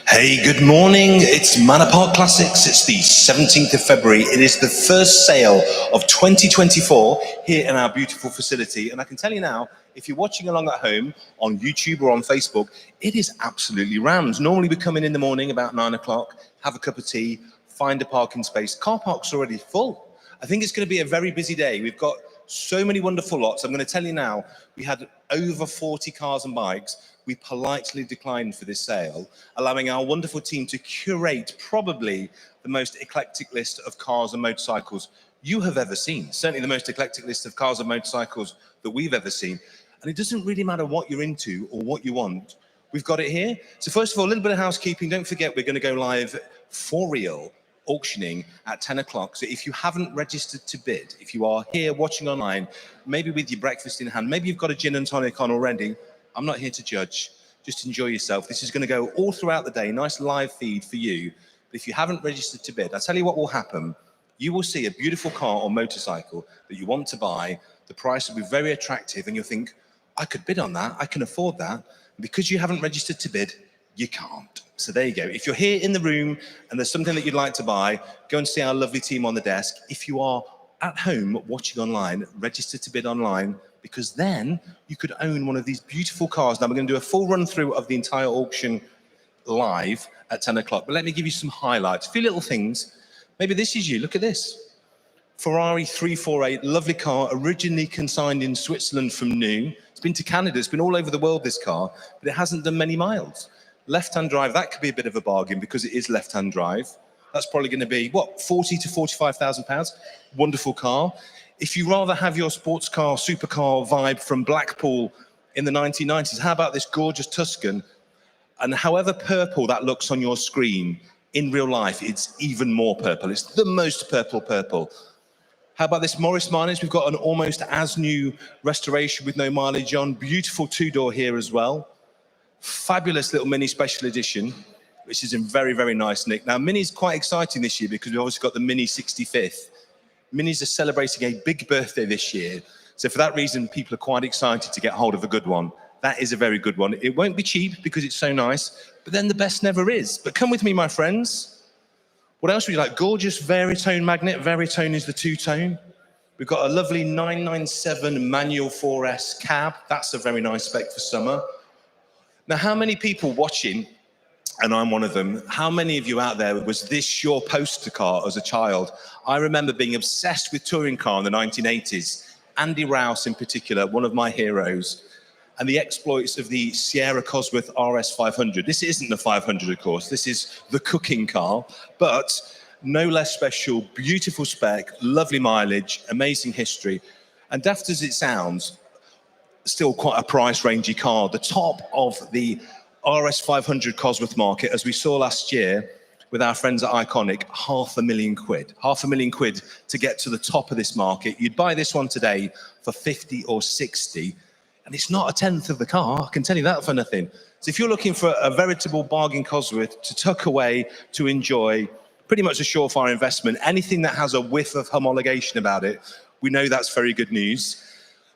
Hey, good morning. It's Manor Park Classics. It's the 17th of February. It is the first sale of 2024 here in our beautiful facility. And I can tell you now, if you're watching along at home on YouTube or on Facebook, it is absolutely rammed. Normally we come in the morning about 9 o'clock, have a cup of tea, find a parking space. Car park's already full. I think it's going to be a very busy day. We've got so many wonderful lots. I'm going to tell you now, we had over 40 cars and bikes. We politely declined for this sale, allowing our wonderful team to curate probably the most eclectic list of cars and motorcycles you have ever seen. Certainly the most eclectic list of cars and motorcycles that we've ever seen. And it doesn't really matter what you're into or what you want. We've got it here. So first of all, a little bit of housekeeping. Don't forget, we're going to go live for real auctioning at 10 o'clock. So if you haven't registered to bid, if you are here watching online, maybe with your breakfast in hand, maybe you've got a gin and tonic on already, I'm not here to judge. Just enjoy yourself. This is going to go all throughout the day. Nice live feed for you. But if you haven't registered to bid, I'll tell you what will happen. You will see a beautiful car or motorcycle that you want to buy. The price will be very attractive and you'll think, I could bid on that. I can afford that. And because you haven't registered to bid, you can't. So there you go. If you're here in the room and there's something that you'd like to buy, go and see our lovely team on the desk. If you are at home watching online, register to bid online, because then you could own one of these beautiful cars. Now we're going to do a full run through of the entire auction live at 10 o'clock. But let me give you some highlights, a few little things. Maybe this is you. Look at this. Ferrari 348, lovely car, originally consigned in Switzerland from new. It's been to Canada. It's been all over the world, this car, but it hasn't done many miles. Left-hand drive, that could be a bit of a bargain because it is left-hand drive. That's probably going to be, what, 40 to 45,000 pounds? Wonderful car. If you rather have your sports car, supercar vibe from Blackpool in the 1990s, how about this gorgeous Tuscan? And however purple that looks on your screen, in real life, it's even more purple. It's the most purple. How about this Morris Minors? We've got an almost as new restoration with no mileage on. Beautiful two-door here as well. Fabulous little Mini special edition, which is in very, very nice nick. Now, Mini's quite exciting this year because we've obviously got the Mini 65th. Minis are celebrating a big birthday this year. So for that reason, people are quite excited to get hold of a good one. That is a very good one. It won't be cheap because it's so nice, but then the best never is. But come with me, my friends. What else would you like? Gorgeous Veritone magnet. Veritone is the two-tone. We've got a lovely 997 manual 4S cab. That's a very nice spec for summer. Now, how many people watching, and I'm one of them, how many of you out there was this your poster car as a child? I remember being obsessed with touring car in the 1980s. Andy Rouse in particular, one of my heroes, and the exploits of the Sierra Cosworth RS 500. This isn't the 500, of course. This is the cooking car, but no less special, beautiful spec, lovely mileage, amazing history. And daft as it sounds, still quite a price rangy car. The top of the RS 500 Cosworth market, as we saw last year with our friends at Iconic, £500,000. £500,000 to get to the top of this market. You'd buy this one today for 50 or 60, and it's not a tenth of the car. I can tell you that for nothing. So if you're looking for a veritable bargain Cosworth to tuck away, to enjoy, pretty much a surefire investment, anything that has a whiff of homologation about it, we know that's very good news.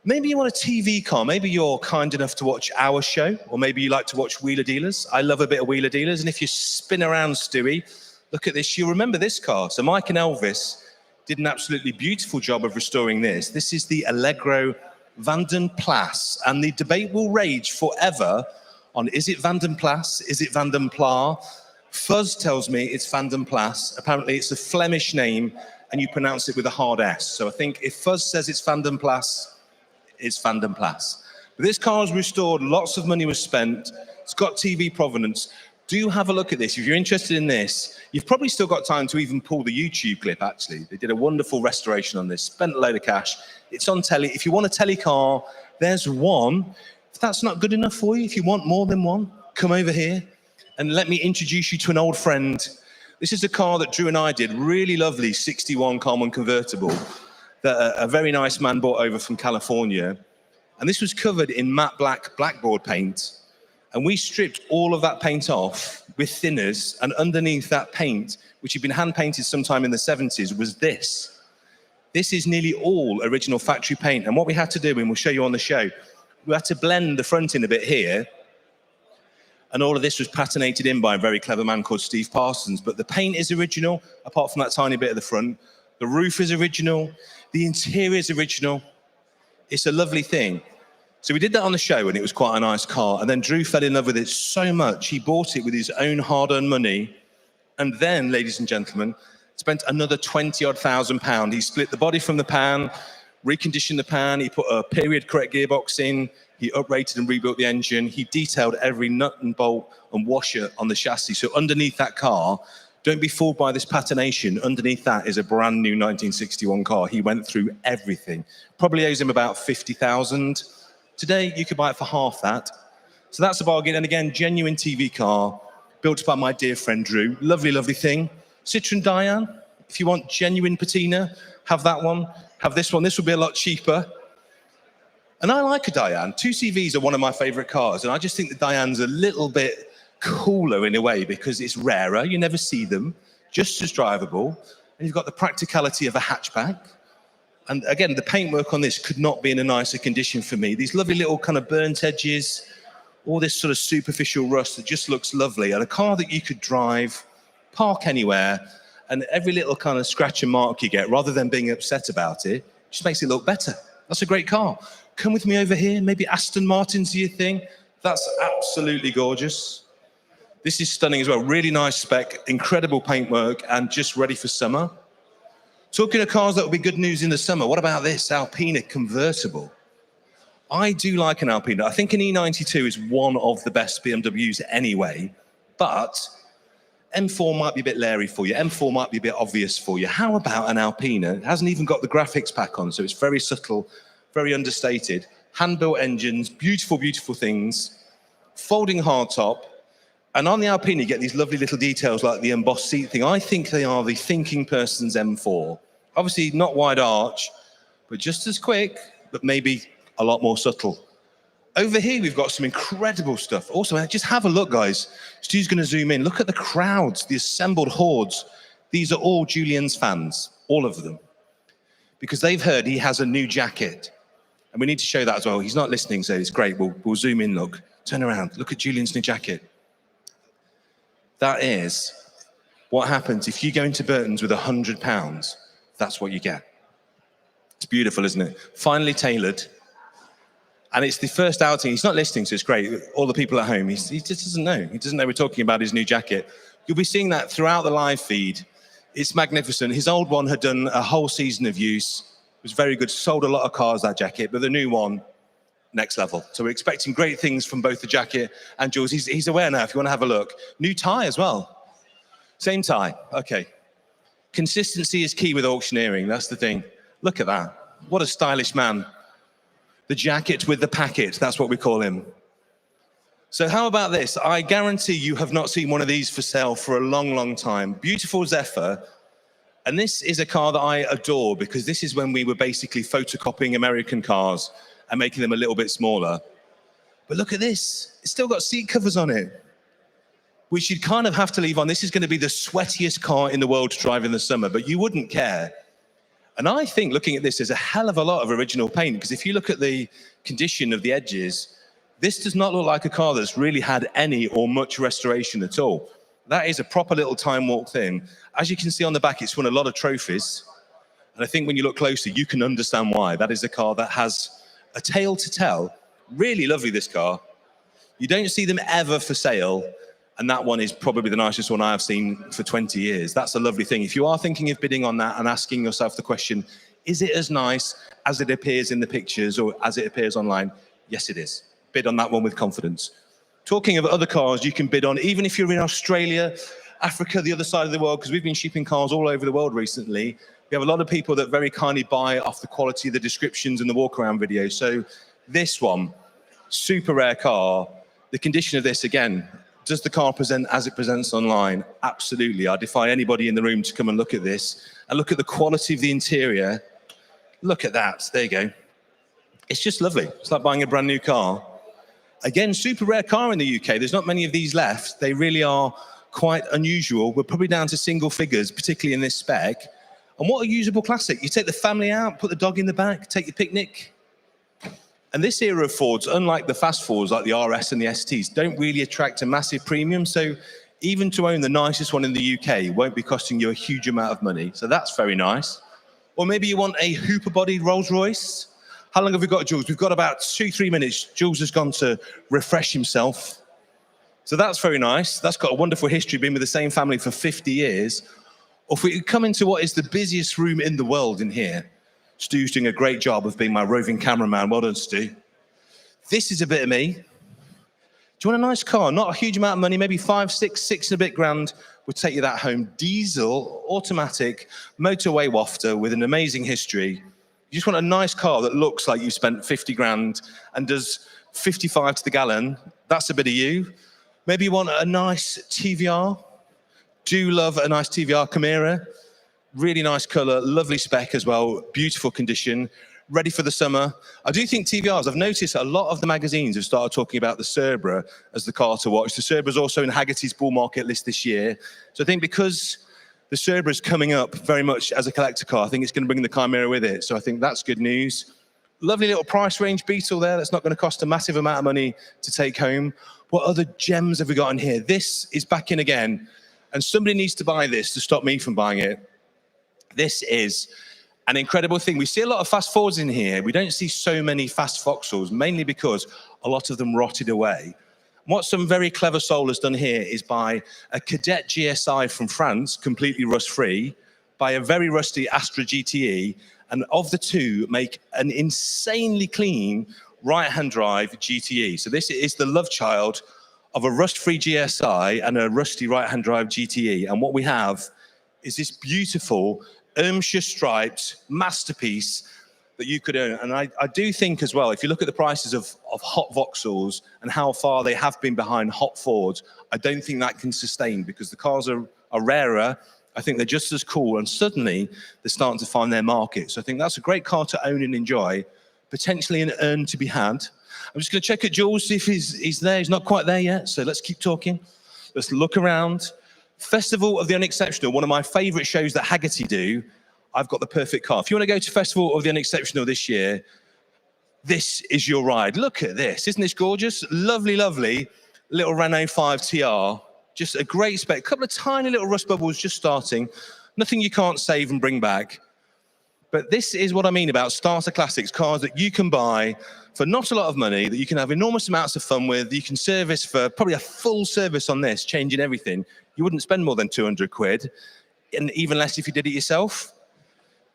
Maybe you want a TV car. Maybe you're kind enough to watch our show, or maybe you like to watch Wheeler Dealers. I love a bit of Wheeler Dealers. And if you spin around, Stewie, look at this. You'll remember this car. So Mike and Elvis did an absolutely beautiful job of restoring this. This is the Allegro Van den Plas. And the debate will rage forever on, is it Van den Plas? Is it Van den Pla? Fuzz tells me it's Van den Plas. Apparently it's a Flemish name and you pronounce it with a hard S. So I think if Fuzz says it's Van den Plas, it's Van den Plas. But this car was restored, lots of money was spent. It's got TV provenance. Do have a look at this. If you're interested in this, you've probably still got time to even pull the YouTube clip, actually. They did a wonderful restoration on this, spent a load of cash. It's on telly. If you want a telly car, there's one. If that's not good enough for you, if you want more than one, come over here and let me introduce you to an old friend. This is a car that Drew and I did, really lovely 61 Carmen convertible that a very nice man brought over from California. And this was covered in matte black blackboard paint. And we stripped all of that paint off with thinners, and underneath that paint, which had been hand painted sometime in the 70s, was this. This is nearly all original factory paint. And what we had to do, and we'll show you on the show, we had to blend the front in a bit here. And all of this was patinated in by a very clever man called Steve Parsons. But the paint is original, apart from that tiny bit at the front. The roof is original. The interior is original. It's a lovely thing. So we did that on the show, and it was quite a nice car. And then Drew fell in love with it so much, he bought it with his own hard-earned money. And then, ladies and gentlemen, spent another 20-odd thousand pounds. He split the body from the pan, reconditioned the pan, he put a period-correct gearbox in, he uprated and rebuilt the engine, he detailed every nut and bolt and washer on the chassis. So underneath that car, don't be fooled by this patination. Underneath that is a brand new 1961 car. He went through everything. Probably owes him about 50,000. Today, you could buy it for half that. So that's a bargain. And again, genuine TV car, built by my dear friend Drew. Lovely, lovely thing. Citroen Diane, if you want genuine patina, have that one. Have this one. This will be a lot cheaper. And I like a Diane. 2CVs are one of my favorite cars. And I just think the Diane's a little bit cooler in a way because it's rarer. You never see them. Just as drivable. And you've got the practicality of a hatchback. And again, the paintwork on this could not be in a nicer condition for me. These lovely little kind of burnt edges, all this sort of superficial rust that just looks lovely. And a car that you could drive, park anywhere, and every little kind of scratch and mark you get, rather than being upset about it, just makes it look better. That's a great car. Come with me over here. Maybe Aston Martin's your thing. That's absolutely gorgeous. This is stunning as well. Really nice spec, incredible paintwork, and just ready for summer. Talking of cars that will be good news in the summer, what about this Alpina convertible? I do like an Alpina. I think an E92 is one of the best BMWs anyway, but M4 might be a bit leery for you. M4 might be a bit obvious for you. How about an Alpina? It hasn't even got the graphics pack on, so it's very subtle, very understated. Hand-built engines, beautiful, beautiful things, folding hardtop. And on the Alpina, you get these lovely little details like the embossed seat thing. I think they are the thinking person's M4. Obviously, not wide arch, but just as quick, but maybe a lot more subtle. Over here, we've got some incredible stuff. Also, just have a look, guys. Stu's going to zoom in. Look at the crowds, the assembled hordes. These are all Julian's fans, all of them, because they've heard he has a new jacket. And we need to show that as well. He's not listening, so it's great. We'll zoom in, look. Turn around. Look at Julian's new jacket. That is what happens if you go into Burton's with £100. That's what you get. It's beautiful, isn't it? Finely tailored. And it's the first outing. He's not listening, so it's great. All the people at home, he just doesn't know. He doesn't know we're talking about his new jacket. You'll be seeing that throughout the live feed. It's magnificent. His old one had done a whole season of use. It was very good. Sold a lot of cars, that jacket. But the new one, next level. So we're expecting great things from both the jacket and Jules. He's aware now, if you want to have a look. New tie as well. Same tie. Okay. Consistency is key with auctioneering. That's the thing. Look at that. What a stylish man. The jacket with the packet. That's what we call him. So how about this? I guarantee you have not seen one of these for sale for a long, long time. Beautiful Zephyr. And this is a car that I adore because this is when we were basically photocopying American cars and making them a little bit smaller. But look at this. It's still got seat covers on it, which you'd kind of have to leave on. This is going to be the sweatiest car in the world to drive in the summer, but you wouldn't care. And I think looking at this, there's a hell of a lot of original paint, because if you look at the condition of the edges, this does not look like a car that's really had any or much restoration at all. That is a proper little time walk thing. As you can see on the back, it's won a lot of trophies. And I think when you look closer, you can understand why. That is a car that has a tale to tell. Really lovely, this car. You don't see them ever for sale. And that one is probably the nicest one I've seen for 20 years. That's a lovely thing. If you are thinking of bidding on that and asking yourself the question, is it as nice as it appears in the pictures or as it appears online? Yes, it is. Bid on that one with confidence. Talking of other cars you can bid on, even if you're in Australia, Africa, the other side of the world, because we've been shipping cars all over the world recently. We have a lot of people that very kindly buy off the quality of the descriptions and the walk-around videos. So this one, super rare car. The condition of this, again, does the car present as it presents online? Absolutely. I defy anybody in the room to come and look at this and look at the quality of the interior. Look at that. There you go. It's just lovely. It's like buying a brand new car. Again, super rare car in the UK. There's not many of these left. They really are quite unusual. We're probably down to single figures, particularly in this spec. And what a usable classic. You take the family out, put the dog in the back, take your picnic. And this era of Fords, unlike the fast Fords like the RS and the STs, don't really attract a massive premium. So even to own the nicest one in the UK won't be costing you a huge amount of money. So that's very nice. Or maybe you want a Hooper-bodied Rolls-Royce. How long have we got, Jules? We've got about 2-3 minutes. Jules has gone to refresh himself. So that's very nice. That's got a wonderful history, been with the same family for 50 years. Or if we come into what is the busiest room in the world in here, Stu's doing a great job of being my roving cameraman. Well done, Stu. This is a bit of me. Do you want a nice car? Not a huge amount of money, maybe 5, 6 and a bit grand. We'll take you that home. Diesel, automatic, motorway wafter with an amazing history. You just want a nice car that looks like you spent 50 grand and does 55 to the gallon. That's a bit of you. Maybe you want a nice TVR. Do love a nice TVR Chimera. Really nice colour, lovely spec as well, beautiful condition, ready for the summer. I do think TVRs, I've noticed a lot of the magazines have started talking about the Cerbera as the car to watch. The Cerbera's also in Haggerty's bull market list this year. So I think because the Cerbera's coming up very much as a collector car, I think it's going to bring the Chimera with it. So I think that's good news. Lovely little price range Beetle there. That's not going to cost a massive amount of money to take home. What other gems have we got in here? This is back in again. And somebody needs to buy this to stop me from buying it. This is an incredible thing. We see a lot of fast Fords in here. We don't see so many fast Vauxhalls, mainly because a lot of them rotted away. What some very clever soul has done here is buy a Cadet GSI from France, completely rust-free, buy a very rusty Astra GTE, and of the two, make an insanely clean right-hand drive GTE. So this is the love child of a rust-free GSI and a rusty right-hand drive GTE. And what we have is this beautiful Ermshire striped masterpiece that you could own. And I do think as well, if you look at the prices of hot Vauxhalls and how far they have been behind hot Fords, I don't think that can sustain because the cars are rarer. I think they're just as cool, and suddenly they're starting to find their market. So I think that's a great car to own and enjoy, potentially an earn to be had. I'm just going to check at Jules, see if he's there. He's not quite there yet, so let's keep talking. Let's look around. Festival of the Unexceptional, one of my favourite shows that Haggerty do. I've got the perfect car. If you want to go to Festival of the Unexceptional this year, this is your ride. Look at this. Isn't this gorgeous? Lovely, lovely little Renault 5 TR. Just a great spec. A couple of tiny little rust bubbles just starting. Nothing you can't save and bring back. But this is what I mean about starter classics, cars that you can buy for not a lot of money, that you can have enormous amounts of fun with, you can service for probably a full service on this, changing everything. You wouldn't spend more than 200 quid, and even less if you did it yourself.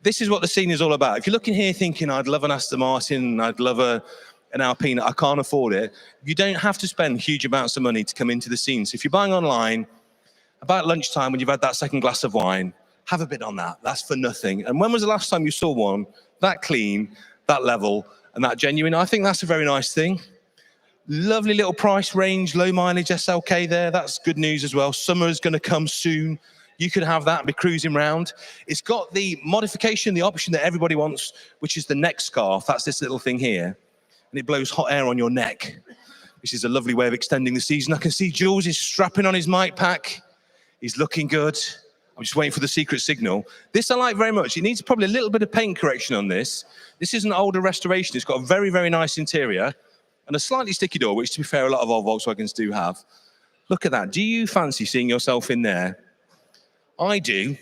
This is what the scene is all about. If you're looking here thinking, I'd love an Aston Martin, I'd love an Alpine, I can't afford it, you don't have to spend huge amounts of money to come into the scene. So if you're buying online, about lunchtime when you've had that second glass of wine, have a bit on that. That's for nothing. And when was the last time you saw one that clean, that level, and that genuine? I think that's a very nice thing. Lovely little price range, low mileage SLK there. That's good news as well. Summer's going to come soon. You could have that and be cruising around. It's got the modification, the option that everybody wants, which is the neck scarf. That's this little thing here. And it blows hot air on your neck, which is a lovely way of extending the season. I can see Jules is strapping on his mic pack. He's looking good. I'm just waiting for the secret signal. This I like very much. It needs probably a little bit of paint correction on this. This is an older restoration. It's got a very, very nice interior and a slightly sticky door, which, to be fair, a lot of old Volkswagens do have. Look at that. Do you fancy seeing yourself in there? I do.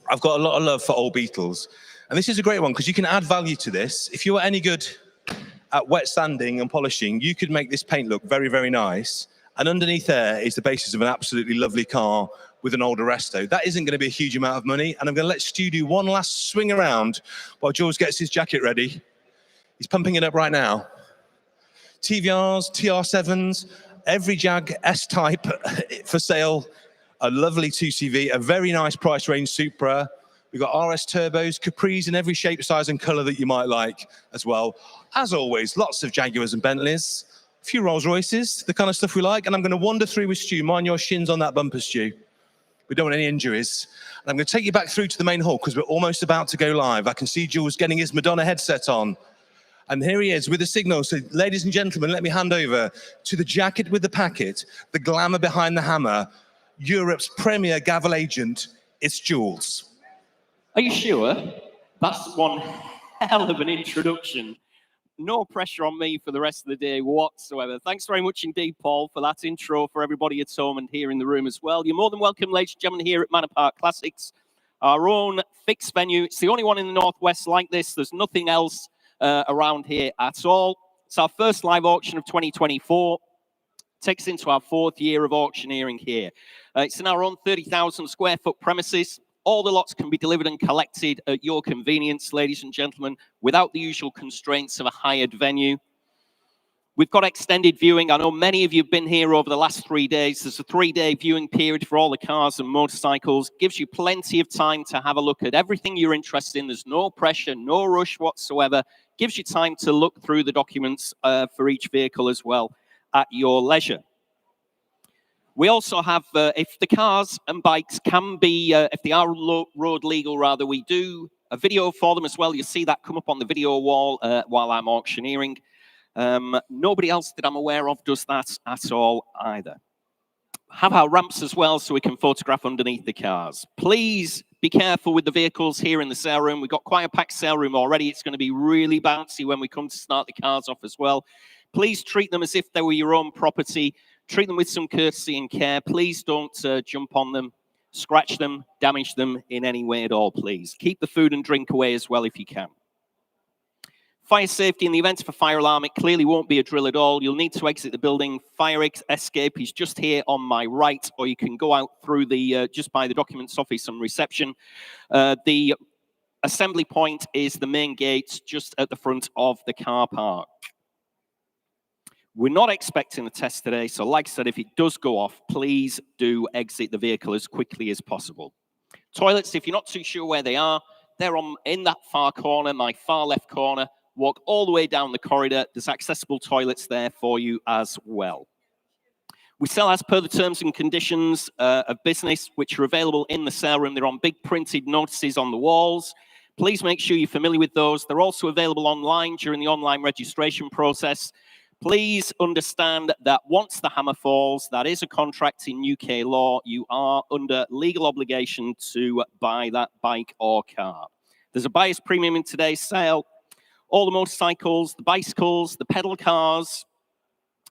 I've got a lot of love for old Beetles. And this is a great one because you can add value to this. If you were any good at wet sanding and polishing, you could make this paint look very, very nice. And underneath there is the basis of an absolutely lovely car with an older resto. That isn't going to be a huge amount of money. And I'm going to let Stu do one last swing around while Jules gets his jacket ready. He's pumping it up right now. TVRs, TR7s, every Jag S-Type for sale, a lovely 2CV, a very nice price range Supra. We've got RS Turbos, Capris in every shape, size and color that you might like as well. As always, lots of Jaguars and Bentleys, a few Rolls Royces, the kind of stuff we like. And I'm going to wander through with Stu. Mind your shins on that bumper, Stu. We don't want any injuries. And I'm going to take you back through to the main hall because we're almost about to go live. I can see Jules getting his Madonna headset on. And here he is with the signal. So, ladies and gentlemen, let me hand over to the jacket with the packet, the glamour behind the hammer, Europe's premier gavel agent. It's Jules. Are you sure? That's one hell of an introduction. No pressure on me for the rest of the day whatsoever. Thanks very much indeed, Paul, for that intro for everybody at home and here in the room as well. You're more than welcome, ladies and gentlemen, here at Manor Park Classics, our own fixed venue. It's the only one in the Northwest like this. There's nothing else around here at all. It's our first live auction of 2024. Takes us into our 4th year of auctioneering here. It's in our own 30,000 square foot premises. All the lots can be delivered and collected at your convenience, ladies and gentlemen, without the usual constraints of a hired venue. We've got extended viewing. I know many of you have been here over the last 3 days. There's a 3-day viewing period for all the cars and motorcycles. Gives you plenty of time to have a look at everything you're interested in. There's no pressure, no rush whatsoever. Gives you time to look through the documents for each vehicle as well at your leisure. We also have, if the cars and bikes can be, if they are road legal rather, we do a video for them as well. You see that come up on the video wall while I'm auctioneering. Nobody else that I'm aware of does that at all either. Have our ramps as well so we can photograph underneath the cars. Please be careful with the vehicles here in the sale room. We've got quite a packed sale room already. It's going to be really bouncy when we come to start the cars off as well. Please treat them as if they were your own property. Treat them with some courtesy and care. Please don't jump on them, scratch them, damage them in any way at all, please. Keep the food and drink away as well if you can. Fire safety in the event of a fire alarm, it clearly won't be a drill at all. You'll need to exit the building. Fire escape is just here on my right, or you can go out through the, just by the documents office and reception. The assembly point is the main gate just at the front of the car park. We're not expecting a test today, so like I said, if it does go off, please do exit the vehicle as quickly as possible. Toilets, if you're not too sure where they are, they're in that far corner, my far left corner. Walk all the way down the corridor. There's accessible toilets there for you as well. We sell as per the terms and conditions of business, which are available in the sale room. They're on big printed notices on the walls. Please make sure you're familiar with those. They're also available online during the online registration process. Please understand that once the hammer falls, that is a contract in UK law. You are under legal obligation to buy that bike or car. There's a buyer's premium in today's sale. All the motorcycles, the bicycles, the pedal cars,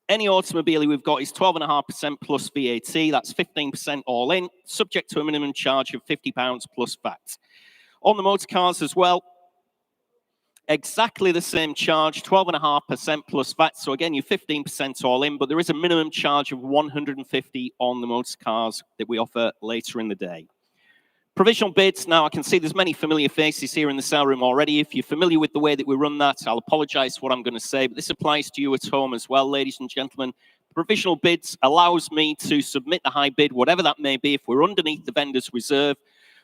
any automobile we've got is 12.5% plus VAT. That's 15% all in, subject to a minimum charge of £50 plus VAT. On the motor cars as well, exactly the same charge, 12.5% plus VAT. So again, you're 15% all in, but there is a minimum charge of £150 on the motor cars that we offer later in the day. Provisional bids. Now, I can see there's many familiar faces here in the sale room already. If you're familiar with the way that we run that, I'll apologize for what I'm going to say, but this applies to you at home as well, ladies and gentlemen. Provisional bids allows me to submit the high bid, whatever that may be. If we're underneath the vendor's reserve,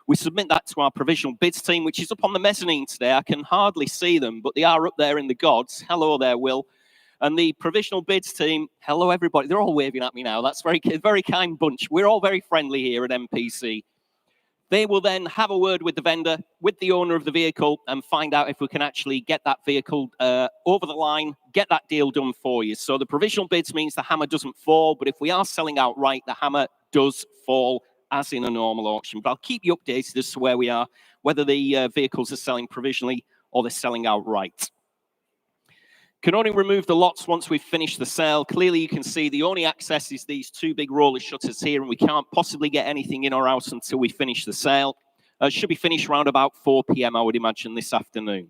we submit that to our provisional bids team, which is up on the mezzanine today. I can hardly see them, but they are up there in the gods. Hello there, Will. And the provisional bids team, hello, everybody. They're all waving at me now. That's very kind bunch. We're all very friendly here at MPC. They will then have a word with the vendor, with the owner of the vehicle, and find out if we can actually get that vehicle over the line, get that deal done for you. So the provisional bids means the hammer doesn't fall, but if we are selling outright, the hammer does fall, as in a normal auction. But I'll keep you updated as to where we are, whether the vehicles are selling provisionally or they're selling outright. Can only remove the lots once we've finished the sale. Clearly, you can see the only access is these two big roller shutters here, and we can't possibly get anything in or out until we finish the sale. Should be finished around about 4 p.m., I would imagine, this afternoon.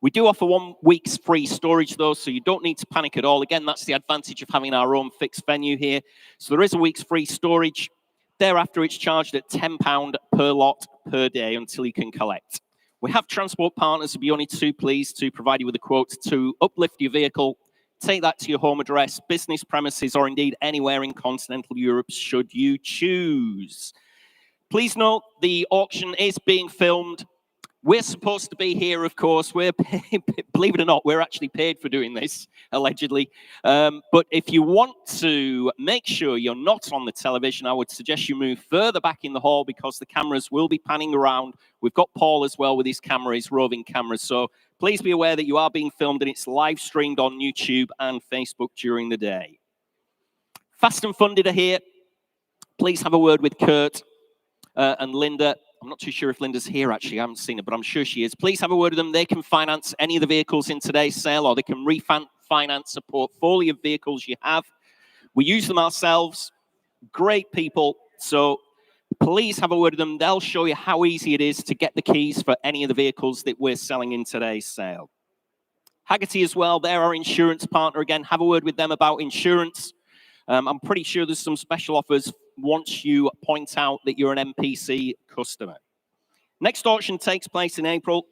We do offer 1 week's free storage, though, so you don't need to panic at all. Again, that's the advantage of having our own fixed venue here. So there is a week's free storage. Thereafter, it's charged at £10 per lot per day until you can collect. We have transport partners. We'll be only too pleased to provide you with a quote to uplift your vehicle Take that to your home address, business premises, or indeed anywhere in continental Europe, should you choose. Please note, the auction is being filmed. We're supposed to be here, of course. We're paid, believe it or not, we're actually paid for doing this, allegedly. But if you want to make sure you're not on the television, I would suggest you move further back in the hall because the cameras will be panning around. We've got Paul as well with his camera, his roving cameras. So please be aware that you are being filmed and it's live streamed on YouTube and Facebook during the day. Fast and Funded are here. Please have a word with Kurt and Linda. I'm not too sure if Linda's here, actually. I haven't seen her, but I'm sure she is. Please have a word with them. They can finance any of the vehicles in today's sale, or they can refinance a portfolio of vehicles you have. We use them ourselves. Great people. So please have a word with them. They'll show you how easy it is to get the keys for any of the vehicles that we're selling in today's sale. Haggerty as well. They're our insurance partner. Again, have a word with them about insurance. I'm pretty sure there's some special offers once you point out that you're an MPC customer. Next auction takes place in April.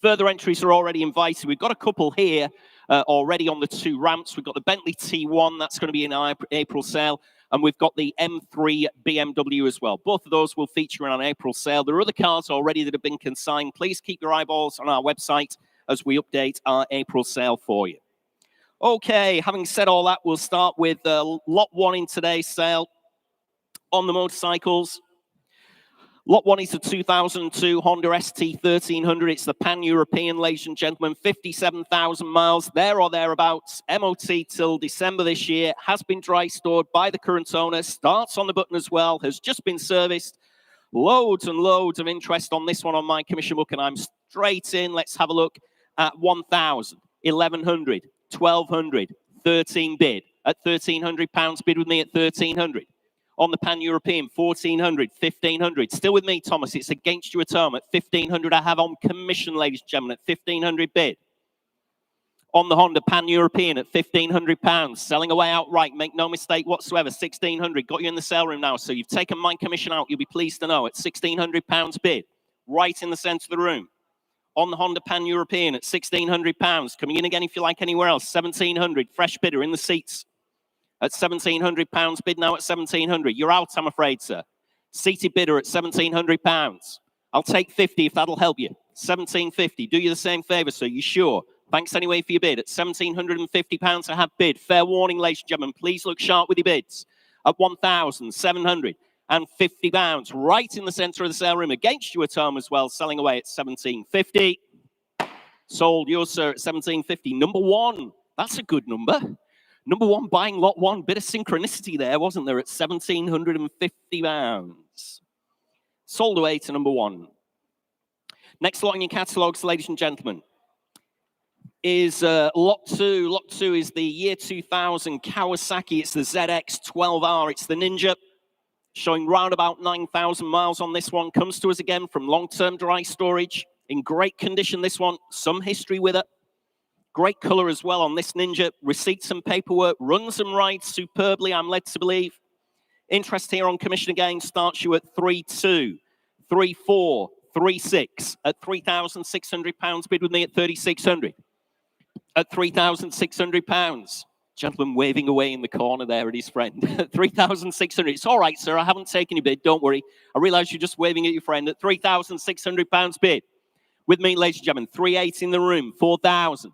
Further entries are already invited. We've got a couple here already on the 2 ramps. We've got the Bentley T1, that's going to be in our April sale. And we've got the M3 BMW as well. Both of those will feature in our April sale. There are other cars already that have been consigned. Please keep your eyeballs on our website as we update our April sale for you. Okay, having said all that, we'll start with lot 1 in today's sale on the motorcycles. Lot 1 is the 2002 Honda ST 1300. It's the pan-European, ladies and gentlemen, 57,000 miles, there or thereabouts. MOT till December this year. Has been dry stored by the current owner. Starts on the button as well. Has just been serviced. Loads and loads of interest on this one on my commission book, and I'm straight in. Let's have a look at 1,000, 1,100, 1,200, 13 bid. At £1,300, bid with me at 1,300. On the pan-European, 1,400, 1,500. Still with me, Thomas. It's against you at home at 1,500. I have on commission, ladies and gentlemen, at 1,500 bid. On the Honda pan-European at £1,500. Selling away outright. Make no mistake whatsoever. 1,600. Got you in the sale room now. So you've taken my commission out. You'll be pleased to know at £1,600 bid. Right in the centre of the room. On the Honda pan-European at £1,600. Coming in again if you like anywhere else. 1,700. Fresh bidder in the seats. At £1,700 bid now at 1,700. You're out, I'm afraid, sir. Seated bidder at £1,700. I'll take 50 if that'll help you. 1,750. Do you the same favour, sir? You sure? Thanks anyway for your bid. At £1,750 I have bid. Fair warning, ladies and gentlemen. Please look sharp with your bids. At £1,750. Right in the centre of the sale room. Against you at home as well. Selling away at £1,750. Sold yours, sir, at £1,750. Number 1. That's a good number. Number 1, buying lot 1. Bit of synchronicity there, wasn't there, at £1,750. Sold away to number 1. Next lot in your catalogues, ladies and gentlemen, is lot 2. Lot 2 is the year 2000 Kawasaki. It's the ZX-12R. It's the Ninja. Showing round about 9,000 miles on this one. Comes to us again from long-term dry storage. In great condition, this one. Some history with it. Great colour as well on this Ninja. Receipts and paperwork. Runs and rides superbly, I'm led to believe. Interest here on commission again starts you at 3.2, 3.4, 3.6. At £3,600 bid with me at 3,600. At £3,600. Gentleman waving away in the corner there at his friend. At 3,600. It's all right, sir. I haven't taken your bid. Don't worry. I realise you're just waving at your friend. At £3,600 bid. With me, ladies and gentlemen. 3.8 in the room. 4,000.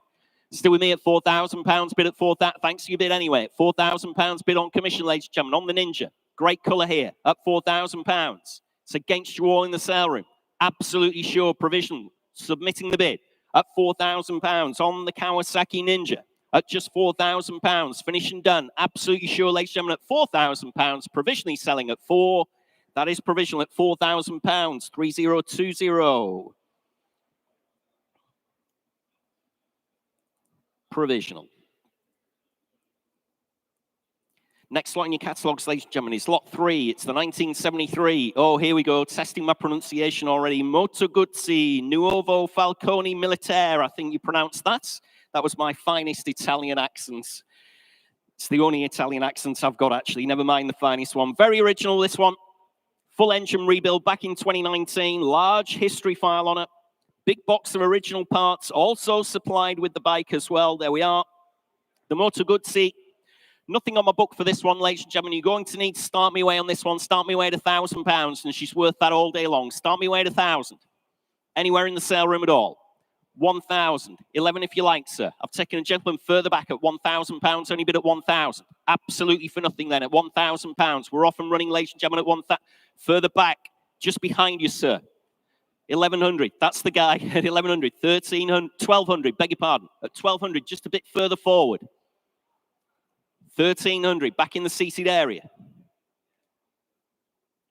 Still with me at £4,000 bid at 4,000. Thanks for your bid anyway. At £4,000 bid on commission, ladies and gentlemen, on the Ninja. Great colour here at £4,000. It's against you all in the sale room. Absolutely sure. Provision. Submitting the bid at £4,000 on the Kawasaki Ninja at just £4,000. Finishing done. Absolutely sure, ladies and gentlemen, at £4,000. Provisionally selling at 4. That is provisional at £4,000. 3020. Provisional. Next lot in your catalogues, ladies and gentlemen, is lot 3. It's the 1973. Oh, here we go. Testing my pronunciation already. Moto Guzzi Nuovo Falcone Militaire. I think you pronounced that. That was my finest Italian accent. It's the only Italian accent I've got, actually. Never mind the finest one. Very original, this one. Full engine rebuild back in 2019. Large history file on it. Big box of original parts, also supplied with the bike as well. There we are. The Motor Guzzi. Nothing on my book for this one, ladies and gentlemen. You're going to need to start me away on this one. Start me away at £1,000, and she's worth that all day long. Start me away at 1,000. Anywhere in the sale room at all. 1,000. 11 if you like, sir. I've taken a gentleman further back at £1,000. Only bid at 1,000. Absolutely for nothing then at £1,000. We're off and running, ladies and gentlemen, at 1,000. Further back, just behind you, sir. 1,100. That's the guy at 1,100. 1,300. 1,200. Beg your pardon. At 1,200, just a bit further forward. 1,300. Back in the seated area.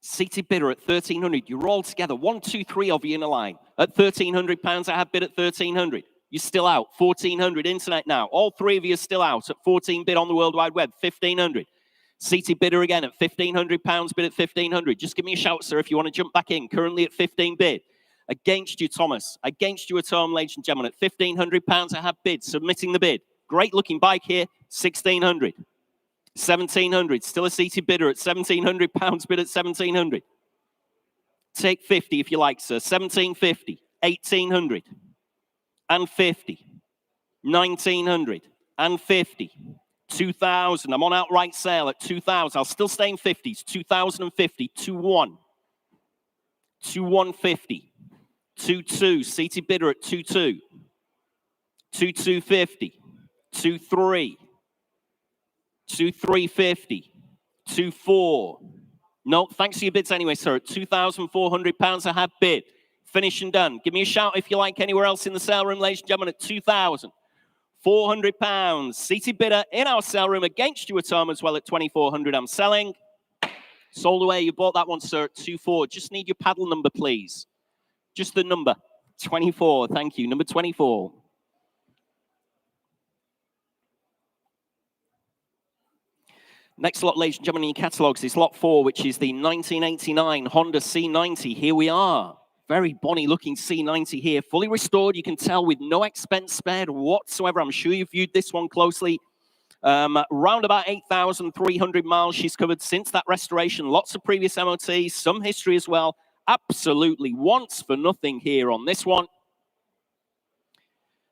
Seated bidder at 1,300. You're all together. 1, 2, 3 of you in a line. At £1,300, I have bid at 1,300. You're still out. 1,400. Internet now. All 3 of you are still out. At 14 bid on the World Wide Web. 1,500. Seated bidder again at £1,500. Bid at 1,500. Just give me a shout, sir, if you want to jump back in. Currently at 15 bid. Against you, Thomas. Against you at home, ladies and gentlemen. At £1,500, I have bid. Submitting the bid. Great looking bike here. 1,600. 1,700. Still a seated bidder at £1,700. Bid at 1,700. Take 50 if you like, sir. 1,750. 1,800. And 50. 1,900. And 50. 2,000. I'm on outright sale at 2,000. I'll still stay in 50s. 2,050. 2,1. 2,150. 2,2. Seated bidder at 2,2. 2,250. 2,3. 2,350. 2,4. No, thanks for your bids anyway, sir. At £2,400, I have bid. Finish and done. Give me a shout if you like anywhere else in the sale room, ladies and gentlemen, at £2,400. Seated bidder in our sale room against you at home as well at 2,400. I'm selling. Sold away. You bought that one, sir, at 2,400. Just need your paddle number, please. Just the number. 24. Thank you. Number 24. Next lot, ladies and gentlemen, in your catalogues is lot 4, which is the 1989 Honda C90. Here we are. Very bonny looking C90 here. Fully restored, you can tell, with no expense spared whatsoever. I'm sure you've viewed this one closely. Round about 8,300 miles she's covered since that restoration. Lots of previous MOTs, some history as well. Absolutely once for nothing here on this one.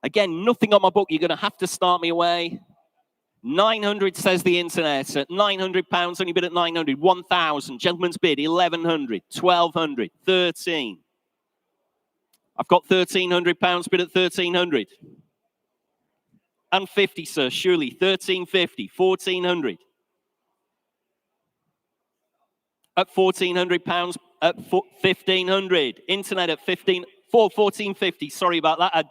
Again, nothing on my book. You're going to have to start me away. 900 says the internet. At £900, only bid at 900. 1,000. Gentleman's bid, 1,100. 1,200. 13. I've got £1,300 bid at 1,300. And 50, sir, surely. 1,350. 1,400. At £1,400, at 1,500. Internet at 1,450. Sorry about that. I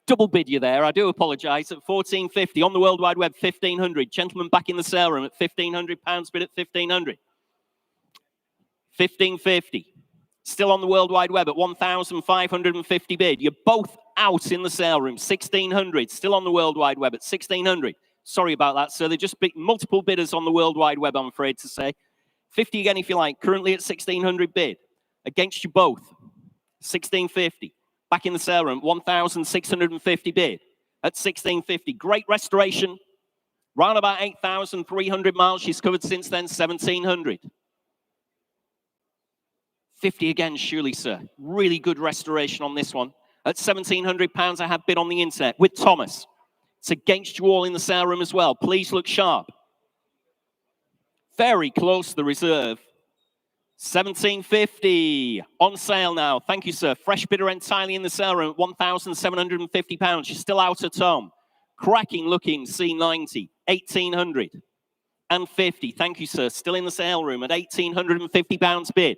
double bid you there. I do apologize. At 1,450 on the World Wide Web. 1,500. Gentleman back in the sale room at £1,500. Bid at 1,500. 1,550. Still on the World Wide Web at 1,550 bid. You're both out in the sale room. 1,600. Still on the World Wide Web at 1,600. Sorry about that, sir. They just multiple bidders on the World Wide Web, I'm afraid to say. 50 again if you like. Currently at 1,600 bid. Against you both. 1,650. Back in the sale room. 1,650 bid. At 1,650. Great restoration. Round about 8,300 miles she's covered since then. 1,700. 50 again, surely, sir. Really good restoration on this one. At £1,700, I have bid on the internet with Thomas. It's against you all in the sale room as well. Please look sharp. Very close to the reserve. 1,750 on sale now. Thank you, sir. Fresh bidder entirely in the sale room at £1,750. You're still out at home. Cracking looking C90. 1,800 and 50. Thank you, sir. Still in the sale room at £1,850 bid.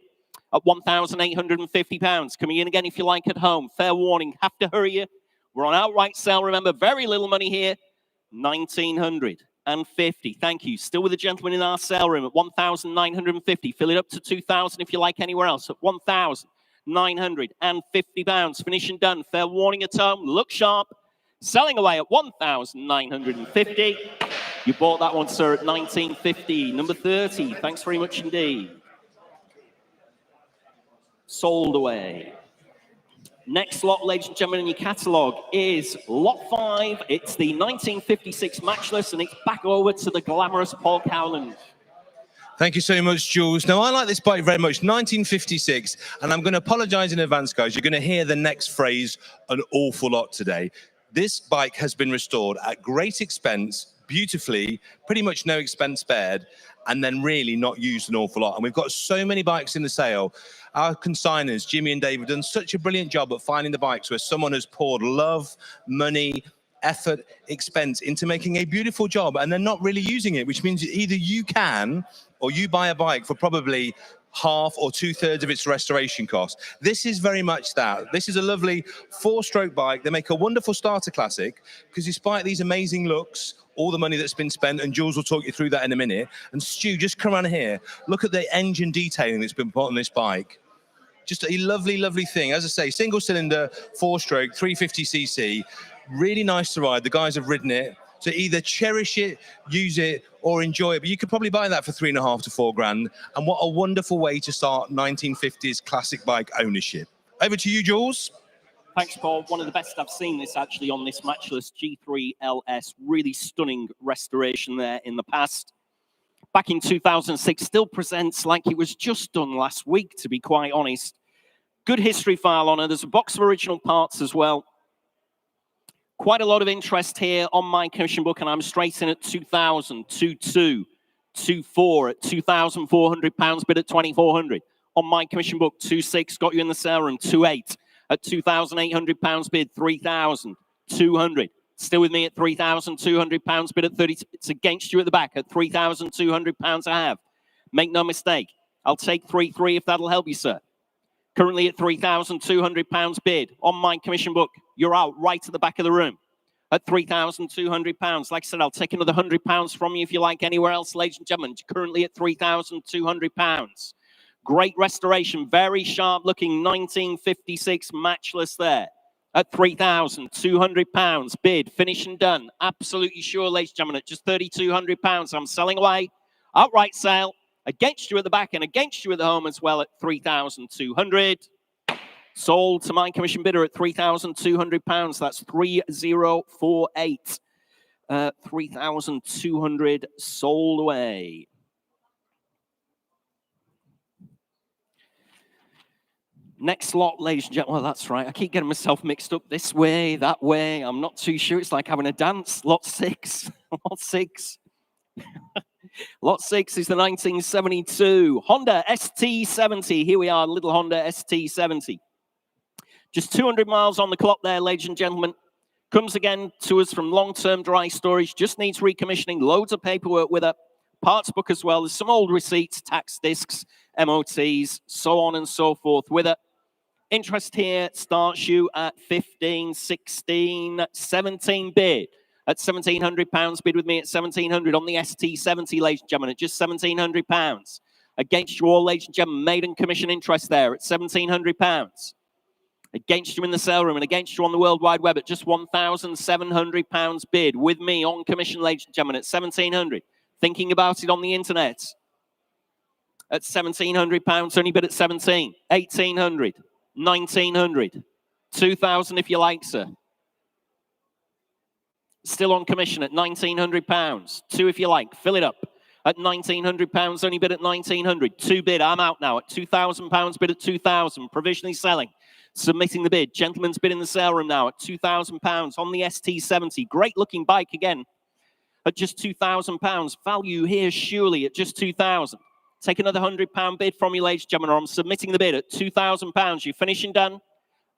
At £1,850. Coming in again if you like at home. Fair warning, have to hurry you. We're on outright sale, remember, very little money here. 1,950. Thank you. Still with a gentleman in our sale room at 1,950. Fill it up to 2,000 if you like anywhere else. At £1,950. Finish and done. Fair warning at home. Look sharp. Selling away at 1,950. You bought that one, sir, at 1,950. Number 30. Thanks very much indeed. Sold away. Next lot, ladies and gentlemen, in your catalogue is lot 5. It's the 1956 Matchless, and it's back over to the glamorous Paul Cowland. Thank you so much, Jules. Now, I like this bike very much, 1956, and I'm going to apologize in advance, guys. You're going to hear the next phrase an awful lot today. This bike has been restored at great expense beautifully, pretty much no expense spared, and then really not used an awful lot. And we've got so many bikes in the sale. Our consigners, Jimmy and Dave, have done such a brilliant job at finding the bikes where someone has poured love, money, effort, expense into making a beautiful job, and they're not really using it, which means either you can or you buy a bike for probably half or 2/3 of its restoration cost. This is very much that. This is a lovely 4-stroke bike. They make a wonderful starter classic because despite these amazing looks, all the money that's been spent, and Jules will talk you through that in a minute. And Stu, just come around here. Look at the engine detailing that's been put on this bike. Just a lovely, lovely thing. As I say, single cylinder, 4-stroke, 350cc. Really nice to ride. The guys have ridden it. So either cherish it, use it, or enjoy it. But you could probably buy that for $3,500 to $4,000. And what a wonderful way to start 1950s classic bike ownership. Over to you, Jules. Thanks, Paul. One of the best I've seen this actually on this matchless G3 LS. Really stunning restoration there in the past. Back in 2006, still presents like it was just done last week, to be quite honest. Good history file on it. There's a box of original parts as well. Quite a lot of interest here on my commission book, and I'm straight in at 2,000, 2,200, 2,400, at £2,400, bid at 2,400. On my commission book, 2,600, got you in the sale room, 2,800, at £2,800 bid, 3,200. Still with me at £3,200 bid at 30. It's against you at the back at £3,200 I have. Make no mistake. I'll take 3,300 if that'll help you, sir. Currently at £3,200 bid on my commission book. You're out right at the back of the room at £3,200. Like I said, I'll take another £100 from you if you like anywhere else, ladies and gentlemen. Currently at £3,200. Great restoration, very sharp looking 1956 matchless there. At £3,200 bid, finish and done. Absolutely sure, ladies and gentlemen, at just £3,200. I'm selling away. Outright sale against you at the back and against you at the home as well at £3,200. Sold to my commission bidder at £3,200. That's 3048. 3,200 sold away. Next lot, ladies and gentlemen. Well, that's right. I keep getting myself mixed up this way, that way. I'm not too sure. It's like having a dance. Lot 6. Lot 6. Lot 6 is the 1972 Honda ST70. Here we are, little Honda ST70. Just 200 miles on the clock there, ladies and gentlemen. Comes again to us from long-term dry storage. Just needs recommissioning. Loads of paperwork with her. Parts book as well. There's some old receipts, tax discs, MOTs, so on and so forth with her. Interest here starts you at 15, 16, 17 bid. At £1,700 bid with me at 1,700 on the ST70, ladies and gentlemen, at just £1,700. Against you all, ladies and gentlemen, maiden commission interest there at £1,700. Against you in the sale room and against you on the World Wide Web at just £1,700 bid with me on commission, ladies and gentlemen, at 1,700. Thinking about it on the internet at £1,700, only bid at 17, 1,800, 1,900, 2,000 if you like, sir. Still on commission at £1,900, 2 if you like, fill it up at £1,900, only bid at 1,900, 2 bid, I'm out now at £2,000, bid at 2,000, provisionally selling, submitting the bid, gentleman's bid in the sale room now at £2,000 on the ST70, great looking bike again at just £2,000, value here surely at just 2,000. Take another £100 bid from you, ladies and gentlemen, or I'm submitting the bid at £2,000. You finishing done?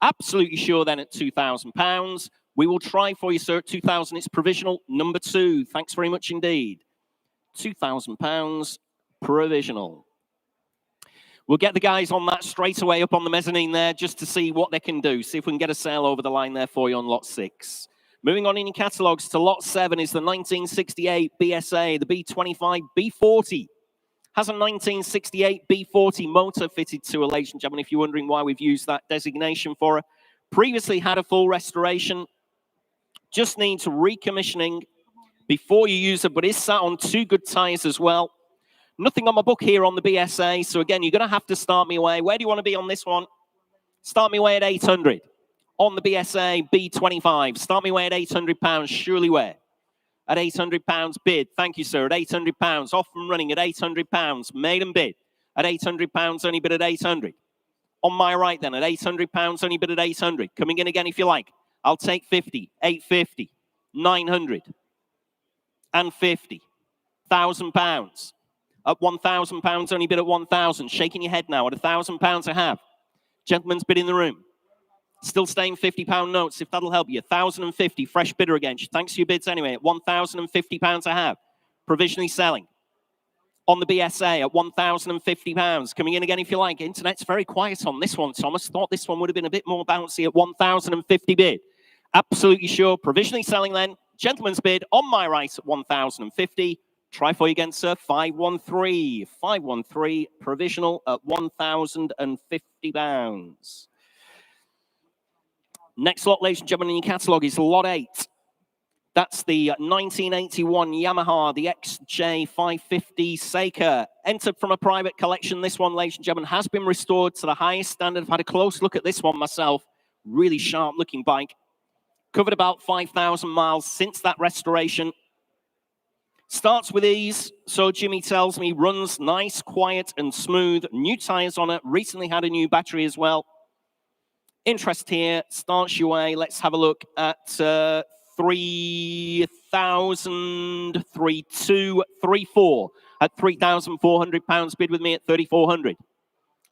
Absolutely sure then at £2,000. We will try for you, sir, at 2,000. It's provisional number 2. Thanks very much indeed. £2,000 provisional. We'll get the guys on that straight away up on the mezzanine there just to see what they can do. See if we can get a sale over the line there for you on lot 6. Moving on in your catalogues to lot 7 is the 1968 BSA, the B25 B40. Has a 1968 B40 motor fitted to her, ladies and gentlemen, if you're wondering why we've used that designation for her. Previously had a full restoration. Just needs recommissioning before you use it, but is sat on 2 good tyres as well. Nothing on my book here on the BSA, so again, you're going to have to start me away. Where do you want to be on this one? Start me away at 800. On the BSA B25, start me away at £800, surely where? At £800 bid. Thank you, sir. At £800. Off and running at £800. Maiden bid. At £800. Only bid at 800. On my right then at £800. Only bid at 800. Coming in again if you like. I'll take 50. 850. 900. £1,050. At £1,000, only bid at 1,000. Shaking your head now. At £1,000 I have. Gentleman's bid in the room. Still staying £50 notes, if that'll help you. 1,050, fresh bidder again. Thanks for your bids anyway. At £1,050 I have. Provisionally selling. On the BSA at £1,050. Coming in again if you like. Internet's very quiet on this one, Thomas. Thought this one would have been a bit more bouncy at 1,050 bid. Absolutely sure. Provisionally selling then. Gentleman's bid on my right at 1,050. Try for you again, sir. 513. 513. Provisional at £1,050. Next lot, ladies and gentlemen, in your catalogue is lot 8. That's the 1981 Yamaha, the XJ550 Seika. Entered from a private collection. This one, ladies and gentlemen, has been restored to the highest standard. I've had a close look at this one myself. Really sharp-looking bike. Covered about 5,000 miles since that restoration. Starts with ease, so Jimmy tells me. Runs nice, quiet, and smooth. New tyres on it. Recently had a new battery as well. Interest here. Starts your way. Let's have a look at 3,324 at £3,400. Bid with me at 3,400.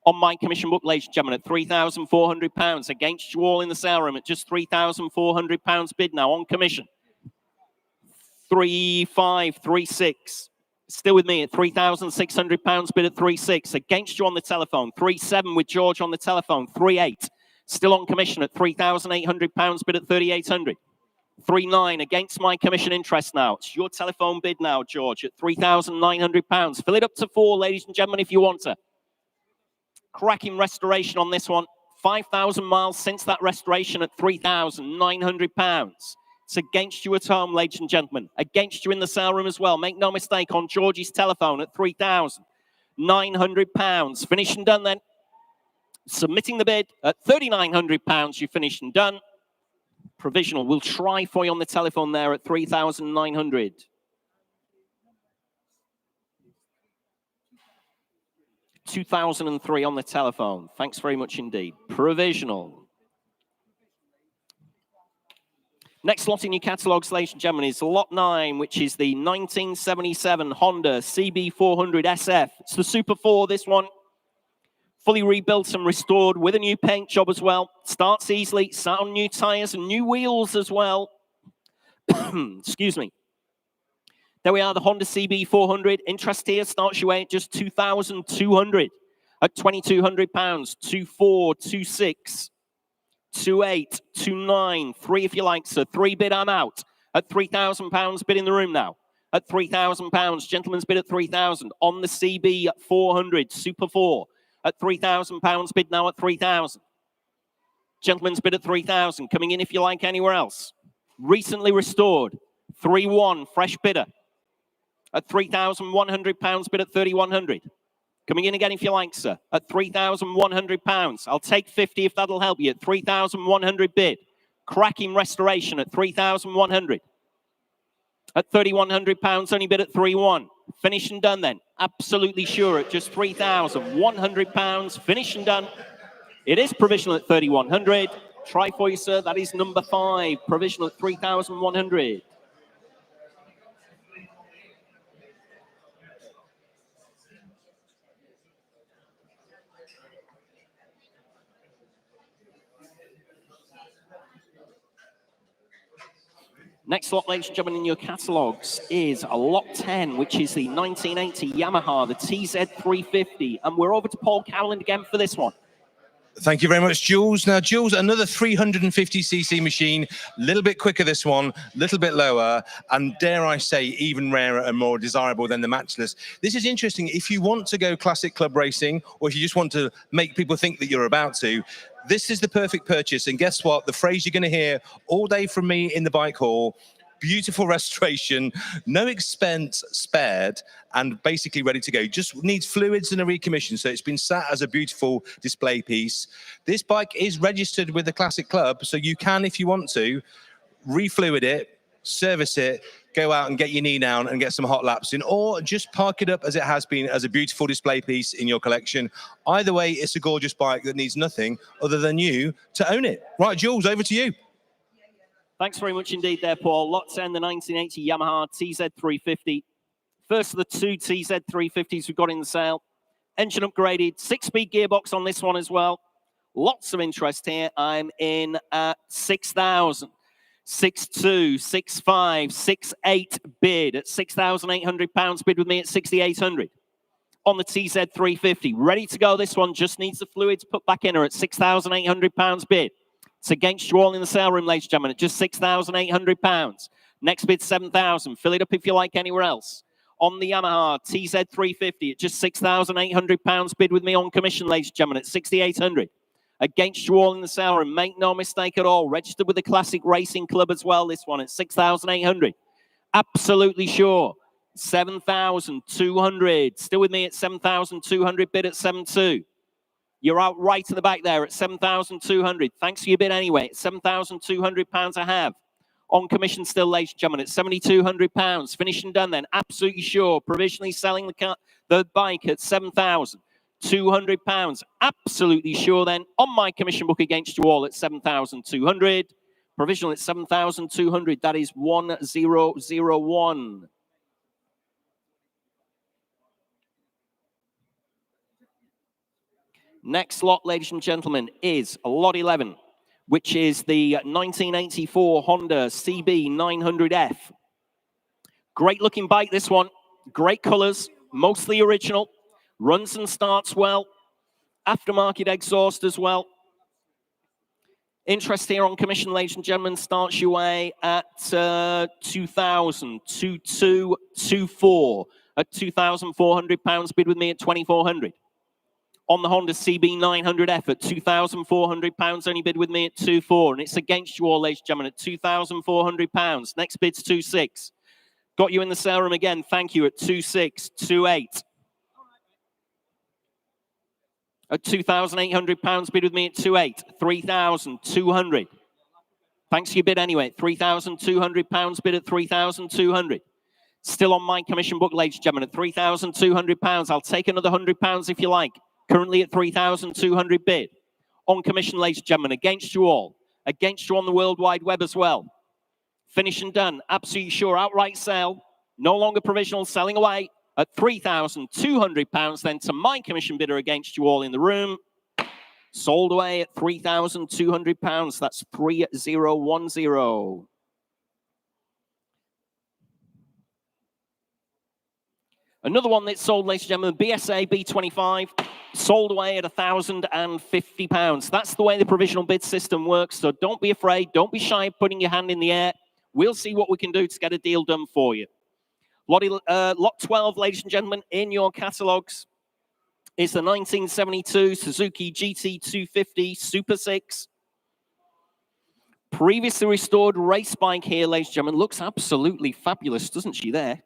On my commission book, ladies and gentlemen, at £3,400. Against you all in the sale room at just £3,400 bid now on commission. 3,536. Still with me at £3,600 bid at 3,600. Against you on the telephone. 3,700 with George on the telephone. 3,800. Still on commission at £3,800 bid at 3,800. 3,900 against my commission interest now. It's your telephone bid now, George, at £3,900. Fill it up to 4, ladies and gentlemen, if you want to. Cracking restoration on this one. 5,000 miles since that restoration at £3,900. It's against you at home, ladies and gentlemen. Against you in the sale room as well. Make no mistake, on Georgie's telephone at £3,900. Finished and done then. Submitting the bid at £3,900. You finished and done. Provisional. We'll try for you on the telephone there at 3,900. $2,003 on the telephone. Thanks very much indeed. Provisional. Next lot in your catalogues, ladies and gentlemen, is lot 9, which is the 1977 Honda CB400 SF. It's the Super 4, this one. Fully rebuilt and restored with a new paint job as well. Starts easily, sat on new tyres and new wheels as well. Excuse me. There we are, the Honda CB400. Interest here starts your way at just 2,200 at £2,200. 2,400, 2,600, 2,800, 2,900, 3 if you like, sir. 3 bid, I'm out. At £3,000 bid in the room now. At £3,000. Gentleman's bid at 3,000. On the CB at 400, Super 4. At £3,000 bid now at 3,000. Gentleman's bid at 3,000. Coming in if you like anywhere else. Recently restored. 3,100, fresh bidder. At £3,100 bid at 3,100. Coming in again if you like, sir. At £3,100. I'll take 50 if that'll help you. At 3,100 bid. Cracking restoration at 3,100. At £3,100, only bid at 3,100. Finished and done then. Absolutely sure at just £3,100. Finished and done. It is provisional at 3,100. Try for you, sir. That is number 5. Provisional at 3,100. Next lot, ladies and gentlemen, in your catalogues is a lot 10, which is the 1980 Yamaha, the TZ350. And we're over to Paul Cowland again for this one. Thank you very much, Jules. Now, Jules, another 350cc machine, a little bit quicker this one, a little bit lower, and dare I say, even rarer and more desirable than the Matchless. This is interesting. If you want to go classic club racing, or if you just want to make people think that you're about to, this is the perfect purchase. And guess what? The phrase you're going to hear all day from me in the bike hall: beautiful restoration, no expense spared, and basically ready to go. Just needs fluids and a recommission. So it's been sat as a beautiful display piece. This bike is registered with the Classic Club, so you can, if you want to, refluid it, service it, go out and get your knee down and get some hot laps in, or just park it up as it has been as a beautiful display piece in your collection. Either way, it's a gorgeous bike that needs nothing other than you to own it. Right, Jules, over to you. Thanks very much indeed there, Paul. Lot 10, the 1980 Yamaha TZ350. First of the two TZ350s we've got in the sale. Engine upgraded, 6-speed gearbox on this one as well. Lots of interest here. I'm in at 6,000. 6.2, 6.5, 6.8 bid at £6,800. Bid with me at 6,800. On the TZ350, ready to go. This one just needs the fluids put back in her at £6,800 bid. It's against you all in the sale room, ladies and gentlemen, at just £6,800. Next bid, 7,000. Fill it up if you like anywhere else. On the Yamaha TZ350 at just £6,800. Bid with me on commission, ladies and gentlemen, at 6,800. Against you all in the sale room. Make no mistake at all. Registered with the Classic Racing Club as well, this one at 6,800. Absolutely sure. 7,200. Still with me at 7,200. Bid at 7.2. You're out right to the back there at 7,200. Thanks for your bid anyway. It's £7,200 I have. On commission still, ladies and gentlemen, at £7,200. Finished and done then. Absolutely sure. Provisionally selling the bike at £7,200. Absolutely sure then. On my commission book against you all at 7,200. Provisional at 7,200. That is 1001. Next lot, ladies and gentlemen, is lot 11, which is the 1984 Honda CB 900F. Great looking bike, this one. Great colors, mostly original. Runs and starts well. Aftermarket exhaust as well. Interest here on commission, ladies and gentlemen, starts you away at 2,000, 2,224 at £2,400. Bid with me at 2,400. On the Honda CB 900F at £2,400, only bid with me at 2,400. And it's against you all, ladies and gentlemen, at £2,400. Next bid's 2,600. Got you in the sale room again. Thank you at 2,600, 2,800. At £2,800, bid with me at 2,800. 3,200. Thanks for your bid anyway. £3,200, bid at 3,200. Still on my commission book, ladies and gentlemen, at £3,200. I'll take another £100 if you like. Currently at 3,200 bid. On commission, ladies and gentlemen, against you all. Against you on the World Wide Web as well. Finished and done. Absolutely sure. Outright sale. No longer provisional. Selling away at £3,200. Then to my commission bidder against you all in the room. Sold away at £3,200. That's 3,010. Another one that's sold, ladies and gentlemen, BSA B25, sold away at £1,050. That's the way the provisional bid system works. So don't be afraid. Don't be shy of putting your hand in the air. We'll see what we can do to get a deal done for you. Lot 12, ladies and gentlemen, in your catalogues is the 1972 Suzuki GT250 Super 6. Previously restored race bike here, ladies and gentlemen. Looks absolutely fabulous, doesn't she there?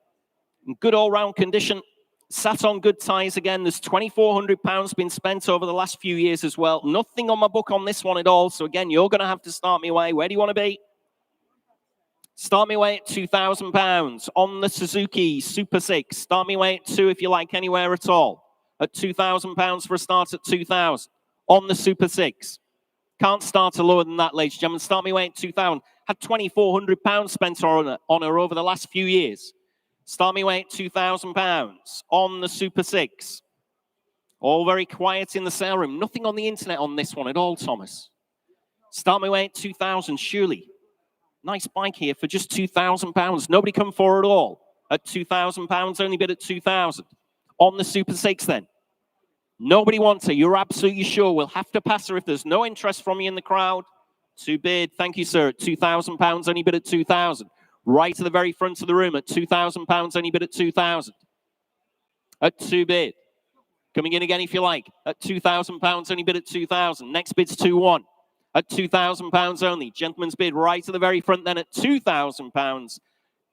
In good all-round condition, sat on good tyres again. There's £2,400 been spent over the last few years as well. Nothing on my book on this one at all. So again, you're going to have to start me away. Where do you want to be? Start me away at £2,000 on the Suzuki Super 6. Start me away at 2 if you like, anywhere at all. At £2,000 for a start at 2,000 on the Super 6. Can't start a lower than that, ladies and gentlemen. Start me away at 2,000. Had £2,400 spent on her over the last few years. Start me away at £2,000 on the Super 6. All very quiet in the sale room. Nothing on the internet on this one at all, Thomas. Start me away at 2,000, surely. Nice bike here for just £2,000. Nobody come forward at all. At £2,000, only bid at 2,000. On the Super 6 then. Nobody wants her. You're absolutely sure. We'll have to pass her if there's no interest from you in the crowd. To bid. Thank you, sir. At £2,000, only bid at 2,000. Right to the very front of the room at £2,000, only bid at 2,000. At 2 bid. Coming in again if you like. At £2,000, only bid at 2,000. Next bid's 2,100. At £2,000 only. Gentleman's bid right to the very front then at £2,000.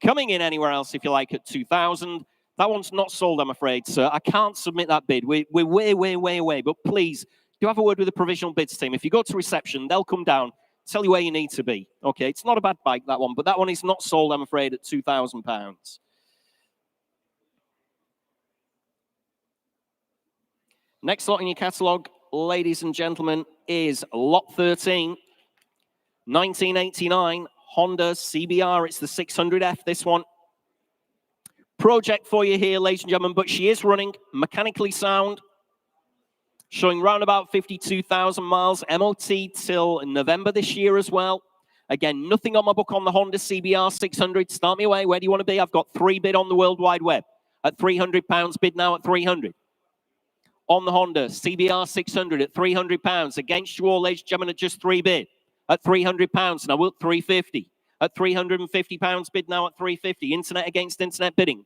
Coming in anywhere else if you like at 2,000. That one's not sold, I'm afraid, sir. I can't submit that bid. We're way away. But please, do have a word with the provisional bids team. If you go to reception, they'll come down, tell you where you need to be. Okay, it's not a bad bike, that one, but that one is not sold, I'm afraid, at £2,000. Next lot in your catalogue, ladies and gentlemen, is lot 13, 1989 Honda CBR. It's the 600F, this one. Project for you here, ladies and gentlemen, but she is running mechanically sound, showing round about 52,000 miles, MOT till November this year as well. Again, nothing on my book on the Honda CBR 600. Start me away. Where do you want to be? I've got 3 bid on the World Wide Web at £300. Bid now at 300. On the Honda CBR 600 at £300. Against you all, ladies and gentlemen, at just 3 bid at £300. And I will 350 at £350. Bid now at 350. Internet against internet bidding.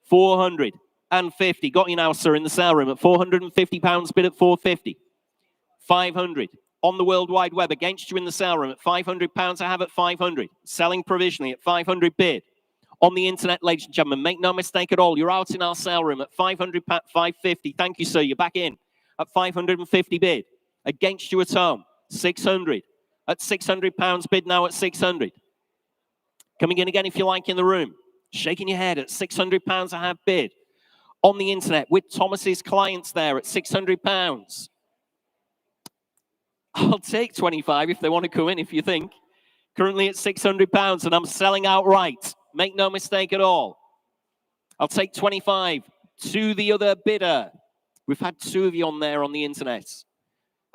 450. Got you now, sir, in the sale room at £450. Bid at 450. 500. On the World Wide Web against you in the sale room at £500. I have at 500. Selling provisionally at 500 bid. On the internet, ladies and gentlemen, make no mistake at all. You're out in our sale room at 500, 550. Thank you, sir. You're back in at 550 bid. Against you at home, 600. At £600 bid now at 600. Coming in again if you like in the room. Shaking your head at £600 I have bid. On the internet with Thomas's clients there at £600. I'll take 25 if they want to come in, if you think. Currently at £600 and I'm selling outright. Make no mistake at all. I'll take 25 to the other bidder. We've had 2 of you on there on the internet.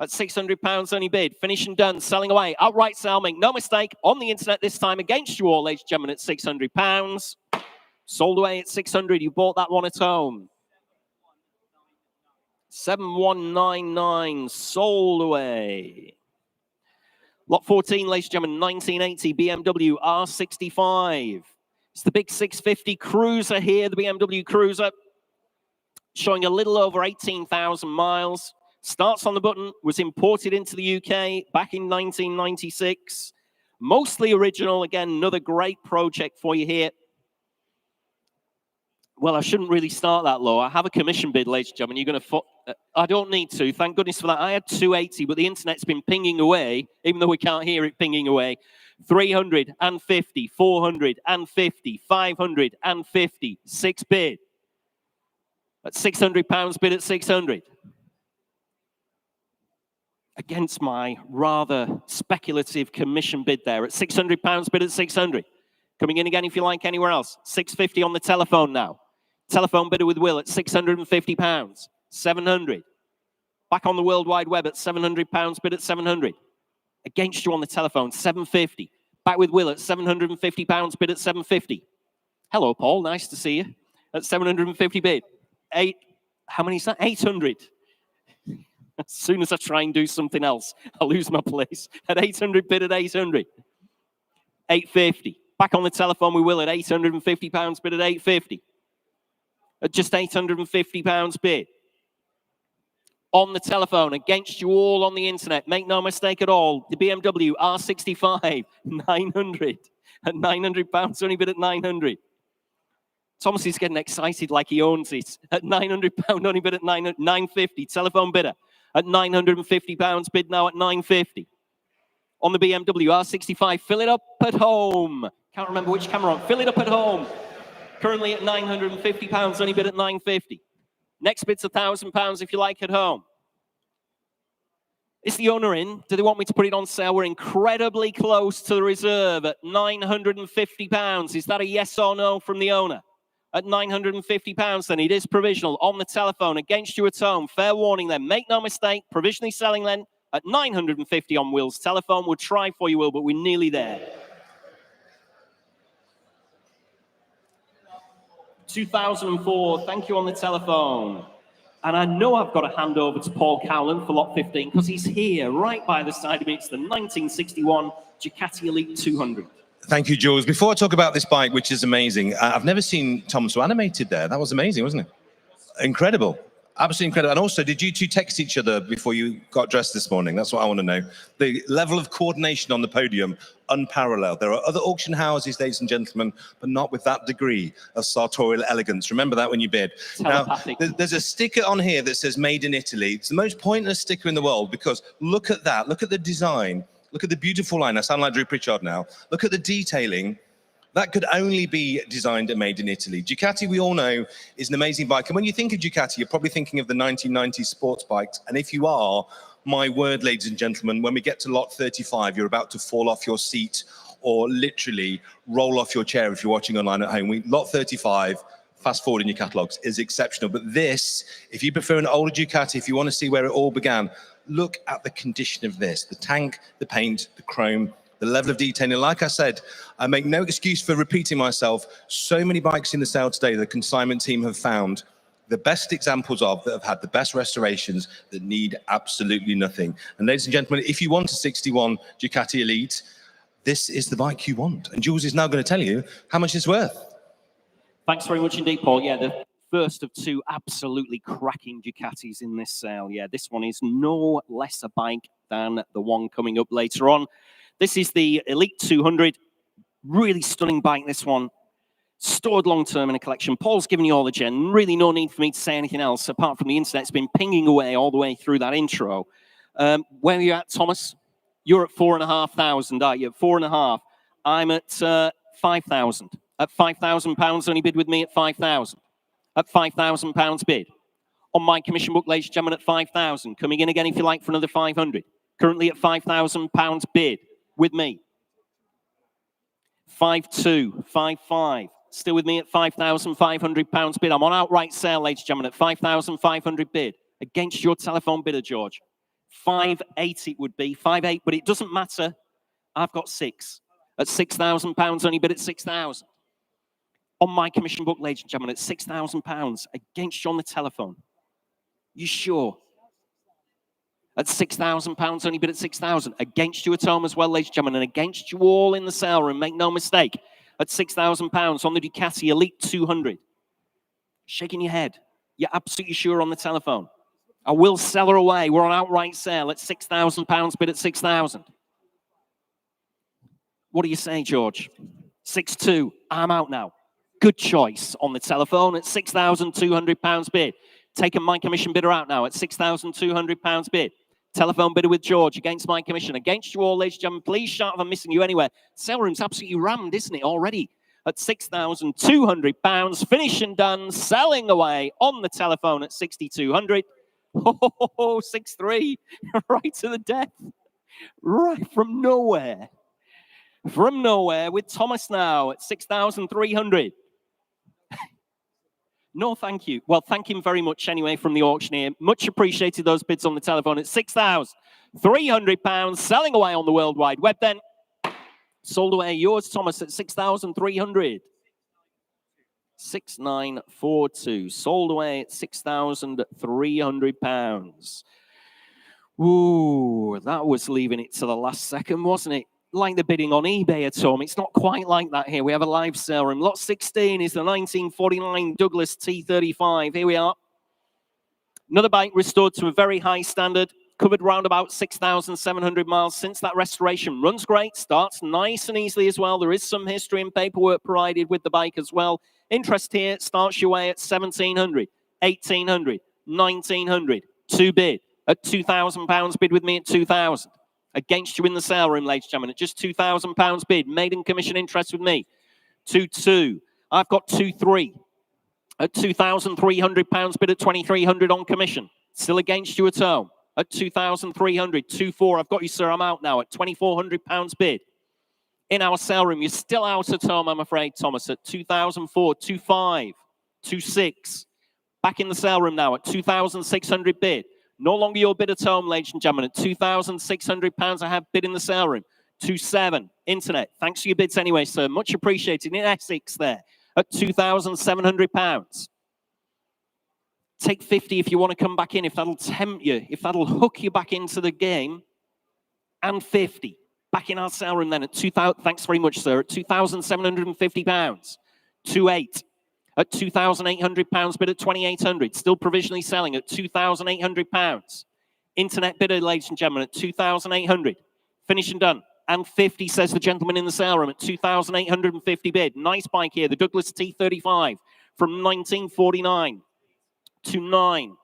At £600 only bid. Finish and done. Selling away. Outright sell. Make no mistake. On the internet this time against you all, ladies and gentlemen, at £600. Sold away at 600. You bought that one at home. 7199. Sold away. Lot 14, ladies and gentlemen, 1980 BMW R65. It's the big 650 Cruiser here, the BMW Cruiser. Showing a little over 18,000 miles. Starts on the button, was imported into the UK back in 1996. Mostly original. Again, another great project for you here. Well, I shouldn't really start that low. I have a commission bid, ladies and gentlemen. You're going to... I don't need to. Thank goodness for that. I had 280, but the internet's been pinging away, even though we can't hear it pinging away. 350, 450, 550, 6 bid. At £600 bid at 600. Against my rather speculative commission bid there at £600 bid at 600. Coming in again if you like anywhere else. 650 on the telephone now. Telephone bidder with Will at £650. 700. Back on the World Wide Web at £700 bid at 700. Against you on the telephone, 750. Back with Will at £750 bid at 750. Hello, Paul. Nice to see you. At 750 bid. How many is that? 800. As soon as I try and do something else, I lose my place. At 800 bid at 800. 850. Back on the telephone we will at £850 bid at 850. At just £850 bid. On the telephone, against you all on the internet. Make no mistake at all. The BMW R65, 900. At £900, only bid at 900. Thomas is getting excited like he owns it. At £900, only bid at 950. Telephone bidder. At £950, bid now at 950. On the BMW R65, fill it up at home. Can't remember which camera on. Fill it up at home. Currently at £950, only bid at 950. Next bid's £1,000 if you like at home. Is the owner in? Do they want me to put it on sale? We're incredibly close to the reserve at £950. Is that a yes or no from the owner? At £950 then. It is provisional on the telephone against you at home. Fair warning then. Make no mistake. Provisionally selling then at £950 on Will's telephone. We'll try for you, Will, but we're nearly there. 2004. Thank you on the telephone. And I know I've got to hand over to Paul Cowland for lot 15 because he's here right by the side of me. It's the 1961 Ducati Elite 200. Thank you, Jules. Before I talk about this bike, which is amazing, I've never seen Tom so animated there. That was amazing, wasn't it? Incredible. Absolutely incredible. And also, did you two text each other before you got dressed this morning? That's what I want to know. The level of coordination on the podium, unparalleled. There are other auction houses, ladies and gentlemen, but not with that degree of sartorial elegance. Remember that when you bid. Telepathic. Now, there's a sticker on here that says Made in Italy. It's the most pointless sticker in the world because look at that. Look at the design. Look at the beautiful line. I sound like Drew Pritchard now. Look at the detailing. That could only be designed and made in Italy. Ducati, we all know, is an amazing bike. And when you think of Ducati, you're probably thinking of the 1990s sports bikes. And if you are, my word, ladies and gentlemen, when we get to lot 35, you're about to fall off your seat. or literally roll off your chair if you're watching online at home. Lot 35, fast forward in your catalogues, is exceptional. But this, if you prefer an older Ducati, if you want to see where it all began, look at the condition of this. The tank, the paint, the chrome, the level of detailing. Like I said, I make no excuse for repeating myself. So many bikes in the sale today, the consignment team have found the best examples of that have had the best restorations that need absolutely nothing. And ladies and gentlemen, if you want a 61 Ducati Elite, this is the bike you want. And Jules is now going to tell you how much it's worth. Thanks very much indeed, Paul. Yeah, the first of two absolutely cracking Ducatis in this sale. Yeah, this one is no less a bike than the one coming up later on. This is the Elite 200. Really stunning bike, this one. Stored long-term in a collection. Paul's given you all the gen. Really no need for me to say anything else, apart from the internet's been pinging away all the way through that intro. Where are you at, Thomas? You're at 4,500, are you? At 4.5. I'm at 5,000. At £5,000, only bid with me at 5,000. At £5,000 bid. On my commission book, ladies and gentlemen, at 5,000. Coming in again, if you like, for another 500. Currently at £5,000 bid with me. 5,2, 5,5. Still with me at £5,500 bid. I'm on outright sale, ladies and gentlemen, at 5,500 bid. Against your telephone bidder, George. 5,800 it would be. 5,800, but it doesn't matter. I've got 6. At £6,000, only bid at 6,000. On my commission book, ladies and gentlemen, at £6,000 against you on the telephone. You sure? At £6,000, only bid at 6,000. Against you at home as well, ladies and gentlemen, and against you all in the sale room. Make no mistake. At £6,000 on the Ducati Elite 200. Shaking your head. You're absolutely sure on the telephone. I will sell her away. We're on outright sale at £6,000, bid at 6,000. What do you say, George? 6,200. I'm out now. Good choice on the telephone at £6,200 bid. Taking my commission bidder out now at £6,200 bid. Telephone bidder with George against my commission. Against you all, ladies and gentlemen. Please shout if I'm missing you anywhere. Sale room's absolutely rammed, isn't it, already? At £6,200. Finish and done. Selling away on the telephone at 6,200. Oh, 6,300. Right to the death. Right from nowhere. From nowhere with Thomas now at 6,300. No, thank you. Well, thank him very much anyway from the auctioneer. Much appreciated those bids on the telephone at £6,300. Selling away on the World Wide Web then. Sold away yours, Thomas, at 6,300. 6,942. Sold away at £6,300. Ooh, that was leaving it to the last second, wasn't it? Like the bidding on eBay at home. It's not quite like that here. We have a live sale room. Lot 16 is the 1949 Douglas T35. Here we are. Another bike restored to a very high standard. Covered round about 6,700 miles since that restoration. Runs great. Starts nice and easily as well. There is some history and paperwork provided with the bike as well. Interest here starts your way at 1,700, 1,800, 1,900. To bid at £2,000. Bid with me at 2,000. Against you in the sale room, ladies and gentlemen, at just £2,000 bid. Maiden commission interest with me. 2,200. I've got 2,300. At £2,300 bid at 2,300 on commission. Still against you at home. At 2,300. 2,400. I've got you, sir. I'm out now at £2,400 bid. In our sale room, you're still out at home, I'm afraid, Thomas, at 2,004. 2,500. 2,600. Back in the sale room now at 2,600 bid. No longer your bid at home, ladies and gentlemen. At £2,600, I have bid in the sale room. 2,700. Internet. Thanks for your bids anyway, sir. Much appreciated. In Essex there at £2,700. Take 50 if you want to come back in, if that'll tempt you, if that'll hook you back into the game. And 50. Back in our sale room then at 2,000. Thanks very much, sir. At £2,750. 2,800. At £2,800 bid at 2,800. Still provisionally selling at £2,800. Internet bidder, ladies and gentlemen, at 2,800. Finish and done. And 50, says the gentleman in the sale room, at 2,850 bid. Nice bike here, the Douglas T35 from 1949 to 9.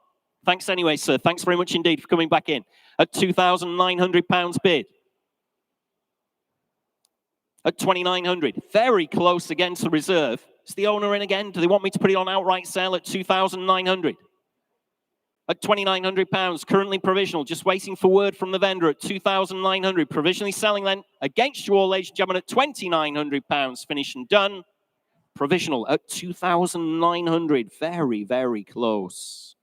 Thanks anyway, sir. Thanks very much indeed for coming back in. At £2,900 bid. At 2,900. Very close against the reserve. Is the owner in again? Do they want me to put it on outright sale at 2,900? at £2,900. Currently provisional, just waiting for word from the vendor at £2,900. Provisionally selling then against you all, ladies and gentlemen, at £2,900. Finished and done. Provisional at £2,900. Very, very close.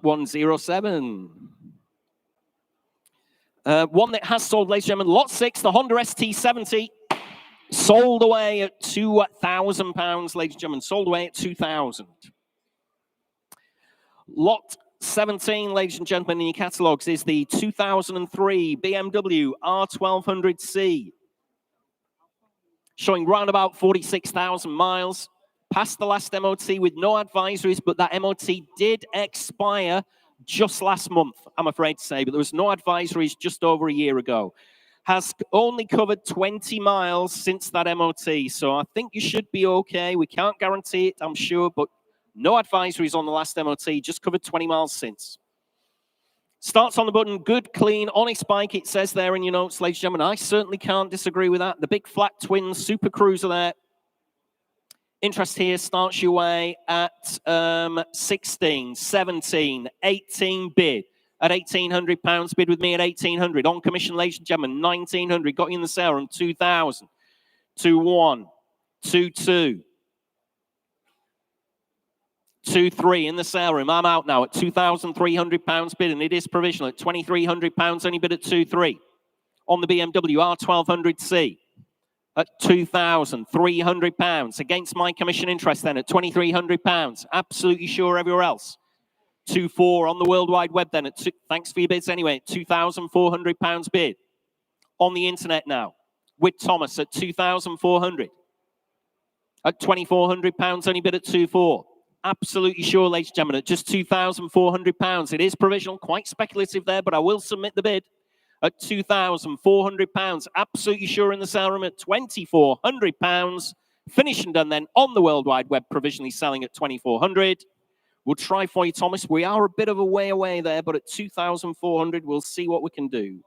107. One that has sold, ladies and gentlemen, lot 6, the Honda ST70. Sold away at £2,000, ladies and gentlemen. Sold away at £2,000. Lot 17, ladies and gentlemen, in your catalogues is the 2003 BMW R1200C. Showing round about 46,000 miles. Passed the last MOT with no advisories, but that MOT did expire just last month, I'm afraid to say. But there was no advisories just over a year ago. Has only covered 20 miles since that MOT. So I think you should be okay. We can't guarantee it, I'm sure, but no advisories on the last MOT. Just covered 20 miles since. Starts on the button, good, clean, honest bike, it says there in your notes, ladies and gentlemen. I certainly can't disagree with that. The big flat twin Super Cruiser there. Interest here starts your way at 16, 17, 18 bid at £1,800. Bid with me at 1,800. On commission, ladies and gentlemen, 1,900. Got you in the sale room, 2,000. 2-1, 2-2. 2-3 in the sale room. I'm out now at £2,300 bid, and it is provisional at £2,300. Only bid at 2-3. On the BMW R1200C at £2,300. Against my commission interest then at £2,300. Absolutely sure everywhere else. 2-4 on the World Wide Web then. Thanks for your bids anyway. £2,400 bid. On the internet now with Thomas at 2,400. At £2,400. Only bid at 2-4. Absolutely sure, ladies and gentlemen, at just £2,400. It is provisional, quite speculative there, but I will submit the bid at £2,400. Absolutely sure in the sale room at £2,400. Finished and done then on the World Wide Web, provisionally selling at £2,400. We'll try for you, Thomas. We are a bit of a way away there, but at £2,400, we'll see what we can do.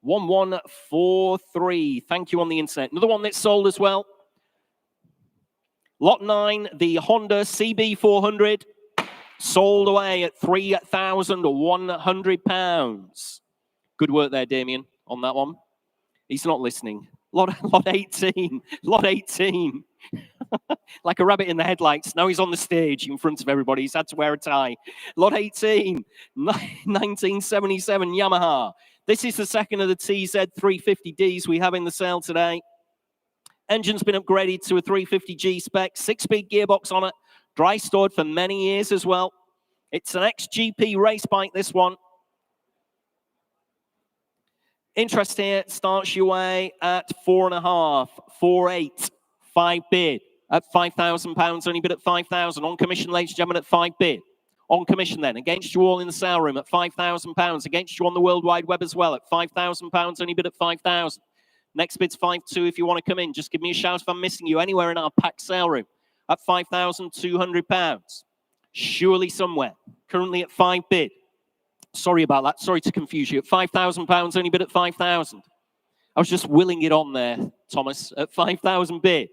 1143. Thank you on the internet. Another one that's sold as well. Lot 9, the Honda CB400, sold away at £3,100. Good work there, Damien, on that one. He's not listening. Lot 18, lot 18. Like a rabbit in the headlights. Now he's on the stage in front of everybody. He's had to wear a tie. Lot 18, 1977 Yamaha. This is the second of the TZ350Ds we have in the sale today. Engine's been upgraded to a 350G spec, 6-speed gearbox on it, dry stored for many years as well. It's an XGP race bike, this one. Interest here starts your way at 4.5, 4.8, 5 bid at £5,000. Only bid at 5,000. On commission, ladies and gentlemen, at 5 bid. On commission then, against you all in the sale room at £5,000. Against you on the World Wide Web as well at £5,000. Only bid at 5,000. Next bid's 5-2 if you want to come in. Just give me a shout if I'm missing you anywhere in our packed sale room at £5,200. Surely somewhere. Currently at 5 bid. Sorry about that. Sorry to confuse you. At £5,000, only bid at 5,000. I was just willing it on there, Thomas, at 5,000 bid.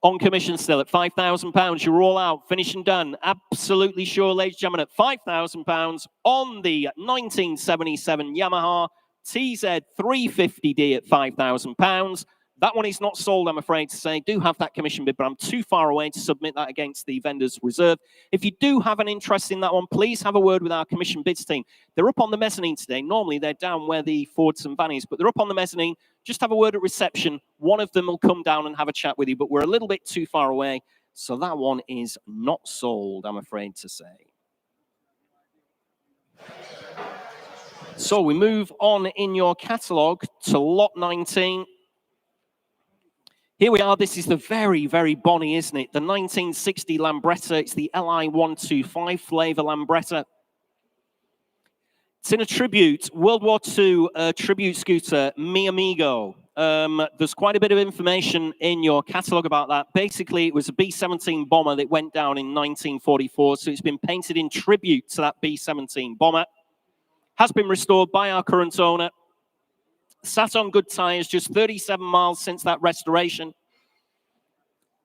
On commission still at £5,000. You're all out. Finished and done. Absolutely sure, ladies and gentlemen, at £5,000 on the 1977 Yamaha TZ350D at £5,000. That one is not sold, I'm afraid to say. Do have that commission bid, but I'm too far away to submit that against the vendor's reserve. If you do have an interest in that one, please have a word with our commission bids team. They're up on the mezzanine today. Normally, they're down where the Fords and Vannies, but they're up on the mezzanine. Just have a word at reception. One of them will come down and have a chat with you, but we're a little bit too far away, so that one is not sold, I'm afraid to say. So we move on in your catalogue to lot 19. Here we are. This is the very, very bonny, isn't it? The 1960 Lambretta. It's the LI125 flavour Lambretta. It's in a tribute, World War II tribute scooter, Mi Amigo. There's quite a bit of information in your catalogue about that. Basically, it was a B-17 bomber that went down in 1944, so it's been painted in tribute to that B-17 bomber. Has been restored by our current owner. Sat on good tyres, just 37 miles since that restoration.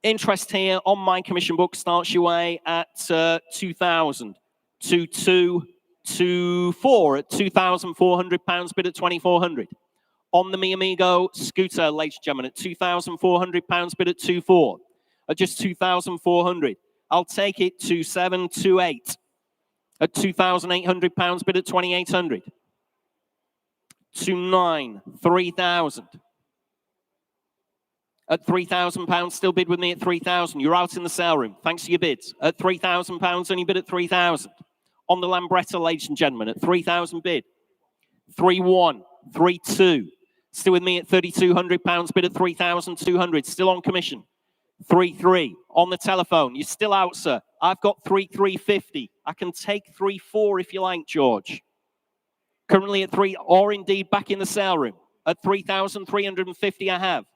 Interest here on my commission book starts your way at 2,000. 2,224 at £2,400, bid at 2,400. On the Mi Amigo scooter, ladies and gentlemen, at £2,400, bid at 2,400. At just 2,400. I'll take it to 728 at £2,800, bid at 2,800. 29, 3,000. At £3,000, still bid with me at 3,000. You're out in the sale room. Thanks for your bids. At £3,000, only bid at 3,000. On the Lambretta, ladies and gentlemen, at 3,000 bid. 3-1, 3-2. Still with me at £3,200, bid at 3,200. Still on commission. 3-3 on the telephone. You're still out, sir. I've got 3,350. I can take 3-4 if you like, George. Currently at 3, or indeed back in the sale room. At 3,350 I have.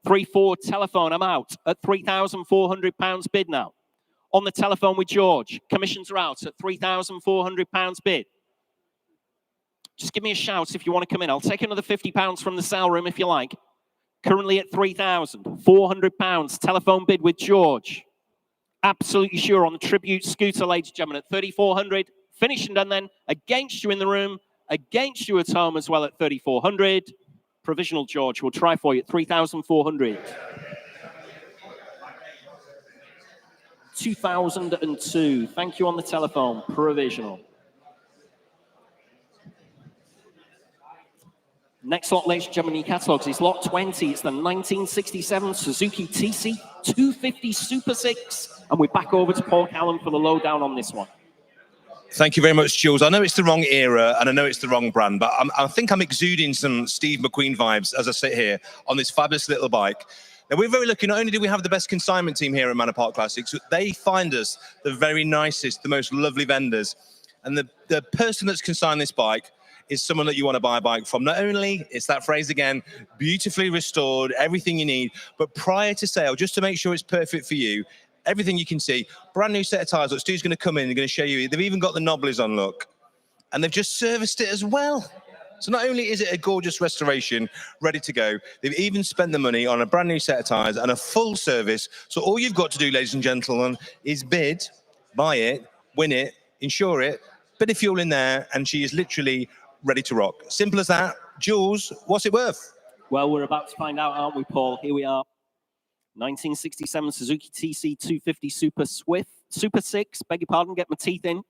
3-4 telephone, I'm out. At £3,400 bid now. On the telephone with George. Commissions are out at £3,400 bid. Just give me a shout if you want to come in. I'll take another £50 from the sale room if you like. Currently at £3,400. Telephone bid with George. Absolutely sure on the Tribute scooter, ladies and gentlemen, at 3,400. Finished and done then. Against you in the room. Against you at home as well at 3,400. Provisional, George. We'll try for you at 3,400. 2002. Thank you on the telephone. Provisional. Next lot, ladies and gentlemen, in your catalogues is lot 20. It's the 1967 Suzuki TC 250 Super 6. And we're back over to Paul Callan for the lowdown on this one. Thank you very much, Jules. I know it's the wrong era and I know it's the wrong brand, but I think I'm exuding some Steve McQueen vibes as I sit here on this fabulous little bike. Now, we're very lucky. Not only do we have the best consignment team here at Manor Park Classics, they find us the very nicest, the most lovely vendors. And the person that's consigned this bike is someone that you want to buy a bike from. Not only, it's that phrase again, beautifully restored, everything you need, but prior to sale, just to make sure it's perfect for you, everything you can see, brand new set of tyres. Look, Stu's going to come in and going to show you. They've even got the knobblies on, look. And they've just serviced it as well. So not only is it a gorgeous restoration, ready to go, they've even spent the money on a brand new set of tyres and a full service. So all you've got to do, ladies and gentlemen, is bid, buy it, win it, insure it, bit of fuel in there, and she is literally ready to rock. Simple as that. Jules, what's it worth? Well, we're about to find out, aren't we, Paul? Here we are. 1967 Suzuki TC 250 Super 6. Beg your pardon, get my teeth in.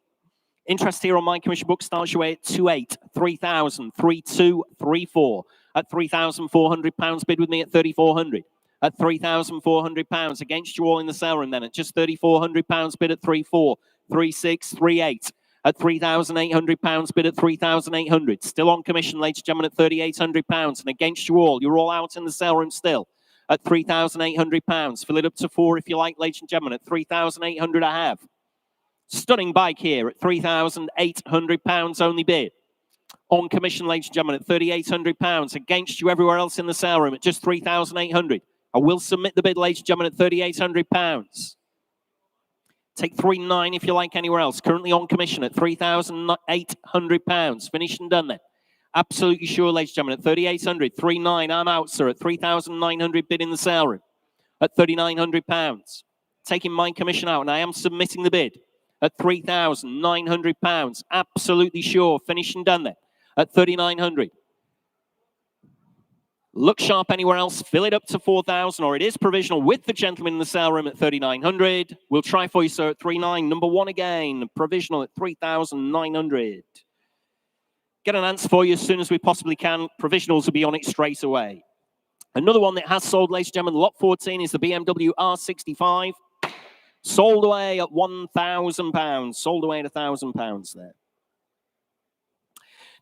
Interest here on my commission book starts your way at 2,800, 3,000, 3,200, 3,400. At £3,400, bid with me at 3,400. At £3,400, against you all in the sale room then. At just £3,400, bid at 3,400, 3,600, 3,800. At £3,800, bid at 3,800. Still on commission, ladies and gentlemen, at £3,800. And against you all, you're all out in the sale room still. At £3,800. Fill it up to 4 if you like, ladies and gentlemen. At £3,800 I have. Stunning bike here at £3,800 only bid. On commission, ladies and gentlemen, at £3,800. Against you everywhere else in the sale room at just £3,800. I will submit the bid, ladies and gentlemen, at £3,800. Take 3,900 if you like anywhere else. Currently on commission at £3,800. Finished and done then. Absolutely sure, ladies and gentlemen, at 3,800, 3,900, I'm out, sir, at 3,900 bid in the sale room. At £3,900. Taking my commission out, and I am submitting the bid at £3,900. Absolutely sure, finished and done then. At 3,900. Look sharp anywhere else, fill it up to 4,000, or it is provisional with the gentleman in the sale room at 3,900. We'll try for you, sir, at 3,900. Number 1 again, provisional at 3,900. Get an answer for you as soon as we possibly can. Provisionals will be on it straight away. Another one that has sold, ladies and gentlemen, lot 14 is the BMW R65. Sold away at £1,000. Sold away at £1,000 there.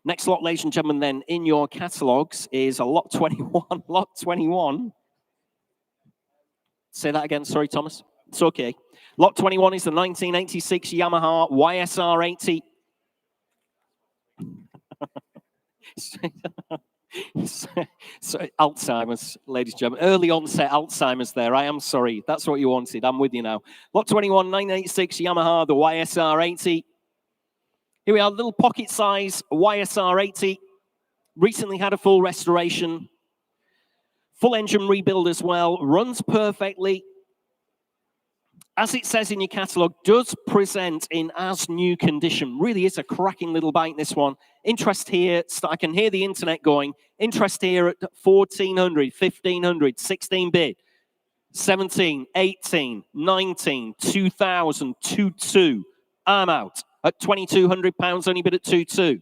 Next lot, ladies and gentlemen, then, in your catalogues is a lot 21. Lot 21. Say that again. Sorry, Thomas. It's okay. Lot 21 is the 1986 Yamaha YSR 80. So Alzheimer's, ladies and gentlemen. Early onset Alzheimer's there. I am sorry. That's what you wanted. I'm with you now. Lot 21, 1986 Yamaha, the YSR 80. Here we are, little pocket size YSR 80. Recently had a full restoration. Full engine rebuild as well. Runs perfectly. as it says in your catalogue, does present in as new condition. Really is a cracking little bike, this one. Interest here, I can hear the internet going. Interest here at 1,400, 1,500, 16 bid. 17, 18, 19, 2,000, 2,2. I'm out at £2,200, only bid at 2,2.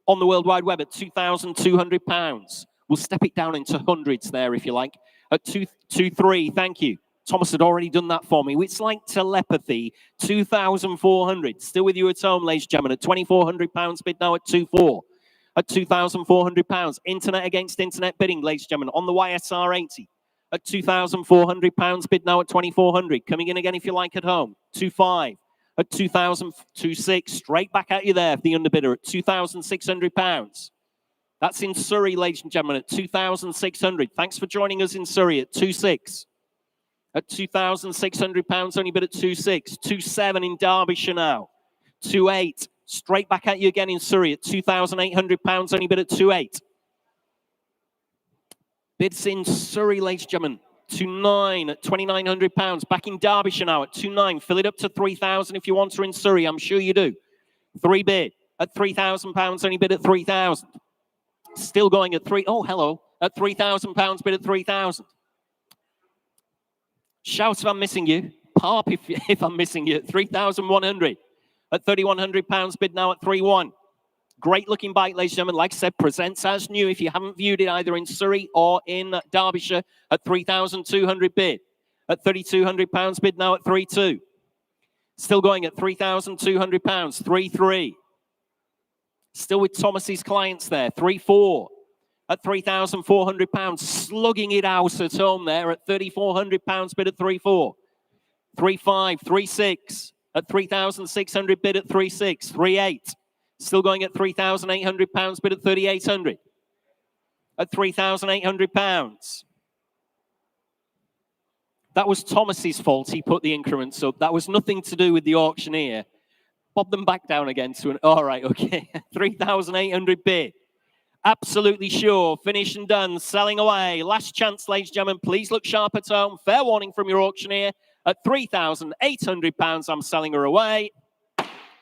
On the World Wide Web at £2,200. We'll step it down into hundreds there if you like. At 2,3, thank you. Thomas had already done that for me. It's like telepathy. 2,400. Still with you at home, ladies and gentlemen. At £2,400 bid now at 2,4. At £2,400. Internet against internet bidding, ladies and gentlemen. On the YSR 80. At £2,400 bid now at 2,400. Coming in again if you like at home. 2,5. At 2,026. Straight back at you there for the underbidder at £2,600. That's in Surrey, ladies and gentlemen, at 2,600. Thanks for joining us in Surrey at 2,6. At £2,600, only bid at 2,6. 2,7 in Derbyshire now. 2,8. Straight back at you again in Surrey at £2,800, only bid at 2,8. Bids in Surrey, ladies and gentlemen. 2,9 at £2,900. Back in Derbyshire now at 2,9. Fill it up to 3,000 if you want to in Surrey. I'm sure you do. 3 bid at £3,000, only bid at 3,000. Still going at oh, hello. At £3,000, bid at 3,000. Shout if I'm missing you. Parp if I'm missing you at 3,100. At £3,100 bid now at 3,1. Great looking bike, ladies and gentlemen. Like I said, presents as new if you haven't viewed it either in Surrey or in Derbyshire at 3,200 bid. At £3,200 bid now at 3,2. Still going at £3,200, 3,3. Still with Thomas's clients there, 3,4. At £3,400, slugging it out at home there at £3,400 bid at 3,4. 3,5, 3,6. At 3,600 bid at 3,6. 3,8. Still going at £3,800 bid at 3,800. At £3,800. That was Thomas's fault. He put the increments up. That was nothing to do with the auctioneer. Bob them back down again to an, all right, okay. 3,800 bid. Absolutely sure. Finish and done. Selling away. Last chance, ladies and gentlemen. Please look sharp at home. Fair warning from your auctioneer. At £3,800, I'm selling her away.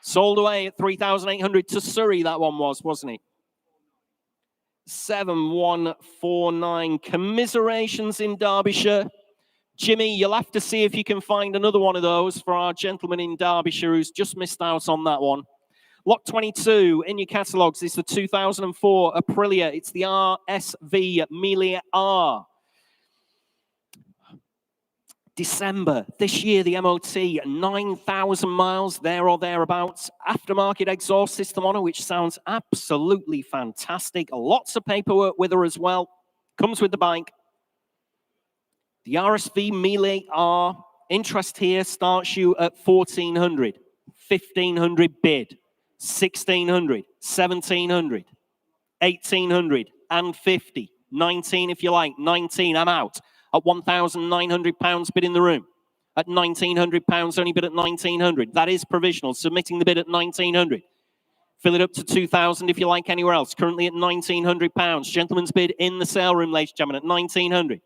Sold away at 3,800 to Surrey, that one was, wasn't it? 7,149. Commiserations in Derbyshire. Jimmy, you'll have to see if you can find another one of those for our gentleman in Derbyshire who's just missed out on that one. Lot 22 in your catalogues is the 2004 Aprilia. It's the RSV Melia R. December this year, the MOT, 9,000 miles there or thereabouts. Aftermarket exhaust system on it, which sounds absolutely fantastic. Lots of paperwork with her as well. Comes with the bike. The RSV Melia R. Interest here starts you at 1,400. 1,500 bid. 1,600. 1,700. 1,800 and 50. 19 if you like. 19, I'm out. At £1,900 bid in the room. At £1,900, only bid at 1,900. That is provisional. Submitting the bid at 1,900. Fill it up to 2,000 if you like anywhere else. Currently at £1,900. Gentleman's bid in the sale room, ladies and gentlemen, at 1,900.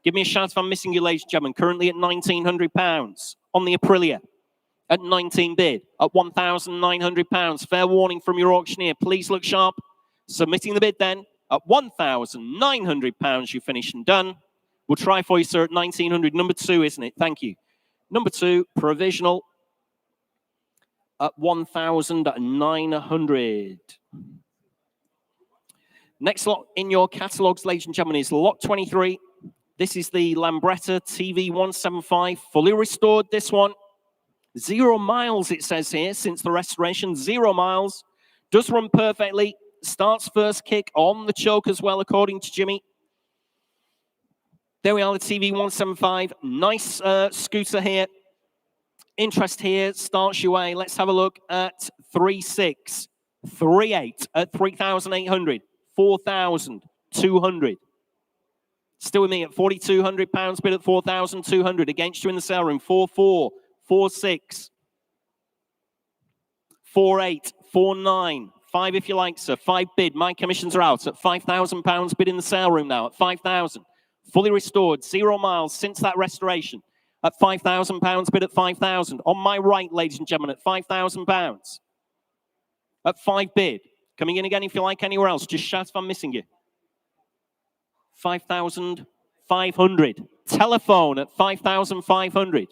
Give me a shout if I'm missing you, ladies and gentlemen. Currently at £1,900 on the Aprilia. At 19 bid. At £1,900. Fair warning from your auctioneer. Please look sharp. Submitting the bid then. At £1,900, you finish and done. We'll try for you, sir, at 1,900. Number 2, isn't it? Thank you. Number 2, provisional at 1,900. Next lot in your catalogues, ladies and gentlemen, is lot 23. This is the Lambretta TV 175, fully restored, this one. 0 miles, it says here, since the restoration. 0 miles. Does run perfectly. Starts first kick on the choke as well, according to Jimmy. There we are, the TV 175. Nice scooter here. Interest here starts you away. Let's have a look at 3,600. 3,800 at 3,800. 4,200. Still with me at £4,200 bid at 4,200. Against you in the sale room. 4,400. 4,600. 4,800. 4,900. 5 if you like, sir. 5 bid. My commissions are out at £5,000 bid in the sale room now at 5,000. Fully restored, 0 miles since that restoration. At £5,000, bid at 5,000. On my right, ladies and gentlemen, at £5,000. At 5 bid. Coming in again if you like anywhere else. Just shout if I'm missing you. 5,500. Telephone at 5,500.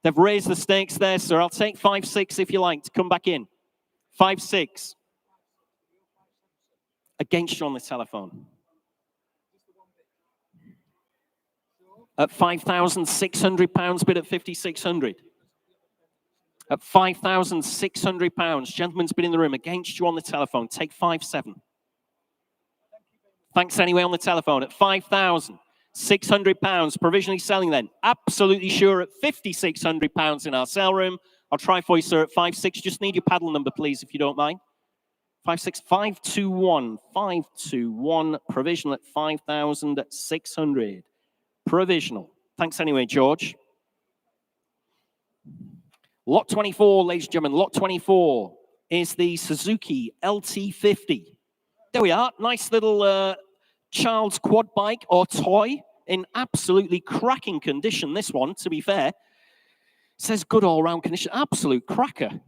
They've raised the stakes there, sir. I'll take 5.6 if you like to come back in. 5.6. Against you on the telephone. At £5,600, bid at 5,600. At £5,600, gentlemen's bid in the room. Against you on the telephone. Take 5.7. Thanks anyway on the telephone. At £5,600, provisionally selling then. Absolutely sure at £5,600 in our sale room. I'll try for you, sir, at 5.6. Just need your paddle number, please, if you don't mind. 5.6, 521, 521, provisional at 5,600. Provisional. Thanks anyway, George. Lot 24, ladies and gentlemen, lot 24 is the Suzuki LT50. There we are. Nice little child's quad bike or toy in absolutely cracking condition. This one, to be fair, it says good all-round condition. Absolute cracker.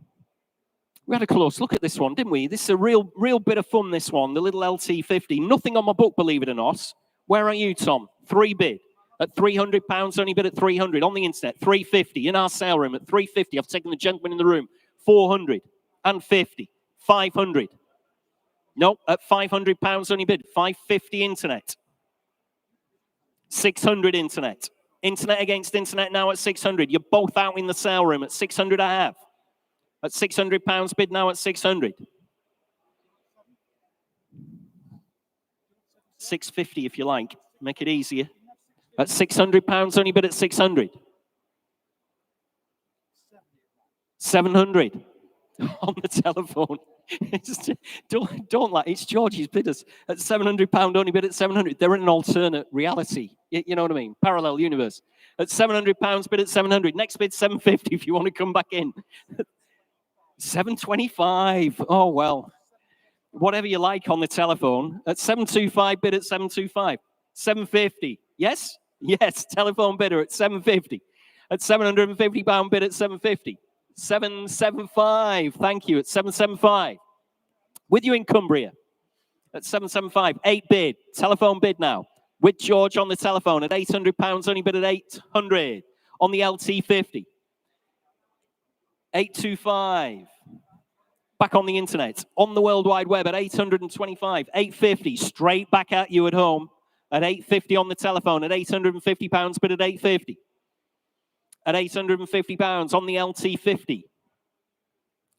We had a close look at this one, didn't we? This is a real bit of fun, this one, the little LT50. Nothing on my book, believe it or not. Where are you, Tom? 3 bid. At £300, only bid at 300. On the internet, 350. In our sale room at 350. I've taken the gentleman in the room. 450. 500. No, at £500 only bid. 550 internet. 600 internet. Internet against internet now at 600. You're both out in the sale room at 600 I have. At £600 bid now at 600. 650 if you like. Make it easier. At £600 only bid at 600. 700 on the telephone. Don't like it's George's bidders at £700 only bid at 700. They're in an alternate reality. You know what I mean? Parallel universe. At £700 bid at 700. Next bid 750 if you want to come back in. 725. Oh well. Whatever you like on the telephone. At 725 bid at 725. 750. Yes? Yes. Telephone bidder at 750. At £750 bid at 750. 775. Thank you. At 775. With you in Cumbria. At 775. 8 bid. Telephone bid now. With George on the telephone at £800. Only bid at 800. On the LT50. 825. Back on the internet. On the World Wide Web at 825. 850. Straight back at you at home. At 850 on the telephone. At £850 bid at 850. At £850 on the LT50.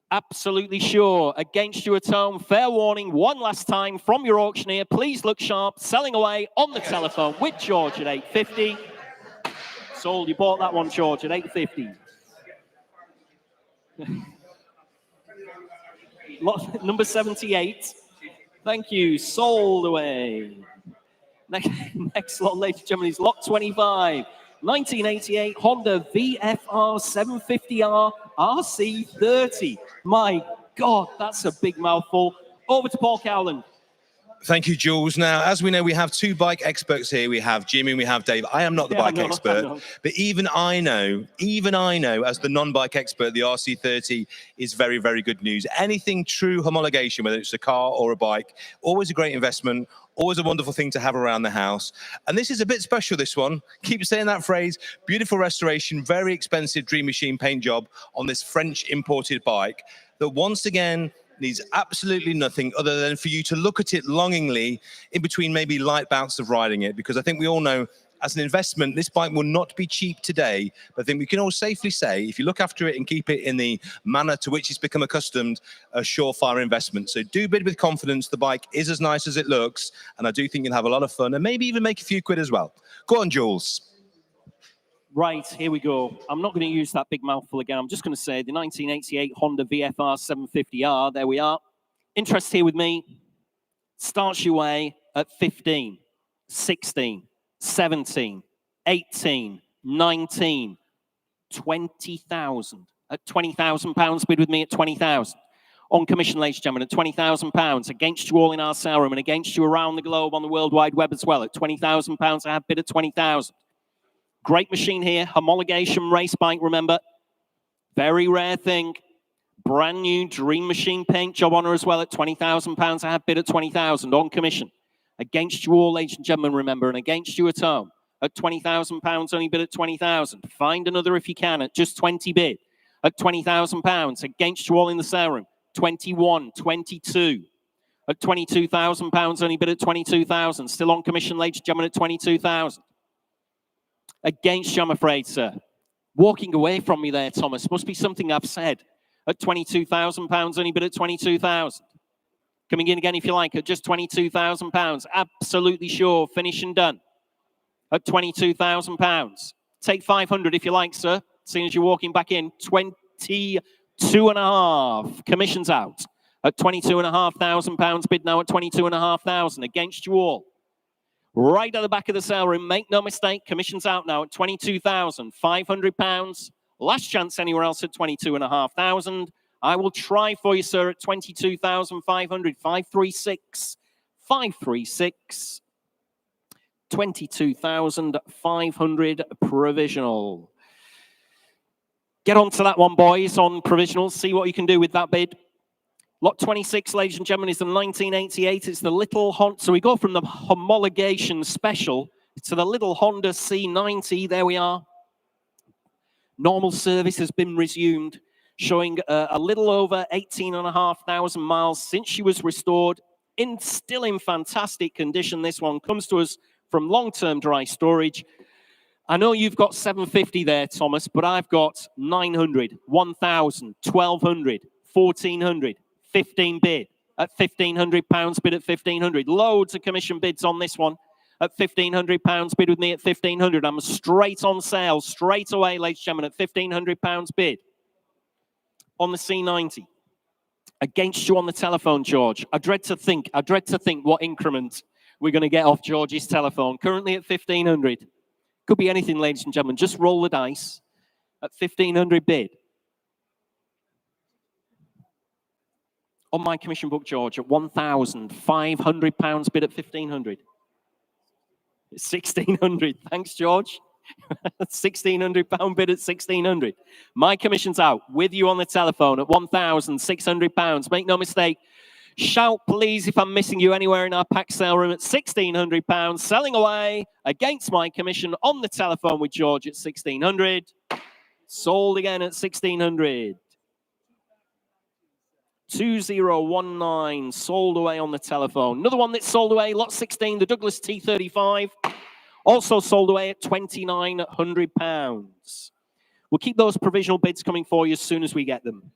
Absolutely sure. Against you at home. Fair warning. One last time from your auctioneer. Please look sharp. Selling away on the telephone with George at 850. Sold. You bought that one, George, at 850. Lot number 78. Thank you. Sold away. Next lot, ladies and gentlemen, is lot 25. 1988 Honda VFR 750R RC30. My God, that's a big mouthful. Over to Paul Cowland. Thank you, Jules. Now, as we know, we have 2 bike experts here. We have Jimmy and we have Dave. I am not the bike expert, but even I know, as the non-bike expert, the RC30 is very, very good news. Anything true homologation, whether it's a car or a bike, always a great investment, always a wonderful thing to have around the house. And this is a bit special, this one. Keep saying that phrase. Beautiful restoration, very expensive Dream Machine paint job on this French imported bike that once again needs absolutely nothing other than for you to look at it longingly in between maybe light bouts of riding it, because I think we all know as an investment, this bike will not be cheap today, but I think we can all safely say, if you look after it and keep it in the manner to which it's become accustomed, a surefire investment. So do bid with confidence. The bike is as nice as it looks, and I do think you'll have a lot of fun and maybe even make a few quid as well. Go on, Jules. Right, here we go. I'm not going to use that big mouthful again. I'm just going to say the 1988 Honda VFR 750R. There we are. Interest here with me. Starts your way at 15, 16, 17, 18, 19, 20,000. At £20,000 bid with me at 20,000. On commission, ladies and gentlemen, at £20,000. Against you all in our sale room and against you around the globe on the World Wide Web as well. At £20,000, I have bid at 20,000. Great machine here. Homologation race bike, remember. Very rare thing. Brand new Dream Machine paint job on her as well at £20,000. I have bid at 20,000 on commission. Against you all, ladies and gentlemen, remember, and against you at home at £20,000, only bid at 20,000. Find another if you can at just 20 bid at £20,000. Against you all in the sale room, 21, 22. At £22,000, only bid at 22,000. Still on commission, ladies and gentlemen, at 22,000. Against you, I'm afraid, sir. Walking away from me there, Thomas. Must be something I've said. At £22,000, only bid at 22,000. Coming in again, if you like, at just £22,000. Absolutely sure. Finish and done. At £22,000. Take 500 if you like, sir. Seeing as you're walking back in. 22.5. Commission's out. At £22,500. Bid now at £22,500. Against you all. Right at the back of the sale room. Make no mistake. Commission's out now at £22,500. Last chance anywhere else at 22,500. I will try for you, sir, at 22,500. 536. 536. 22,500 provisional. Get on to that one, boys, on provisional. See what you can do with that bid. Lot 26, ladies and gentlemen, is the 1988. It's the little Honda. So we go from the homologation special to the little Honda C90. There we are. Normal service has been resumed, showing a little over 18,500 miles since she was restored. Still in fantastic condition. This one comes to us from long-term dry storage. I know you've got 750 there, Thomas, but I've got 900, 1,000, 1,200, 1,400, 15 bid at £1,500, bid at 1,500. Loads of commission bids on this one. At £1,500, bid with me at 1,500. I'm straight on sale, straight away, ladies and gentlemen, at £1,500 bid on the C90. Against you on the telephone, George. I dread to think what increment we're going to get off George's telephone. Currently at 1,500. Could be anything, ladies and gentlemen. Just roll the dice at 1,500 bid. On my commission book, George, at £1,500 bid at 1,500. 1,600. Thanks, George. £1,600 bid at 1,600. My commission's out with you on the telephone at £1,600. Make no mistake. Shout, please, if I'm missing you anywhere in our pack sale room at £1,600. Selling away against my commission on the telephone with George at 1,600. Sold again at 1,600. 2019 sold away on the telephone. Another one that's sold away, lot 16, the Douglas T35, also sold away at £2,900. We'll keep those provisional bids coming for you as soon as we get them.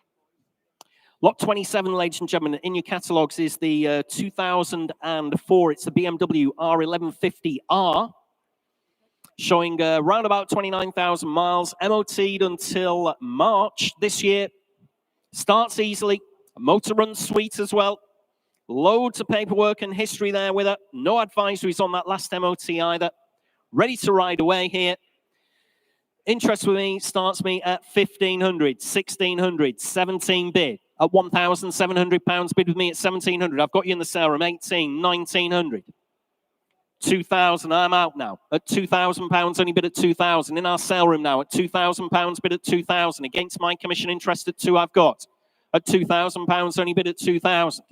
Lot 27, ladies and gentlemen, in your catalogues is the 2004. It's the BMW R1150R, showing around about 29,000 miles, MOT'd until March this year. Starts easily. Motor runs sweet as well. Loads of paperwork and history there with her. No advisories on that last MOT either. Ready to ride away here. Interest with me starts me at 1,500, 1,600, 17 bid. At £1,700 bid with me at 1,700. I've got you in the sale room, 18, 1,900. 2,000, I'm out now. At £2,000, only bid at 2,000. In our sale room now, at £2,000, bid at 2,000. Against my commission interest at 2 I've got. At £2,000, only bid at 2,000.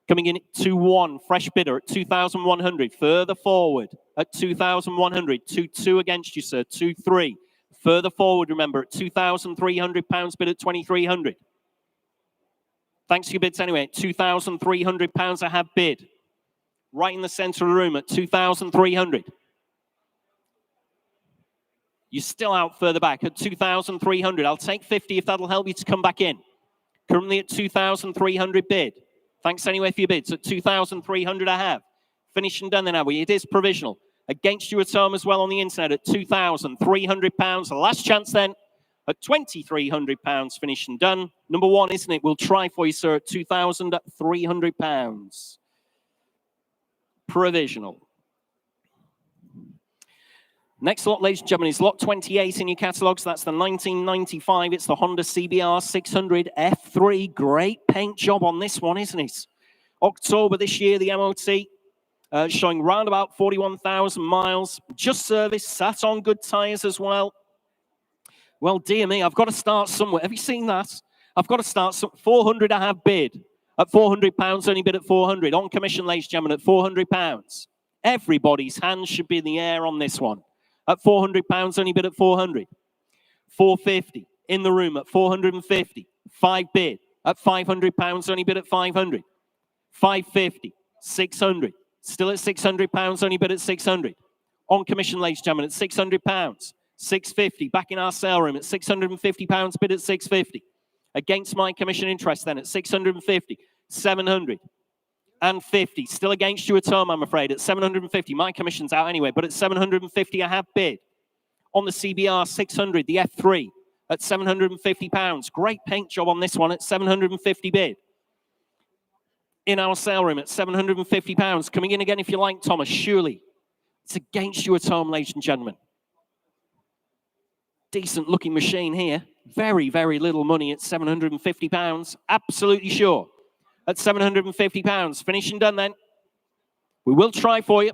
Coming in at 2-1, fresh bidder at 2,100. Further forward at 2,100. 2-2 against you, sir. 2-3. Further forward, remember, at £2,300, bid at 2,300. Thanks for your bids anyway. At £2,300 I have bid. Right in the center of the room at 2,300. You're still out further back at 2,300. I'll take 50 if that'll help you to come back in. Currently at 2,300 bid. Thanks anyway for your bids. At 2,300 I have. Finished and done then, have we? It is provisional. Against you at home as well on the internet at £2,300. Last chance then at £2,300. Finished and done. Number one, isn't it? We'll try for you, sir, at £2,300. Provisional. Next lot, ladies and gentlemen, is lot 28 in your catalogues. That's the 1995. It's the Honda CBR 600 F3. Great paint job on this one, isn't it? October this year, the MOT. showing round about 41,000 miles. Just serviced, sat on good tyres as well. Well, dear me, I've got to start somewhere. Have you seen that? I've got to start 400 I have bid. At £400, only bid at 400. On commission, ladies and gentlemen, at £400. Everybody's hands should be in the air on this one. At £400, only bid at 400. 450 in the room at 450. 5 bid. At £500, only bid at 500. 550. 600. Still at £600, only bid at 600. On commission, ladies and gentlemen, at £600. 650. Back in our sale room at £650, bid at 650. Against my commission interest then at 650. 700. And 50. Still against you at home, I'm afraid, at 750. My commission's out anyway, but at 750 I have bid. On the CBR 600, the F3 at £750. Great paint job on this one at 750 bid. In our sale room at £750. Coming in again if you like, Thomas, surely. It's against you at home, ladies and gentlemen. Decent looking machine here. Very, very little money at £750. Absolutely sure. At £750. Finished and done then. We will try for you.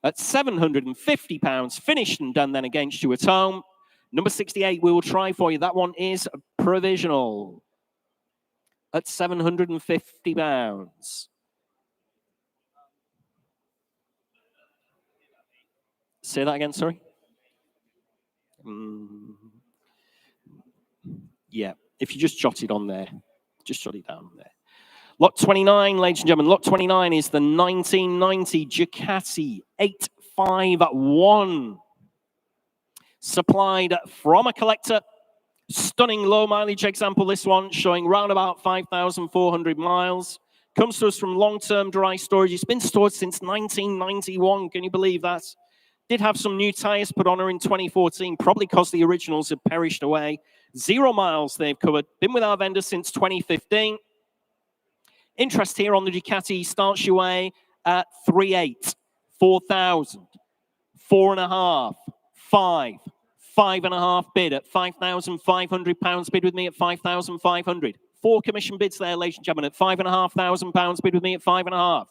At £750. Finished and done then against you at home. Number 68, we will try for you. That one is provisional. At £750. Say that again, sorry. Yeah, if you just jot it on there. Just jot it down there. Lot 29, ladies and gentlemen. Lot 29 is the 1990 Ducati 851. Supplied from a collector. Stunning low mileage example, this one, showing round about 5,400 miles. Comes to us from long-term dry storage. It's been stored since 1991. Can you believe that? Did have some new tyres put on her in 2014, probably because the originals have perished away. 0 miles they've covered. Been with our vendor since 2015. Interest here on the Ducati starts your way at 3.8, 4,000, 4.5, 5, 5.5 bid at £5,500 bid with me at 5,500. 4 commission bids there, ladies and gentlemen, at £5,500 bid with me at 5.5.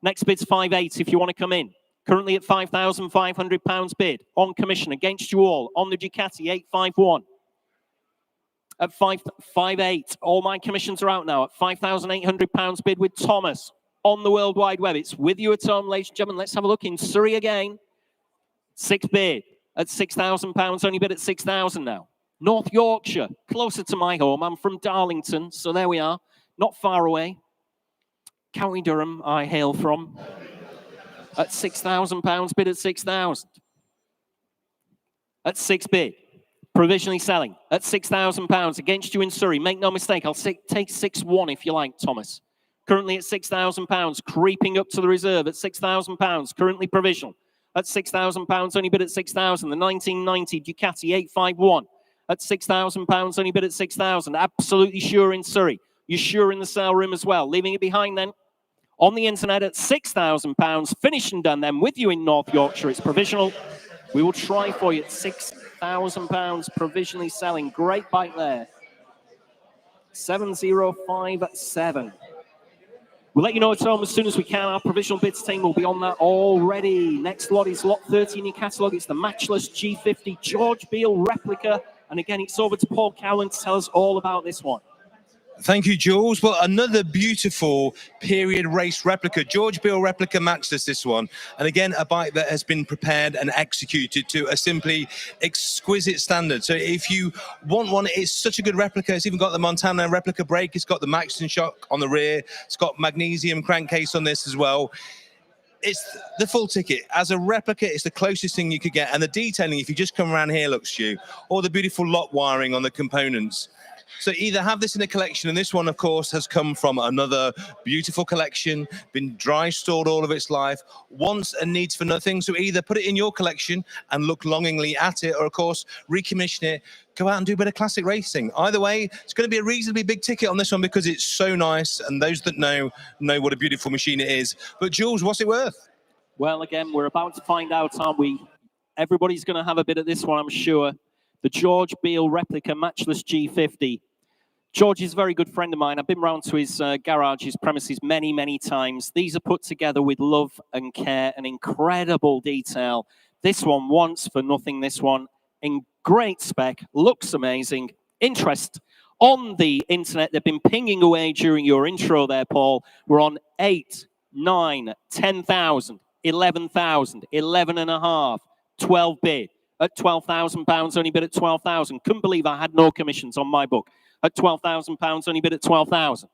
Next bid's 5.8 if you want to come in. Currently at £5,500 bid on commission against you all on the Ducati 851. At 5.8, all my commissions are out now at £5,800 bid with Thomas on the World Wide Web. It's with you at home, ladies and gentlemen. Let's have a look in Surrey again. 6 bid at £6,000, only bid at 6,000 now. North Yorkshire, closer to my home. I'm from Darlington, so there we are, not far away. County Durham, I hail from. At £6,000, bid at 6,000. At 6 bid. Provisionally selling at £6,000 against you in Surrey. Make no mistake, I'll take 6-1 if you like, Thomas. Currently at £6,000, creeping up to the reserve at £6,000. Currently provisional at £6,000, only bid at 6,000. The 1990 Ducati 851 at £6,000, only bid at 6,000. Absolutely sure in Surrey. You're sure in the sale room as well. Leaving it behind then. On the internet at £6,000. Finished and done then with you in North Yorkshire. It's provisional. We will try for you at £6,000 provisionally selling. Great bike there. 7057. We'll let you know at home as soon as we can. Our provisional bids team will be on that already. Next lot is lot 30 in your catalogue. It's the matchless G50 George Beale replica. And again, it's over to Paul Cowland to tell us all about this one. Thank you, Jules. Well, another beautiful period race replica. George Beale replica matchless, this one. And again, a bike that has been prepared and executed to a simply exquisite standard. So if you want one, it's such a good replica. It's even got the Montana replica brake. It's got the Maxton shock on the rear. It's got magnesium crankcase on this as well. It's the full ticket. As a replica, it's the closest thing you could get. And the detailing, if you just come around here, look, Stu, all the beautiful lot wiring on the components. So either have this in a collection, and this one, of course, has come from another beautiful collection, been dry stored all of its life, wants and needs for nothing. So either put it in your collection and look longingly at it, or, of course, recommission it, go out and do a bit of classic racing. Either way, it's going to be a reasonably big ticket on this one because it's so nice, and those that know what a beautiful machine it is. But, Jules, what's it worth? Well, again, we're about to find out, aren't we? Everybody's going to have a bit of this one, I'm sure. The George Beale replica matchless G50. George is a very good friend of mine. I've been round to his garage, his premises many, many times. These are put together with love and care and incredible detail. This one once for nothing, this one in great spec, looks amazing. Interest on the internet. They've been pinging away during your intro there, Paul. We're on 8, 9, 10,000, 11,000, 11.5, 12 bid. At £12,000, only bid at 12,000. Couldn't believe I had no commissions on my book. At £12,000, only bid at 12,000.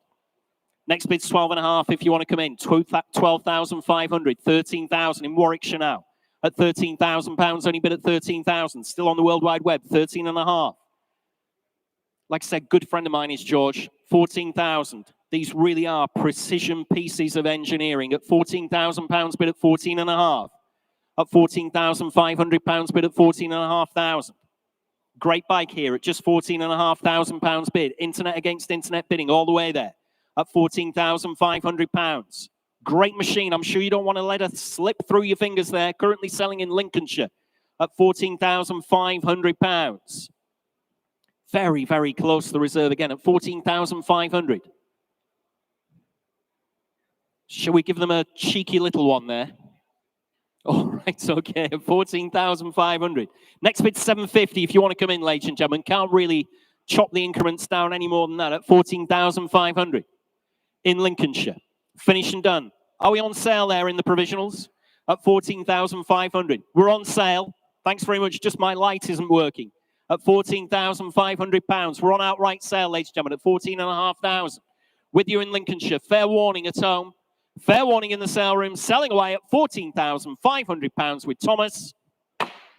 Next bid's 12.5 if you want to come in. 12,500, 13,000 in Warwickshire now. At £13,000, only bid at 13,000. Still on the World Wide Web, 13.5. Like I said, good friend of mine is George. 14,000. These really are precision pieces of engineering. At £14,000, bid at 14.5. At £14,500, bid at 14,500. Great bike here at just £14,500 bid. Internet against internet bidding all the way there at £14,500. Great machine. I'm sure you don't want to let it slip through your fingers there. Currently selling in Lincolnshire at £14,500. Very, very close to the reserve again at 14,500. Shall we give them a cheeky little one there? All right, okay, 14,500. Next bid, 750 if you want to come in, ladies and gentlemen. Can't really chop the increments down any more than that at 14,500 in Lincolnshire. Finished and done. Are we on sale there in the provisionals? At 14,500. We're on sale. Thanks very much. Just my light isn't working. At £14,500. We're on outright sale, ladies and gentlemen, at 14,500. With you in Lincolnshire. Fair warning at home. Fair warning in the sale room. Selling away at £14,500 with Thomas.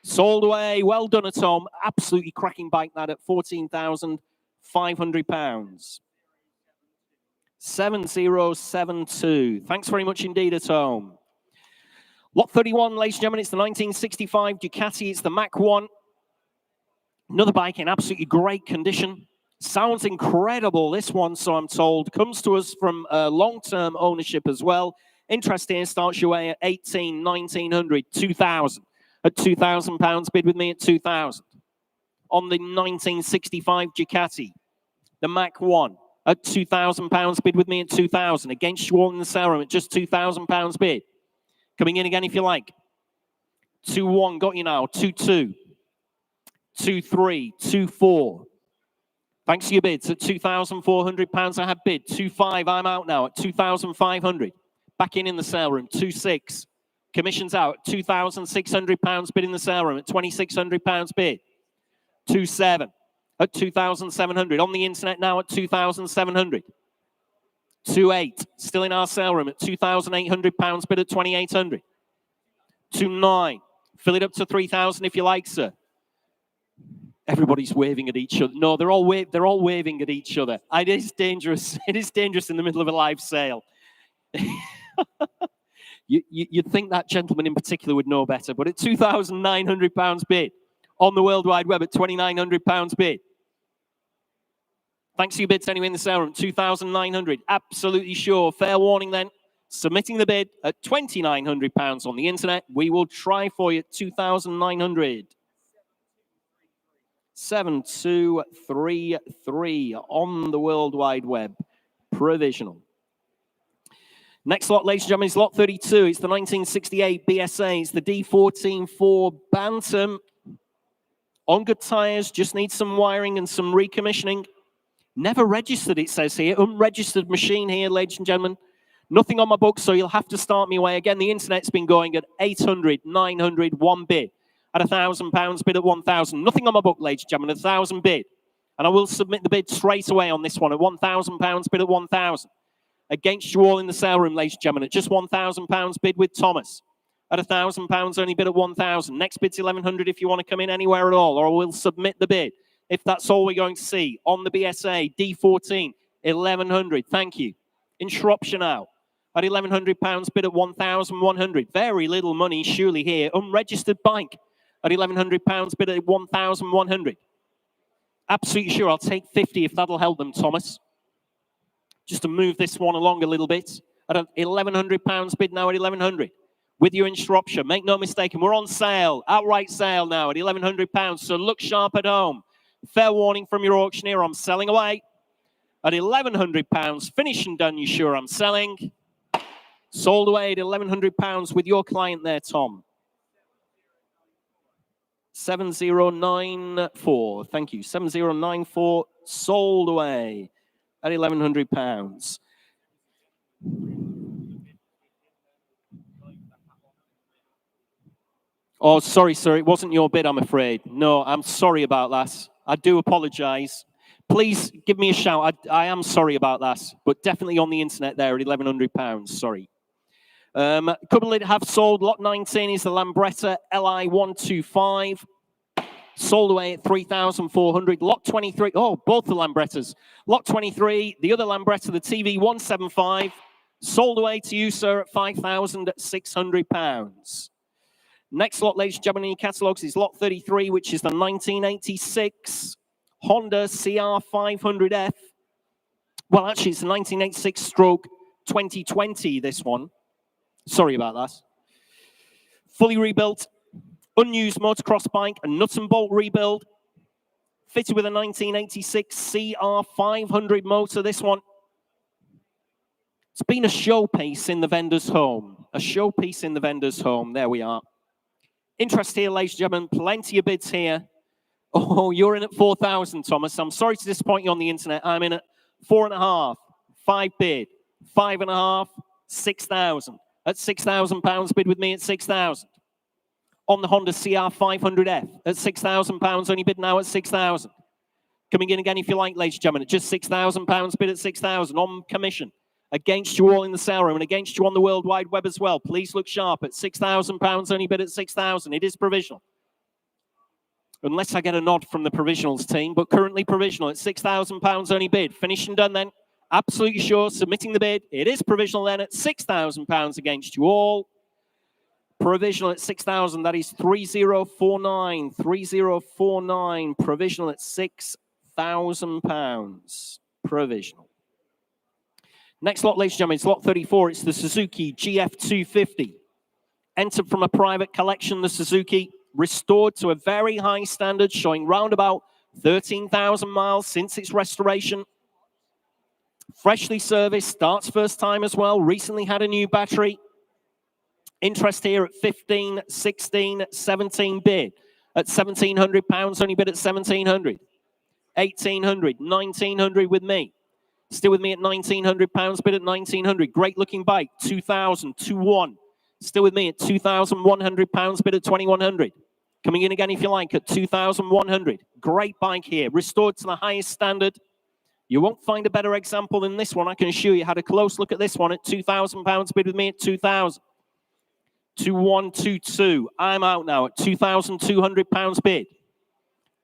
Sold away. Well done at home. Absolutely cracking bike that at £14,500. 7072. Thanks very much indeed at home. Lot 31, ladies and gentlemen, it's the 1965 Ducati. It's the Mach 1. Another bike in absolutely great condition. Sounds incredible, this one, so I'm told. Comes to us from long-term ownership as well. Interest here starts your way at 18, 1,900, 2,000. At £2,000, bid with me at 2,000. On the 1965 Ducati, the Mach 1. At £2,000, bid with me at 2,000. Against you all in the sale room at just £2,000 bid. Coming in again if you like. 2-1, got you now. 2-2. 2-3. 2-4. Thanks for your bids at £2,400 I have bid. 2-5, I'm out now at 2,500. Back in the sale room. 2-6. Commissions out at £2,600 bid in the sale room at £2,600 bid. 2-7 at 2,700. On the internet now at 2,700. 2-8, still in our sale room at £2,800 bid at 2,800. 2-9, fill it up to 3,000 if you like, sir. Everybody's waving at each other. No, they're all waving at each other. It is dangerous. It is dangerous in the middle of a live sale. You'd think that gentleman in particular would know better, but at £2,900 bid on the World Wide Web at £2,900 bid. Thanks for your bids anyway in the sale room. 2,900. Absolutely sure. Fair warning then. Submitting the bid at £2,900 on the internet. We will try for you at 2,900. 7233 on the World Wide Web. Provisional. Next lot, ladies and gentlemen, is lot 32. It's the 1968 BSA. It's the D14-4 Bantam. On good tyres. Just needs some wiring and some recommissioning. Never registered, it says here. Unregistered machine here, ladies and gentlemen. Nothing on my book, so you'll have to start me away. Again, the internet's been going at 800, 900, one bid. At £1,000, bid at 1,000. Nothing on my book, ladies and gentlemen, 1,000 bid. And I will submit the bid straight away on this one at £1,000, bid at 1,000. Against you all in the sale room, ladies and gentlemen, at just £1,000 bid with Thomas. At £1,000, only bid at 1,000. Next bid's 1,100 if you want to come in anywhere at all, or I will submit the bid. If that's all we're going to see on the BSA, D14, 1,100. Thank you. In Shropshire now, at £1,100, bid at 1,100. Very little money, surely here. Unregistered bike at £1,100, bid at 1,100. Absolutely sure I'll take 50 if that'll help them, Thomas. Just to move this one along a little bit. At £1,100 bid now at 1,100. With you in Shropshire. Make no mistake, and we're on sale. Outright sale now at £1,100. So look sharp at home. Fair warning from your auctioneer, I'm selling away. at £1,100. Finished and done, you sure I'm selling? Sold away at £1,100 with your client there, Tom. 7094. Thank you. 7094 sold away at £1,100. Oh, sorry, sir. It wasn't your bid, I'm afraid. No, I'm sorry about that. I do apologize. Please give me a shout. I am sorry about that, but definitely on the internet there at £1,100. Sorry. Couple that have sold. Lot 19 is the Lambretta LI125. Sold away at 3,400. Lot 23. Oh, both the Lambrettas. Lot 23, the other Lambretta, the TV175. Sold away to you, sir, at £5,600. Next lot, ladies and gentlemen, in your catalogues is lot 33, which is the 1986 Honda CR500F. Well, actually, it's the 1986 stroke 2020, this one. Sorry about that. Fully rebuilt, unused motocross bike, a nut and bolt rebuild. Fitted with a 1986 CR500 motor, this one. It's been a showpiece in the vendor's home. A showpiece in the vendor's home. There we are. Interest here, ladies and gentlemen. Plenty of bids here. Oh, you're in at 4,000, Thomas. I'm sorry to disappoint you on the internet. I'm in at 4.5. 5 bid. 5.5. 6,000. At £6,000 bid with me at 6,000. On the Honda CR500F at £6,000. Only bid now at 6,000. Coming in again if you like, ladies and gentlemen. At just £6,000 bid at 6,000 on commission. Against you all in the sale room and against you on the World Wide Web as well. Please look sharp at £6,000, only bid at 6,000. It is provisional. Unless I get a nod from the provisionals team, but currently provisional at £6,000 only bid. Finished and done then. Absolutely sure, submitting the bid. It is provisional then at £6,000 against you all. Provisional at 6,000, that is 3049. 3049, provisional at £6,000. Provisional. Next lot, ladies and gentlemen, it's lot 34. It's the Suzuki GF250. Entered from a private collection, the Suzuki. Restored to a very high standard, showing round about 13,000 miles since its restoration. Freshly serviced, starts first time as well. Recently had a new battery. Interest here at 15, 16, 17 bid. At £1,700, only bid at 1,700. 1,800, 1,900 with me. Still with me at £1,900, bid at 1,900. Great looking bike, 2,000, 2-1. Still with me at £2,100, bid at 2,100. Coming in again if you like at 2,100. Great bike here, restored to the highest standard. You won't find a better example than this one, I can assure you. Had a close look at this one at £2,000, bid with me at 2,000. 2-1, 2-2. I'm out now at £2,200 bid.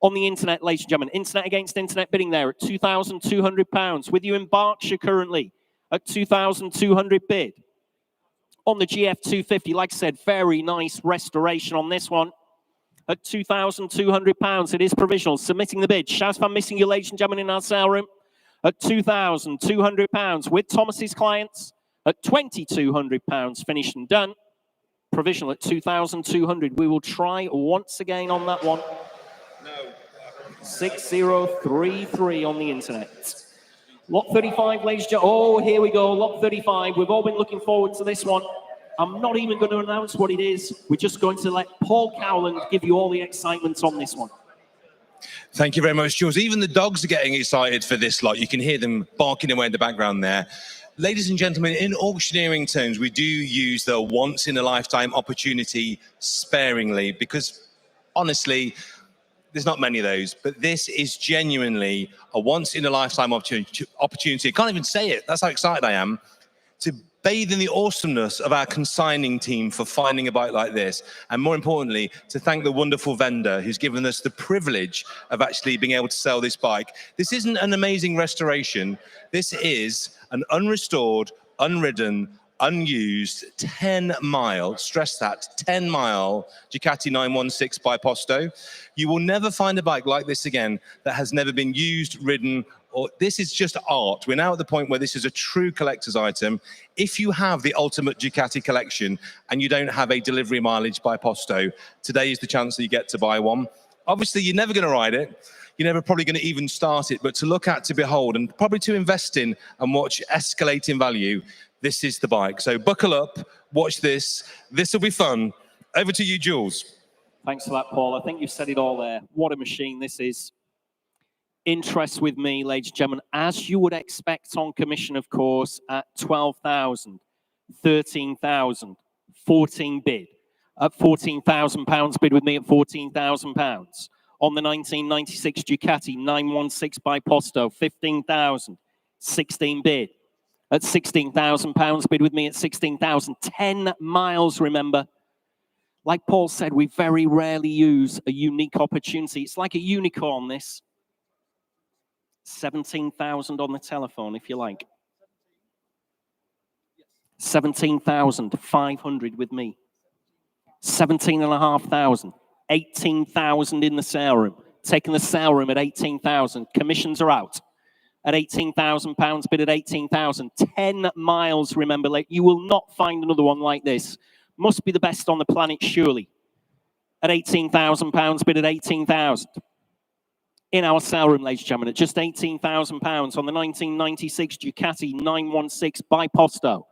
On the internet, ladies and gentlemen. Internet against internet bidding there at £2,200. With you in Berkshire currently at 2,200 bid. On the GF250, like I said, very nice restoration on this one. At £2,200. It is provisional. Submitting the bid. Shazvan missing you, ladies and gentlemen, in our sale room. At £2,200 with Thomas's clients. At £2,200. Finished and done. Provisional at 2,200. We will try once again on that one. 6033 on the internet. Lot 35, ladies and gentlemen. Oh, here we go. Lot 35. We've all been looking forward to this one. I'm not even going to announce what it is. We're just going to let Paul Cowland give you all the excitement on this one. Thank you very much, Jules. Even the dogs are getting excited for this lot. You can hear them barking away in the background there. Ladies and gentlemen, in auctioneering terms, we do use the once-in-a-lifetime opportunity sparingly because, honestly, there's not many of those, but this is genuinely a once-in-a-lifetime opportunity. I can't even say it. That's how excited I am to bathe in the awesomeness of our consigning team for finding a bike like this. And more importantly, to thank the wonderful vendor who's given us the privilege of actually being able to sell this bike. This isn't an amazing restoration. This is an unrestored, unridden, unused 10-mile, stress that, 10-mile Ducati 916 by Posto. You will never find a bike like this again that has never been used, ridden, or this is just art. We're now at the point where this is a true collector's item. If you have the ultimate Ducati collection and you don't have a delivery mileage by Posto, today is the chance that you get to buy one. Obviously, you're never going to ride it. you're never probably going to even start it, but to look at, to behold, and probably to invest in and watch escalate in value, this is the bike. So buckle up, watch this. This will be fun. Over to you, Jules. Thanks for that, Paul. I think you've said it all there. What a machine this is. Interest with me, ladies and gentlemen, as you would expect on commission, of course, at 12,000, 13,000, 14 bid. At £14,000 bid with me at £14,000. On the 1996 Ducati 916 by Posto, 15,000, 16 bid. At £16,000 bid with me at 16,000. 10 miles, remember. Like Paul said, we very rarely use a unique opportunity. It's like a unicorn, this. 17,000 on the telephone, if you like. 17,500 with me. 17,500. 18,000 in the sale room. Taking the sale room at 18,000. Commissions are out. At £18,000, bid at 18,000. 10 miles, remember. You will not find another one like this. Must be the best on the planet, surely. At £18,000, bid at 18,000. In our sale room, ladies and gentlemen, at just £18,000 on the 1996 Ducati 916 by Posto.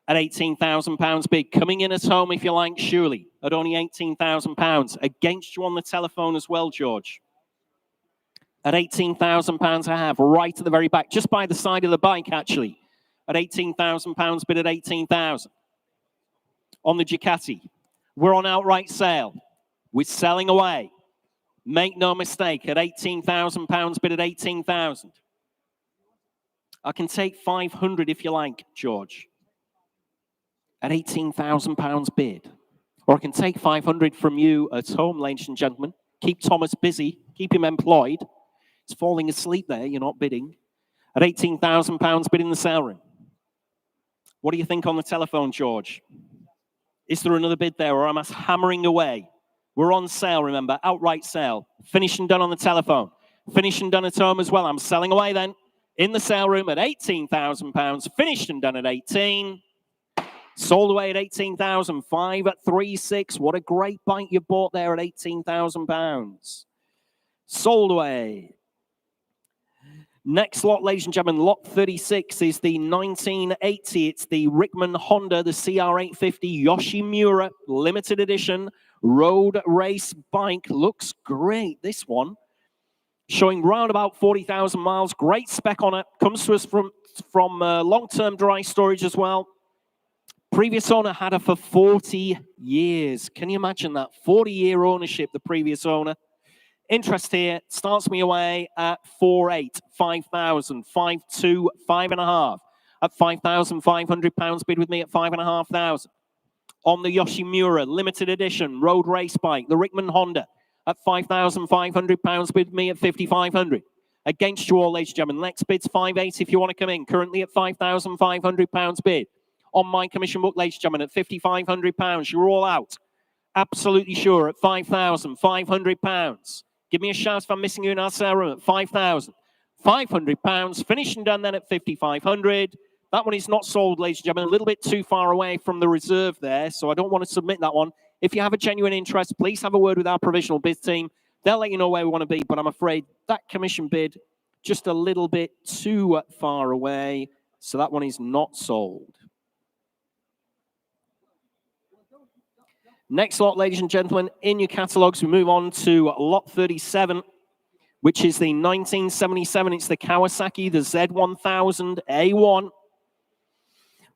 At £18,000 bid, coming in at home, if you like, surely, at only £18,000. Against you on the telephone as well, George. At £18,000 I have, right at the very back, just by the side of the bike, actually. At £18,000 bid at 18,000. On the Ducati, we're on outright sale. We're selling away. Make no mistake, at £18,000 bid at 18,000. I can take 500 if you like, George. At £18,000 bid. Or I can take 500 from you at home, ladies and gentlemen. Keep Thomas busy. Keep him employed. He's falling asleep there. You're not bidding. At £18,000 bid in the sale room. What do you think on the telephone, George? Is there another bid there, or am I hammering away? We're on sale, remember, outright sale. Finished and done on the telephone. Finished and done at home as well. I'm selling away then. In the sale room at £18,000. Finished and done at 18. Sold away at 18,000. 5 at 3.6. What a great bike you bought there at £18,000. Sold away. Next lot, ladies and gentlemen, lot 36 is the 1980. It's the Rickman Honda, the CR850 Yoshimura limited edition road race bike. Looks great, this one. Showing round about 40,000 miles. Great spec on it. Comes to us from long-term dry storage as well. Previous owner had her for 40 years. Can you imagine that? 40-year ownership, the previous owner. Interest here starts me away at 4.8, 5,000, 5.2, 5.5. At £5,500 bid with me at 5,500. On the Yoshimura limited edition road race bike, the Rickman Honda, at £5,500 bid with me at 5,500. Against you all, ladies and gentlemen. Next bid's 5.8 if you want to come in. Currently at £5,500 bid. On my commission book, ladies and gentlemen, at £5,500. You're all out. Absolutely sure at £5,500. Give me a shout if I'm missing you in our sale room at £5,500. Finished and done then at 5,500. That one is not sold, ladies and gentlemen. A little bit too far away from the reserve there, so I don't want to submit that one. If you have a genuine interest, please have a word with our provisional bid team. They'll let you know where we want to be, but I'm afraid that commission bid just a little bit too far away, so that one is not sold. Next lot, ladies and gentlemen, in your catalogues, we move on to lot 37, which is the 1977. It's the Kawasaki, the Z1000 A1.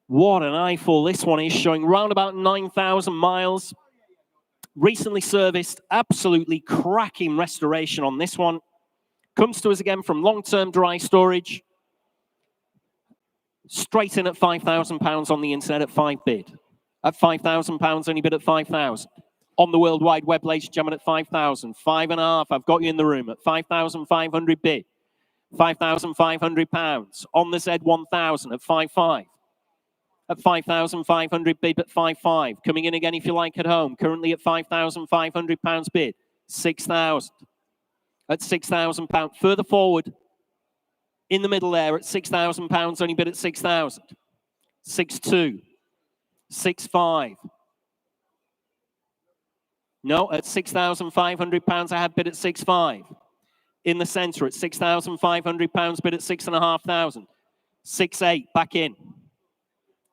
What an eyeful this one is, showing round about 9,000 miles. Recently serviced, absolutely cracking restoration on this one. Comes to us again from long-term dry storage. Straight in at £5,000 on the internet at 5 bid. At £5,000, only bid at 5,000. On the World Wide Web, ladies and gentlemen, at 5,000. 5.5, I've got you in the room at 5,500 bid. £5,500. On the Z1000 at 5.5. At 5,500 bid at 5.5. Coming in again if you like at home. Currently at £5,500 bid. 6,000. At £6,000. Further forward, in the middle there at £6,000, only bid at 6,000. 6.2. 6.5. No, at £6,500, I have bid at 6.5. In the centre at £6,500, bid at 6,500. 6,800, back in.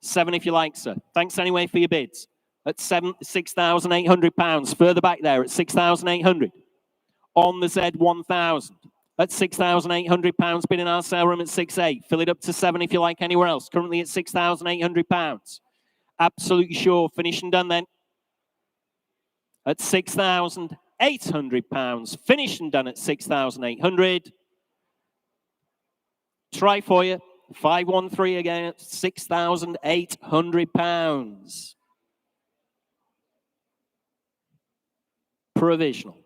7 if you like, sir. Thanks anyway for your bids. At £6,800. Further back there at 6,800. On the Z1000 at £6,800. Bid in our sale room at 6,800. Fill it up to 7 if you like anywhere else. Currently at £6,800. Absolutely sure. Finished and done then. At £6,800. Finished and done at 6,800. Try for you. 513 again at £6,800. Provisional.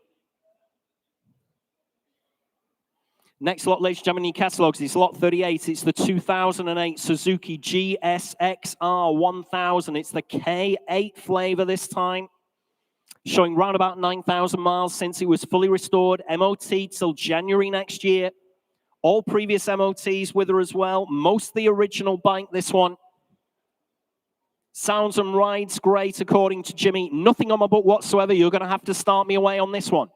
Next lot, ladies and gentlemen, in your catalogues, it's lot 38. It's the 2008 Suzuki GSXR 1000. It's the K8 flavour this time. Showing round about 9,000 miles since it was fully restored. MOT till January next year. All previous MOTs with her as well. Most the original bike, this one. Sounds and rides great, according to Jimmy. Nothing on my book whatsoever. You're going to have to start me away on this one.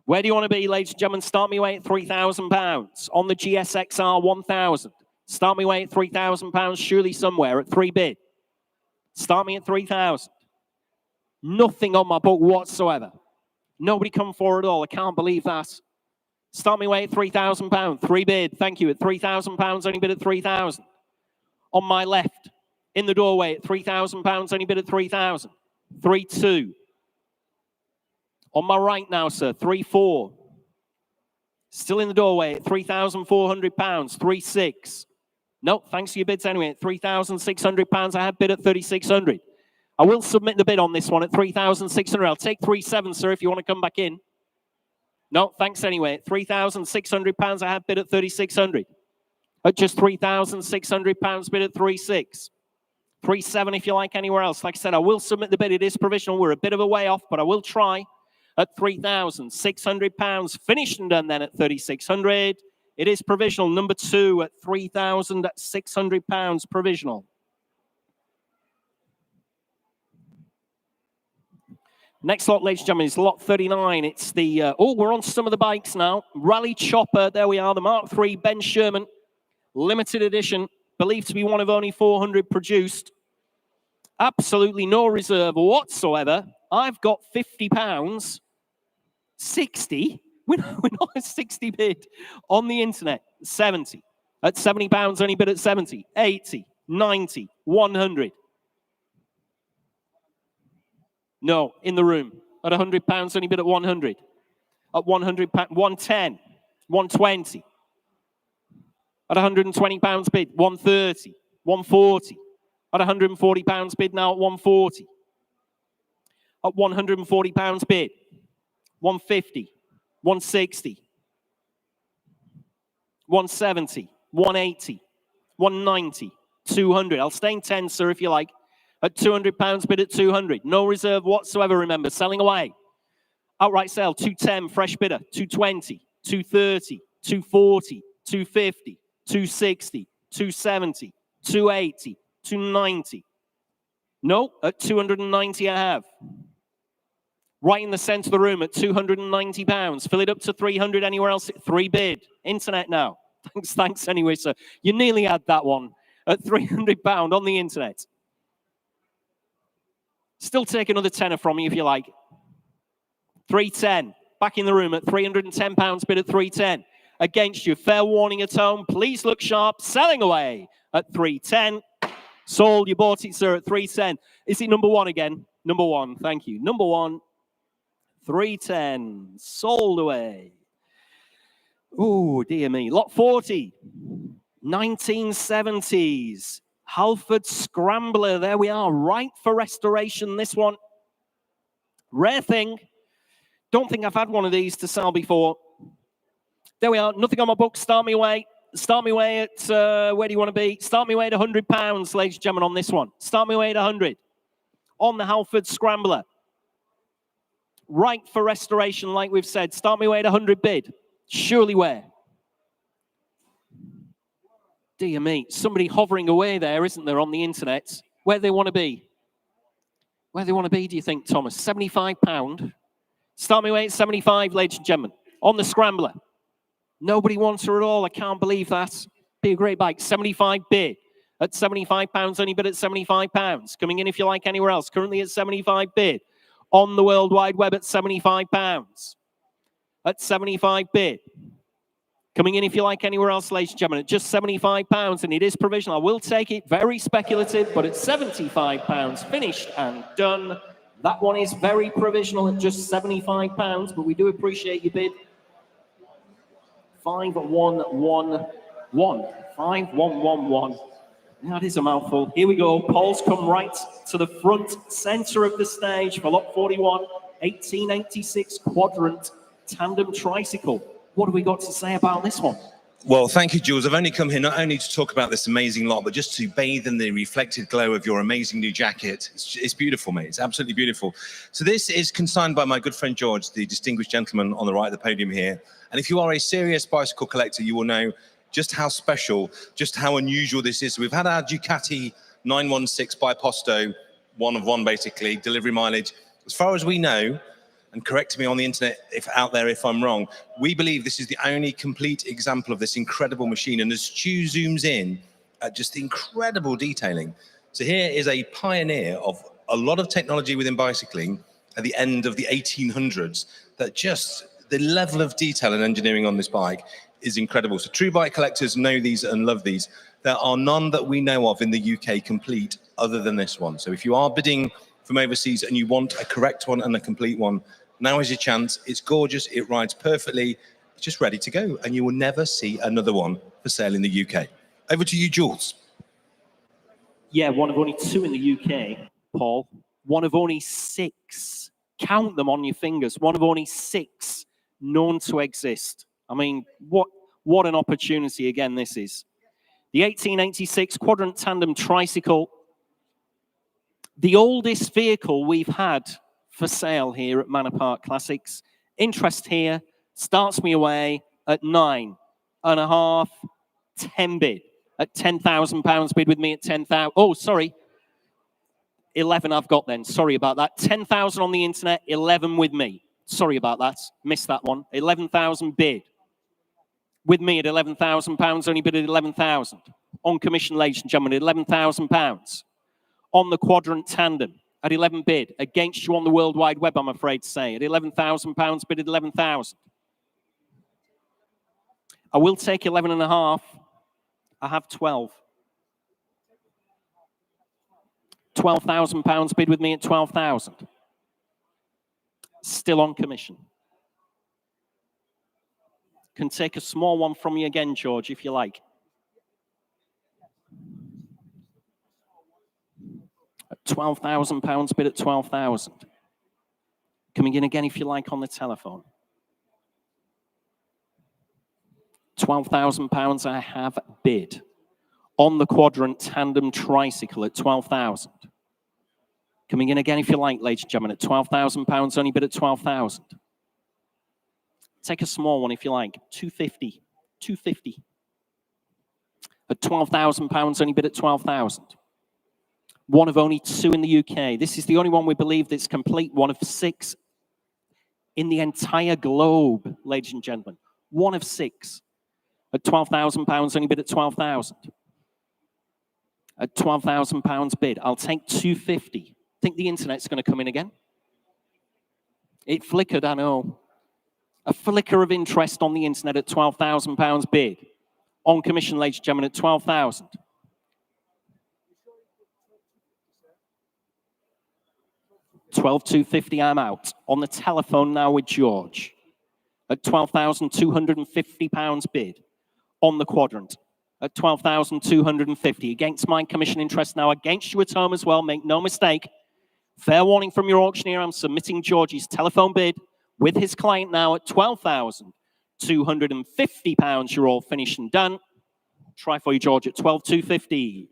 Where do you want to be, ladies and gentlemen? Start me away at £3,000 on the GSXR 1000. Start me away at £3,000, surely somewhere at 3 bid. Start me at 3,000. Nothing on my book whatsoever. Nobody come forward at all. I can't believe that. Start me away at £3,000. 3 bid. Thank you. At £3,000, only bid at 3,000. On my left, in the doorway at £3,000, only bid at 3,000. 3-2. On my right now, sir, 3-4. Still in the doorway at £3,400. 3-6. No, thanks for your bids anyway. At £3,600, I have bid at 3,600. I will submit the bid on this one at 3,600. I'll take 3-7, sir, if you want to come back in. No, thanks anyway. At £3,600, I have bid at 3,600. At just £3,600, bid at 3-6. 3-7 if you like anywhere else. Like I said, I will submit the bid. It is provisional. We're a bit of a way off, but I will try. At £3,600, finished and done then at 3,600. It is provisional. Number 2 at £3,600, provisional. Next lot, ladies and gentlemen, is lot 39. It's the, we're on some of the bikes now. Rally Chopper, there we are, the Mark III Ben Sherman, limited edition, believed to be one of only 400 produced. Absolutely no reserve whatsoever. I've got £50, 60, we're not a 60 bid on the internet, 70. At £70, only bid at 70, 80, 90, 100. No, in the room. At £100, only bid at 100. At £100, 110, 120. At £120 bid, 130, 140. At £140 bid now at 140. At £140 bid, 150, 160, 170, 180, 190, 200. I'll stay in 10, sir, if you like. At £200 bid at 200. No reserve whatsoever, remember. Selling away. Outright sale, 210, fresh bidder. 220, 230, 240, 250, 260, 270, 280, 290. No, at 290 I have. Right in the centre of the room at £290. Fill it up to 300 anywhere else. 3 bid. Internet now. Thanks anyway, sir. You nearly had that one. At £300 on the internet. Still take another tenner from you if you like. 310. Back in the room at £310. Bid at 310. Against you. Fair warning at home. Please look sharp. Selling away at 310. Sold. You bought it, sir, at 310. Is it number 1 again? Number 1. Thank you. Number 1. 310. Sold away. Oh, dear me. Lot 40. 1970s. Halford Scrambler. There we are. Right for restoration, this one. Rare thing. Don't think I've had one of these to sell before. There we are. Nothing on my book. Start me away. Start me away at, where do you want to be? Start me away at £100, ladies and gentlemen, on this one. Start me away at 100. On the Halford Scrambler. Right for restoration, like we've said. Start me away at 100 bid. Surely where? Dear me, somebody hovering away there, isn't there, on the internet? Where they want to be? Where they want to be, do you think, Thomas? £75. Start me away at 75, ladies and gentlemen. On the Scrambler. Nobody wants her at all. I can't believe that. Be a great bike. 75 bid. At £75, only bid at £75. Coming in if you like anywhere else. Currently at 75 bid. On the World Wide Web at £75. At 75 bid. Coming in if you like anywhere else, ladies and gentlemen, at just £75, and it is provisional. I will take it, very speculative, but at £75, finished and done. That one is very provisional at just £75, but we do appreciate your bid. 5111. 5111. That is a mouthful. Here we go. Paul's come right to the front center of the stage for lot 41, 1886 quadrant tandem tricycle. What have we got to say about this one? Well, thank you, Jules. I've only come here not only to talk about this amazing lot, but just to bathe in the reflected glow of your amazing new jacket. It's beautiful, mate. It's absolutely beautiful. So this is consigned by my good friend George, the distinguished gentleman on the right of the podium here. And if you are a serious bicycle collector, you will know just how special, just how unusual this is. So we've had our Ducati 916 by Posto, one of one basically, delivery mileage. As far as we know, and correct me on the internet if I'm wrong, we believe this is the only complete example of this incredible machine. And as Stu zooms in at just the incredible detailing. So here is a pioneer of a lot of technology within bicycling at the end of the 1800s, that just the level of detail and engineering on this bike is incredible. So true bike collectors know these and love these. There are none that we know of in the UK complete other than this one. So if you are bidding from overseas and you want a correct one and a complete one, now is your chance. It's gorgeous. It rides perfectly. It's just ready to go. And you will never see another one for sale in the UK. Over to you, Jules. Yeah, one of only two in the UK, Paul. One of only 6. Count them on your fingers. One of only 6 known to exist. I mean, what an opportunity again this is. The 1886 quadrant tandem tricycle. The oldest vehicle we've had for sale here at Manor Park Classics. Interest here starts me away at 9.5, 10 bid. At £10,000 bid with me at 10,000. Oh, sorry. 11 I've got then. Sorry about that. 10,000 on the internet, 11 with me. Sorry about that. Missed that one. 11,000 bid. With me at £11,000, only bid at 11,000. On commission, ladies and gentlemen, at £11,000. On the quadrant tandem at 11 bid. Against you on the World Wide Web, I'm afraid to say. At £11,000, bid at 11,000. I will take 11.5. I have 12. £12,000 bid with me at 12,000. Still on commission. Can take a small one from you again, George, if you like. At £12,000 bid at 12,000. Coming in again if you like on the telephone. £12,000 I have bid on the quadrant tandem tricycle at 12,000. Coming in again if you like, ladies and gentlemen, at £12,000, only bid at 12,000. Take a small one if you like, 250. 250. At £12,000, only bid at 12,000. One of only 2 in the UK. This is the only one we believe that's complete. One of 6 in the entire globe, ladies and gentlemen. One of 6. At £12,000, only bid at 12,000. At £12,000 bid, I'll take 250. Think the internet's going to come in again? It flickered, I know. A flicker of interest on the internet at £12,000 bid. On commission, ladies and gentlemen, at 12,000. £12,250, I'm out. On the telephone now with George. At £12,250 bid. On the quadrant. At £12,250. Against my commission interest now. Against you at home as well. Make no mistake. Fair warning from your auctioneer. I'm submitting George's telephone bid with his client now at £12,250. You're all finished and done. Try for you, George, at £12,250.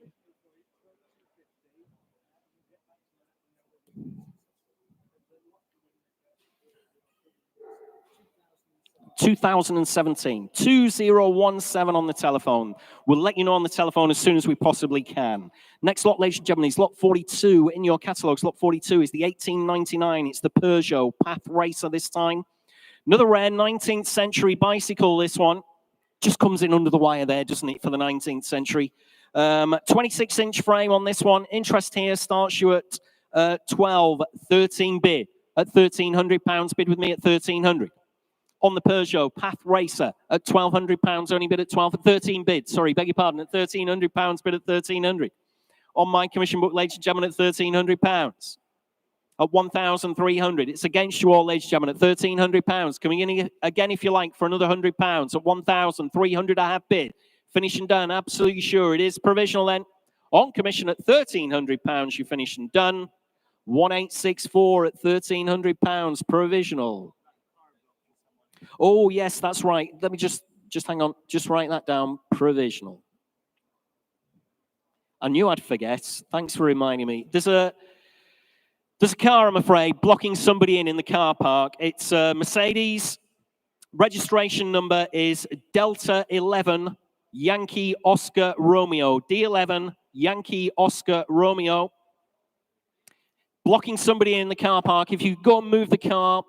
2017, 2017 on the telephone. We'll let you know on the telephone as soon as we possibly can. Next lot, ladies and gentlemen, is lot 42 in your catalogues. Lot 42 is the 1899. It's the Peugeot Path Racer this time. Another rare 19th century bicycle, this one. Just comes in under the wire there, doesn't it, for the 19th century. 26-inch frame on this one. Interest here starts you at 12, 13 bid at £1,300. Bid with me at 1,300. On the Peugeot Path Racer at £1,200, only bid at 13 bid. Sorry, beg your pardon, at £1,300, bid at 1,300. On my commission book, ladies and gentlemen, at £1,300. At 1,300. It's against you all, ladies and gentlemen, at £1,300. Coming in again, if you like, for another £100 at 1,300. I have bid. Finished and done. Absolutely sure. It is provisional then. On commission at £1,300. You finish and done. 1864 at £1,300. Provisional. Oh, yes, that's right. Let me just hang on. Just write that down. Provisional. I knew I'd forget. Thanks for reminding me. There's a car, I'm afraid, blocking somebody in the car park. It's a Mercedes. Registration number is Delta 11 Yankee Oscar Romeo. D11 Yankee Oscar Romeo. Blocking somebody in the car park. If you go and move the car,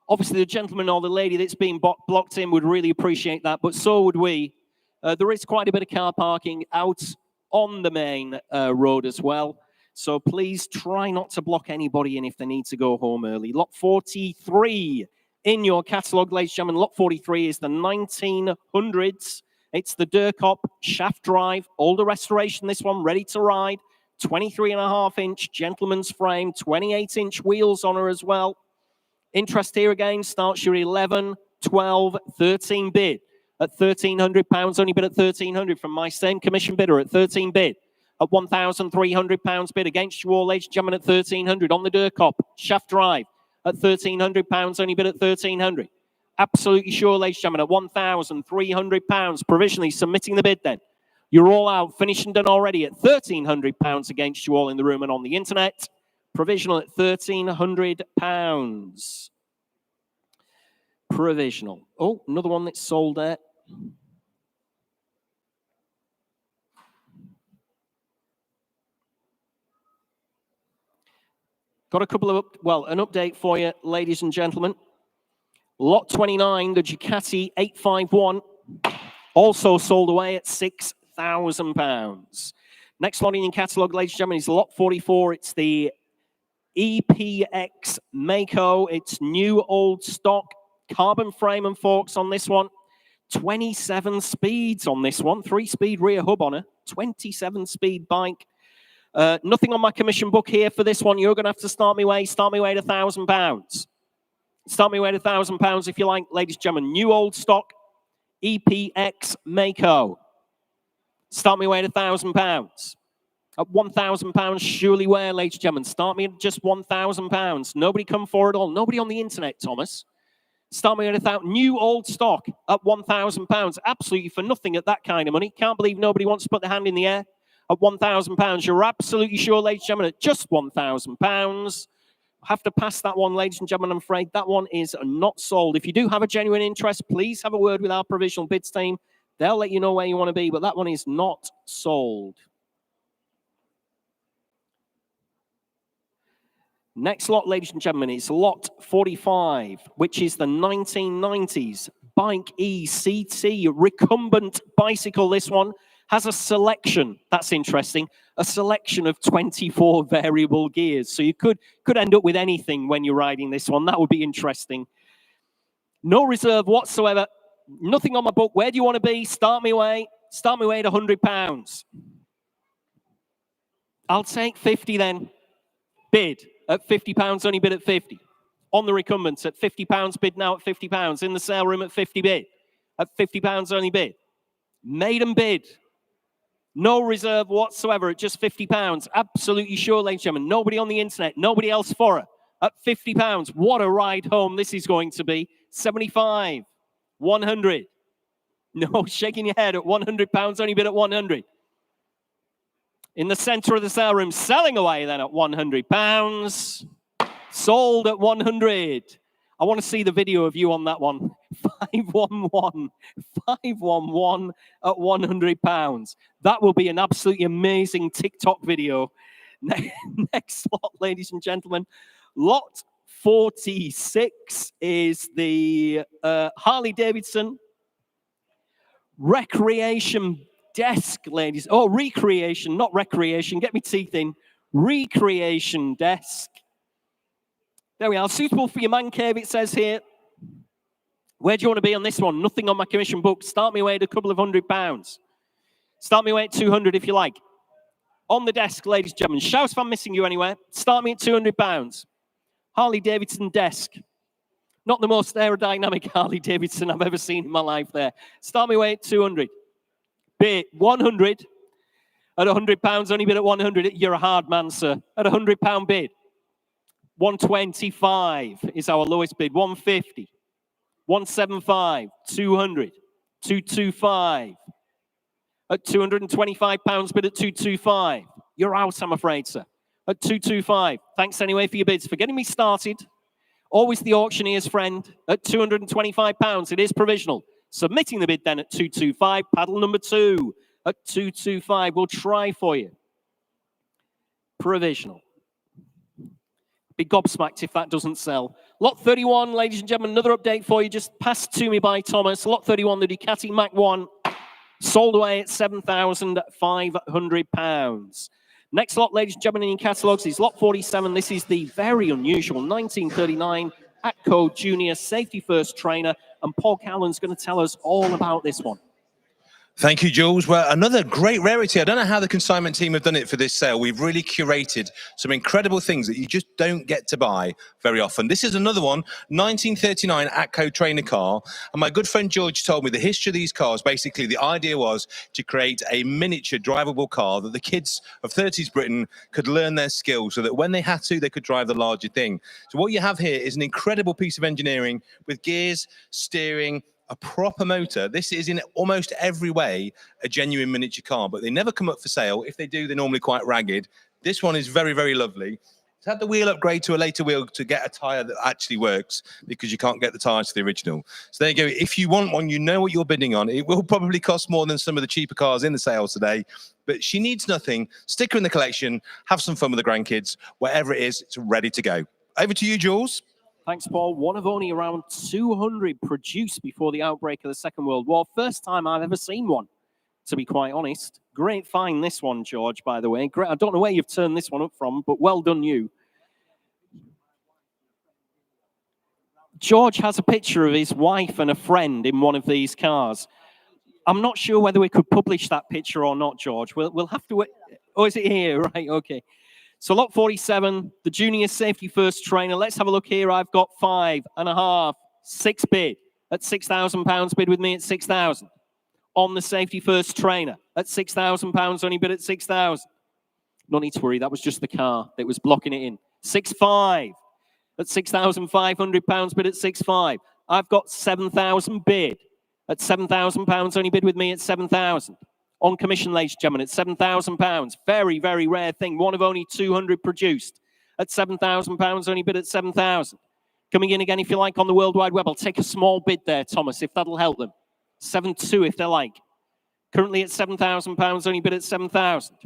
obviously the gentleman or the lady that's being blocked in would really appreciate that, but so would we. There is quite a bit of car parking out on the main road as well. So please try not to block anybody in if they need to go home early. Lot 43 in your catalogue, ladies and gentlemen. Lot 43 is the 1900s. It's the Durkop shaft drive, older restoration. This one ready to ride. 23.5-inch gentleman's frame, 28-inch wheels on her as well. Interest here again starts your 11, 12, 13 bid at £1,300. Only bid at 1,300 from my same commission bidder at 13 bid. At £1,300 bid against you all, ladies and gentlemen, at 1,300 on the Durkop shaft drive at £1,300, only bid at 1,300. Absolutely sure, ladies and gentlemen, at £1,300, provisionally submitting the bid then. You're all out, finished and done already at £1,300 against you all in the room and on the internet. Provisional at £1,300. Provisional. Oh, another one that's sold there. Got a couple of, an update for you, ladies and gentlemen. Lot 29, the Ducati 851, also sold away at £6,000. Next lot in your catalogue, ladies and gentlemen, is lot 44. It's the EPX Mako. It's new old stock, carbon frame and forks on this one. 27 speeds on this one. 3-speed rear hub on her. 27-speed bike. Nothing on my commission book here for this one. You're going to have to start me way at £1,000. Start me way at £1,000 if you like, ladies and gentlemen. New old stock, EPX Mako. Start me way at £1,000. At £1,000, surely where, ladies and gentlemen? Start me at just £1,000. Nobody come forward at all. Nobody on the internet, Thomas. Start me at new old stock at £1,000. Absolutely for nothing at that kind of money. Can't believe nobody wants to put their hand in the air. At £1,000, you're absolutely sure, ladies and gentlemen, at just £1,000. Have to pass that one, ladies and gentlemen. I'm afraid that one is not sold. If you do have a genuine interest, please have a word with our provisional bids team. They'll let you know where you want to be, but that one is not sold. Next lot, ladies and gentlemen, is lot 45, which is the 1990s Bike ECT recumbent bicycle. This one has a selection, that's interesting, a selection of 24 variable gears. So you could end up with anything when you're riding this one. That would be interesting. No reserve whatsoever. Nothing on my book. Where do you want to be? Start me away. Start me away at £100. I'll take 50 then. Bid at £50, only bid at 50. On the recumbents at £50, bid now at £50. In the sale room at 50 bid. At £50 only bid. Maiden bid. No reserve whatsoever at just £50. Absolutely sure, ladies and gentlemen. Nobody on the internet, nobody else for her. At £50. What a ride home this is going to be. 75. 100. No, shaking your head at £100, only bid at 100. In the center of the sale room, selling away then at £100. Sold at 100. I want to see the video of you on that one. 511. 511 at £100. That will be an absolutely amazing TikTok video. Next lot, ladies and gentlemen. Lot 46 is the Harley Davidson Recreation Desk, ladies. Oh, recreation, not recreation. Get me teeth in. Recreation Desk. There we are. Suitable for your man cave, it says here. Where do you want to be on this one? Nothing on my commission book. Start me away at a couple of £100. Start me away at 200 if you like. On the desk, ladies and gentlemen. Shout if I'm missing you anywhere. Start me at £200. Harley Davidson desk. Not the most aerodynamic Harley Davidson I've ever seen in my life there. Start me away at 200. Bid 100. At £100, only bid at 100. You're a hard man, sir. At £100 bid. 125 is our lowest bid. 150. 175. 200. 225. At £225 bid at 225. You're out, I'm afraid, sir. At 225. Thanks anyway for your bids. For getting me started. Always the auctioneer's friend. At £225. It is provisional. Submitting the bid then at 225. Paddle number 2 at 225. We'll try for you. Provisional. Be gobsmacked if that doesn't sell. Lot 31, ladies and gentlemen, another update for you. Just passed to me by Thomas. Lot 31, the Ducati Mach 1. Sold away at £7,500. Next lot, ladies and gentlemen, in your catalogues is lot 47. This is the very unusual 1939 ATCO Junior Safety First Trainer. And Paul Callan's going to tell us all about this one. Thank you, Jules. Well, another great rarity. I don't know how the consignment team have done it for this sale. We've really curated some incredible things that you just don't get to buy very often. This is another one, 1939 ATCO trainer car. And my good friend George told me the history of these cars, basically the idea was to create a miniature drivable car that the kids of 30s Britain could learn their skills so that when they had to, they could drive the larger thing. So what you have here is an incredible piece of engineering with gears, steering, a proper motor. This is in almost every way a genuine miniature car, but they never come up for sale. If they do, they're normally quite ragged. This one is very, very lovely. It's had the wheel upgrade to a later wheel to get a tyre that actually works because you can't get the tyres to the original. So there you go. If you want one, you know what you're bidding on. It will probably cost more than some of the cheaper cars in the sale today, but she needs nothing. Stick her in the collection, have some fun with the grandkids. Whatever it is, it's ready to go. Over to you, Jules. Thanks, Paul. One of only around 200 produced before the outbreak of the Second World War. First time I've ever seen one, to be quite honest. Great find, this one, George, by the way. Great. I don't know where you've turned this one up from, but well done, you. George has a picture of his wife and a friend in one of these cars. I'm not sure whether we could publish that picture or not, George. We'll have to wait. Oh, is it here? Right, okay. So lot 47, the Junior Safety First Trainer. Let's have a look here. I've got 5.5, 6 bid at £6,000. Bid with me at 6,000. On the Safety First Trainer at £6,000. Only bid at 6,000. No need to worry. That was just the car that was blocking it in. 6.5 at £6,500. Bid at 6.5. I've got 7,000 bid at £7,000. Only bid with me at 7,000. On commission, ladies and gentlemen, at £7,000. Very, very rare thing. One of only 200 produced at £7,000. Only bid at 7,000. Coming in again, if you like, on the World Wide Web. I'll take a small bid there, Thomas, if that'll help them. 7.2 if they like. Currently at £7,000. Only bid at 7,000.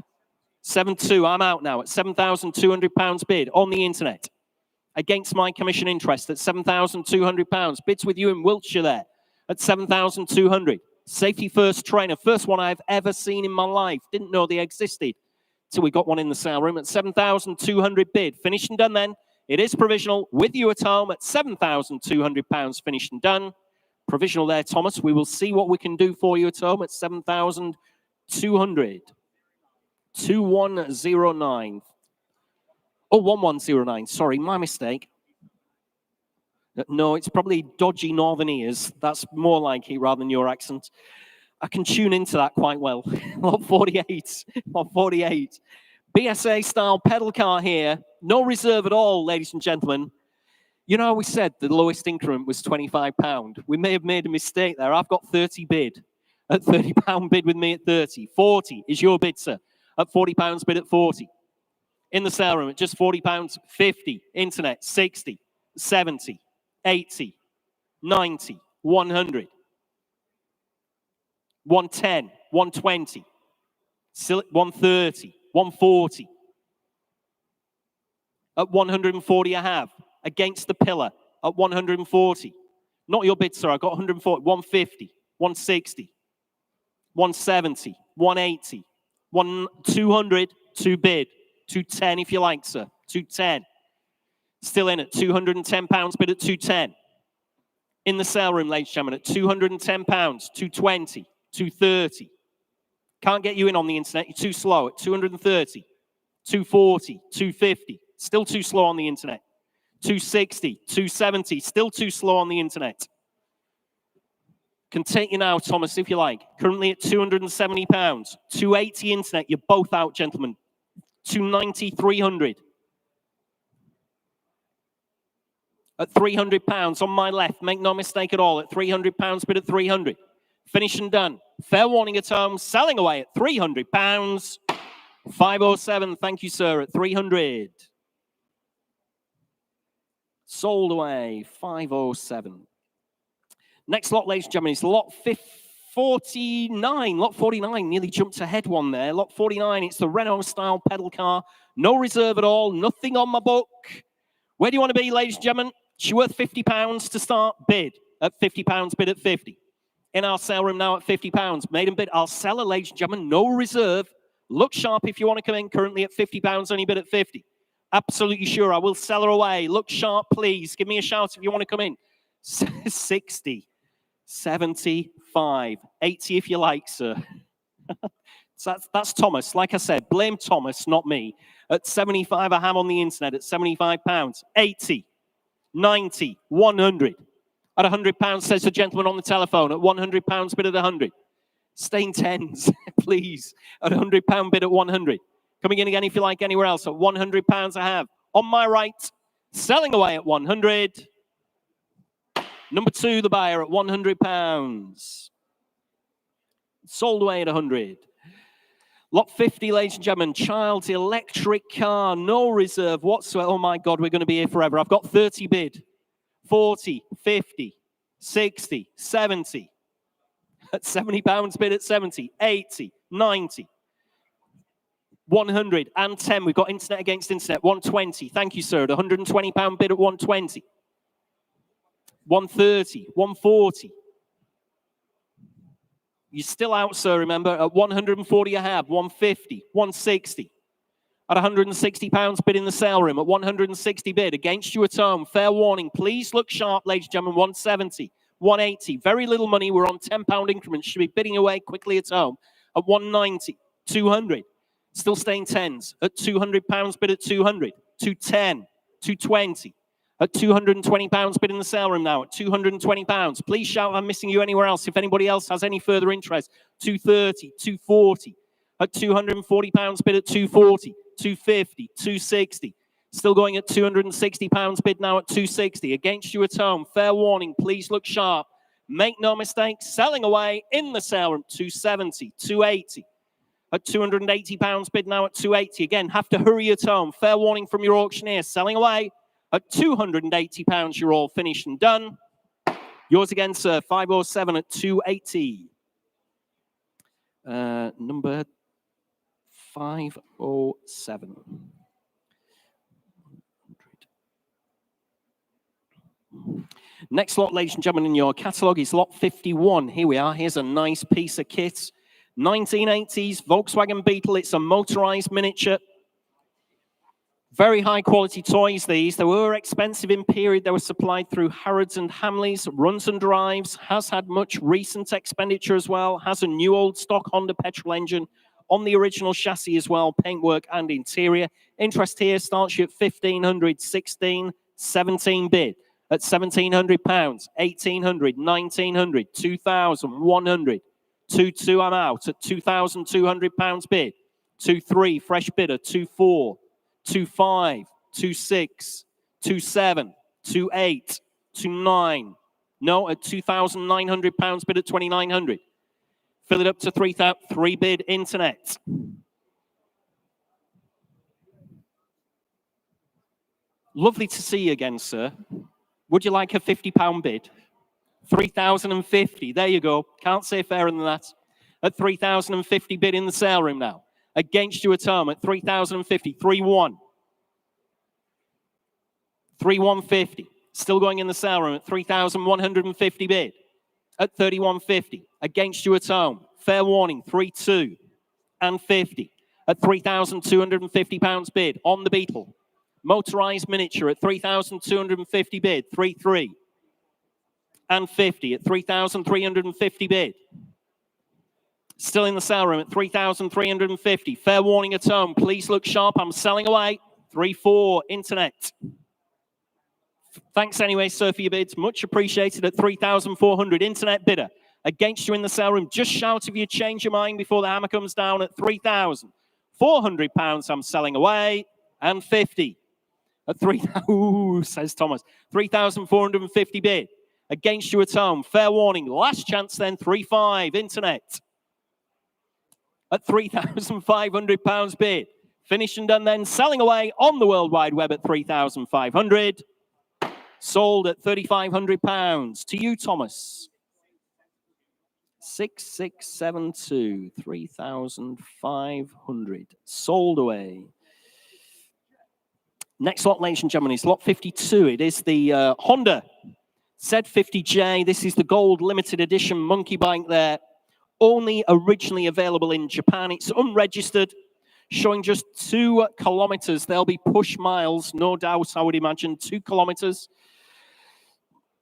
7.2. I'm out now at £7,200 bid on the internet. Against my commission interest at £7,200. Bids with you in Wiltshire there at 7,200. Safety First Trainer, first one I've ever seen in my life. Didn't know they existed till we got one in the sale room at 7,200 bid. Finished and done then. It is provisional with you at home at £7,200 finished and done. Provisional there, Thomas. We will see what we can do for you at home at 7,200. 2109. Oh, 1109. Sorry, my mistake. No, it's probably dodgy northern ears. That's more like it rather than your accent. I can tune into that quite well. Lot 48. Lot 48. BSA style pedal car here. No reserve at all, ladies and gentlemen. You know how we said the lowest increment was £25. We may have made a mistake there. I've got 30 bid. At £30 bid with me at 30. 40 is your bid, sir. At £40 bid at 40. In the sale room at just £40. 50. Internet, 60. 70. 80, 90, 100, 110, 120, 130, 140. At 140 I have. against the pillar at 140. Not your bid, sir. I got 140, 150, 160, 170, 180, 200, 2 bid, 210 if you like, sir. 210. Still in at £210, bid at 210. In the sale room, ladies and gentlemen, at £210, 220, 230. Can't get you in on the internet. You're too slow at 230, 240, 250. Still too slow on the internet. 260, 270. Still too slow on the internet. Can take you now, Thomas, if you like. Currently at £270. 280 internet. You're both out, gentlemen. 290, 300. At £300 on my left. Make no mistake at all. At £300, bid at 300. Finish and done. Fair warning at home. Selling away at £300. 507. Thank you, sir. At 300. Sold away. 507. Next lot, ladies and gentlemen, is lot 49. Lot 49 nearly jumped ahead one there. Lot 49. It's the Renault-style pedal car. No reserve at all. Nothing on my book. Where do you want to be, ladies and gentlemen? She's worth £50 to start. Bid at £50. Bid at 50. In our sale room now at £50. Maiden bid. I'll sell her, ladies and gentlemen. No reserve. Look sharp if you want to come in. Currently at £50. Only bid at 50. Absolutely sure. I will sell her away. Look sharp, please. Give me a shout if you want to come in. 60. 75. 80 if you like, sir. So that's Thomas. Like I said, blame Thomas, not me. At 75, I have on the internet at £75. 80. 90. 100. At £100, says the gentleman on the telephone. At £100, bid at 100. Staying tens, please. At £100 bid at 100. Coming in again if you like anywhere else. At £100 I have. On my right, selling away at 100. Number 2, the buyer at £100. Sold away at 100. Lot 50, ladies and gentlemen. Child's electric car. No reserve whatsoever. Oh my God, we're going to be here forever. I've got 30 bid. 40, 50, 60, 70. At £70 bid at 70, 80, 90, 110. We've got internet against internet. 120. Thank you, sir. At £120 bid at 120. 130, 140. You're still out, sir, remember. At 140 I have. 150, 160. At £160 bid in the sale room. At 160 bid. Against you at home. Fair warning. Please look sharp, ladies and gentlemen. 170, 180. Very little money. We're on £10 increments. Should be bidding away quickly at home. At 190, 200. Still staying tens. At £200 bid at 200. 210, 220. At £220 bid in the sale room now. At £220. Please shout I'm missing you anywhere else if anybody else has any further interest. 230, 240. At £240 bid at 240. 250, 260. Still going at £260 bid now at 260. Against you at home. Fair warning. Please look sharp. Make no mistake. Selling away in the sale room. 270, 280. At £280 bid now at 280. Again, have to hurry at home. Fair warning from your auctioneer. Selling away at £280. You're all finished and done. Yours again, sir. 507 at 280. Number 507. Next lot, ladies and gentlemen, in your catalogue is lot 51. Here we are. Here's a nice piece of kit. 1980s Volkswagen Beetle. It's a motorized miniature. Very high quality toys, these. They were expensive in period. They were supplied through Harrods and Hamleys, runs and drives, has had much recent expenditure as well, has a new old stock Honda petrol engine on the original chassis as well, paintwork and interior. Interest here starts you at 1,500, 16, 17 bid. At £1,700, 1,800, 1,900, 2,100, 2,200, I'm out. At £2,200 bid. 2,300, fresh bidder, 2,400. 2.5, 2.6, 2.7, 2.8, 2.9. No, at £2,900 bid at 2,900. Fill it up to 3,000. 3 bid internet. Lovely to see you again, sir. Would you like a £50 bid? 3,050. There you go. Can't say fairer than that. At 3,050 bid in the sale room now. Against you at home at 3,050, 3-1. 3,150. Still going in the sale room at 3,150 bid. At 3,150. Against you at home. Fair warning, 3,2 and 50. At £3,250 bid. On the Beetle. Motorized miniature at 3,250 bid. 3,3 and 50. At 3,350 bid. Still in the sale room at 3,350. Fair warning at home. Please look sharp. I'm selling away. 3,4 internet. Thanks anyway, sir, for your bids. Much appreciated at 3,400. Internet bidder against you in the sale room. Just shout if you change your mind before the hammer comes down at £3,400. I'm selling away. And 50. At 3,000, says Thomas. 3,450 bid. Against you at home. Fair warning. Last chance then. 3,5 internet. At £3,500 bid. Finished and done then. Selling away on the World Wide Web at 3,500. Sold at £3,500. To you, Thomas. 6672, 3,500. Sold away. Next lot, ladies and gentlemen, is lot 52. It is the Honda Z50J. This is the gold limited edition monkey bike there. Only originally available in Japan. It's unregistered, showing just 2 kilometers. There'll be push miles, no doubt, I would imagine. 2 kilometers.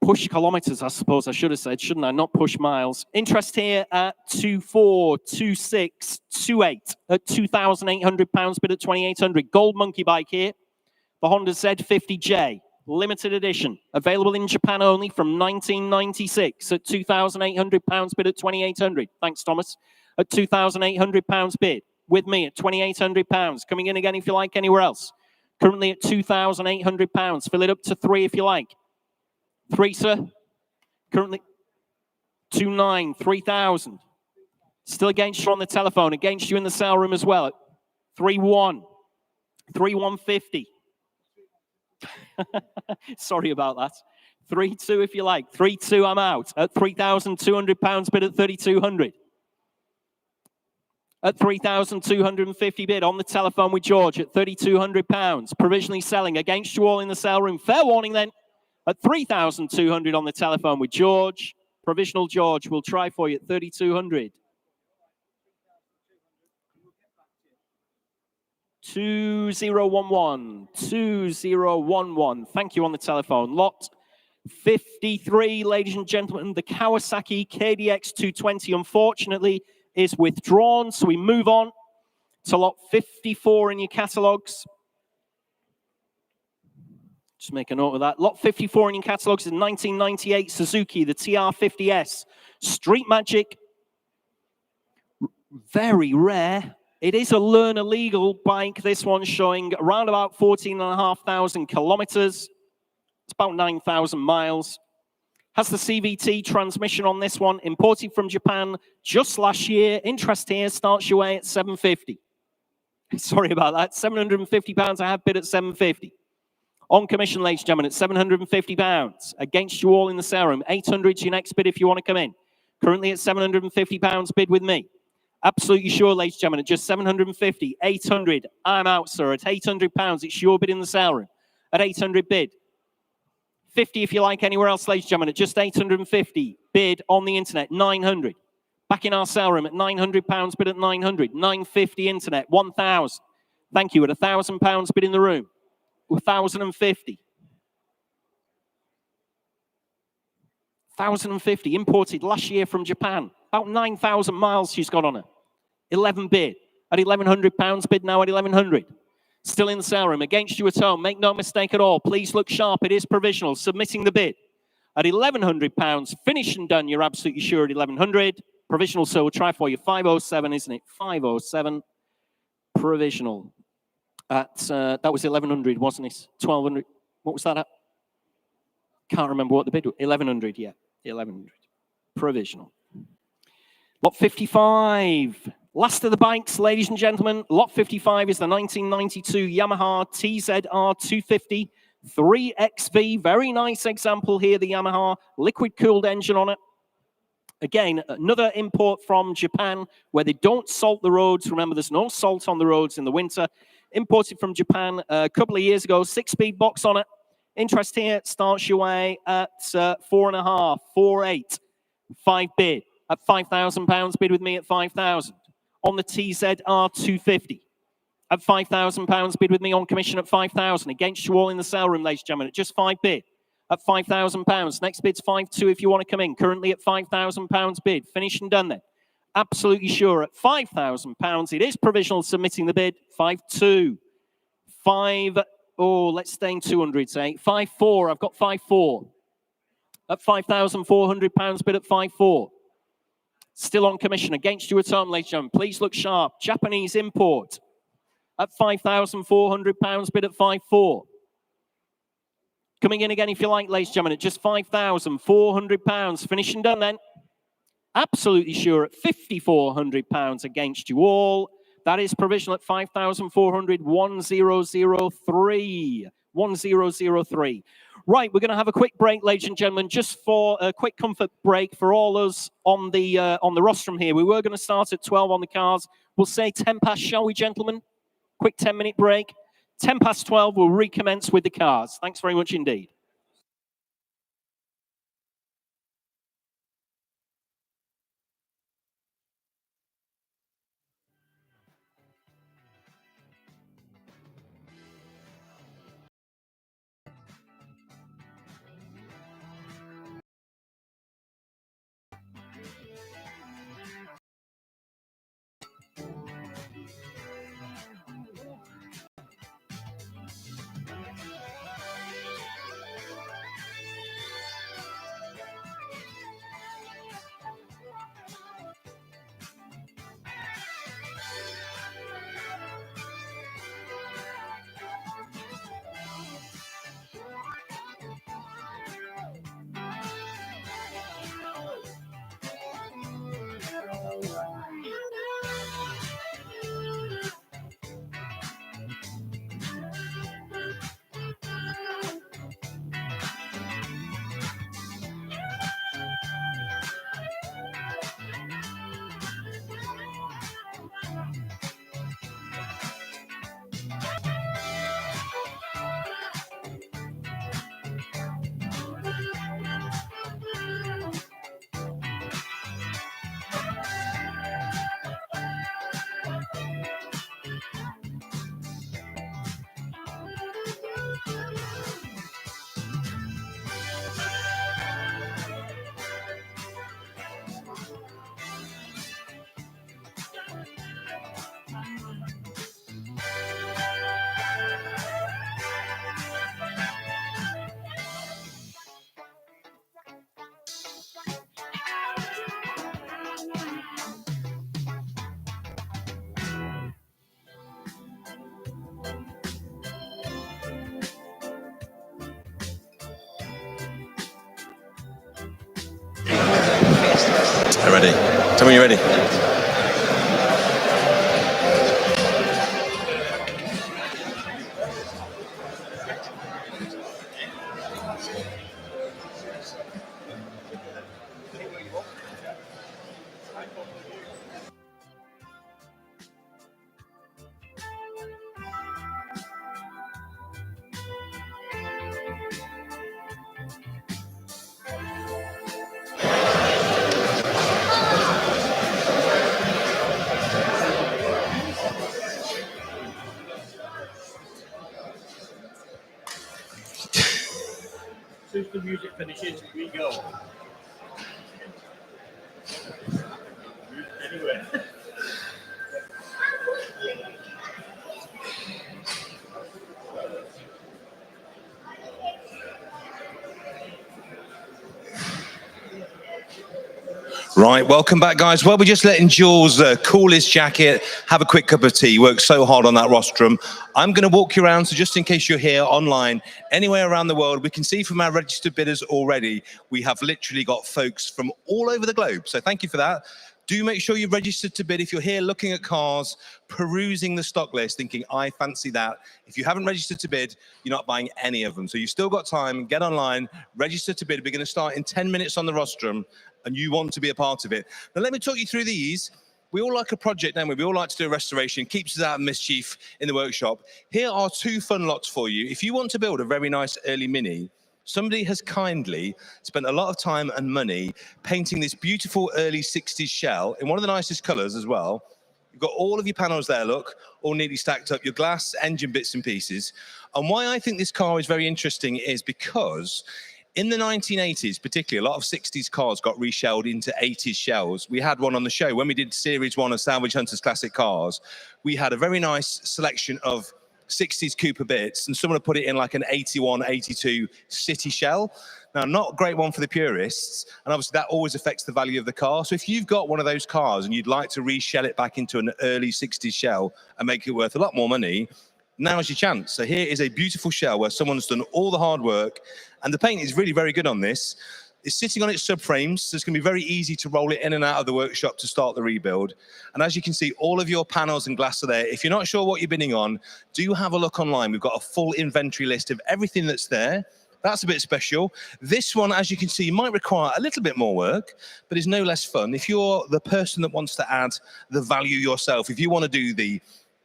Push kilometers, I suppose I should have said, shouldn't I? Not push miles. Interest here at 2,4, 2,6, 2,8 at £2,800 bid at 2,800. Gold monkey bike here. The Honda Z50J. Limited edition. Available in Japan only from 1996 at £2,800 bid at 2,800. Thanks, Thomas. At £2,800 bid. With me at £2,800. Coming in again if you like anywhere else. Currently at £2,800. Fill it up to 3 if you like. 3, sir. Currently 2,900, 3,000. Still against you on the telephone. Against you in the sale room as well. At 3,1. 3,150. Sorry about that. 3,2 if you like. 3,2 I'm out. At £3,200 bid at 3,200. At 3,250 bid on the telephone with George at £3,200. Provisionally selling against you all in the sale room. Fair warning then. At 3,200 on the telephone with George. Provisional George will try for you at 3,200. 2011. 2011. Thank you on the telephone. Lot 53, ladies and gentlemen. The Kawasaki KDX 220, unfortunately, is withdrawn. So we move on to lot 54 in your catalogues. Just make a note of that. Lot 54 in your catalogues is 1998 Suzuki, the TR50S. Street Magic. Very rare. It is a learner legal bike. This one showing around about 14,500 kilometers. It's about 9,000 miles. Has the CVT transmission on this one. Imported from Japan just last year. Interest here starts your way at 750. Sorry about that. £750 I have bid at 750. On commission, ladies and gentlemen, at £750. Against you all in the sale room. 800 is your next bid if you want to come in. Currently at £750 bid with me. Absolutely sure, ladies and gentlemen, at just 750. 800, I'm out, sir. At £800, it's your bid in the sale room. At 800 bid. 50 if you like anywhere else, ladies and gentlemen, at just 850. Bid on the internet, 900. Back in our sale room at £900, bid at 900. 950 internet, 1,000. Thank you, at £1,000 bid in the room. 1,050. 1,050 imported last year from Japan. About 9,000 miles she's got on her. 11 bid. At £1,100 bid now at 1,100. Still in the sale room. Against you at home. Make no mistake at all. Please look sharp. It is provisional. Submitting the bid. At £1,100. Finished and done. You're absolutely sure at 1,100. Provisional, so we'll try for you. 507, isn't it? 507. Provisional. At that was 1,100, wasn't it? 1,200. What was that at? Can't remember what the bid was. 1,100, yeah. 1,100. Provisional. Lot 55. Last of the bikes, ladies and gentlemen. Lot 55 is the 1992 Yamaha TZR 250 3XV. Very nice example here, the Yamaha liquid-cooled engine on it. Again, another import from Japan where they don't salt the roads. Remember, there's no salt on the roads in the winter. Imported from Japan a couple of years ago. 6-speed box on it. Interest here starts your way at 4.5, 4.8, 5 bid at £5,000. Bid with me at 5,000. On the TZR 250 at £5,000. Bid with me on commission at 5,000. Against you all in the sale room, ladies and gentlemen, at just 5 bid at £5,000. Next bid's 5.2 if you want to come in. Currently at £5,000 bid. Finished and done then. Absolutely sure at £5,000. It is provisional submitting the bid. 5.2. 5. Oh, let's stay in 200, say. 5.4. I've got 5.4. At £5,400 bid at 5.4. Still on commission. Against you at home, ladies and gentlemen. Please look sharp. Japanese import at £5,400 bid at 5.4. Coming in again if you like, ladies and gentlemen, at just £5,400. Finished and done then. Absolutely sure at £5,400 against you all. That is provisional at 5,400, 1003. 1003. Right, we're going to have a quick break, ladies and gentlemen, just for a quick comfort break for all us on the rostrum here. We were going to start at 12 on the cars. We'll say 10 past, shall we, gentlemen? Quick 10-minute break. 10 past 12, we'll recommence with the cars. Thanks very much indeed. I'm ready. Tell me you're ready. As soon as the music finishes, we go. Anyway. Right, welcome back, guys. Well, we're just letting Jules cool his jacket, have a quick cup of tea. He worked so hard on that rostrum. I'm going to walk you around, so just in case you're here online, anywhere around the world, we can see from our registered bidders already, we have literally got folks from all over the globe. So thank you for that. Do make sure you're registered to bid. If you're here looking at cars, perusing the stock list, thinking, I fancy that. If you haven't registered to bid, you're not buying any of them. So you've still got time. Get online, register to bid. We're going to start in 10 minutes on the rostrum, and you want to be a part of it. Now, let me talk you through these. We all like a project, don't we? We all like to do a restoration, keeps us out of mischief in the workshop. Here are 2 fun lots for you. If you want to build a very nice early Mini, somebody has kindly spent a lot of time and money painting this beautiful early 60s shell in one of the nicest colors as well. You've got all of your panels there, look, all neatly stacked up, your glass, engine bits and pieces. And why I think this car is very interesting is because in the 1980s, particularly, a lot of 60s cars got reshelled into 80s shells. We had one on the show. When we did Series 1 of Salvage Hunters Classic Cars, we had a very nice selection of 60s Cooper bits, and someone had put it in like an 81, 82 city shell. Now, not a great one for the purists, and obviously that always affects the value of the car. So if you've got one of those cars and you'd like to reshell it back into an early 60s shell and make it worth a lot more money, now's your chance. So here is a beautiful shell where someone's done all the hard work, and the paint is really very good on this. It's sitting on its subframes, so it's going to be very easy to roll it in and out of the workshop to start the rebuild. And as you can see, all of your panels and glass are there. If you're not sure what you're bidding on, do have a look online. We've got a full inventory list of everything that's there. That's a bit special. This one, as you can see, might require a little bit more work, but is no less fun. If you're the person that wants to add the value yourself, if you want to do the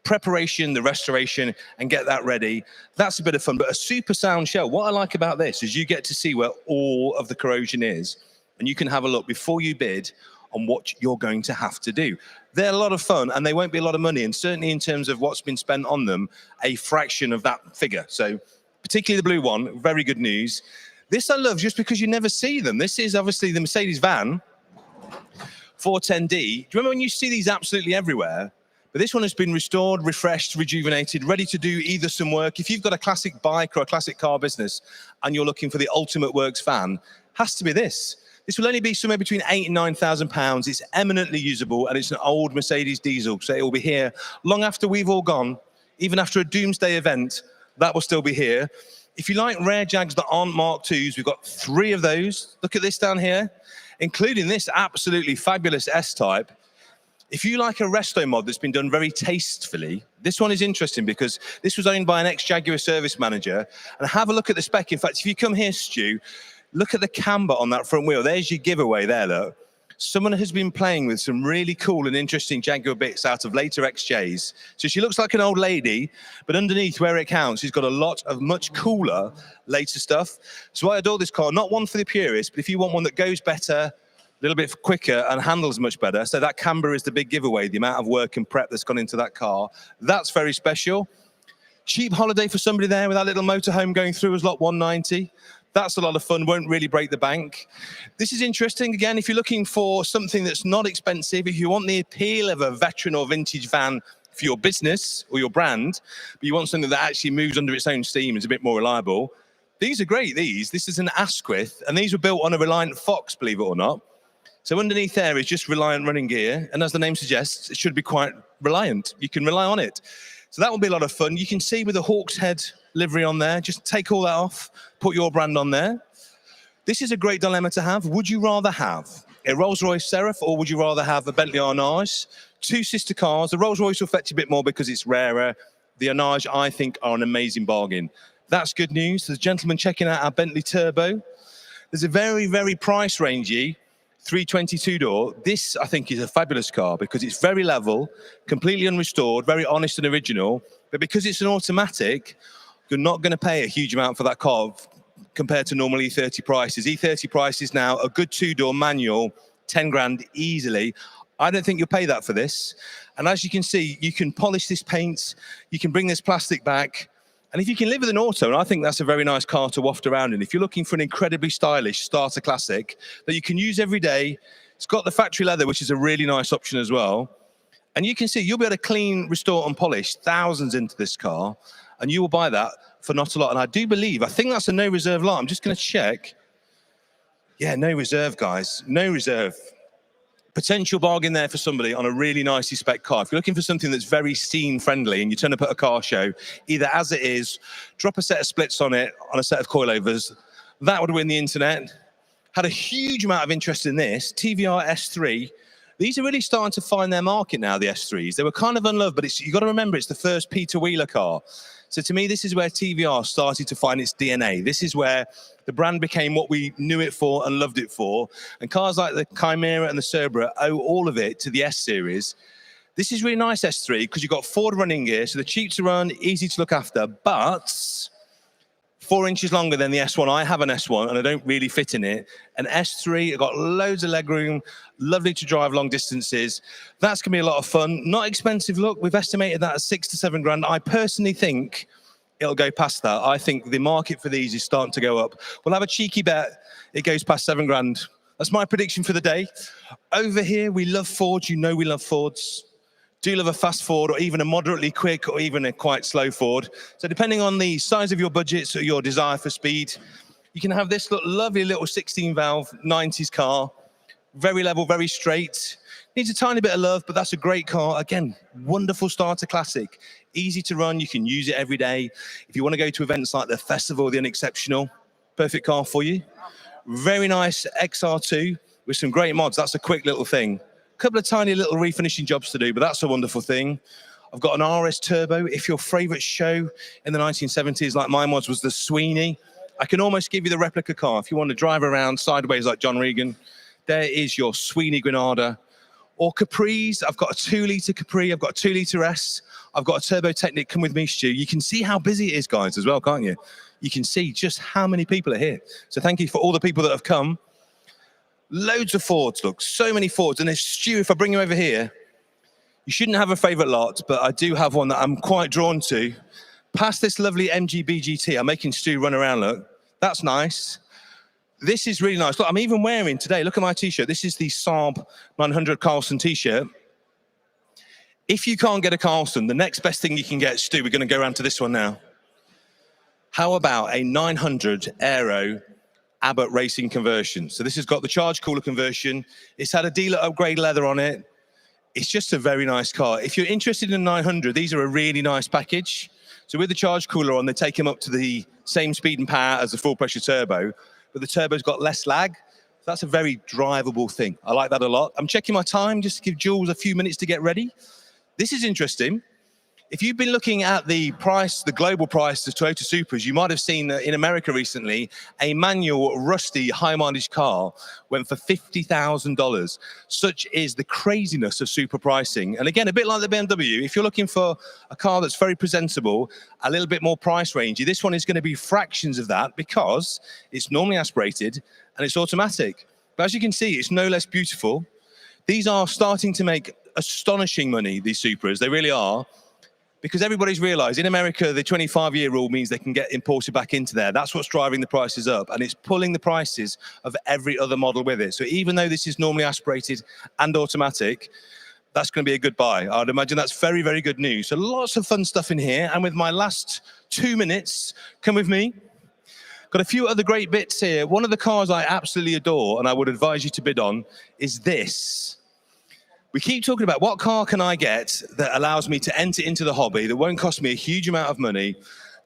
preparation, the restoration, and get that ready, that's a bit of fun. But a super sound shell, what I like about this is you get to see where all of the corrosion is, and you can have a look before you bid on what you're going to have to do. They're a lot of fun, and they won't be a lot of money, and certainly in terms of what's been spent on them, a fraction of that figure. So particularly the blue one, very good news. This I love just because you never see them. This is obviously the Mercedes van 410D. Do you remember when you see these absolutely everywhere? But this one has been restored, refreshed, rejuvenated, ready to do either some work. If you've got a classic bike or a classic car business and you're looking for the ultimate works van, has to be this. This will only be somewhere between £8,000 and £9,000. It's eminently usable, and it's an old Mercedes diesel, so it will be here long after we've all gone. Even after a doomsday event, that will still be here. If you like rare Jags that aren't Mark IIs, we've got 3 of those. Look at this down here, including this absolutely fabulous S-Type. If you like a resto mod that's been done very tastefully, this one is interesting because this was owned by an ex-Jaguar service manager. And have a look at the spec. In fact, if you come here, Stu, look at the camber on that front wheel. There's your giveaway there, look. Someone has been playing with some really cool and interesting Jaguar bits out of later XJs. So she looks like an old lady, but underneath where it counts, she's got a lot of much cooler later stuff. So I adore this car. Not one for the purists, but if you want one that goes better, a little bit quicker and handles much better. So that camber is the big giveaway, the amount of work and prep that's gone into that car. That's very special. Cheap holiday for somebody there with that little motorhome going through as lot 190. That's a lot of fun, won't really break the bank. This is interesting. Again, if you're looking for something that's not expensive, if you want the appeal of a veteran or vintage van for your business or your brand, but you want something that actually moves under its own steam, is a bit more reliable, these are great, these. This is an Asquith, and these were built on a Reliant Fox, believe it or not. So underneath there is just Reliant running gear, and as the name suggests, it should be quite reliant. You can rely on it. So that will be a lot of fun. You can see with the Hawk's Head livery on there, just take all that off, put your brand on there. This is a great dilemma to have. Would you rather have a Rolls-Royce Seraph, or would you rather have a Bentley Arnage? 2 sister cars. The Rolls-Royce will fetch a bit more because it's rarer. The Arnage, I think, are an amazing bargain. That's good news. There's a gentleman checking out our Bentley Turbo. There's a very, very price rangey 320 two-door. This, I think, is a fabulous car because it's very level, completely unrestored, very honest and original. But because it's an automatic, you're not going to pay a huge amount for that car compared to normal E30 prices. E30 prices now, a good 2-door manual, 10 grand easily. I don't think you'll pay that for this. And as you can see, you can polish this paint, you can bring this plastic back. And if you can live with an auto, and I think that's a very nice car to waft around in, if you're looking for an incredibly stylish starter classic that you can use every day, it's got the factory leather, which is a really nice option as well. And you can see you'll be able to clean, restore, and polish thousands into this car, and you will buy that for not a lot. And I do believe, I think that's a no reserve lot. I'm just going to check. Yeah, no reserve, guys. No reserve. Potential bargain there for somebody on a really nicely spec car. If you're looking for something that's very scene friendly and you turn up at a car show, either as it is, drop a set of splits on it, on a set of coilovers, that would win the internet. Had a huge amount of interest in this. TVR S3, These are really starting to find their market now, the S3s. They were kind of unloved, but you've got to remember it's the first Peter Wheeler car. So to me, this is where TVR started to find its DNA. This is where the brand became what we knew it for and loved it for. And cars like the Chimera and the Cerbera owe all of it to the S-Series. This is really nice S3 because you've got Ford running gear, so they're cheap to run, easy to look after, but 4 inches longer than the S1. I have an S1 and I don't really fit in it. An S3, I've got loads of legroom, lovely to drive long distances. That's going to be a lot of fun. Not expensive, look, we've estimated that at 6 to 7 grand. I personally think it'll go past that. I think the market for these is starting to go up. We'll have a cheeky bet it goes past 7 grand. That's my prediction for the day. Over here, we love Fords. You know we love Fords. Do love a fast Ford or even a moderately quick or even a quite slow Ford. So depending on the size of your budgets or your desire for speed, you can have this lovely little 16-valve 90s car. Very level, very straight. Needs a tiny bit of love, but that's a great car. Again, wonderful starter classic. Easy to run, you can use it every day. If you want to go to events like the Festival, the Unexceptional, perfect car for you. Very nice XR2 with some great mods. That's a quick little thing. Couple of tiny little refinishing jobs to do, but that's a wonderful thing. I've got an RS Turbo. If your favorite show in the 1970s, like mine was the Sweeney, I can almost give you the replica car. If you want to drive around sideways like John Regan, there is your Sweeney Granada. Or Capris. I've got a 2-litre Capri. I've got a 2-litre S. I've got a Turbo Technic. Come with me, Stu. You can see how busy it is, guys, as well, can't you? You can see just how many people are here. So thank you for all the people that have come. Loads of Fords, look, so many Fords. And Stu, if I bring you over here, you shouldn't have a favourite lot, but I do have one that I'm quite drawn to. Past this lovely MG BGT, I'm making Stu run around, look. That's nice. This is really nice. Look, I'm even wearing today, look at my T-shirt. This is the Saab 900 Carlson T-shirt. If you can't get a Carlson, the next best thing you can get, Stu, we're going to go around to this one now. How about a 900 Aero Abbott Racing conversion? So this has got the charge cooler conversion. It's had a dealer upgrade leather on it. It's just a very nice car. If you're interested in a 900, these are a really nice package. So with the charge cooler on, they take them up to the same speed and power as the full pressure turbo, but the turbo's got less lag. So that's a very drivable thing. I like that a lot. I'm checking my time just to give Jules a few minutes to get ready. This is interesting. If you've been looking at the price, the global price of Toyota Supras, you might have seen that in America recently, a manual, rusty, high-mileage car went for $50,000. Such is the craziness of Supra pricing. And again, a bit like the BMW, if you're looking for a car that's very presentable, a little bit more price rangey, this one is going to be fractions of that because it's normally aspirated and it's automatic. But as you can see, it's no less beautiful. These are starting to make astonishing money, these Supras. They really are. Because everybody's realized in America, the 25-year rule means they can get imported back into there. That's what's driving the prices up. And it's pulling the prices of every other model with it. So even though this is normally aspirated and automatic, that's going to be a good buy. I'd imagine that's very, very good news. So lots of fun stuff in here. And with my last 2 minutes, come with me. Got a few other great bits here. One of the cars I absolutely adore and I would advise you to bid on is this. We keep talking about what car can I get that allows me to enter into the hobby, that won't cost me a huge amount of money,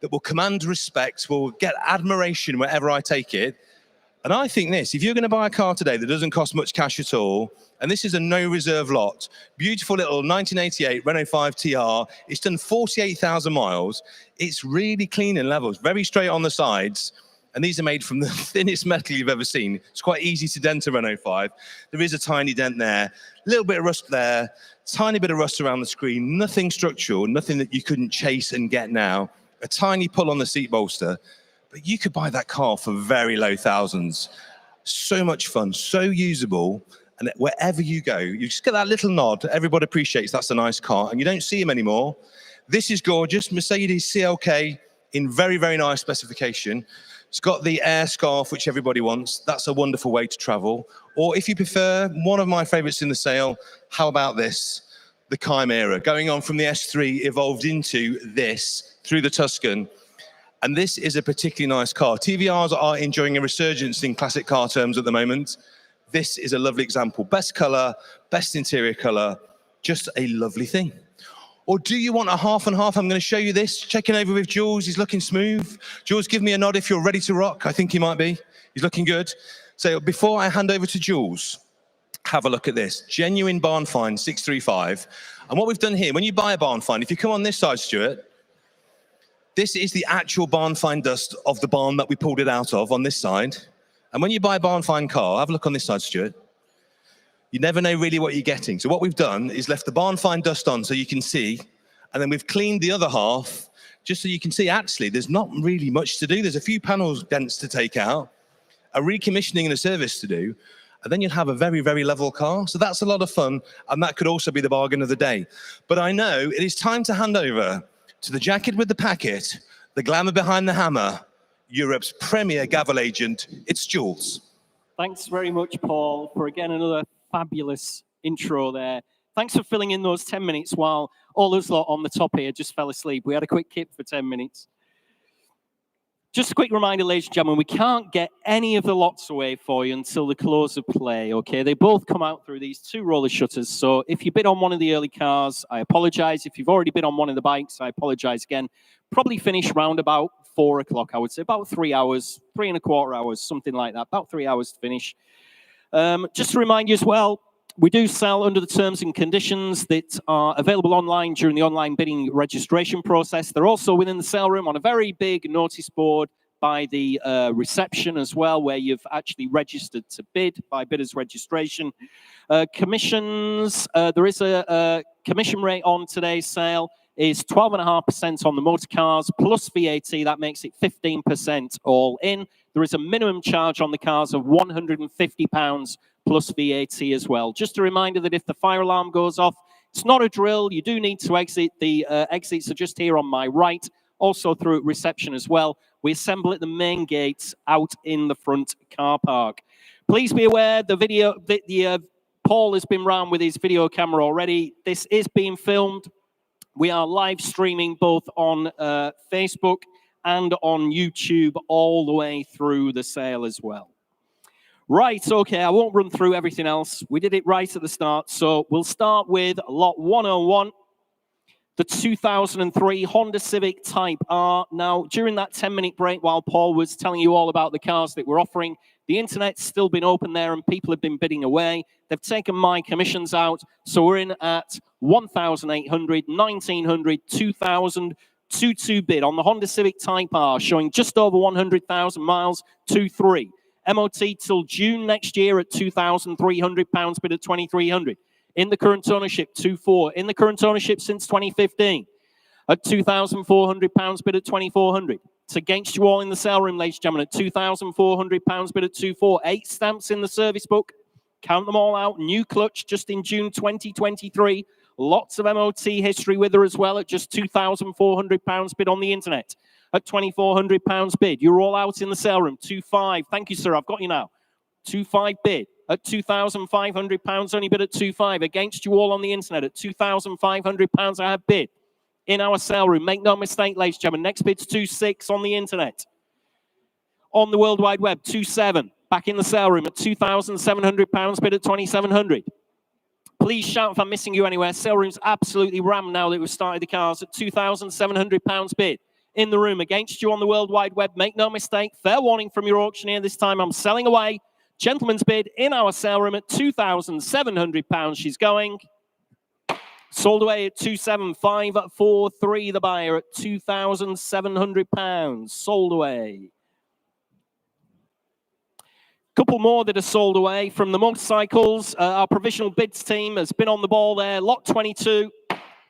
that will command respect, will get admiration wherever I take it. And I think this, if you're going to buy a car today that doesn't cost much cash at all, and this is a no reserve lot, beautiful little 1988 Renault 5 TR, it's done 48,000 miles, it's really clean in levels, very straight on the sides. And these are made from the thinnest metal you've ever seen. It's quite easy to dent a Renault 5. There is a tiny dent there, a little bit of rust there, tiny bit of rust around the screen, nothing structural, nothing that you couldn't chase and get now. A tiny pull on the seat bolster. But you could buy that car for very low thousands. So much fun, so usable. And wherever you go, you just get that little nod. Everybody appreciates that's a nice car. And you don't see them anymore. This is gorgeous. Mercedes CLK in very, very nice specification. It's got the air scarf, which everybody wants. That's a wonderful way to travel. Or if you prefer, one of my favorites in the sale, how about this? The Chimera, going on from the S3, evolved into this through the Tuscan. And this is a particularly nice car. TVRs are enjoying a resurgence in classic car terms at the moment. This is a lovely example. Best color, best interior color, just a lovely thing. Or do you want a half and half? I'm going to show you this. Checking over with Jules. He's looking smooth. Jules, give me a nod if you're ready to rock. I think he might be. He's looking good. So before I hand over to Jules, have a look at this. Genuine barn find 635. And what we've done here, when you buy a barn find, if you come on this side, Stuart, this is the actual barn find dust of the barn that we pulled it out of on this side. And when you buy a barn find car, have a look on this side, Stuart. You never know really what you're getting. So what we've done is left the barn find dust on so you can see, and then we've cleaned the other half just so you can see, actually, there's not really much to do. There's a few panels dents to take out, a recommissioning and a service to do, and then you'll have a very, very level car. So that's a lot of fun, and that could also be the bargain of the day. But I know it is time to hand over to the jacket with the packet, the glamour behind the hammer, Europe's premier gavel agent, it's Jules. Thanks very much, Paul, for again another fabulous intro there. Thanks for filling in those 10 minutes while all us lot on the top here just fell asleep. We had a quick kip for 10 minutes. Just a quick reminder, ladies and gentlemen, we can't get any of the lots away for you until the close of play, okay? They both come out through these two roller shutters. So if you bid on one of the early cars, I apologize. If you've already bid on one of the bikes, I apologize again. Probably finish round about 4 o'clock, I would say. About 3 hours, 3.25 hours, something like that. About 3 hours to finish. Just to remind you as well, we do sell under the terms and conditions that are available online during the online bidding registration process. They're also within the sale room on a very big notice board by the reception as well, where you've actually registered to bid by bidder's registration. Commissions, there is a commission rate on today's sale is 12.5% on the motor cars plus VAT. That makes it 15% all in. There is a minimum charge on the cars of £150 plus VAT as well. Just a reminder that if the fire alarm goes off, it's not a drill. You do need to exit. The exits are just here on my right, also through reception as well. We assemble at the main gates out in the front car park. Please be aware Paul has been round with his video camera already. This is being filmed. We are live streaming both on Facebook and on YouTube all the way through the sale as well. Right, okay, I won't run through everything else. We did it right at the start. So we'll start with lot 101, the 2003 Honda Civic Type R. Now, during that 10-minute break while Paul was telling you all about the cars that we're offering, the internet's still been open there and people have been bidding away. They've taken my commissions out. So we're in at 1,800, 1,900, 2,000, 2 bid on the Honda Civic Type R, showing just over 100,000 miles, 2.3. MOT till June next year at £2,300, bid at 2,300. In the current ownership, 2.4. In the current ownership since 2015, at £2,400, bid at 2,400. It's against you all in the sale room, ladies and gentlemen, at £2,400, bid at 2.4. 8 stamps in the service book. Count them all out. New clutch just in June 2023. Lots of MOT history with her as well at just £2,400 bid on the internet. At £2,400 bid. You're all out in the sale room. 2.5. Thank you, sir. I've got you now. 2.5 bid. At £2,500, only bid at 2.5. Against you all on the internet at £2,500 I have bid. In our sale room. Make no mistake, ladies and gentlemen. Next bid's 2.6 on the internet. On the World Wide Web, 2.7. Back in the sale room at £2,700, bid at 2,700. Please shout if I'm missing you anywhere. Sale room's absolutely rammed now that we've started the cars at £2,700 bid. In the room against you on the World Wide Web. Make no mistake. Fair warning from your auctioneer this time. I'm selling away. Gentleman's bid in our sale room at £2,700. She's going. Sold away at 2,753. The buyer at £2,700. Sold away. Couple more that are sold away from the motorcycles. Our provisional bids team has been on the ball there. Lot 22,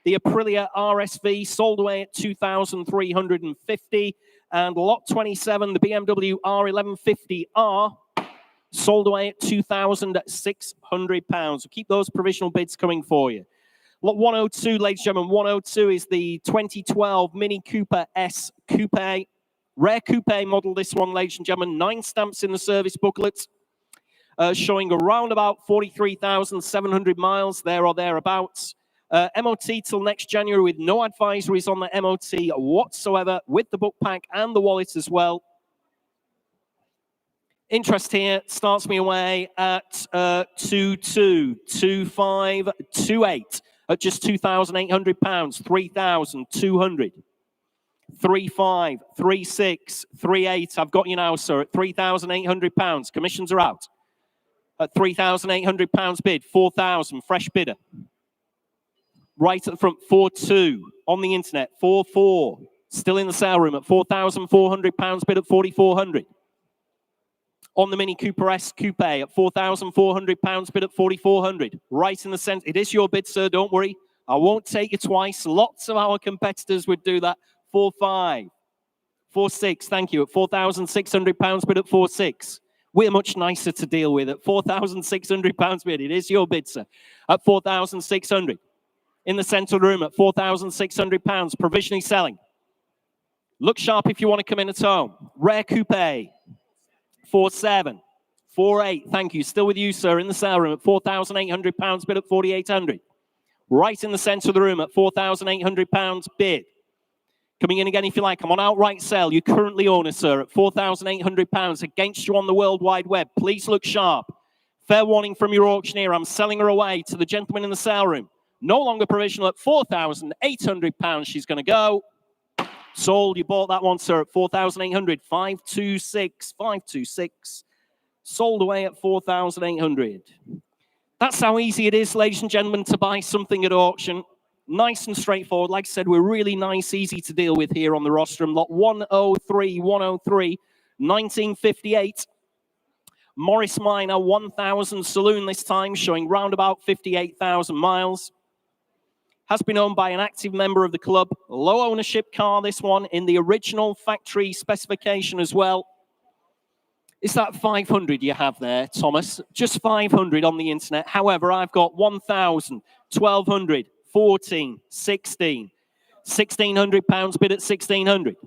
the Aprilia RSV, sold away at 2,350. And lot 27, the BMW R1150R, sold away at £2,600. We'll keep those provisional bids coming for you. Lot 102, ladies and gentlemen, 102 is the 2012 Mini Cooper S Coupe. Rare coupe model, this one, ladies and gentlemen. 9 stamps in the service booklet, showing around about 43,700 miles, there or thereabouts. MOT till next January with no advisories on the MOT whatsoever, with the book pack and the wallet as well. Interest here starts me away at 2.2, 2.5, 2.8 at just £2,800, 3,200. 3.5, 3.6, 3.8. I've got you now, sir, at £3,800. Commissions are out. at £3,800 bid. 4,000, fresh bidder. Right at the front, 4,200 on the internet. 4,400, still in the sale room at £4,400 bid at 4,400. On the Mini Cooper S Coupe at £4,400 bid at 4,400. Right in the centre. It is your bid, sir. Don't worry. I won't take you twice. Lots of our competitors would do that. 4,500. 4,600. Thank you. At £4,600 bid at 4,600. We're much nicer to deal with at £4,600 bid. It is your bid, sir. At 4,600. In the centre of the room at £4,600. Provisionally selling. Look sharp if you want to come in at home. Rare Coupe. 4,700. 4,800. Thank you. Still with you, sir, in the sale room at £4,800 bid at 4,800. Right in the centre of the room at £4,800 bid. Coming in again if you like. I'm on outright sale. You currently own it, sir, at £4,800 against you on the World Wide Web. Please look sharp. Fair warning from your auctioneer. I'm selling her away to the gentleman in the sale room. No longer provisional at £4,800. She's going to go. Sold. You bought that one, sir, at 4,800. 526. 526. Sold away at 4,800. That's how easy it is, ladies and gentlemen, to buy something at auction. Nice and straightforward. Like I said, we're really nice, easy to deal with here on the rostrum. Lot 103, 103, 1958. Morris Minor 1000 saloon this time, showing round about 58,000 miles. Has been owned by an active member of the club. Low ownership car, this one, in the original factory specification as well. Is that 500 you have there, Thomas? Just 500 on the internet. However, I've got 1,000, 1,200, 14, 16, £1,600 bid at 1,600.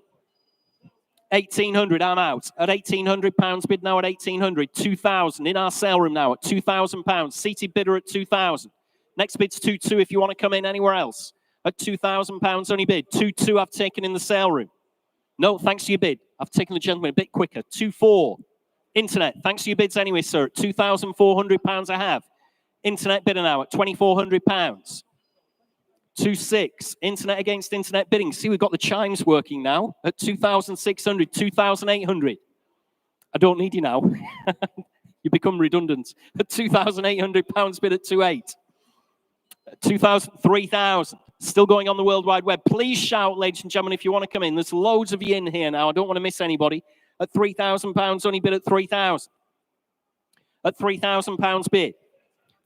1,800, I'm out. At £1,800 bid now at 1,800. 2,000 in our sale room now at £2,000. Seated bidder at 2,000. Next bid's 2,200 if you want to come in anywhere else. At £2,000 only bid. 2,200 I've taken in the sale room. No, thanks to your bid. I've taken the gentleman a bit quicker. 2,400. Internet, thanks to your bids anyway, sir. At £2,400 I have. Internet bidder now at £2,400. 2,600. Internet against internet bidding. See, we've got the chimes working now. At 2,600, 2,800. I don't need you now. You become redundant. At £2,800 bid at 2,800. 2,000, 3,000. Still going on the World Wide Web. Please shout, ladies and gentlemen, if you want to come in. There's loads of you in here now. I don't want to miss anybody. At £3,000, only bid at 3,000. At £3,000 bid.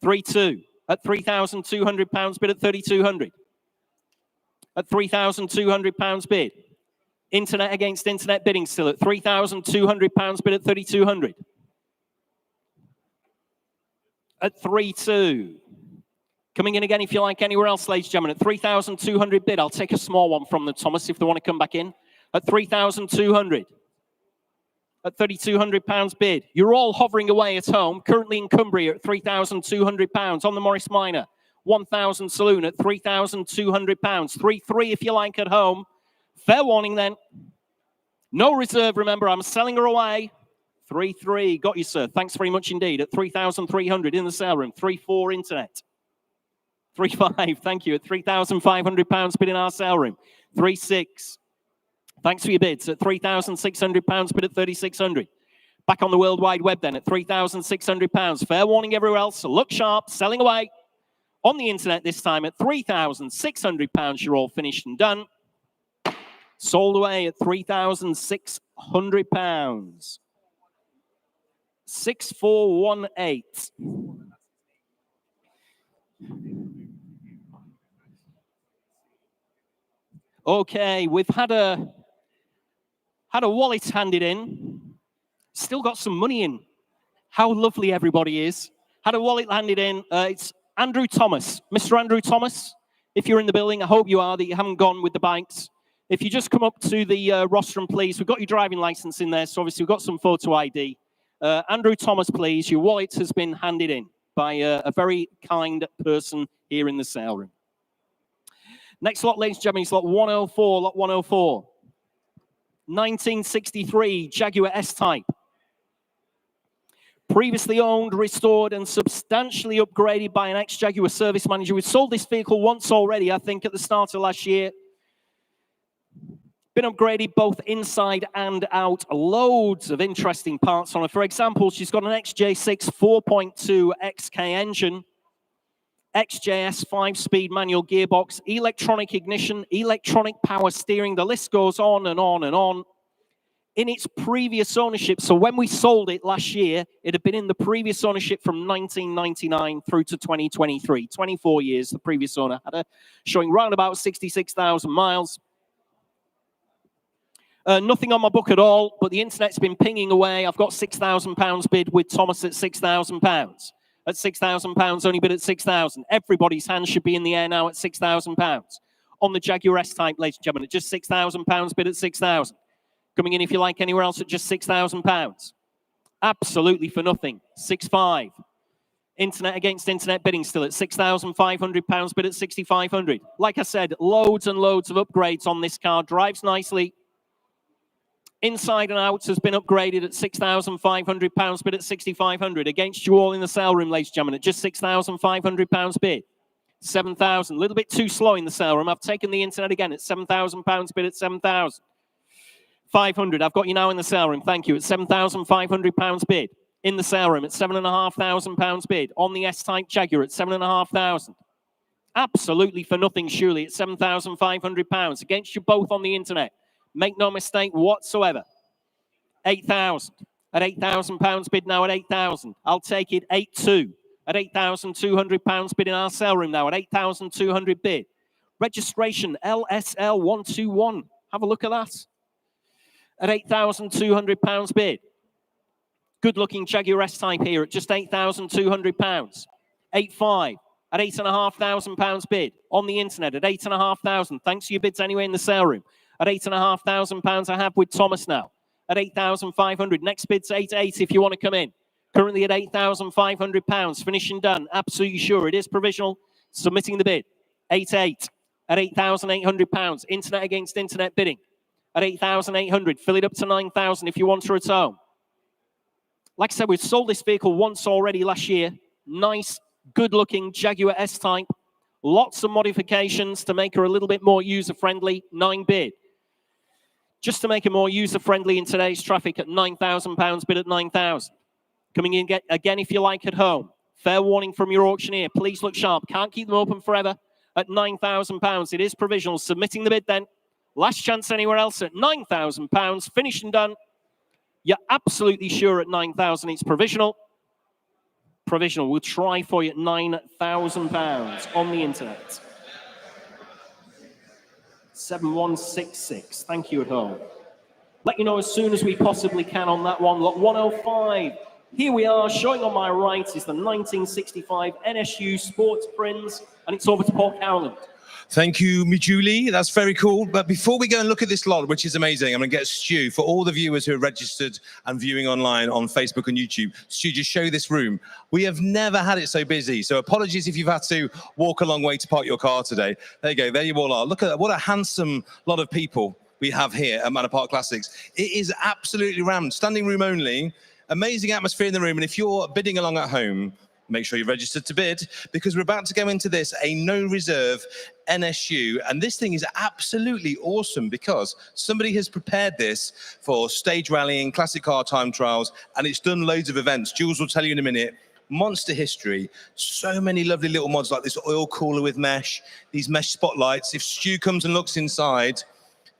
3,200. At £3,200 bid at 3,200. At £3,200 bid. Internet against internet bidding still at £3,200 bid at 3,200. At 3,200. Coming in again if you like anywhere else, ladies and gentlemen. At 3,200 bid. I'll take a small one from the Thomas if they want to come back in. At 3,200. At £3,200 bid. You're all hovering away at home. Currently in Cumbria at £3,200. On the Morris Minor, 1,000 saloon at £3,200. 3,300 if you like at home. Fair warning then. No reserve, remember. I'm selling her away. 3,300. Got you, sir. Thanks very much indeed. At 3,300 in the sale room. 3,400 internet. 3,500. Thank you. At £3,500 bid in our sale room. 3,600. Thanks for your bids. At £3,600 bid at 3,600. Back on the World Wide Web then at £3,600. Fair warning everywhere else. So look sharp. Selling away. On the internet this time at £3,600. You're all finished and done. Sold away at £3,600. 6,418. Okay, we've had a wallet handed in. Still got some money in. How lovely everybody is. Had a wallet handed in. It's Andrew Thomas. Mr. Andrew Thomas, if you're in the building, I hope you are, that you haven't gone with the bikes. If you just come up to the rostrum, please. We've got your driving license in there, so obviously we've got some photo ID. Andrew Thomas, please. Your wallet has been handed in by a very kind person here in the sale room. Next lot, ladies and gentlemen, is lot 104, lot 104. 1963 Jaguar S-Type. Previously owned, restored, and substantially upgraded by an ex-Jaguar service manager. We've sold this vehicle once already, I think, at the start of last year. Been upgraded both inside and out. Loads of interesting parts on her. For example, she's got an XJ6 4.2 XK engine, XJS 5-speed manual gearbox, electronic ignition, electronic power steering. The list goes on and on and on. In its previous ownership, so when we sold it last year, it had been in the previous ownership from 1999 through to 2023. 24 years, the previous owner had her, showing round about 66,000 miles. Nothing on my book at all, but the internet's been pinging away. I've got £6,000 bid with Thomas at £6,000. At £6,000, only bid at 6,000. Everybody's hand should be in the air now at £6,000. On the Jaguar S-Type, ladies and gentlemen, at just £6,000, bid at 6,000. Coming in, if you like, anywhere else at just £6,000. Absolutely for nothing. 6,500. Internet against internet bidding still at £6,500, bid at 6,500. Like I said, loads and loads of upgrades on this car. Drives nicely. Inside and out has been upgraded at £6,500, bid at 6,500. Against you all in the sale room, ladies and gentlemen, at just £6,500 bid. 7,000. A little bit too slow in the sale room. I've taken the internet again at £7,000, bid at 7,000. 500. I've got you now in the sale room. Thank you. At £7,500 bid. In the sale room at £7,500 bid. On the S-Type Jaguar at £7,500. Absolutely for nothing, surely, at £7,500. Against you both on the internet. Make no mistake whatsoever. 8,000. At £8,000 bid now at 8,000. I'll take it 8,200. At £8,200 bid in our sale room now at 8,200 bid. Registration LSL121. Have a look at that. At £8,200 bid. Good looking Jaguar S-Type here at just £8,200. 8,500. At £8,500 bid. On the internet at £8,500. Thanks for your bids anyway in the sale room. At £8,500 I have with Thomas now. At 8,500. Next bid's 8,800 if you want to come in. Currently at £8,500. Finishing done. Absolutely sure. It is provisional. Submitting the bid. 8,800. At £8,800. Internet against internet bidding. At 8,800. Fill it up to 9,000 if you want her at home. Like I said, we've sold this vehicle once already last year. Nice, good-looking Jaguar S-Type. Lots of modifications to make her a little bit more user-friendly. 9 bid. Just to make her more user-friendly in today's traffic at £9,000, bid at 9,000. Coming in again if you like at home. Fair warning from your auctioneer. Please look sharp. Can't keep them open forever. At £9,000. It is provisional. Submitting the bid then. Last chance anywhere else at £9,000. Finished and done. You're absolutely sure at 9,000 it's provisional. Provisional. We'll try for you at £9,000 on the internet. 7166. Thank you at home. Let you know as soon as we possibly can on that one. Lot 105. Here we are. Showing on my right is the 1965 NSU Sports Prince, and it's over to Paul Cowland. Thank you, Julie. That's very cool. But before we go and look at this lot, which is amazing, I'm going to get Stu, for all the viewers who are registered and viewing online on Facebook and YouTube, Stu, just show this room. We have never had it so busy. So apologies if you've had to walk a long way to park your car today. There you go. There you all are. Look at that. What a handsome lot of people we have here at Manor Park Classics. It is absolutely rammed. Standing room only. Amazing atmosphere in the room. And if you're bidding along at home, make sure you're registered to bid, because we're about to go into this, a no reserve NSU. And this thing is absolutely awesome because somebody has prepared this for stage rallying, classic car time trials, and it's done loads of events. Jules will tell you in a minute. Monster history. So many lovely little mods like this oil cooler with mesh, these mesh spotlights. If Stu comes and looks inside,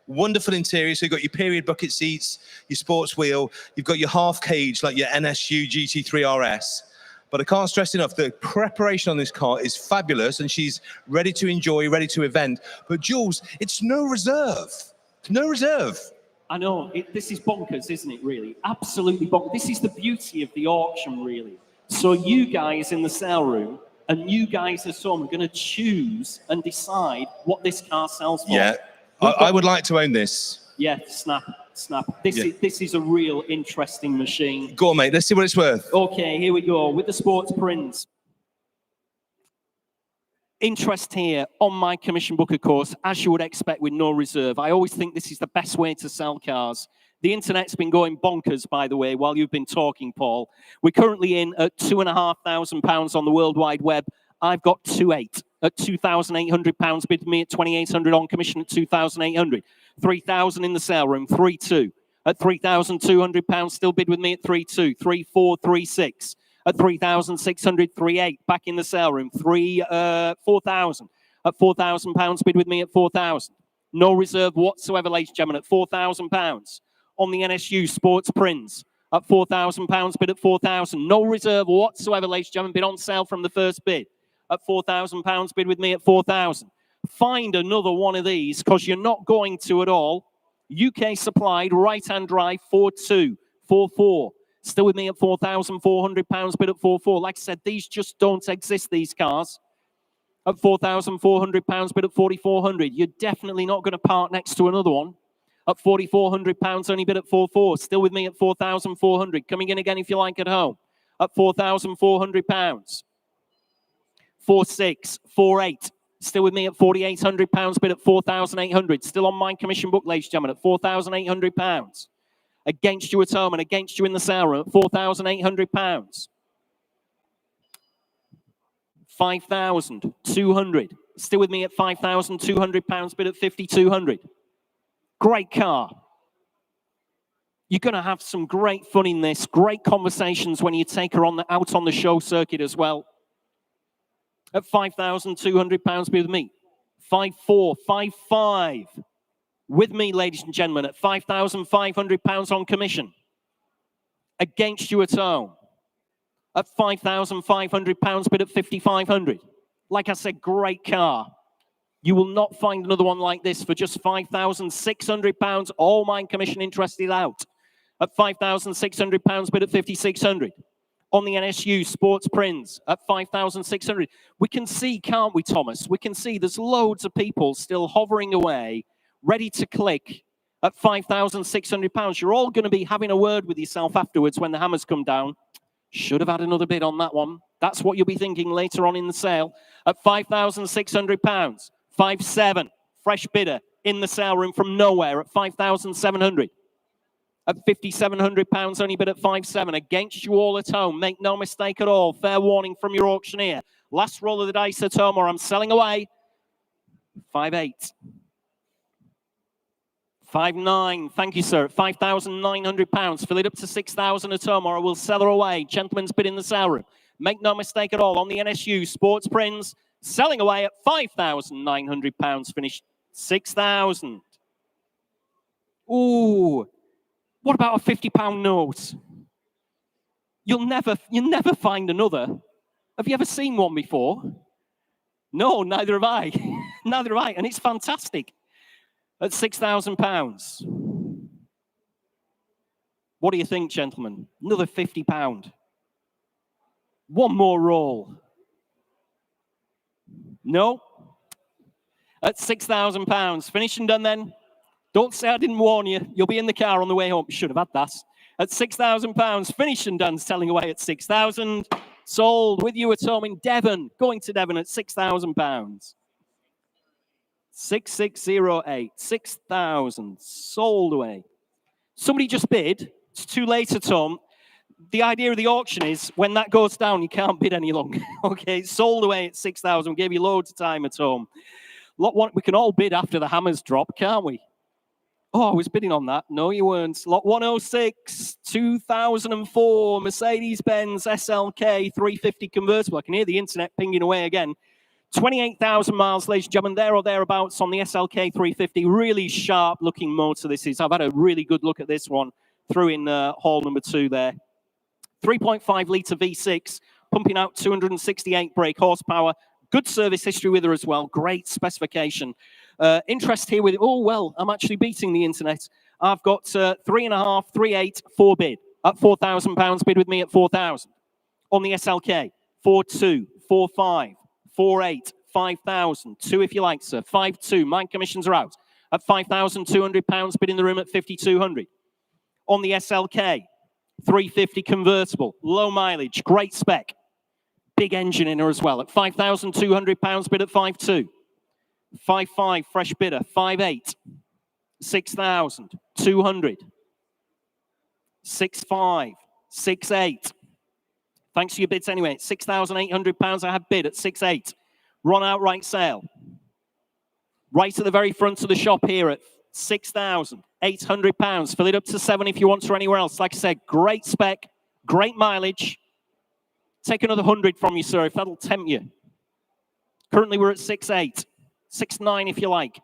wonderful interior. So you've got your period bucket seats, your sports wheel, you've got your half cage like your NSU GT3 RS. But I can't stress enough, the preparation on this car is fabulous and she's ready to enjoy, ready to event. But Jules, it's no reserve. No reserve. I know, this is bonkers, isn't it, really? Absolutely bonkers. This is the beauty of the auction, really. So you guys in the sale room and you guys at home are going to choose and decide what this car sells for. Yeah, I would like to own this. Yeah, snap. This is a real interesting machine. Go on, mate. Let's see what it's worth. Okay, here we go with the Sports Prince. Interest here on my commission book, of course, as you would expect with no reserve. I always think this is the best way to sell cars. The internet's been going bonkers, by the way, while you've been talking, Paul. We're currently in at £2,500 on the World Wide Web. I've got 2,800 at £2,800, bid me at 2,800 on commission at 2,800. 3,000 in the sale room, 3-2. At £3,200, still bid with me at 3-2, 3-4, 3-6. At 3,600, 3-8. Back in the sale room, 4,000. At £4,000, bid with me at 4,000. No reserve whatsoever, ladies and gentlemen, at £4,000. On the NSU Sports Prince, at £4,000, bid at 4,000. No reserve whatsoever, ladies and gentlemen, bid on sale from the first bid. At £4,000, bid with me at 4,000. Find another one of these, because you're not going to at all. UK supplied, right-hand drive, 4-2, 4-4. Still with me at £4,400, bid at 4-4. Like I said, these just don't exist, these cars. At £4,400, bid at 4,400. You're definitely not going to park next to another one. At £4,400, only bid at 4-4. Still with me at 4,400. Coming in again if you like at home. At £4,400. 4-6, 4-8. Still with me at £4,800, bid at 4,800. Still on my commission book, ladies and gentlemen, at £4,800. Against you at home and against you in the sale room at £4,800. 5,200. Still with me at £5,200, bid at 5,200. Great car. You're going to have some great fun in this. Great conversations when you take her out on the show circuit as well. At £5,200, bid with me. 5,400, 5,500. With me, ladies and gentlemen, at £5,500 on commission. Against you at home. At £5,500, bid at 5,500. Like I said, great car. You will not find another one like this for just £5,600. All mine commission interested out. At £5,600, bid at 5,600. On the NSU Sports Prince at 5,600. We can see, can't we, Thomas? We can see there's loads of people still hovering away, ready to click at £5,600. You're all going to be having a word with yourself afterwards when the hammers come down. Should have had another bid on that one. That's what you'll be thinking later on in the sale. At £5,600, 5,700. Fresh bidder in the sale room from nowhere at 5,700. At £5,700, only bid at 5,700. Against you all at home. Make no mistake at all. Fair warning from your auctioneer. Last roll of the dice at home, or I'm selling away. 5,800. 5,900. Thank you, sir. At £5,900. Fill it up to 6,000 at home, or I will sell her away. Gentleman's bid in the sale room. Make no mistake at all. On the NSU Sports Prince, selling away at £5,900. Finished 6,000. Ooh. What about a £50 note? You'll never find another. Have you ever seen one before? No, neither have I. Neither have I, and it's fantastic. At £6,000. What do you think, gentlemen? Another £50. One more roll. No? At £6,000. Finished and done then? Don't say I didn't warn you. You'll be in the car on the way home. Should have had that. At £6,000. Finished and done. Selling away at 6,000. Sold with you at home in Devon. Going to Devon at £6,000. 6608. 6,000. Sold away. Somebody just bid. It's too late at home. The idea of the auction is when that goes down, you can't bid any longer. Okay, it's sold away at 6,000. We gave you loads of time at home. Lot one, we can all bid after the hammers drop, can't we? Oh, I was bidding on that. No, you weren't. Lot 106, 2004, Mercedes-Benz SLK 350 convertible. I can hear the internet pinging away again. 28,000 miles, ladies and gentlemen, there or thereabouts on the SLK 350. Really sharp-looking motor this is. I've had a really good look at this one through in hall number 2 there. 3.5-litre V6, pumping out 268 brake horsepower. Good service history with her as well. Great specification. Interest here with it. Oh, well, I'm actually beating the internet. I've got 3.5, 3.8, 4 bid. At £4,000, bid with me at 4,000. On the SLK, 4.2, 4.5, 4.8, 5,000. 2 if you like, sir. 5.2. Mine commissions are out. At £5,200, bid in the room at 5,200. On the SLK, 350 convertible. Low mileage. Great spec. Big engine in her as well. At £5,200, bid at 5.2. 5.5, fresh bidder. 5.8. 6,200. 6.5. 6.8. Thanks for your bids anyway. £6,800 I have bid at 6.8. Run outright sale. Right at the very front of the shop here at £6,800. Fill it up to 7 if you want to anywhere else. Like I said, great spec, great mileage. Take another 100 from you, sir, if that'll tempt you. Currently, we're at 6.8. 6.9 if you like.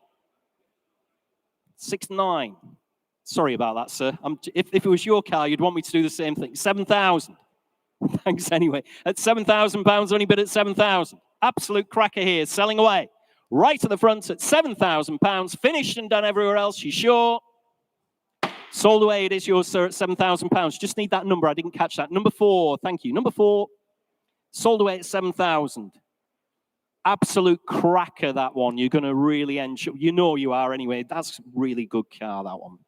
6.9. Sorry about that, sir. If it was your car, you'd want me to do the same thing. 7,000. Thanks anyway. At £7,000, only bid at 7,000. Absolute cracker here, selling away. Right at the front at £7,000. Finished and done everywhere else, you sure? Sold away, it is yours, sir, at £7,000. Just need that number, I didn't catch that. Number 4, thank you. Number 4, sold away at 7,000. Absolute cracker, that one. You're going to really enjoy. You know you are anyway. That's a really good car, that one.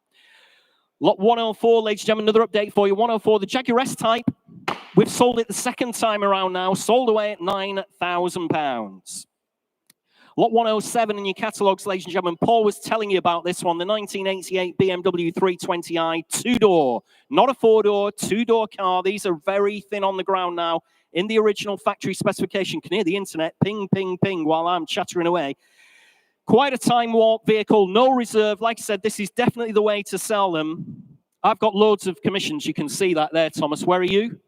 Lot 104, ladies and gentlemen, another update for you. 104, the Jaguar S-Type. We've sold it the second time around now. Sold away at £9,000. Lot 107 in your catalogues, ladies and gentlemen. Paul was telling you about this one, the 1988 BMW 320i two-door. Not a four-door, two-door car. These are very thin on the ground now. In the original factory specification, can hear the internet ping, ping, ping while I'm chattering away. Quite a time warp vehicle, no reserve. Like I said, this is definitely the way to sell them. I've got loads of commissions. You can see that there, Thomas. Where are you?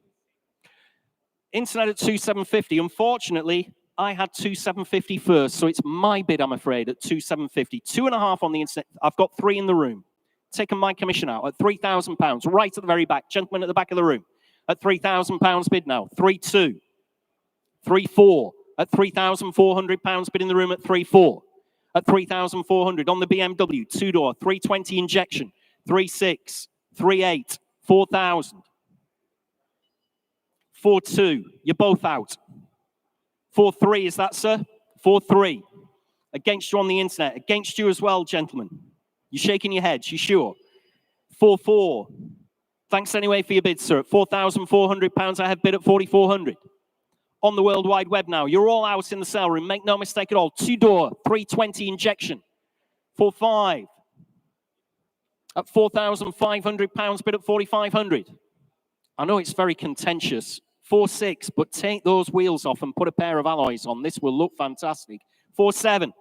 Internet at 2,750. Unfortunately, I had 2,750 first, so it's my bid, I'm afraid, at 2,750. 2.5 on the internet. I've got 3 in the room. Taken my commission out at £3,000, right at the very back. Gentleman at the back of the room. At £3,000 bid now, 3.2, 3.4 at £3,400 bid in the room at 3.4, at 3,400 on the BMW two-door 320 injection, 3.6, 3.8, 4,000, 4.2. You're both out. 4.3 is that, sir? 4.3 against you on the internet, against you as well, gentlemen. You're shaking your heads. You sure? 4.4. Thanks anyway for your bid, sir. At £4,400, I have bid at 4,400. On the World Wide Web now. You're all out in the sale room. Make no mistake at all. Two-door, 320 injection. 4.5. At £4,500, bid at 4,500. I know it's very contentious. 4.6, but take those wheels off and put a pair of alloys on. This will look fantastic. 4.7.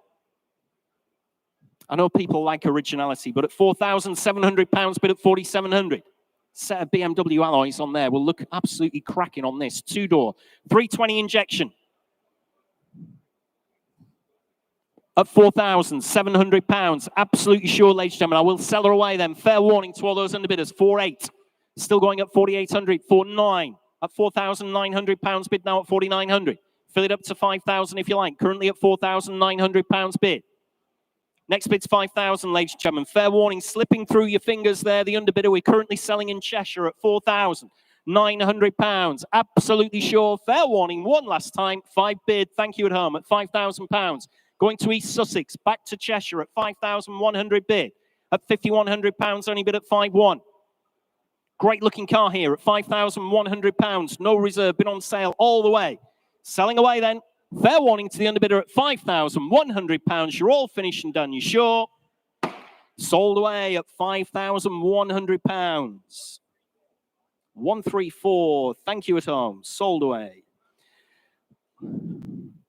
I know people like originality, but at £4,700, bid at 4,700. Set of BMW alloys on there will look absolutely cracking on this. Two-door, 320 injection. At £4,700. Absolutely sure, ladies and gentlemen. I will sell her away then. Fair warning to all those underbidders. 4.8. Still going at 4,800. 4.9. At £4,900 bid now at 4,900. Fill it up to 5,000 if you like. Currently at £4,900 bid. Next bid's 5,000, ladies and gentlemen. Fair warning, slipping through your fingers there. The underbidder we're currently selling in Cheshire at £4,900. Absolutely sure. Fair warning, one last time. 5 bid. Thank you at home at £5,000. Going to East Sussex, back to Cheshire at 5,100 bid. At £5,100, only bid at 5.1. Great looking car here at £5,100. No reserve, been on sale all the way. Selling away then. Fair warning to the underbidder at £5,100. You're all finished and done. You sure? Sold away at £5,100. 134. Thank you at home. Sold away.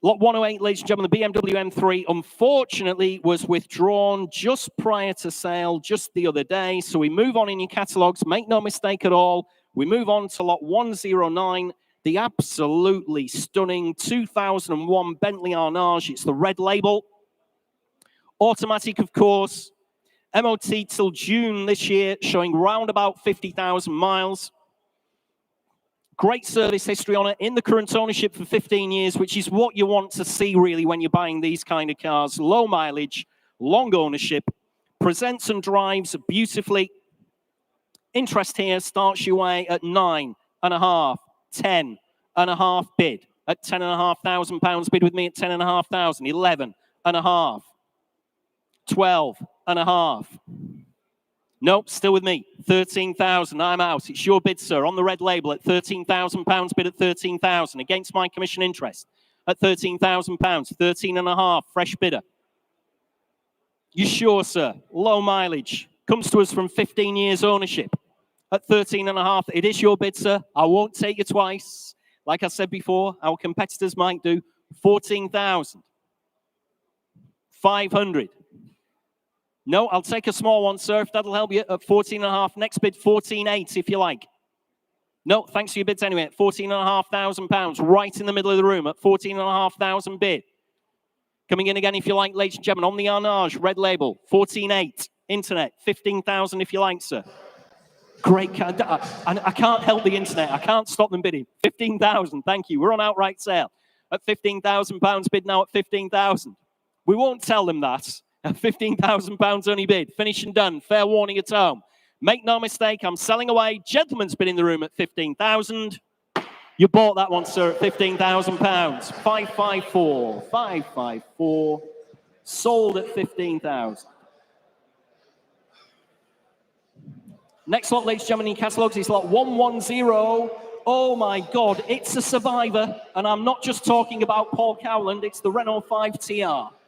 Lot 108, ladies and gentlemen, the BMW M3, unfortunately, was withdrawn just prior to sale, just the other day. So we move on in your catalogues. Make no mistake at all. We move on to lot 109. The absolutely stunning 2001 Bentley Arnage. It's the red label. Automatic, of course. MOT till June this year, showing round about 50,000 miles. Great service history on it. In the current ownership for 15 years, which is what you want to see, really, when you're buying these kind of cars. Low mileage, long ownership. Presents and drives beautifully. Interest here starts your way at 9.5. 10.5 bid at £10,500 bid with me at 10,500. 11.5. 12.5. Nope, still with me. 13,000. I'm out. It's your bid, sir. On the red label at £13,000 bid at 13,000 against my commission interest at £13,000. 13.5. Fresh bidder. You sure, sir? Low mileage. Comes to us from 15 years ownership. At 13.5, it is your bid, sir. I won't take you twice. Like I said before, our competitors might do. 14,000. 500. No, I'll take a small one, sir, if that'll help you, at 14.5. Next bid, 14.8, if you like. No, thanks for your bids anyway, at £14,500, right in the middle of the room, at 14,500 bid. Coming in again, if you like, ladies and gentlemen, on the Arnage, red label, 14.8. Internet, 15,000 if you like, sir. Great. I can't help the internet. I can't stop them bidding. 15,000, thank you. We're on outright sale. At £15,000 bid now at 15,000. We won't tell them that. At £15,000 only bid. Finish and done. Fair warning at home. Make no mistake, I'm selling away. Gentleman's bid in the room at 15,000. You bought that one, sir, at £15,000. 554. 554. Sold at 15,000. Next lot, ladies and gentlemen, in catalogues is lot 110. Oh my God, it's a survivor. And I'm not just talking about Paul Cowland, it's the Renault 5 TR.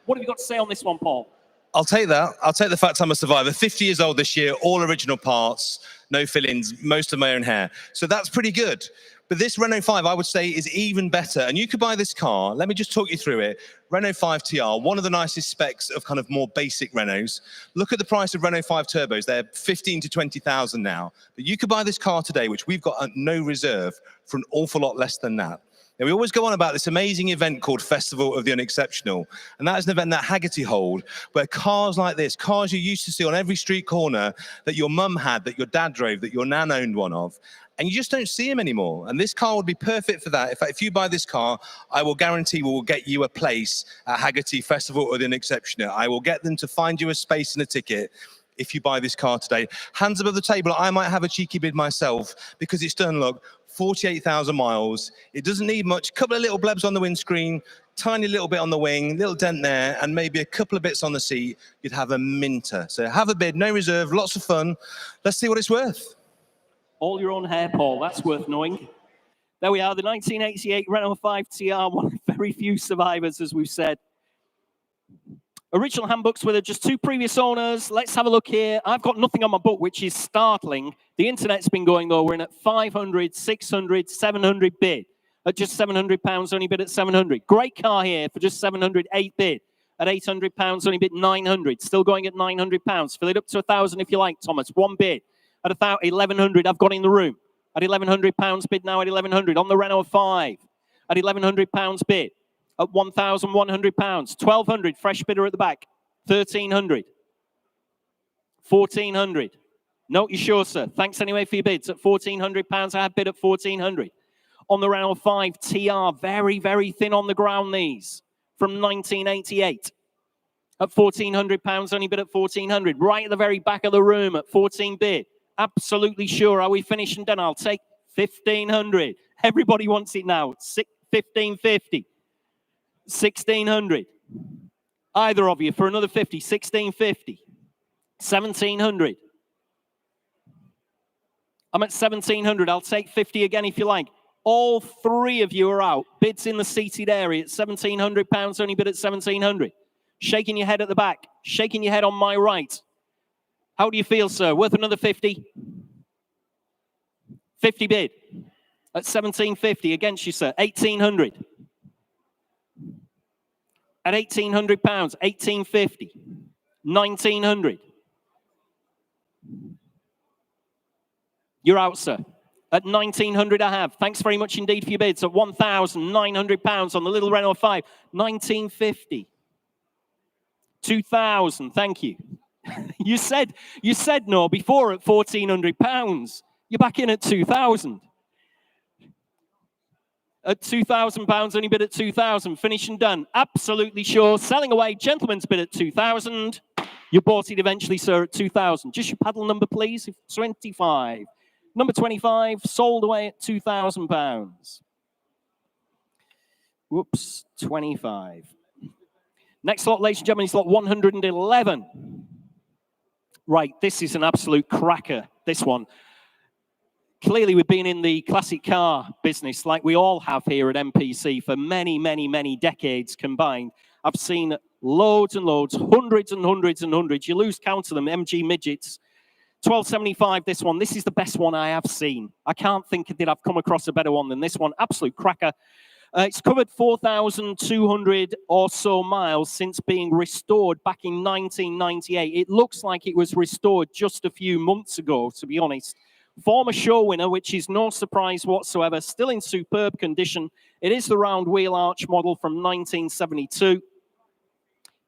What have you got to say on this one, Paul? I'll take that. I'll take the fact I'm a survivor. 50 years old this year, all original parts, no fill-ins, most of my own hair. So that's pretty good. But this Renault 5, I would say, is even better. And you could buy this car. Let me just talk you through it. Renault 5 TR, one of the nicest specs of kind of more basic Renaults. Look at the price of Renault 5 Turbos. They're 15 to 20,000 now. But you could buy this car today, which we've got at no reserve, for an awful lot less than that. Now, we always go on about this amazing event called Festival of the Unexceptional. And that is an event that Haggerty hold, where cars like this, cars you used to see on every street corner that your mum had, that your dad drove, that your nan owned one of, and you just don't see them anymore. And this car would be perfect for that. In fact, if you buy this car, I will guarantee we will get you a place at Haggerty Festival of the Unexceptional. I will get them to find you a space and a ticket if you buy this car today. Hands above the table, I might have a cheeky bid myself because it's done, look, 48,000 miles. It doesn't need much. Couple of little blebs on the windscreen, tiny little bit on the wing, little dent there, and maybe a couple of bits on the seat. You'd have a minter. So have a bid, no reserve, lots of fun. Let's see what it's worth. All your own hair, Paul. That's worth knowing. There we are, the 1988 Renault 5 TR, one of very few survivors, as we've said. Original handbooks with just 2 previous owners. Let's have a look here. I've got nothing on my book, which is startling. The internet's been going, though. We're in at 500, 600, 700 bid. At just £700, only bid at 700. Great car here for just 700, 8 bid. At £800, only bid 900. Still going at £900. Fill it up to 1,000 if you like, Thomas. 1 bid. At 1,100, I've got in the room. At £1,100 bid now at 1,100. On the Renault 5. At £1,100 bid. At £1,100. 1,200, fresh bidder at the back. 1,300. 1,400. No, you sure, sir? Thanks anyway for your bids. At £1,400, I have bid at 1,400. On the Renault 5 TR, very, very thin on the ground, these. From 1988. At £1,400, only bid at 1,400. Right at the very back of the room at 14 bid. Absolutely sure. Are we finished and done? I'll take 1,500. Everybody wants it now. 1,550. 1,600. Either of you for another 50. 1,650. 1,700. I'm at 1,700. I'll take 50 again if you like. All 3 of you are out. Bids in the seated area at £1,700. Only bid at 1,700. Shaking your head at the back. Shaking your head on my right. How do you feel, sir? Worth another 50? 50 bid. At 1,750 against you, sir. 1,800. At £1,800, 1,850. 1,900. You're out, sir. At 1,900 I have. Thanks very much indeed for your bids. At £1,900 on the little Renault 5. 1,950. 2,000. Thank you. You said no before at £1,400. You're back in at 2,000. At £2,000, only bid at 2,000. Finish and done. Absolutely sure. Selling away. Gentleman's bid at 2,000. You bought it eventually, sir, at 2,000. Just your paddle number, please. 25. Number 25, sold away at £2,000. Whoops, 25. Next lot, ladies and gentlemen, is lot 111. Right, this is an absolute cracker, this one. Clearly, we've been in the classic car business like we all have here at MPC for many, many, many decades combined. I've seen loads and loads, hundreds and hundreds and hundreds. You lose count of them, MG midgets. 1275, this one. This is the best one I have seen. I can't think that I've come across a better one than this one. Absolute cracker. It's covered 4,200 or so miles since being restored back in 1998. It looks like it was restored just a few months ago, to be honest. Former show winner, which is no surprise whatsoever, still in superb condition. It is the round wheel arch model from 1972.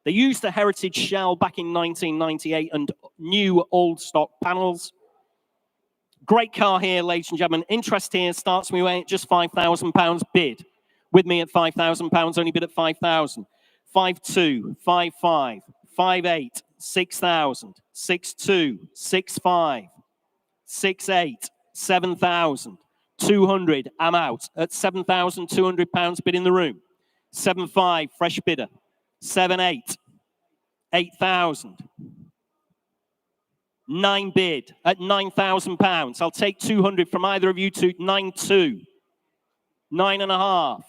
They used a heritage shell back in 1998 and new old stock panels. Great car here, ladies and gentlemen. Interest here starts me away at just £5,000 bid. With me at £5,000, only bid at 5,000. 5.2, 5.5, 5.8, 6,000, 6.2, 6.5, 6.8, 7,000, 200. I'm out at £7,200 bid in the room. 7.5, fresh bidder. 7.8, 8,000. 9 bid at £9,000. I'll take 200 from either of you two. 9.2, 9.5,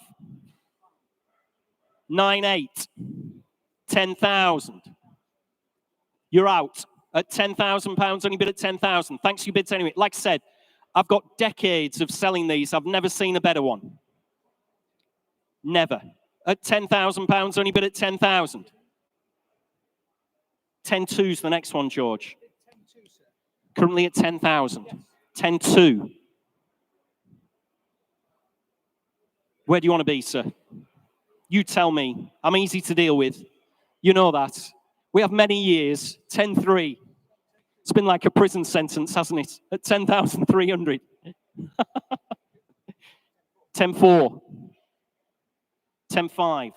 9.8, 10,000. You're out at £10,000. Only bid at 10,000. Thanks for your bids anyway. Like I said, I've got decades of selling these. I've never seen a better one. Never. At £10,000. Only bid at 10,000. 10.2's the next one, George. Currently at 10,000. 10.2. Where do you want to be, sir? You tell me. I'm easy to deal with. You know that. We have many years. 10.3. It's been like a prison sentence, hasn't it? At 10,300. 10.4. 10.5.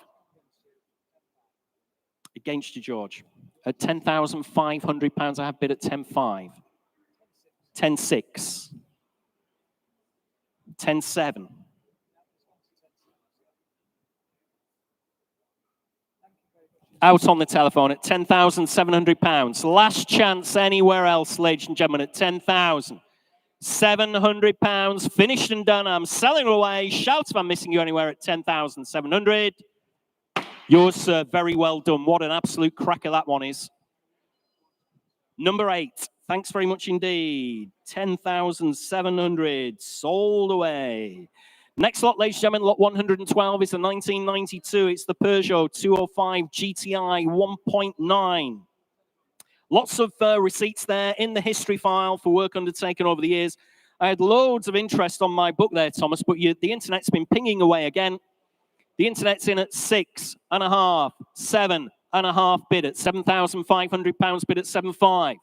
Against you, George. At £10,500, I have bid at 10.5. 10.6. 10.7. Out on the telephone at £10,700. Last chance anywhere else, ladies and gentlemen, at £10,700. Finished and done. I'm selling away. Shout if I'm missing you anywhere at 10,700. Yours, sir. Very well done. What an absolute cracker that one is. Number 8. Thanks very much indeed. 10,700. Sold away. Next lot, ladies and gentlemen, lot 112 is the 1992. It's the Peugeot 205 GTI 1.9. Lots of receipts there in the history file for work undertaken over the years. I had loads of interest on my book there, Thomas, but the internet's been pinging away again. The internet's in at 6.5, 7.5 bid at £7,500 bid at 7.5,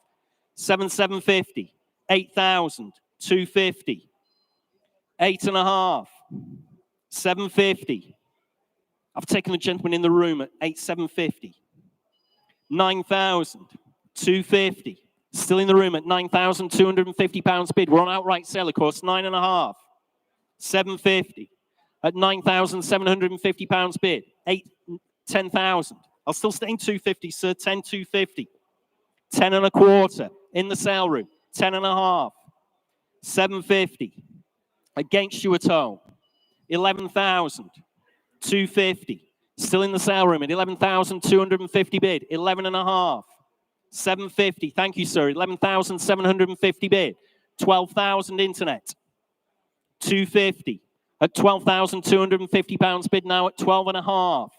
7,750, 8,000, 250, 8.5, 750. I've taken the gentleman in the room at 8,750. 9,000, 250. Still in the room at £9,250 bid. We're on outright sale, of course. 9.5, 750. At £9,750 bid. 10,000. I'll still stay in 250, sir. 10,250. 10.25 in the sale room. 10.5. 750. Against you at home. 11,000. 250. Still in the sale room at 11,250 bid. 11.5. 750. Thank you, sir. 11,750 bid. 12,000 internet. 250. At £12,250 bid now at 12.5.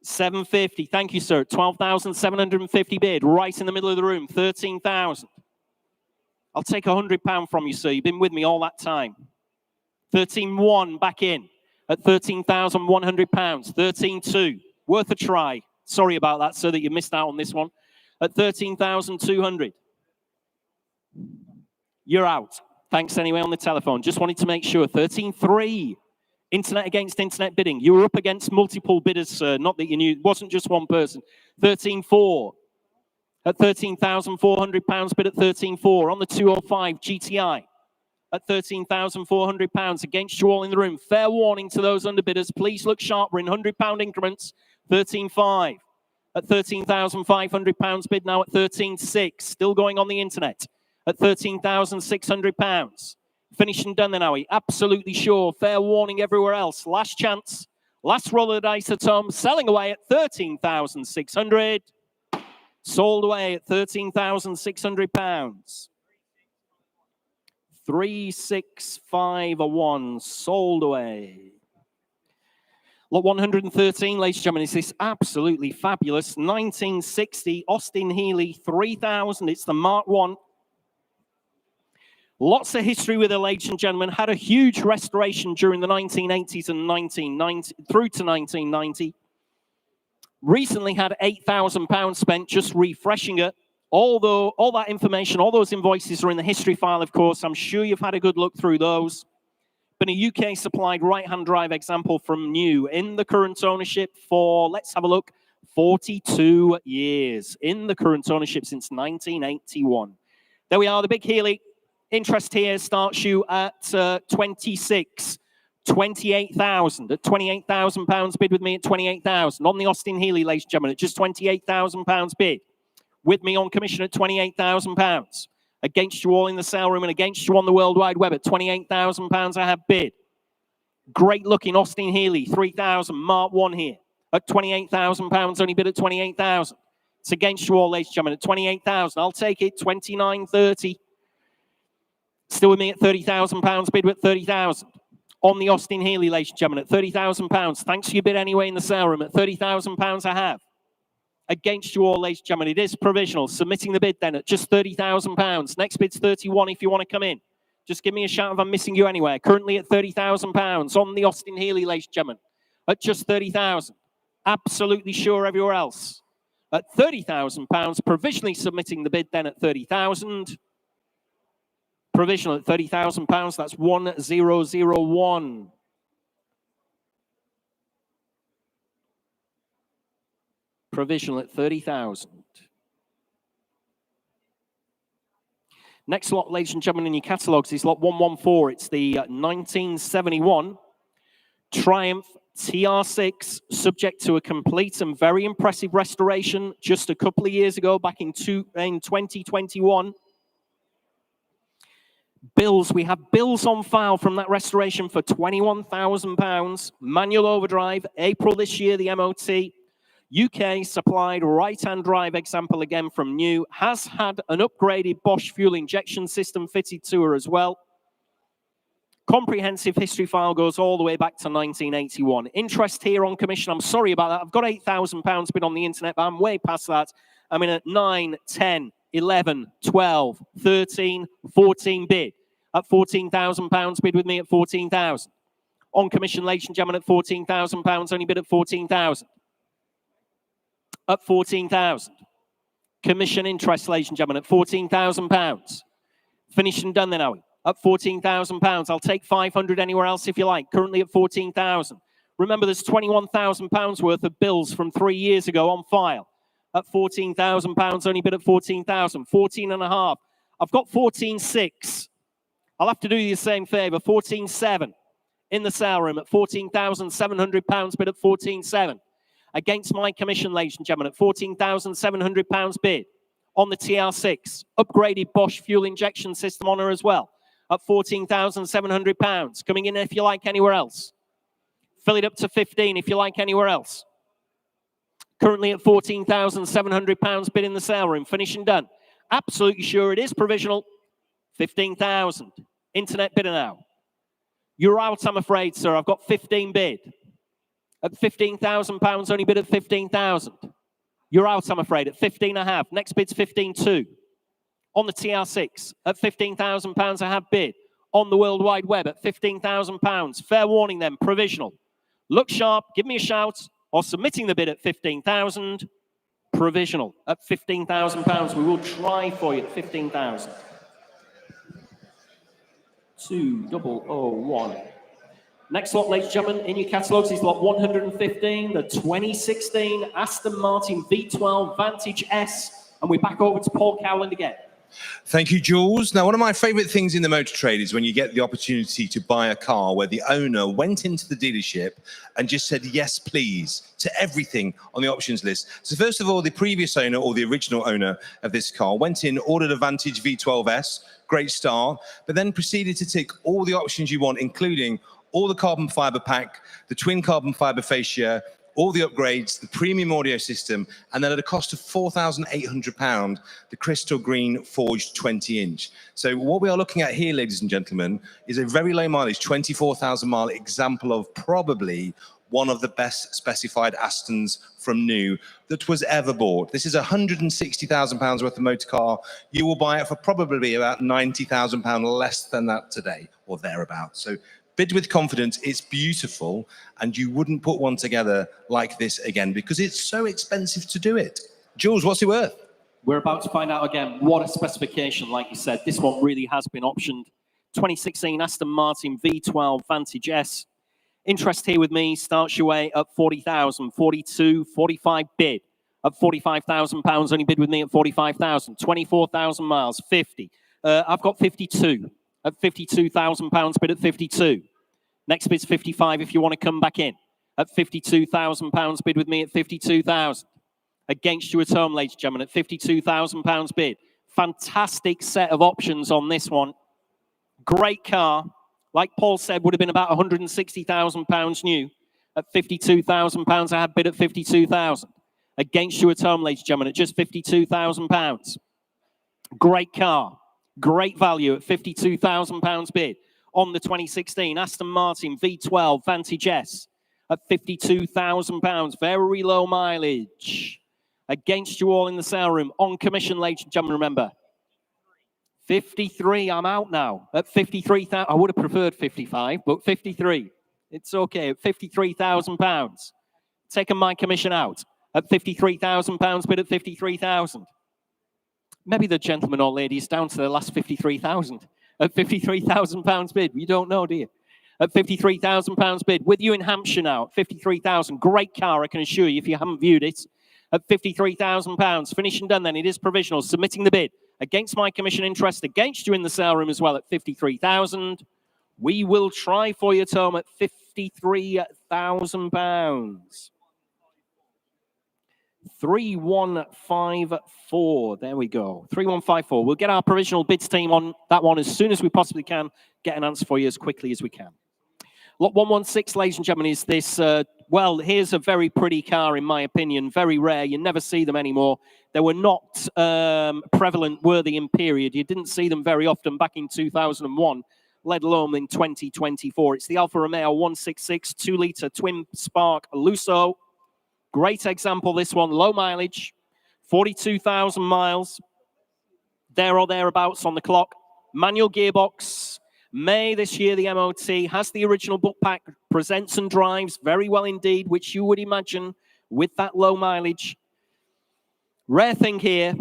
750. Thank you, sir. 12,750 bid. Right in the middle of the room. 13,000. I'll take £100 from you, sir. You've been with me all that time. 13.1 back in at £13,100. 13.2. Worth a try. Sorry about that, sir, that you missed out on this one. At 13,200. You're out. Thanks anyway on the telephone. Just wanted to make sure. 13.3. Internet against internet bidding. You were up against multiple bidders, sir. Not that you knew. It wasn't just one person. 13.4. At £13,400 bid at 13.4. On the 205 GTI. At £13,400. Against you all in the room. Fair warning to those underbidders. Please look sharp. We're in £100 increments. 13.5. At £13,500 bid now at 13.6. Still going on the internet. At £13,600. Finished and done then, are we? Absolutely sure. Fair warning everywhere else. Last chance. Last roll of the dice at home. Selling away at 13,600. Sold away at £13,600. 365 a 1. Sold away. Lot 113, ladies and gentlemen, is this absolutely fabulous 1960 Austin Healey 3000. It's the Mark 1. Lots of history with it, ladies and gentlemen. Had a huge restoration during the 1980s and 1990 through to 1990. Recently had £8,000 spent just refreshing it. Although all that information, all those invoices are in the history file, of course. I'm sure you've had a good look through those. Been a UK-supplied right-hand drive example from new in the current ownership for, let's have a look, 42 years. In the current ownership since 1981. There we are, the big Healey. Interest here starts you at 28,000. At £28,000 bid with me at 28,000. On the Austin Healey, ladies and gentlemen, at just £28,000 bid. With me on commission at £28,000. Against you all in the sale room and against you on the World Wide Web at £28,000 I have bid. Great looking Austin Healey, 3,000, Mark 1 here. At £28,000, only bid at 28,000. It's against you all, ladies and gentlemen, at 28,000. I'll take it, 29.30. Still with me at £30,000, bid with 30,000. On the Austin Healey, ladies and gentlemen, at £30,000. Thanks for your bid anyway in the sale room at £30,000 I have. Against you all, ladies and gentlemen, it is provisional. Submitting the bid then at just £30,000. Next bid's 31 if you want to come in. Just give me a shout if I'm missing you anywhere. Currently at £30,000 on the Austin Healey, ladies and gentlemen, at just 30,000. Absolutely sure everywhere else. At £30,000, provisionally submitting the bid then at 30,000. Provisional at £30,000, that's 1001. Provisional at 30,000. Next lot, ladies and gentlemen, in your catalogues is lot 114. It's the 1971 Triumph TR6, subject to a complete and very impressive restoration just a couple of years ago, back in 2021. Bills, we have bills on file from that restoration for £21,000. Manual overdrive, April this year, the MOT. UK supplied right-hand drive example again from new. Has had an upgraded Bosch fuel injection system fitted to her as well. Comprehensive history file goes all the way back to 1981. Interest here on commission. I'm sorry about that. I've got £8,000 bid on the internet, but I'm way past that. I'm in at 9, 10, 11, 12, 13, 14 bid. At £14,000 bid with me at 14,000. On commission, ladies and gentlemen, at £14,000. Only bid at 14,000. At 14,000. Commission interest, ladies and gentlemen, at £14,000. Finished and done then, are we? At £14,000. I'll take 500 anywhere else if you like. Currently at 14,000. Remember, there's £21,000 worth of bills from 3 years ago on file. At £14,000, only bid at 14,000. 14.5. I've got 14.6. I'll have to do you the same favour. 14.7 in the sale room at £14,700 bid at 14.7. Against my commission, ladies and gentlemen, at £14,700 bid on the TR6. Upgraded Bosch fuel injection system on her as well at £14,700. Coming in if you like anywhere else. Fill it up to 15 if you like anywhere else. Currently at £14,700 bid in the sale room. Finishing done. Absolutely sure it is provisional. 15,000. Internet bidder now. You're out, I'm afraid, sir. I've got 15 bid. At £15,000, only bid at 15,000. You're out, I'm afraid, at 15.5. Next bid's 15.2. On the TR6, at £15,000 I have bid. On the World Wide Web at £15,000. Fair warning then, provisional. Look sharp, give me a shout, or submitting the bid at 15,000. Provisional at £15,000. We will try for you at 15,000. 2001. Next lot, ladies and gentlemen, in your catalogues is lot 115, the 2016 Aston Martin V12 Vantage S. And we're back over to Paul Cowland again. Thank you, Jules. Now, one of my favourite things in the motor trade is when you get the opportunity to buy a car where the owner went into the dealership and just said, yes, please, to everything on the options list. So first of all, the previous owner or the original owner of this car went in, ordered a Vantage V12S, great start, but then proceeded to tick all the options you want, including all the carbon fibre pack, the twin carbon fibre fascia, all the upgrades, the premium audio system, and then at a cost of £4,800, the crystal green forged 20-inch. So what we are looking at here, ladies and gentlemen, is a very low mileage, 24,000 mile example of probably one of the best specified Astons from new that was ever bought. This is £160,000 worth of motor car. You will buy it for probably about £90,000 less than that today, or thereabouts. So bid with confidence. It's beautiful, and you wouldn't put one together like this again because it's so expensive to do it. Jules, what's it worth? We're about to find out again. What a specification, like you said. This one really has been optioned. 2016 Aston Martin V12 Vantage S. Interest here with me starts your way at 40,000, 42, 45 bid at £45,000. Only bid with me at 45,000. 24,000 miles, 50. I've got 52 at £52,000. Bid at 52. Next bid's 55 if you want to come back in at £52,000. Bid with me at 52,000. Against you at home, ladies and gentlemen, at £52,000 bid. Fantastic set of options on this one. Great car. Like Paul said, would have been about £160,000 new. At £52,000, I had bid at 52,000. Against you at home, ladies and gentlemen, at just £52,000. Great car. Great value at £52,000 bid. On the 2016 Aston Martin V12 Vantage S at £52,000. Very low mileage. Against you all in the sale room. On commission, ladies and gentlemen, remember. 53, I'm out now. At 53,000, I would have preferred 55, but 53. It's okay, at £53,000. Taking my commission out. At £53,000, bid at 53,000. Maybe the gentleman or lady is down to the last 53,000. At £53,000 bid. You don't know, do you? At £53,000 bid. With you in Hampshire now, 53,000. Great car, I can assure you, if you haven't viewed it. At £53,000. Finished and done then. It is provisional. Submitting the bid. Against my commission interest. Against you in the sale room as well at 53,000. We will try for you, Tom, at £53,000. 3154. There we go. 3154. We'll get our provisional bids team on that one as soon as we possibly can. Get an answer for you as quickly as we can. Lot 116, ladies and gentlemen, is this. Well, here's a very pretty car, in my opinion. Very rare. You never see them anymore. They were not prevalent worthy in period. You didn't see them very often back in 2001, let alone in 2024. It's the Alfa Romeo 166 2-litre twin spark Lusso. Great example, this one. Low mileage, 42,000 miles. There or thereabouts on the clock. Manual gearbox. May this year, the MOT has the original book pack, presents and drives very well indeed, which you would imagine with that low mileage. Rare thing here,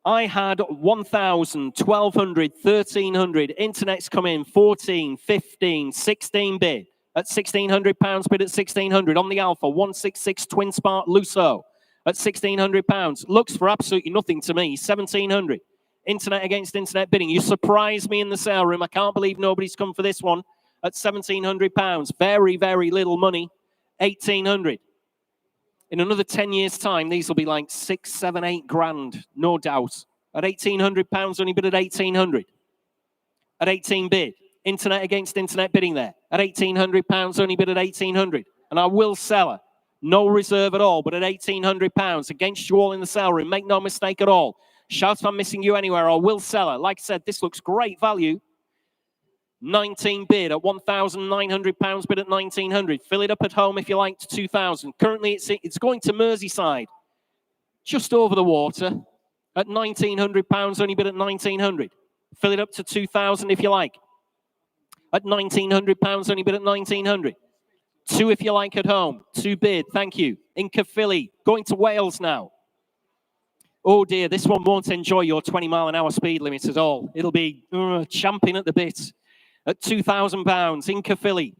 I had 1,000, 1,200, 1,300. Internet's come in 14, 15, 16 bid at £1,600. Bid at 1,600 on the Alfa 166 twin spark Lusso at £1,600. Looks for absolutely nothing to me. 1,700. Internet against internet bidding. You surprised me in the sale room. I can't believe nobody's come for this one at £1,700. Very, very little money. 1,800. In another 10 years' time, these will be like 6, 7, 8 grand, no doubt. At £1,800, only bid at 1,800. At 18 bid. Internet against internet bidding there. At £1,800, only bid at 1,800. And I will sell her. No reserve at all, but at £1,800 against you all in the sale room. Make no mistake at all. Shout if I'm missing you anywhere. I will sell her. Like I said, this looks great value. 19 bid at £1,900. Bid at 1,900. Fill it up at home if you like to 2,000. Currently, it's going to Merseyside, just over the water, at £1,900. Only bid at 1,900. Fill it up to 2,000 if you like. At £1,900. Only bid at 1,900. 2 if you like at home. 2 bid. Thank you. In Caerphilly. Going to Wales now. Oh dear, this one won't enjoy your 20-mile-an-hour speed limit at all. It'll be champing at the bit. At £2,000 in Caerphilly.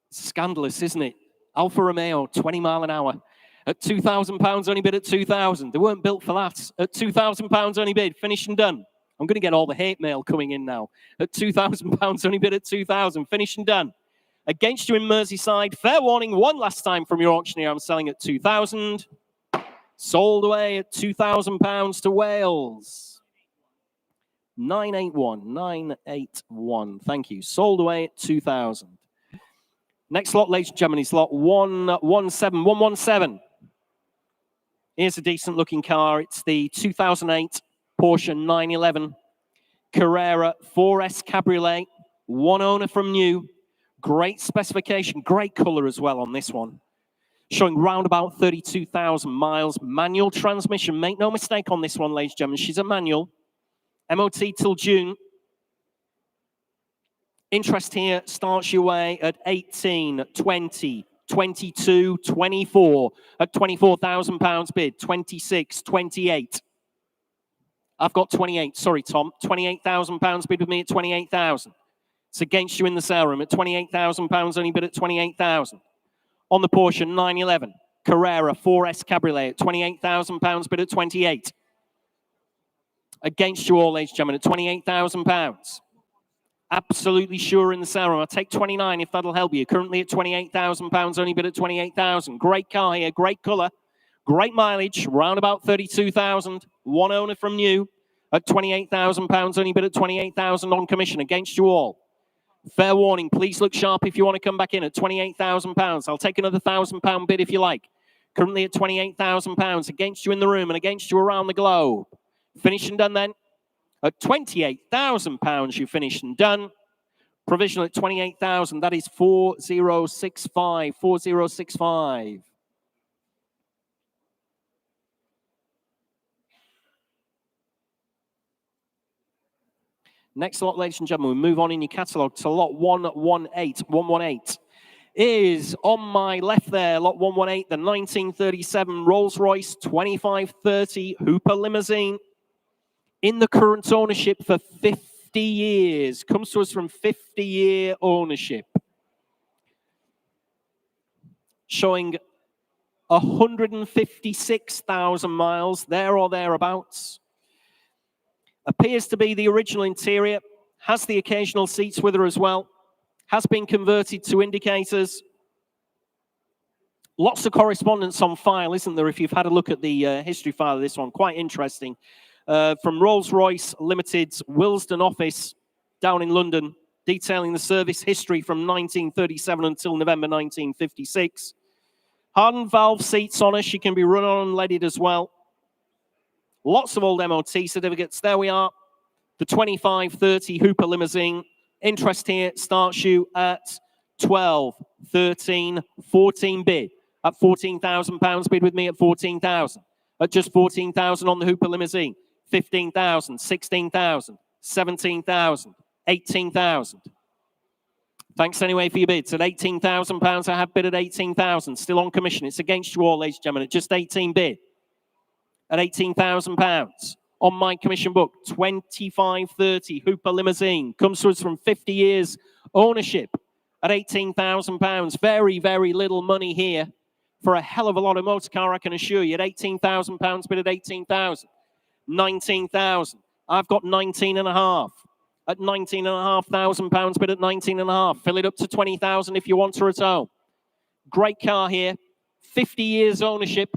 Scandalous, isn't it? Alfa Romeo, 20 mile an hour. At £2,000, only bid at 2,000. They weren't built for that. At £2,000, only bid. Finished and done. I'm going to get all the hate mail coming in now. At £2,000, only bid at 2,000. Finished and done. Against you in Merseyside. Fair warning, one last time from your auctioneer. I'm selling at 2,000. Sold away at £2,000 to Wales. 981, 981. Thank you. Sold away at 2,000. Next lot, ladies and gentlemen, is lot 117. 117. Here's a decent looking car. It's the 2008 Porsche 911 Carrera 4S Cabriolet. One owner from new. Great specification, great color as well on this one. Showing round about 32,000 miles. Manual transmission. Make no mistake on this one, ladies and gentlemen. She's a manual. MOT till June. Interest here starts your way at 18, 20, 22, 24. At £24,000 bid. 26, 28. I've got 28. Sorry, Tom. £28,000 bid with me at 28,000. It's against you in the sale room at £28,000. Only bid at 28,000. On the Porsche 911, Carrera 4S Cabriolet at £28,000, bid at 28. Against you all, ladies and gentlemen, at £28,000. Absolutely sure in the sale room. I'll take 29 if that'll help you. Currently at £28,000, only bid at 28,000. Great car here, great colour, great mileage, round about 32,000. One owner from new at £28,000, only bid at 28,000 on commission. Against you all. Fair warning, please look sharp if you want to come back in at £28,000. I'll take another £1,000 bid if you like. Currently at £28,000. Against you in the room and against you around the globe. Finished and done then. At £28,000, you finished and done. Provisional at 28,000. That is 4065. 4065. Next lot, ladies and gentlemen, we move on in your catalogue to lot 118. 118 is on my left there, lot 118, the 1937 Rolls-Royce 2530 Hooper limousine in the current ownership for 50 years. Comes to us from 50-year ownership. Showing 156,000 miles, there or thereabouts. Appears to be the original interior, has the occasional seats with her as well, has been converted to indicators. Lots of correspondence on file, isn't there, if you've had a look at the history file of this one. Quite interesting. From Rolls-Royce Limited's Willesden office down in London, detailing the service history from 1937 until November 1956. Hardened valve seats on her. She can be run on and leaded as well. Lots of old MOT certificates. There we are. The 2530 Hooper limousine. Interest here starts you at 12, 13, 14 bid. At £14,000 bid with me at 14,000. At just 14,000 on the Hooper limousine. 15,000, 16,000, 17,000, 18,000. Thanks anyway for your bids. At £18,000, I have bid at 18,000. Still on commission. It's against you all, ladies and gentlemen. At just 18 bid. At £18,000 on my commission book, 2530 Hooper limousine comes to us from 50 years ownership at £18,000. Very, very little money here for a hell of a lot of motor car, I can assure you. At £18,000, bid at 18,000, 19,000. I've got 19 and a half. At £19,500, bid at 19 and a half. Fill it up to 20,000 if you want her at home. Great car here, 50 years ownership.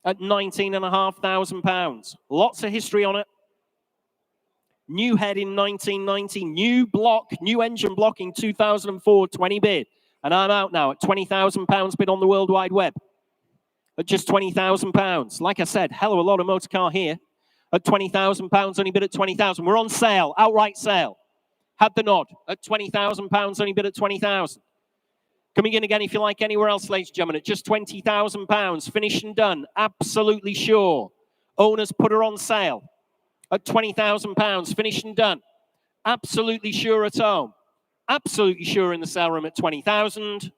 At £19,500. Lots of history on it. New head in 1990. New block, new engine block in 2004. 20 bid. And I'm out now at £20,000 bid on the World Wide Web. At just £20,000. Like I said, hell of a lot of motor car here. At £20,000, only bid at 20,000. We're on sale, outright sale. Had the nod. At £20,000, only bid at 20,000. Coming in again, if you like, anywhere else, ladies and gentlemen, at just £20,000. Finished and done. Absolutely sure. Owners put her on sale at £20,000. Finished and done. Absolutely sure at home. Absolutely sure in the sale room at 20,000.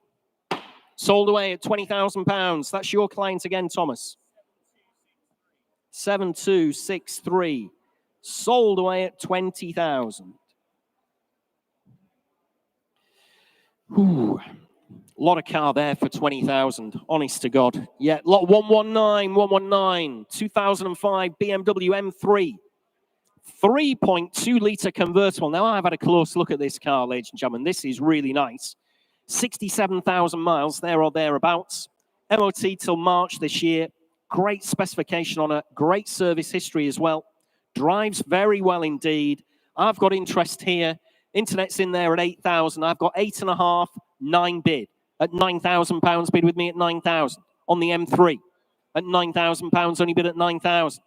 Sold away at £20,000. That's your client again, Thomas. 7263. Sold away at 20,000. Ooh. A lot of car there for 20,000, honest to God. Yeah, lot 119, 2005 BMW M3. 3.2-litre convertible. Now, I've had a close look at this car, ladies and gentlemen. This is really nice. 67,000 miles, there or thereabouts. MOT till March this year. Great specification on it. Great service history as well. Drives very well indeed. I've got interest here. Internet's in there at 8,000. I've got 8.5, 9 bid. At £9,000 bid with me at 9,000 on the M3. At £9,000 only bid at 9,000.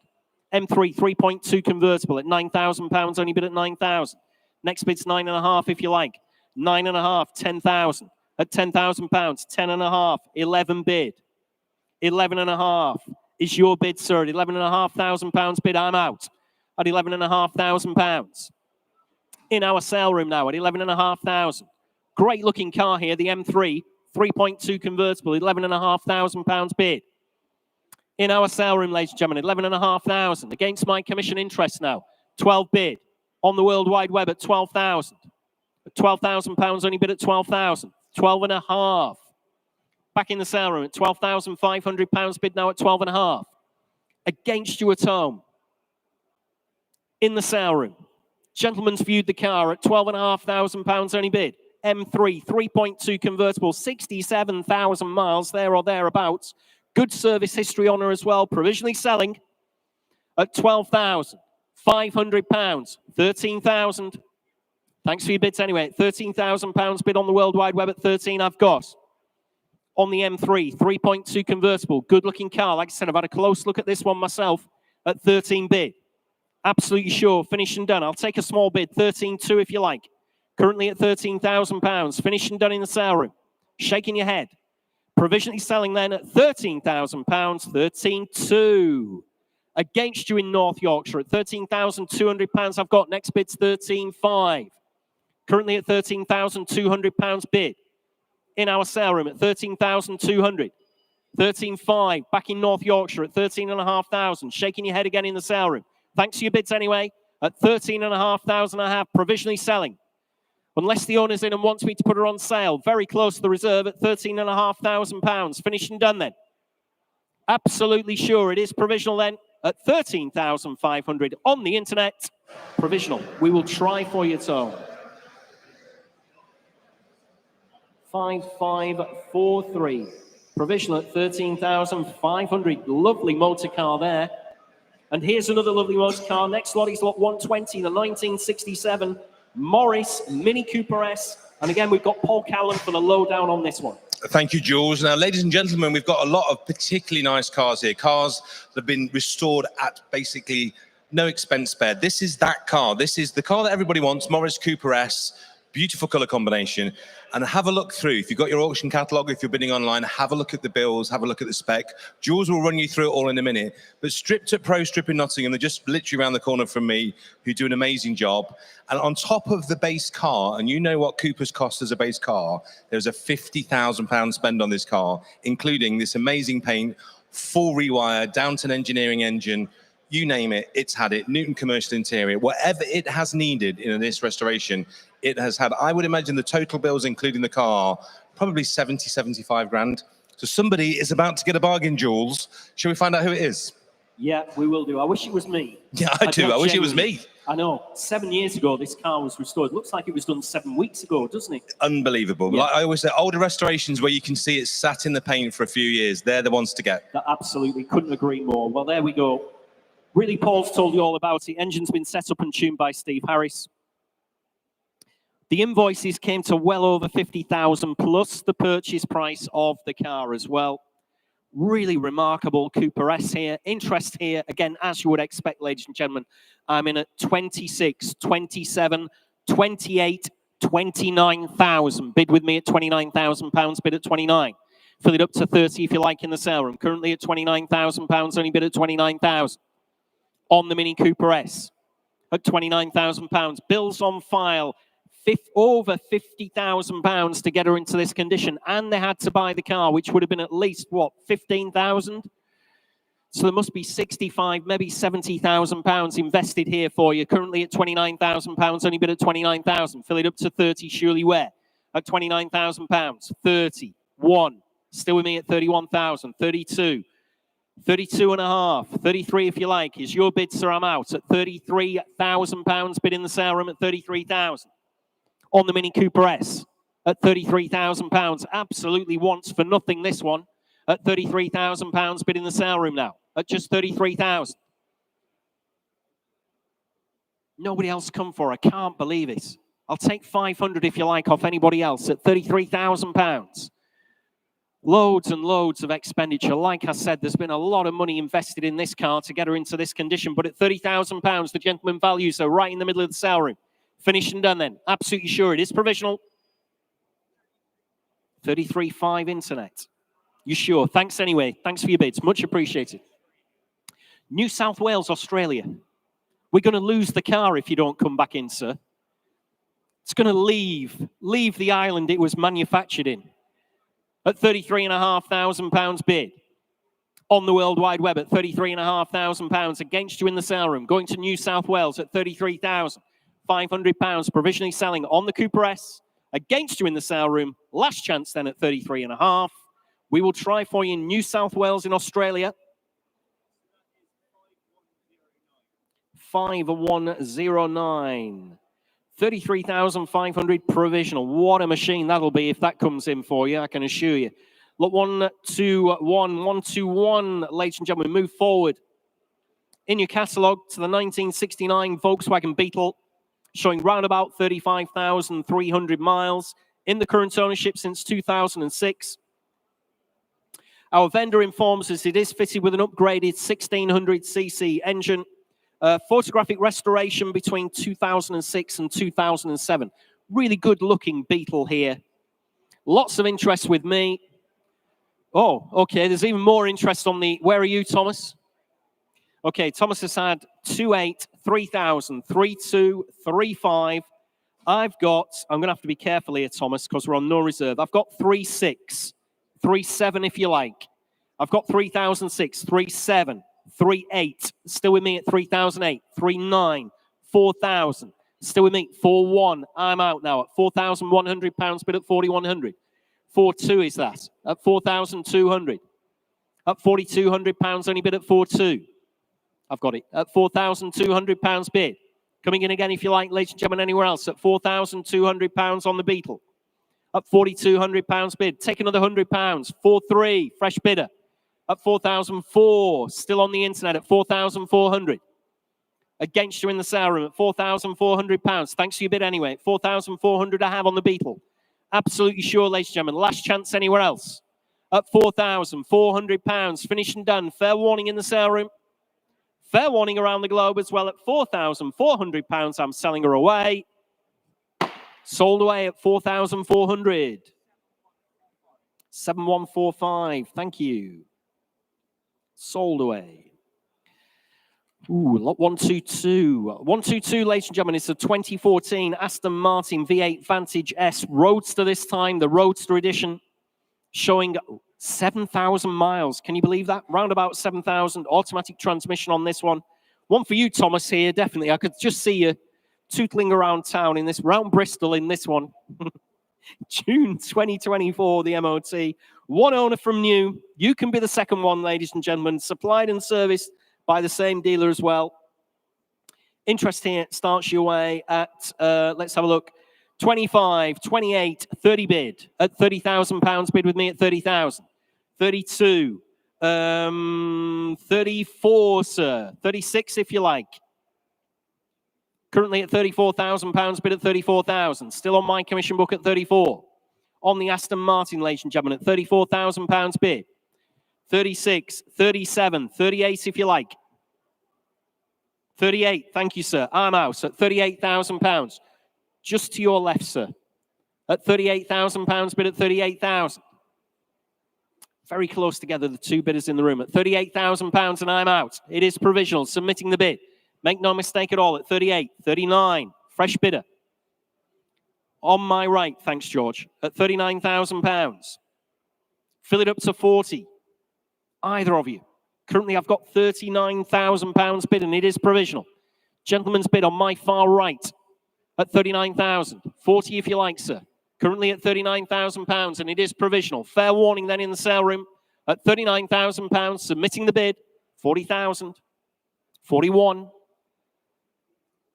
M3 3.2 convertible at £9,000 only bid at 9,000. Next bid's 9.5 if you like. 9.5, 10,000. At £10,000, 10.5, 11 bid. 11.5 is your bid, sir. At £11,500 bid, I'm out. At £11,500. In our sale room now at £11,500. Great looking car here, the M3, 3.2 convertible, £11,500 bid. In our sale room, ladies and gentlemen, £11,500. Against my commission interest now, 12 bid. On the World Wide Web at 12,000. At £12,000 only bid at 12,000. 12.5. Back in the sale room at £12,500 bid now at 12.5. Against you at home. In the sale room. Gentleman's viewed the car at £12,500 only bid. M3, 3.2 convertible, 67,000 miles, there or thereabouts. Good service history on her as well. Provisionally selling at £12,500. 13,000. Thanks for your bids anyway. £13,000 bid on the World Wide Web at 13 I've got. On the M3, 3.2 convertible. Good looking car. Like I said, I've had a close look at this one myself at 13 bid. Absolutely sure. Finished and done. I'll take a small bid. 13.2 if you like. Currently at £13,000. Finished and done in the sale room. Shaking your head. Provisionally selling then at £13,000. 13.2. Against you in North Yorkshire at £13,200. I've got next bid's 13.5. Currently at £13,200 bid. In our sale room at 13,200. 13.5 back in North Yorkshire at 13,500. Shaking your head again in the sale room. Thanks for your bids anyway. At 13,500 I have provisionally selling. Unless the owner's in and wants me to put her on sale. Very close to the reserve at £13,500. Finished and done then. Absolutely sure it is provisional then at 13,500 on the internet. Provisional. We will try for you at home. 5543. Provisional at 13,500. Lovely motor car there. And here's another lovely motor car. Next lot is lot 120, the 1967 Morris Mini Cooper S. And again, we've got Paul Callan for the lowdown on this one. Thank you, Jules. Now, ladies and gentlemen, we've got a lot of particularly nice cars here. Cars that have been restored at basically no expense spared. This is that car. This is the car that everybody wants, Morris Cooper S. Beautiful colour combination. And have a look through. If you've got your auction catalogue, if you're bidding online, have a look at the bills, have a look at the spec. Jules will run you through it all in a minute. But Stripped at Pro Strip in Nottingham, they're just literally around the corner from me, who do an amazing job. And on top of the base car, and you know what Coopers cost as a base car, there's a £50,000 spend on this car, including this amazing paint, full rewire, Downton engineering engine, you name it, it's had it. Newton commercial interior, whatever it has needed in this restoration, it has had. I would imagine the total bills, including the car, probably 70, 75 grand. So somebody is about to get a bargain, Jules. Shall we find out who it is? Yeah, we will do. I wish it was me. Yeah, I do. I wish it was me. I know. 7 years ago, this car was restored. Looks like it was done 7 weeks ago, doesn't it? Unbelievable. Yeah. Like I always say, older restorations where you can see it sat in the paint for a few years, they're the ones to get. Absolutely. Couldn't agree more. Well, there we go. Really, Paul's told you all about it. Engine's been set up and tuned by Steve Harris. The invoices came to well over 50,000 plus the purchase price of the car as well. Really remarkable Cooper S here. Interest here, again, as you would expect, ladies and gentlemen. I'm in at 26, 27, 28, 29,000. Bid with me at £29,000, bid at 29. Fill it up to 30 if you like in the sale room. Currently at £29,000, only bid at 29,000. On the Mini Cooper S at £29,000. Bills on file, over £50,000 to get her into this condition. And they had to buy the car, which would have been at least, what, 15,000? So there must be 65, maybe £70,000 invested here for you. Currently at £29,000, only bid at 29,000. Fill it up to 30, surely where? At £29,000. 30, 1. Still with me at 31,000. 32. 32 and a half, 33 if you like, is your bid, sir. I'm out at £33,000, bid in the sale room at 33,000. On the Mini Cooper S at £33,000, absolutely wants for nothing this one at £33,000, bid in the sale room now at just 33,000. Nobody else come for, I can't believe it. I'll take 500 if you like off anybody else at £33,000. Loads and loads of expenditure. Like I said, there's been a lot of money invested in this car to get her into this condition. But at £30,000, the gentleman values her right in the middle of the sale room. Finished and done then. Absolutely sure it is provisional. 33.5 internet. You sure? Thanks anyway. Thanks for your bids. Much appreciated. New South Wales, Australia. We're going to lose the car if you don't come back in, sir. It's going to leave the island it was manufactured in at £33,500 bid. On the World Wide Web at £33,500 against you in the sale room. Going to New South Wales at £33,500. Provisionally selling on the Cooper S. Against you in the sale room. Last chance then at 33.5. We will try for you in New South Wales in Australia. 5109. 33,500 provisional. What a machine that'll be if that comes in for you, I can assure you. Lot 121, ladies and gentlemen, move forward in your catalogue to the 1969 Volkswagen Beetle, showing round about 35,300 miles in the current ownership since 2006. Our vendor informs us it is fitted with an upgraded 1600cc engine, photographic restoration between 2006 and 2007. Really good looking Beetle here. Lots of interest with me. Oh, okay, there's even more interest on the, where are you, Thomas? Okay, Thomas has had 28, 3,000, 32, 35. I'm going to have to be careful here, Thomas, because we're on no reserve. I've got 36, 37 if you like. I've got 3,006, 37, 38. Still with me at 3,008, 39, 4,000. Still with me, 4,1. I'm out now at £4,100 bid at 4,100. 4.2 is that, at 4,200. At £4,200, only bid at 4.2. I've got it, at £4,200 bid. Coming in again, if you like, ladies and gentlemen, anywhere else, at £4,200 on the Beetle. At £4,200 bid. Take another £100, 4.3, fresh bidder. At 4,004, still on the internet at 4,400. Against you in the sale room at £4,400. Thanks for your bid anyway. 4,400 I have on the Beetle. Absolutely sure, ladies and gentlemen. Last chance anywhere else. At £4,400. Finished and done. Fair warning in the sale room. Fair warning around the globe as well. At £4,400, I'm selling her away. Sold away at 4,400. 7145. Thank you. Sold away. Ooh, lot 122. 122, ladies and gentlemen, it's a 2014 Aston Martin V8 Vantage S Roadster this time, the Roadster edition, showing 7,000 miles. Can you believe that? Round about 7,000. Automatic transmission on this one. One for you, Thomas, here, definitely. I could just see you tootling around town in this, round Bristol in this one. June 2024, the MOT. One owner from new. You can be the second one, ladies and gentlemen. Supplied and serviced by the same dealer as well. Interest here starts your way at, let's have a look, 25, 28, 30 bid at £30,000 bid with me at 30,000. 32, 34, sir. 36 if you like. Currently at £34,000 bid at 34,000. Still on my commission book at 34. On the Aston Martin, ladies and gentlemen, at £34,000 bid. 36, 37, 38 if you like. 38, thank you, sir. I'm out at £38,000. Just to your left, sir. At £38,000 bid at 38,000. Very close together, the two bidders in the room. At £38,000 and I'm out. It is provisional, submitting the bid. Make no mistake at all, at 38, 39, fresh bidder. On my right, thanks, George, at £39,000. Fill it up to 40. Either of you. Currently, I've got £39,000 bid, and it is provisional. Gentleman's bid on my far right at 39,000. 40 if you like, sir. Currently at £39,000, and it is provisional. Fair warning then in the sale room at £39,000, submitting the bid, 40,000. 41.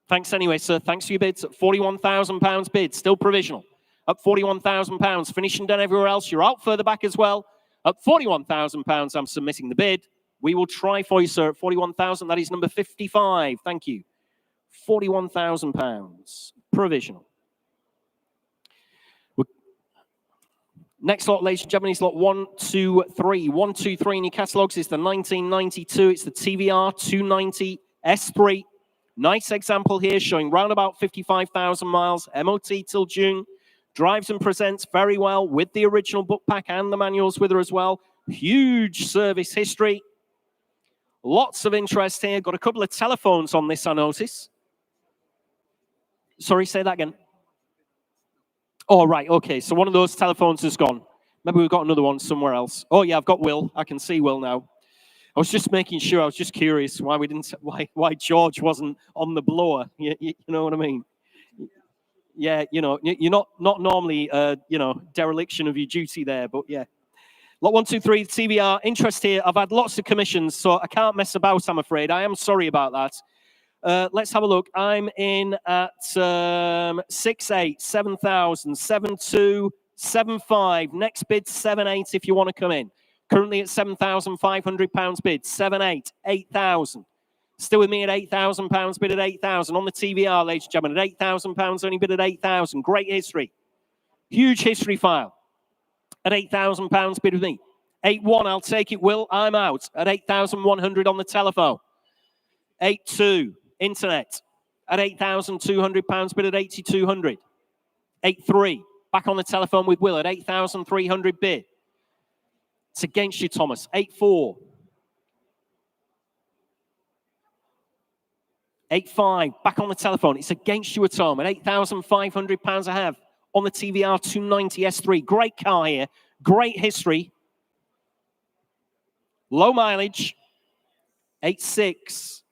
Thanks anyway, sir. Thanks for your bids at £41,000 bid, still provisional. At £41,000, finished and done everywhere else. You're out further back as well. At £41,000, I'm submitting the bid. We will try for you, sir, at 41,000. That is number 55. Thank you. £41,000. Provisional. Next lot, ladies and gentlemen, is lot 123. 123 in your catalogues is the 1992. It's the TVR 290 S3. Nice example here showing round about 55,000 miles. MOT till June Drives and presents very well with the original book pack and the manuals with her as well. Huge service history. Lots of interest here. Got a couple of telephones on this, I notice. Sorry, say that again. Oh, right. Okay. So one of those telephones has gone. Maybe we've got another one somewhere else. Oh, yeah, I've got Will. I can see Will now. I was just making sure. I was just curious why we didn't, why George wasn't on the blower. You know what I mean? Yeah, you know, you're not normally, you know, dereliction of your duty there, but yeah. Lot 1, 2, 3, TVR, interest here. I've had lots of commissions, so I can't mess about, I'm afraid. I am sorry about that. Let's have a look. I'm in at 6,800, 7,000, 7,200, 7,500. Next bid, 7,800 if you want to come in. Currently at £7,500 bid, 7,800, 8,000. Still with me at £8,000 bid at 8,000. On the TVR, ladies and gentlemen, at £8,000 only bid at 8,000. Great history. Huge history file. At £8,000 bid with me. 8,100, I'll take it, Will. I'm out. At 8,100 on the telephone. 8,200, internet. At £8,200 bid at 8,200. 8,300, back on the telephone with Will at 8,300 bid. It's against you, Thomas. 8,400. 8,500, back on the telephone. It's against you at home at £8,500 I have. On the TVR 290 S3. Great car here. Great history. Low mileage. 8,600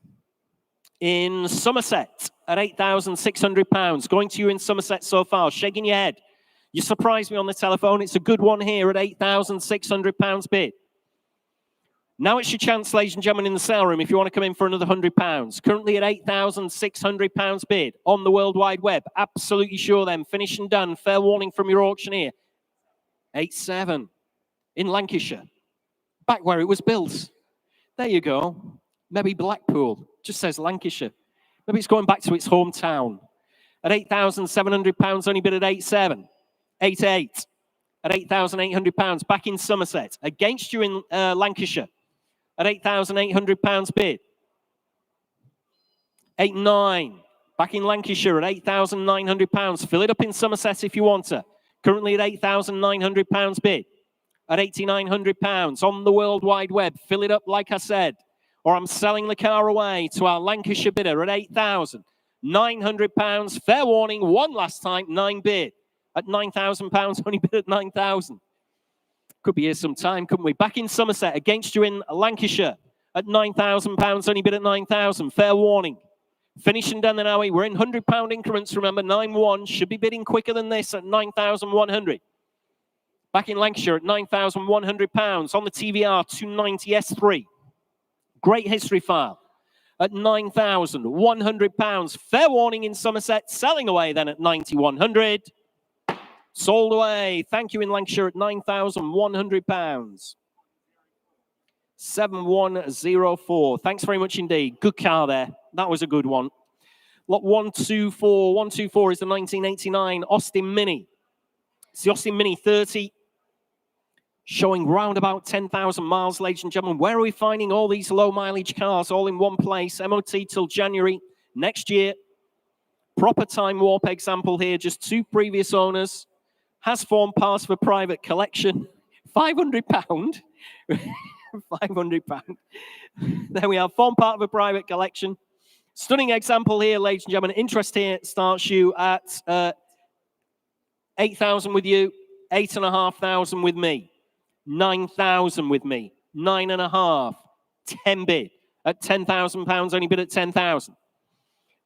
in Somerset at £8,600. Going to you in Somerset so far. Shaking your head. You surprised me on the telephone. It's a good one here at £8,600 bid. Now it's your chance, ladies and gentlemen, in the sale room if you want to come in for another £100. Currently at £8,600 bid on the World Wide Web. Absolutely sure then. Finished and done. Fair warning from your auctioneer. 8,700 in Lancashire. Back where it was built. There you go. Maybe Blackpool. Just says Lancashire. Maybe it's going back to its hometown. At £8,700 only bid at 8,700. 8,800 at £8,800. Back in Somerset. Against you in Lancashire. At £8,800 bid. 8,900. Back in Lancashire at £8,900. Fill it up in Somerset if you want to. Currently at £8,900 bid. At £8,900 on the World Wide Web. Fill it up like I said. Or I'm selling the car away to our Lancashire bidder at £8,900. Fair warning, one last time, 9 bid. At £9,000, only bid at 9,000. Could be here some time, couldn't we? Back in Somerset, against you in Lancashire at £9,000, only bid at 9,000. Fair warning. Finishing down the Nowie. We're in £100 increments, remember. 9,100. Should be bidding quicker than this at 9,100. Back in Lancashire at £9,100. On the TVR 290 S3. Great history file. At £9,100. Fair warning in Somerset. Selling away then at 9,100. Sold away. Thank you in Lancashire at £9,100. 7104. Thanks very much indeed. Good car there. That was a good one. Lot 124. 124 is the 1989 Austin Mini. It's the Austin Mini 30. Showing round about 10,000 miles, ladies and gentlemen. Where are we finding all these low mileage cars all in one place? MOT till January next year. Proper time warp example here. Just 2 previous owners. Has formed part of a private collection. £500. £500. There we are. Formed part of a private collection. Stunning example here, ladies and gentlemen. Interest here starts you at 8,000 with you, 8,500 with me, 9,000 with me, 9,500, 10 bid at £10,000. Only bid at 10,000.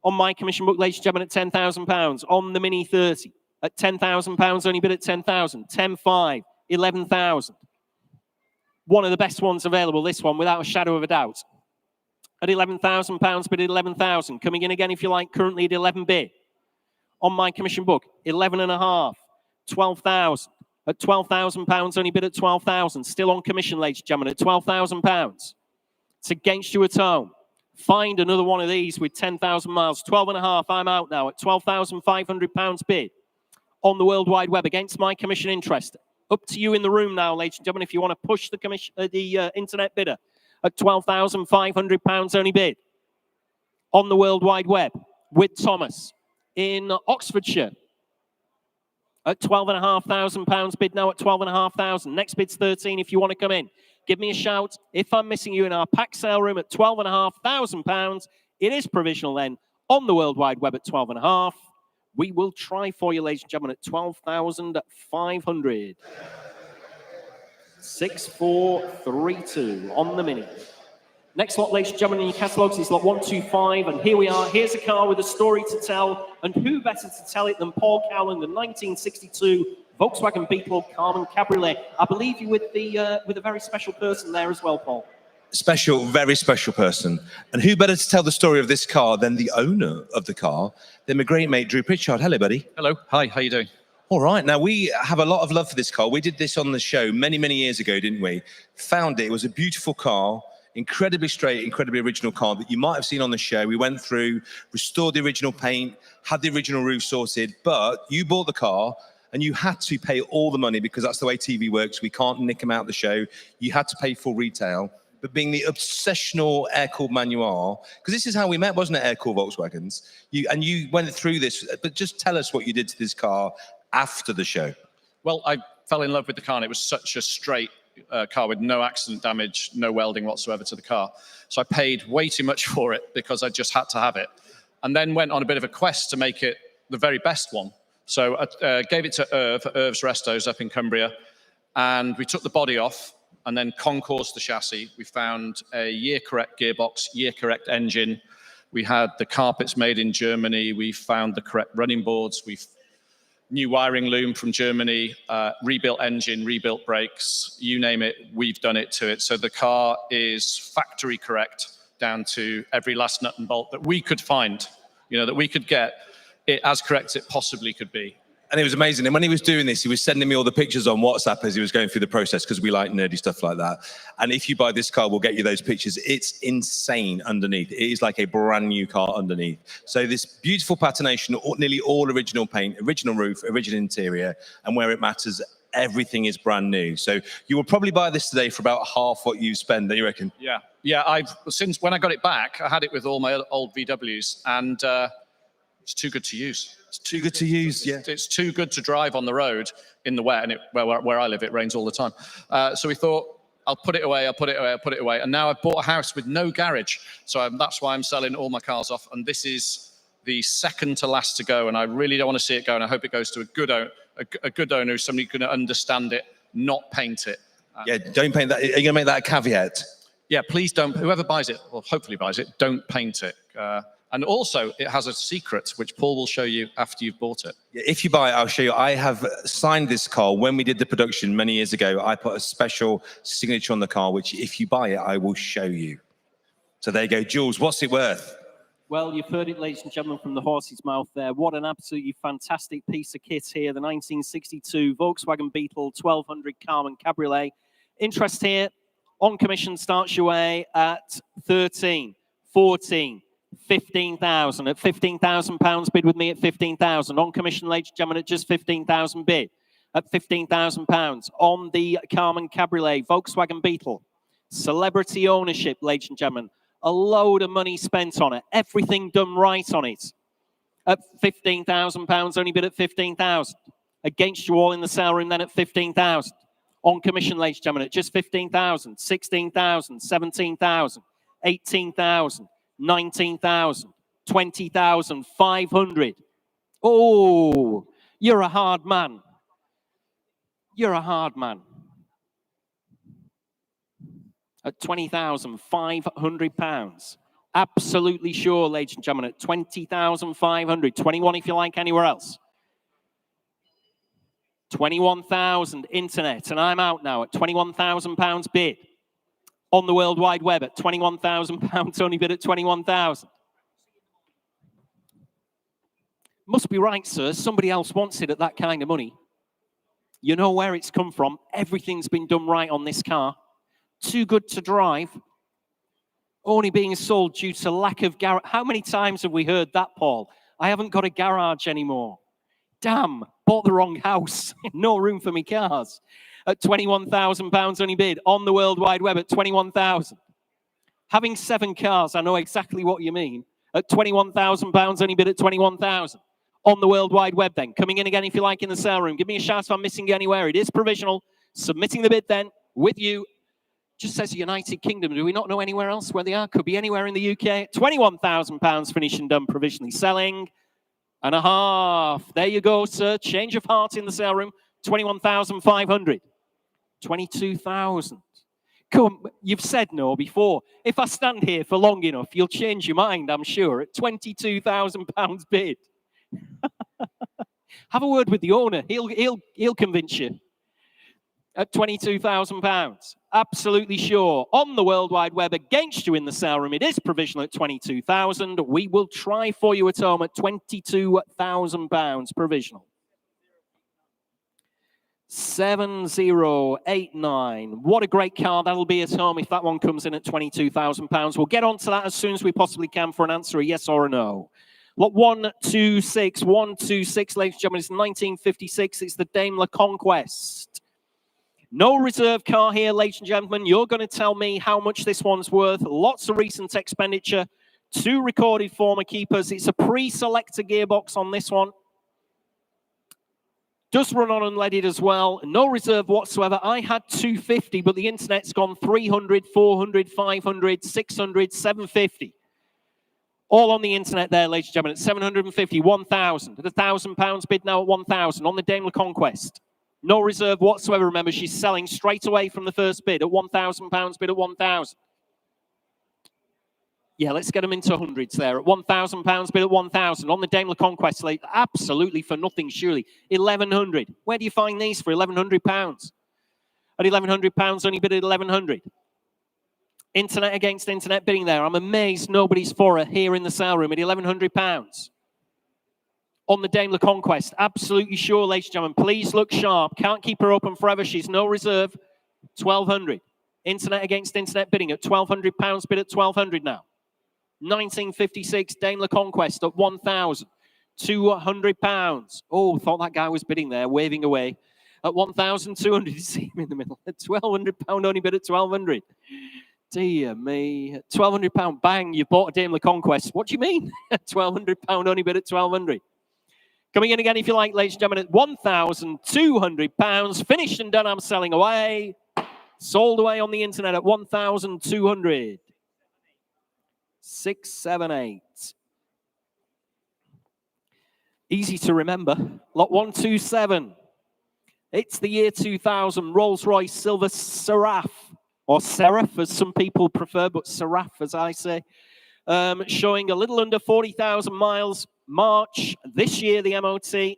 On my commission book, ladies and gentlemen, at £10,000. On the Mini 30. At £10,000, only bid at 10,000. 10,500, 11,000. One of the best ones available, this one, without a shadow of a doubt. At £11,000, bid at 11,000. Coming in again, if you like, currently at 11 bid. On my commission book, 11,500, 12,000. At £12,000, only bid at 12,000. Still on commission, ladies and gentlemen, at £12,000. It's against you at home. Find another one of these with 10,000 miles. 12,500, I'm out now at £12,500 bid. On the World Wide Web against my commission interest. Up to you in the room now, ladies and gentlemen, if you want to push the commission, the internet bidder at £12,500 only bid. On the World Wide Web with Thomas in Oxfordshire at £12,500. Bid now at £12,500. Next bid's 13 if you want to come in. Give me a shout if I'm missing you in our pack sale room at £12,500. It is provisional then on the World Wide Web at 12.5. We will try for you, ladies and gentlemen, at 12,500. 6432 on the mini. Next lot, ladies and gentlemen, in your catalogues is lot 125, and here we are. Here's a car with a story to tell, and who better to tell it than Paul Cowling, the 1962 Volkswagen Beetle Carmen Cabriolet. I believe you with a very special person there as well, Paul. Special, very special person. And who better to tell the story of this car than the owner of the car, than my great mate, Drew Pritchard. Hello, buddy. Hello. Hi, how you doing? All right. Now, we have a lot of love for this car. We did this on the show many, many years ago, didn't we? Found it. It was a beautiful car, incredibly straight, incredibly original car that you might have seen on the show. We went through, restored the original paint, had the original roof sorted, but you bought the car and you had to pay all the money because that's the way TV works. We can't nick them out of the show. You had to pay full retail. But being the obsessional air-cooled man you are, because this is how we met, wasn't it, air-cooled Volkswagens? You went through this, but just tell us what you did to this car after the show. Well, I fell in love with the car, and it was such a straight car with no accident damage, no welding whatsoever to the car. So I paid way too much for it because I just had to have it. And then went on a bit of a quest to make it the very best one. So I gave it to Irv at Irv's Restos up in Cumbria, and we took the body off and then concoursed the chassis. We found a year-correct gearbox, year-correct engine. We had the carpets made in Germany. We found the correct running boards. We new wiring loom from Germany, rebuilt engine, rebuilt brakes, you name it, we've done it to it. So the car is factory correct down to every last nut and bolt that we could find, that we could get it as correct as it possibly could be. And it was amazing. And when he was doing this, he was sending me all the pictures on WhatsApp as he was going through the process, because we like nerdy stuff like that. And if you buy this car, we'll get you those pictures. It's insane underneath. It is like a brand new car underneath. So this beautiful patination, nearly all original paint, original roof, original interior, and where it matters, everything is brand new. So you will probably buy this today for about half what you spend, do you reckon? Yeah. Since when I got it back, I had it with all my old VWs, and it's too good to use. It's too good to use, yeah. It's too good to drive on the road in the wet, and where I live, it rains all the time. So we thought, I'll put it away. And now I've bought a house with no garage. So that's why I'm selling all my cars off. And this is the second to last to go. And I really don't want to see it go. And I hope it goes to a good owner, somebody who's going to understand it, not paint it. Yeah, don't paint that. Are you going to make that a caveat? Yeah, please don't. Whoever buys it, or hopefully buys it, don't paint it. And also, it has a secret, which Paul will show you after you've bought it. If you buy it, I'll show you. I have signed this car. When we did the production many years ago, I put a special signature on the car, which if you buy it, I will show you. So there you go. Jules, what's it worth? Well, you've heard it, ladies and gentlemen, from the horse's mouth there. What an absolutely fantastic piece of kit here. The 1962 Volkswagen Beetle 1200 Carmen Cabriolet. Interest here on commission starts your way at 13, 14, 15,000. At £15,000 bid with me at 15,000. On commission, ladies and gentlemen, at just 15,000 bid. At £15,000 on the Carmen Cabriolet Volkswagen Beetle. Celebrity ownership, ladies and gentlemen. A load of money spent on it. Everything done right on it. At £15,000, only bid at 15,000. Against you all in the sale room then at 15,000. On commission, ladies and gentlemen, at just 15,000, 16,000, 17,000, 18,000. 19,000, 20,500. Oh, you're a hard man. You're a hard man. At £20,500. Absolutely sure, ladies and gentlemen, at 20,500. 21 if you like anywhere else. 21,000 internet, and I'm out now at £21,000 bid. On the World Wide Web at £21,000, only bid at 21,000. Must be right, sir. Somebody else wants it at that kind of money. You know where it's come from. Everything's been done right on this car. Too good to drive. Only being sold due to lack of garage. How many times have we heard that, Paul? I haven't got a garage anymore. Damn, bought the wrong house. No room for me cars. At £21,000 only bid on the World Wide Web at 21,000. Having 7 cars, I know exactly what you mean. At £21,000 only bid at 21,000. on the World Wide Web then. Coming in again if you like in the sale room. Give me a shout if I'm missing you anywhere. It is provisional. Submitting the bid then with you. Just says United Kingdom. Do we not know anywhere else where they are? Could be anywhere in the UK. £21,000 finished and done, provisionally selling. And a half. There you go, sir. Change of heart in the sale room. 21,500. 22,000. Come, you've said no before. If I stand here for long enough, you'll change your mind, I'm sure. At £22,000 bid. Have a word with the owner. He'll convince you. At £22,000. Absolutely sure. On the World Wide Web against you in the sale room, it is provisional at 22,000. We will try for you at home at £22,000 provisional. 7089. What a great car that'll be at home if that one comes in at £22,000. We'll get on to that as soon as we possibly can for an answer, a yes or a no. Lot 126, 126, ladies and gentlemen, it's 1956. It's the Daimler Conquest. No reserve car here, ladies and gentlemen. You're going to tell me how much this one's worth. Lots of recent expenditure. 2 recorded former keepers. It's a pre-selector gearbox on this one. Does run on unleaded as well. No reserve whatsoever. I had 250, but the internet's gone 300, 400, 500, 600, 750. All on the internet there, ladies and gentlemen. At 750, 1,000. At £1,000 bid now at 1,000 on the Daimler Conquest. No reserve whatsoever. Remember, she's selling straight away from the first bid at £1,000 bid at 1,000. Yeah, let's get them into hundreds there. At £1,000 bid at 1,000 on the Daimler Conquest. Like, absolutely for nothing, surely. 1,100. Where do you find these for £1,100? At £1,100, only bid at 1,100. Internet against internet bidding there. I'm amazed nobody's for her here in the sale room at £1,100. On the Daimler Conquest. Absolutely sure, ladies and gentlemen. Please look sharp. Can't keep her open forever. She's no reserve. 1,200. Internet against internet bidding at £1,200 bid at 1,200 now. 1956 Daimler Conquest at £1,200. Oh, thought that guy was bidding there, waving away. At 1,200, you see him in the middle. At £1,200 only bid at 1,200. Dear me. £1,200, bang, you bought a Daimler Conquest. What do you mean? £1,200 only bid at 1,200. Coming in again, if you like, ladies and gentlemen, at £1,200. Finished and done, I'm selling away. Sold away on the internet at 1,200. 678. Easy to remember. Lot 127. It's the year 2000 Rolls-Royce Silver Seraph, or Seraph as some people prefer, but Seraph as I say. Showing a little under 40,000 miles. March this year, the MOT.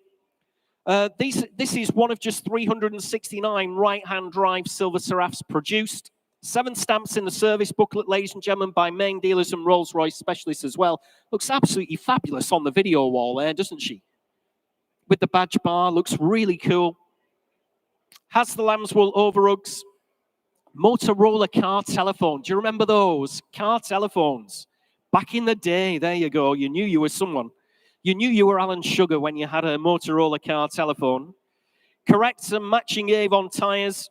This is one of just 369 right-hand drive Silver Seraphs produced. 7 stamps in the service booklet, ladies and gentlemen, by main dealers and Rolls-Royce specialists as well. Looks absolutely fabulous on the video wall there, doesn't she? With the badge bar, looks really cool. Has the lambswool overrugs. Motorola car telephone. Do you remember those? Car telephones. Back in the day, there you go. You knew you were someone. You knew you were Alan Sugar when you had a Motorola car telephone. Correct and matching Avon tyres.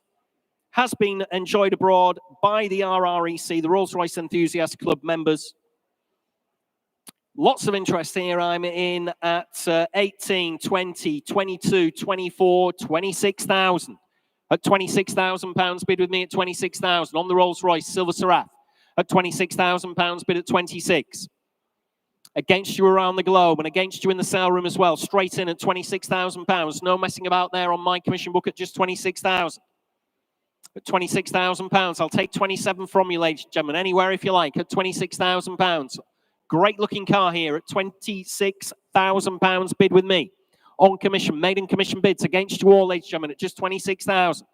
Has been enjoyed abroad by the RREC, the Rolls-Royce Enthusiast Club members. Lots of interest here. I'm in at 18, 20, 22, 24, 26,000. At £26,000 bid with me at 26,000 on the Rolls-Royce Silver Seraph. At £26,000 bid at 26. Against you around the globe and against you in the sale room as well. Straight in at £26,000. No messing about there on my commission book at just 26,000. At £26,000. I'll take 27 from you, ladies and gentlemen. Anywhere if you like at £26,000. Great looking car here at £26,000 bid with me. On commission, maiden commission bids against you all, ladies and gentlemen, at just 26,000.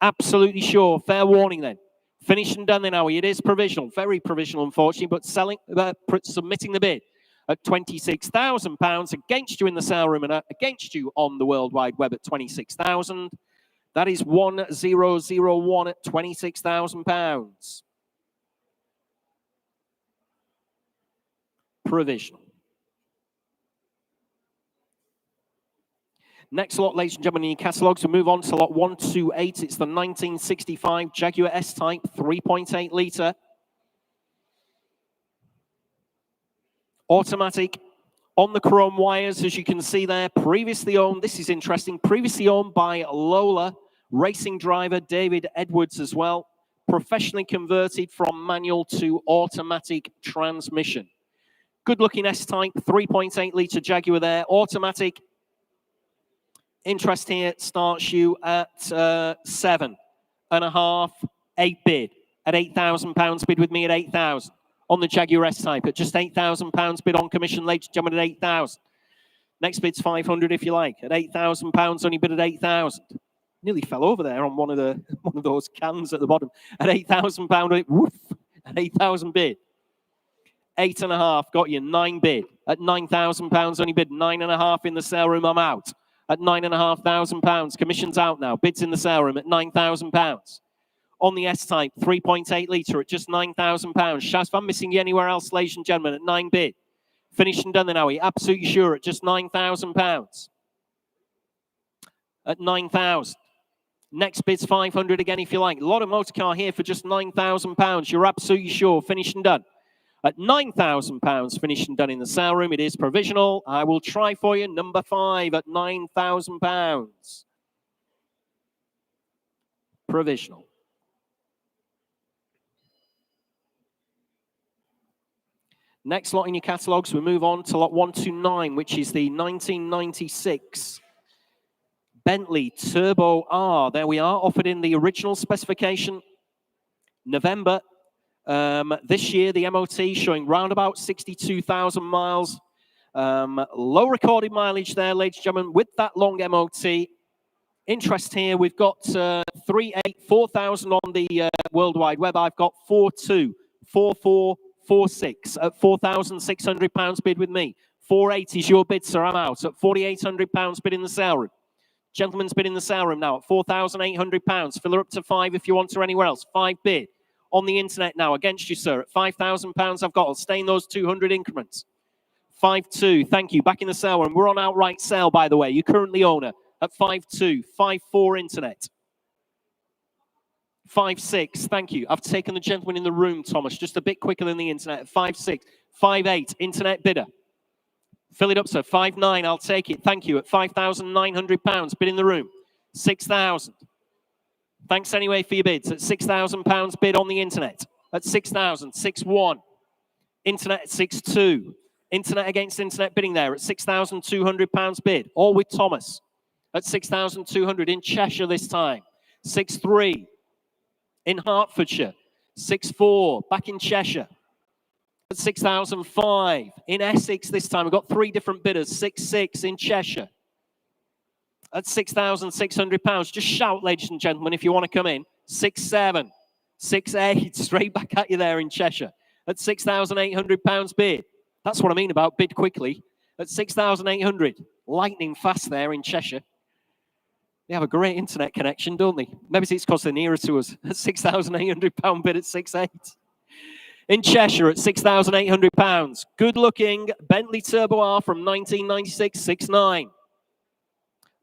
Absolutely sure. Fair warning then. Finished and done then, Howie. It is provisional. Very provisional, unfortunately, but submitting the bid at £26,000 against you in the sale room and against you on the World Wide Web at 26,000. That is 1001 at £26,000. Provisional. Next lot, ladies and gentlemen, in your catalogues, we'll move on to lot 128. It's the 1965 Jaguar S-Type 3.8 litre. Automatic, On the chrome wires, as you can see there, previously owned, this is interesting, previously owned by Lola, racing driver David Edwards as well, professionally converted from manual to automatic transmission. Good looking S-Type, 3.8 litre Jaguar there, automatic. Interest here starts you at 7.5, 8 bid. At £8,000 bid with me at 8,000. On the Jaguar S-Type at just £8,000 bid on commission, ladies and gentlemen, at 8,000. Next bid's 500 if you like. At £8,000, only bid at 8,000. Nearly fell over there on one of those cans at the bottom. At £8,000, woof, at 8,000 bid. 8.5, got you, 9 bid. At £9,000, only bid 9.5 in the sale room, I'm out. At £9,500, commission's out now. Bids in the sale room at £9,000. On the S-Type, 3.8 litre at just £9,000. Shaz, if I'm missing you anywhere else, ladies and gentlemen, at 9 bid. Finished and done then, are we? Absolutely sure at just £9,000. At 9,000. Next bid's 500 again if you like. A lot of motor car here for just £9,000. You're absolutely sure. Finished and done. At £9,000, finished and done in the sale room. It is provisional. I will try for you. Number 5 at £9,000. Provisional. Next lot in your catalogues, we move on to lot 129, which is the 1996 Bentley Turbo R. There we are, offered in the original specification. November. This year, the MOT showing round about 62,000 miles. Low recorded mileage there, ladies and gentlemen, with that long MOT. Interest here, we've got 4,000 on the World Wide Web. I've got 4,24446 at £4,600 bid with me. 480 is your bid, sir. I'm out at £4,800 bid in the sale room. Gentleman's bid in the sale room now at £4,800. Fill her up to 5 if you want her anywhere else. 5 bid. On the internet now, against you, sir, at £5,000 I've got. I'll stay in those 200 increments. 5.2, thank you. Back in the sale room. We're on outright sale, by the way. You currently own her at 5.2, 5.4 internet. 5.6, thank you. I've taken the gentleman in the room, Thomas, just a bit quicker than the internet at 5.6. 5.8, internet bidder. Fill it up, sir. 5.9, I'll take it. Thank you. At £5,900, bid in the room. 6,000. Thanks anyway for your bids. At £6,000 bid on the internet. At 6,000, 6.1. Internet at 6.2. Internet against internet bidding there at £6,200 bid. All with Thomas. At 6,200 in Cheshire this time. 6.3 in Hertfordshire. 6.4 back in Cheshire. At 6,005 in Essex this time. We've got 3 different bidders. 6.6 in Cheshire. At £6,600. Just shout, ladies and gentlemen, if you want to come in. 6.7, 6.8, straight back at you there in Cheshire. At £6,800 bid. That's what I mean about bid quickly. At 6,800, lightning fast there in Cheshire. They have a great internet connection, don't they? Maybe it's because they're nearer to us. At £6,800 bid at 6.8. In Cheshire at £6,800. Good looking Bentley Turbo R from 1996, 6.9.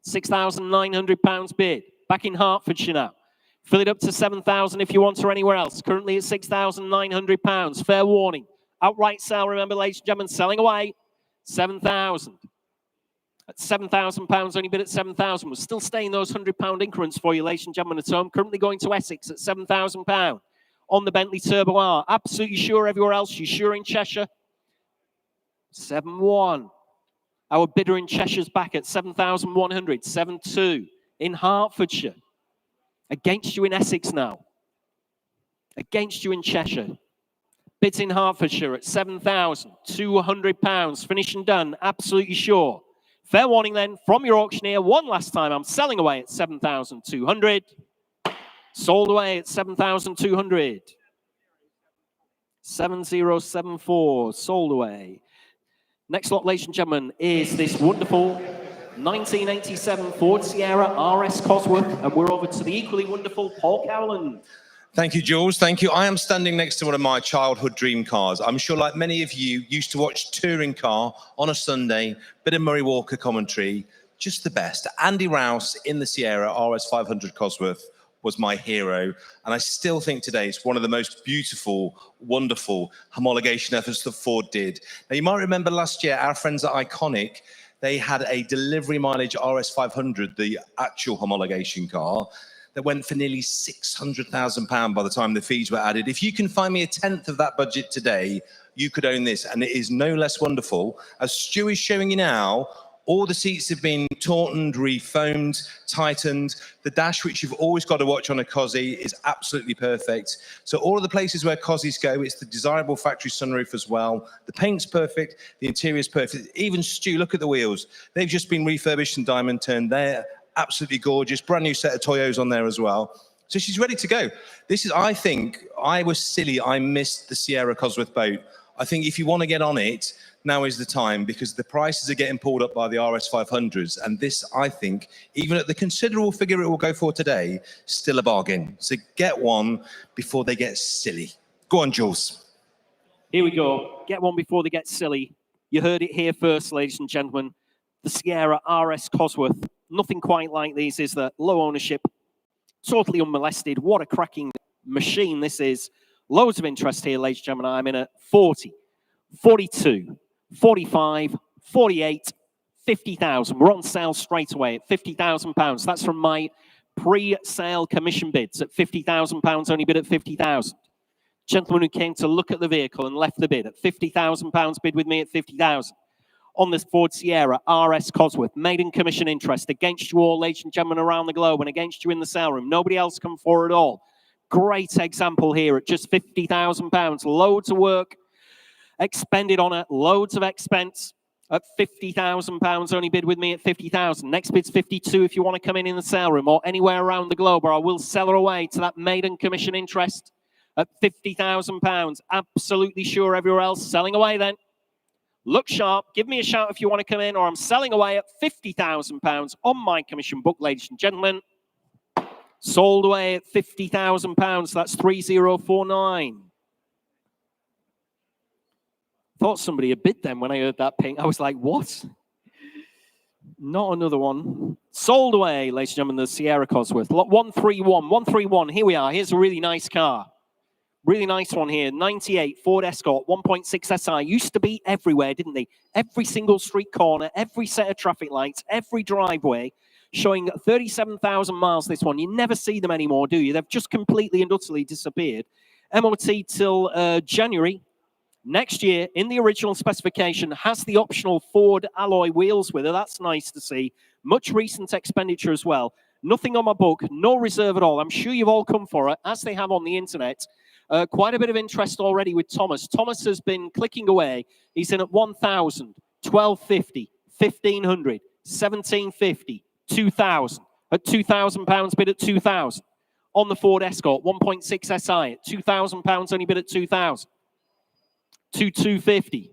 £6,900 bid. Back in Hertfordshire now. Fill it up to 7,000 if you want her anywhere else. Currently at £6,900. Fair warning. Outright sale, remember, ladies and gentlemen, selling away. 7,000. At £7,000, only bid at 7,000. We're still staying those £100 increments for you, ladies and gentlemen at home. Currently going to Essex at £7,000 on the Bentley Turbo R. Absolutely sure everywhere else. You sure in Cheshire? 7.1. Our bidder in Cheshire's back at 7,100. 7.2 in Hertfordshire. Against you in Essex now. Against you in Cheshire. Bids in Hertfordshire at £7,200. Finished and done. Absolutely sure. Fair warning then from your auctioneer. One last time. I'm selling away at 7,200. Sold away at 7,200. 7074. Sold away. Next lot, ladies and gentlemen, is this wonderful 1987 Ford Sierra RS Cosworth. And we're over to the equally wonderful Paul Cowland. Thank you, Jules. Thank you. I am standing next to one of my childhood dream cars. I'm sure, like many of you, used to watch Touring Car on a Sunday, bit of Murray Walker commentary, just the best. Andy Rouse in the Sierra RS 500 Cosworth. was my hero. And I still think today it's one of the most beautiful, wonderful homologation efforts that Ford did. Now, you might remember last year, our friends at Iconic, they had a delivery mileage RS500, the actual homologation car, that went for nearly £600,000 by the time the fees were added. If you can find me a tenth of that budget today, you could own this, and it is no less wonderful. As Stu is showing you now, all the seats have been tautened, refoamed, tightened. The dash, which you've always got to watch on a Cosy, is absolutely perfect. So all of the places where Cosys go, it's the desirable factory sunroof as well. The paint's perfect, the interior's perfect. Even Stu, look at the wheels. They've just been refurbished and diamond turned. They're absolutely gorgeous. Brand new set of Toyos on there as well. So she's ready to go. This is, I think, I was silly. I missed the Sierra Cosworth boat. I think if you want to get on it, now is the time, because the prices are getting pulled up by the RS500s. And this, I think, even at the considerable figure it will go for today, still a bargain. So get one before they get silly. Go on, Jules. Here we go. Get one before they get silly. You heard it here first, ladies and gentlemen. The Sierra RS Cosworth. Nothing quite like these, is there? Low ownership, totally unmolested. What a cracking machine this is. Loads of interest here, ladies and gentlemen. I'm in at 40, 42, 45, 48, 50,000. We're on sale straight away at £50,000. That's from my pre-sale commission bids at £50,000, only bid at 50,000. Gentleman who came to look at the vehicle and left the bid at £50,000, bid with me at 50,000. On this Ford Sierra RS Cosworth, maiden commission interest against you all, ladies and gentlemen, around the globe, and against you in the sale room. Nobody else come forward at all. Great example here at just £50,000. Loads of work expended on it, loads of expense at £50,000. Only bid with me at 50,000. Next bid's 52 if you want to come in the sale room or anywhere around the globe, or I will sell her away to that maiden commission interest at £50,000. Absolutely sure. Everywhere else selling away then. Look sharp. Give me a shout if you want to come in, or I'm selling away at £50,000 on my commission book, ladies and gentlemen. Sold away at £50,000. That's 3049. Thought somebody had bid then when I heard that ping. I was like, what? Not another one. Sold away, ladies and gentlemen, the Sierra Cosworth. Lot 131. 131. Here we are. Here's a really nice car. Really nice one here. 98 Ford Escort 1.6 SI. Used to be everywhere, didn't they? Every single street corner, every set of traffic lights, every driveway. Showing 37,000 miles, this one. You never see them anymore, do you? They've just completely and utterly disappeared. MOT till January next year, in the original specification, has the optional Ford alloy wheels with her. That's nice to see. Much recent expenditure as well. Nothing on my book, no reserve at all. I'm sure you've all come for it, as they have on the internet. Quite a bit of interest already with Thomas. Thomas has been clicking away. He's in at 1,000, 1,250, 1,500, 1,750, 2,000. At £2,000, bid at 2,000. On the Ford Escort 1.6 SI at £2,000, only bid at 2,000. 2,250,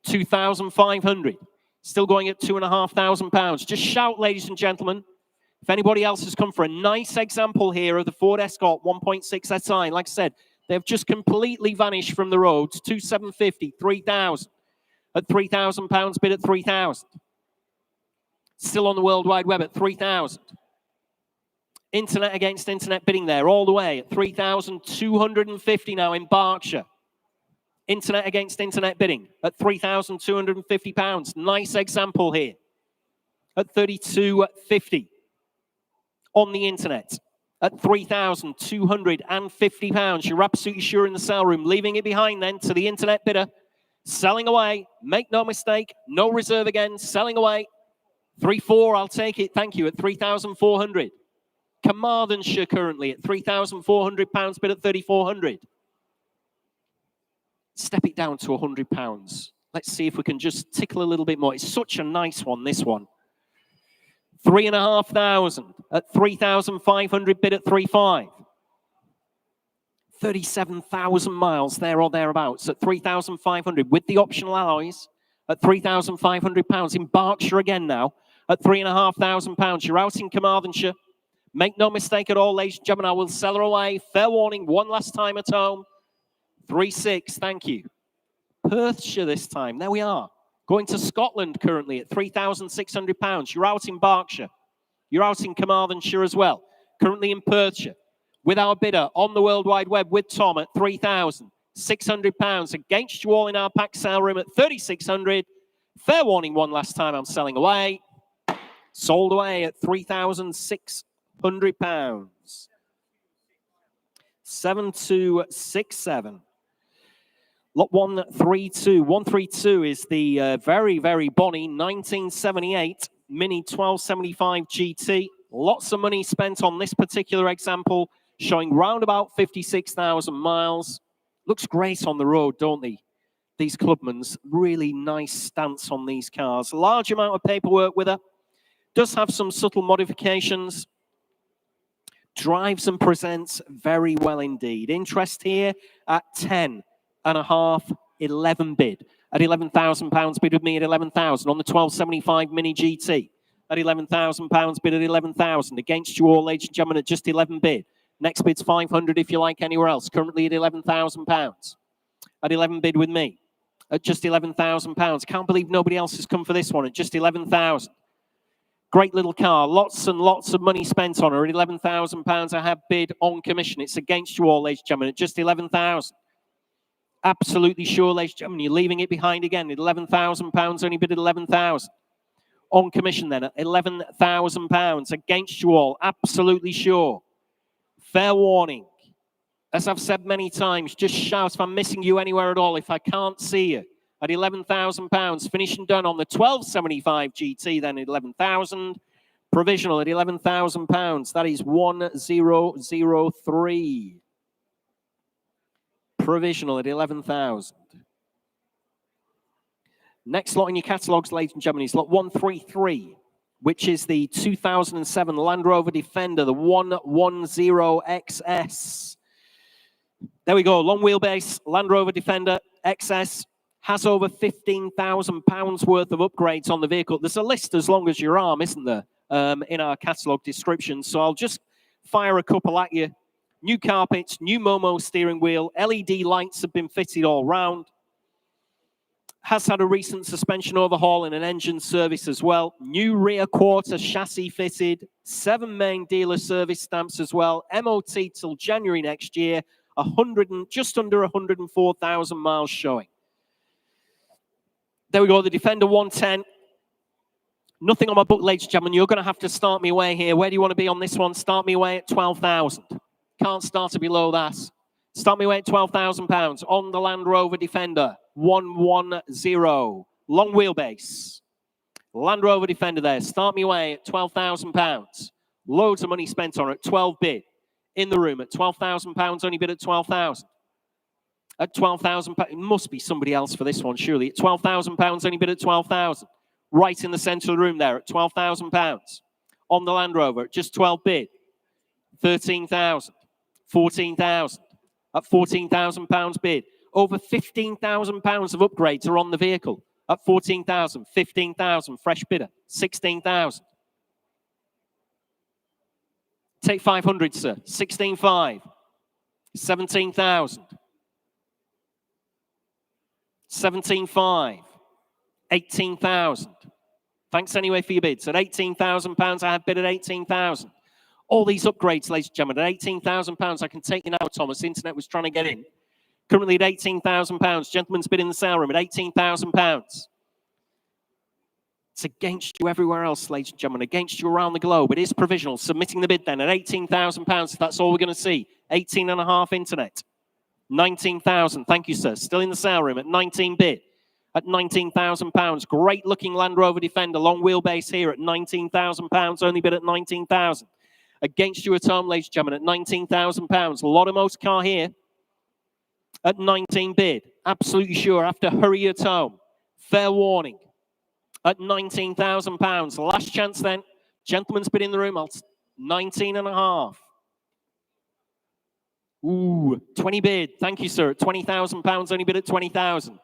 2,500. Still going at £2,500. Just shout, ladies and gentlemen, if anybody else has come for a nice example here of the Ford Escort 1.6 SI. Like I said, they've just completely vanished from the roads. 2,750, 3,000. At £3,000, bid at 3,000. Still on the World Wide Web at 3,000. Internet against internet bidding there all the way at 3,250 now in Berkshire. Internet against internet bidding at £3,250. Nice example here at 3,250 on the internet at £3,250. You're absolutely sure in the sale room. Leaving it behind then to the internet bidder. Selling away. Make no mistake. No reserve again. Selling away. 3,400. I'll take it. Thank you. At 3,400. Carmarthenshire currently at £3,400. Bid at 3,400. Step it down to £100. Let's see if we can just tickle a little bit more. It's such a nice one, this one. 3,500 at 3,500, bid at 3,500. 37,000 miles there or thereabouts at 3,500 with the optional alloys at £3,500 in Berkshire again now at £3,500. You're out in Carmarthenshire. Make no mistake at all, ladies and gentlemen, I will sell her away. Fair warning, one last time at home. 3,600, thank you. Perthshire this time, there we are. Going to Scotland currently at £3,600. You're out in Berkshire. You're out in Carmarthenshire as well. Currently in Perthshire. with our bidder on the World Wide Web with Tom at £3,600. Against you all in our pack sale room at $3,600. Fair warning, one last time, I'm selling away. Sold away at £3,600. 7267. Lot 132. 132 is the very, very bonny 1978 Mini 1275 GT. Lots of money spent on this particular example, showing round about 56,000 miles. Looks great on the road, don't they? These Clubmans, really nice stance on these cars. Large amount of paperwork with her. Does have some subtle modifications. Drives and presents very well indeed. Interest here at 10.5, 11 bid. At £11,000 bid with me at 11,000 on the 1275 Mini GT. At £11,000 bid at 11,000. Against you all, ladies and gentlemen, at just 11 bid. Next bid's 500 if you like anywhere else. Currently at £11,000. At 11 bid with me. At just £11,000. Can't believe nobody else has come for this one at just 11,000. Great little car. Lots and lots of money spent on her. At £11,000 I have bid on commission. It's against you all, ladies and gentlemen, at just 11,000. Absolutely sure, ladies and gentlemen, you're leaving it behind again. At £11,000, only bid at 11,000. On commission then at £11,000. Against you all, absolutely sure. Fair warning. As I've said many times, just shout if I'm missing you anywhere at all, if I can't see you. At £11,000, finish and done on the 1275 GT, then at 11,000. Provisional at £11,000. That is 1003. Provisional at 11,000. Next lot in your catalogues, ladies and gentlemen, is lot 133, which is the 2007 Land Rover Defender, the 110XS. There we go, long wheelbase, Land Rover Defender XS. Has over £15,000 worth of upgrades on the vehicle. There's a list as long as your arm, isn't there, in our catalogue description. So I'll just fire a couple at you. New carpets, new Momo steering wheel, LED lights have been fitted all round. Has had a recent suspension overhaul and an engine service as well. New rear quarter chassis fitted, 7 main dealer service stamps as well. MOT till January next year, just under 104,000 miles showing. There we go, the Defender 110. Nothing on my book, ladies and gentlemen. You're going to have to start me away here. Where do you want to be on this one? Start me away at 12,000. Can't start it below that. Start me away at £12,000 on the Land Rover Defender 110. Long wheelbase. Land Rover Defender there. Start me away at £12,000. Loads of money spent on it. 12 bid. In the room at £12,000. Only bid at 12,000. At £12,000, it must be somebody else for this one, surely. At £12,000, only bid at 12,000. Right in the centre of the room there at £12,000. On the Land Rover at just 12 bid. 13,000. 14,000. At £14,000 bid. Over £15,000 of upgrades are on the vehicle. At 14,000, 15,000, fresh bidder. 16,000. Take 500, sir. 16,500. 17,000. 17,500. 18,000. Thanks anyway for your bids. At £18,000, I have bid at 18,000. All these upgrades, ladies and gentlemen, at £18,000, I can take you now, Thomas. The internet was trying to get in. Currently at £18,000. Gentleman's bid in the sale room at £18,000. It's against you everywhere else, ladies and gentlemen, against you around the globe. It is provisional. Submitting the bid then at £18,000, if that's all we're going to see. 18.5 internet. 19,000. Thank you, sir. Still in the sale room at 19 bid. At £19,000. Great looking Land Rover Defender. Long wheelbase here at £19,000. Only bid at 19,000. Against you at home, ladies and gentlemen, at £19,000. A lot of most car here at 19 bid. Absolutely sure. Have to hurry at home. Fair warning. At £19,000. Last chance then. Gentleman's bid in the room. 19.5. Ooh, 20 bid. Thank you, sir. At £20,000. Only bid at 20,000.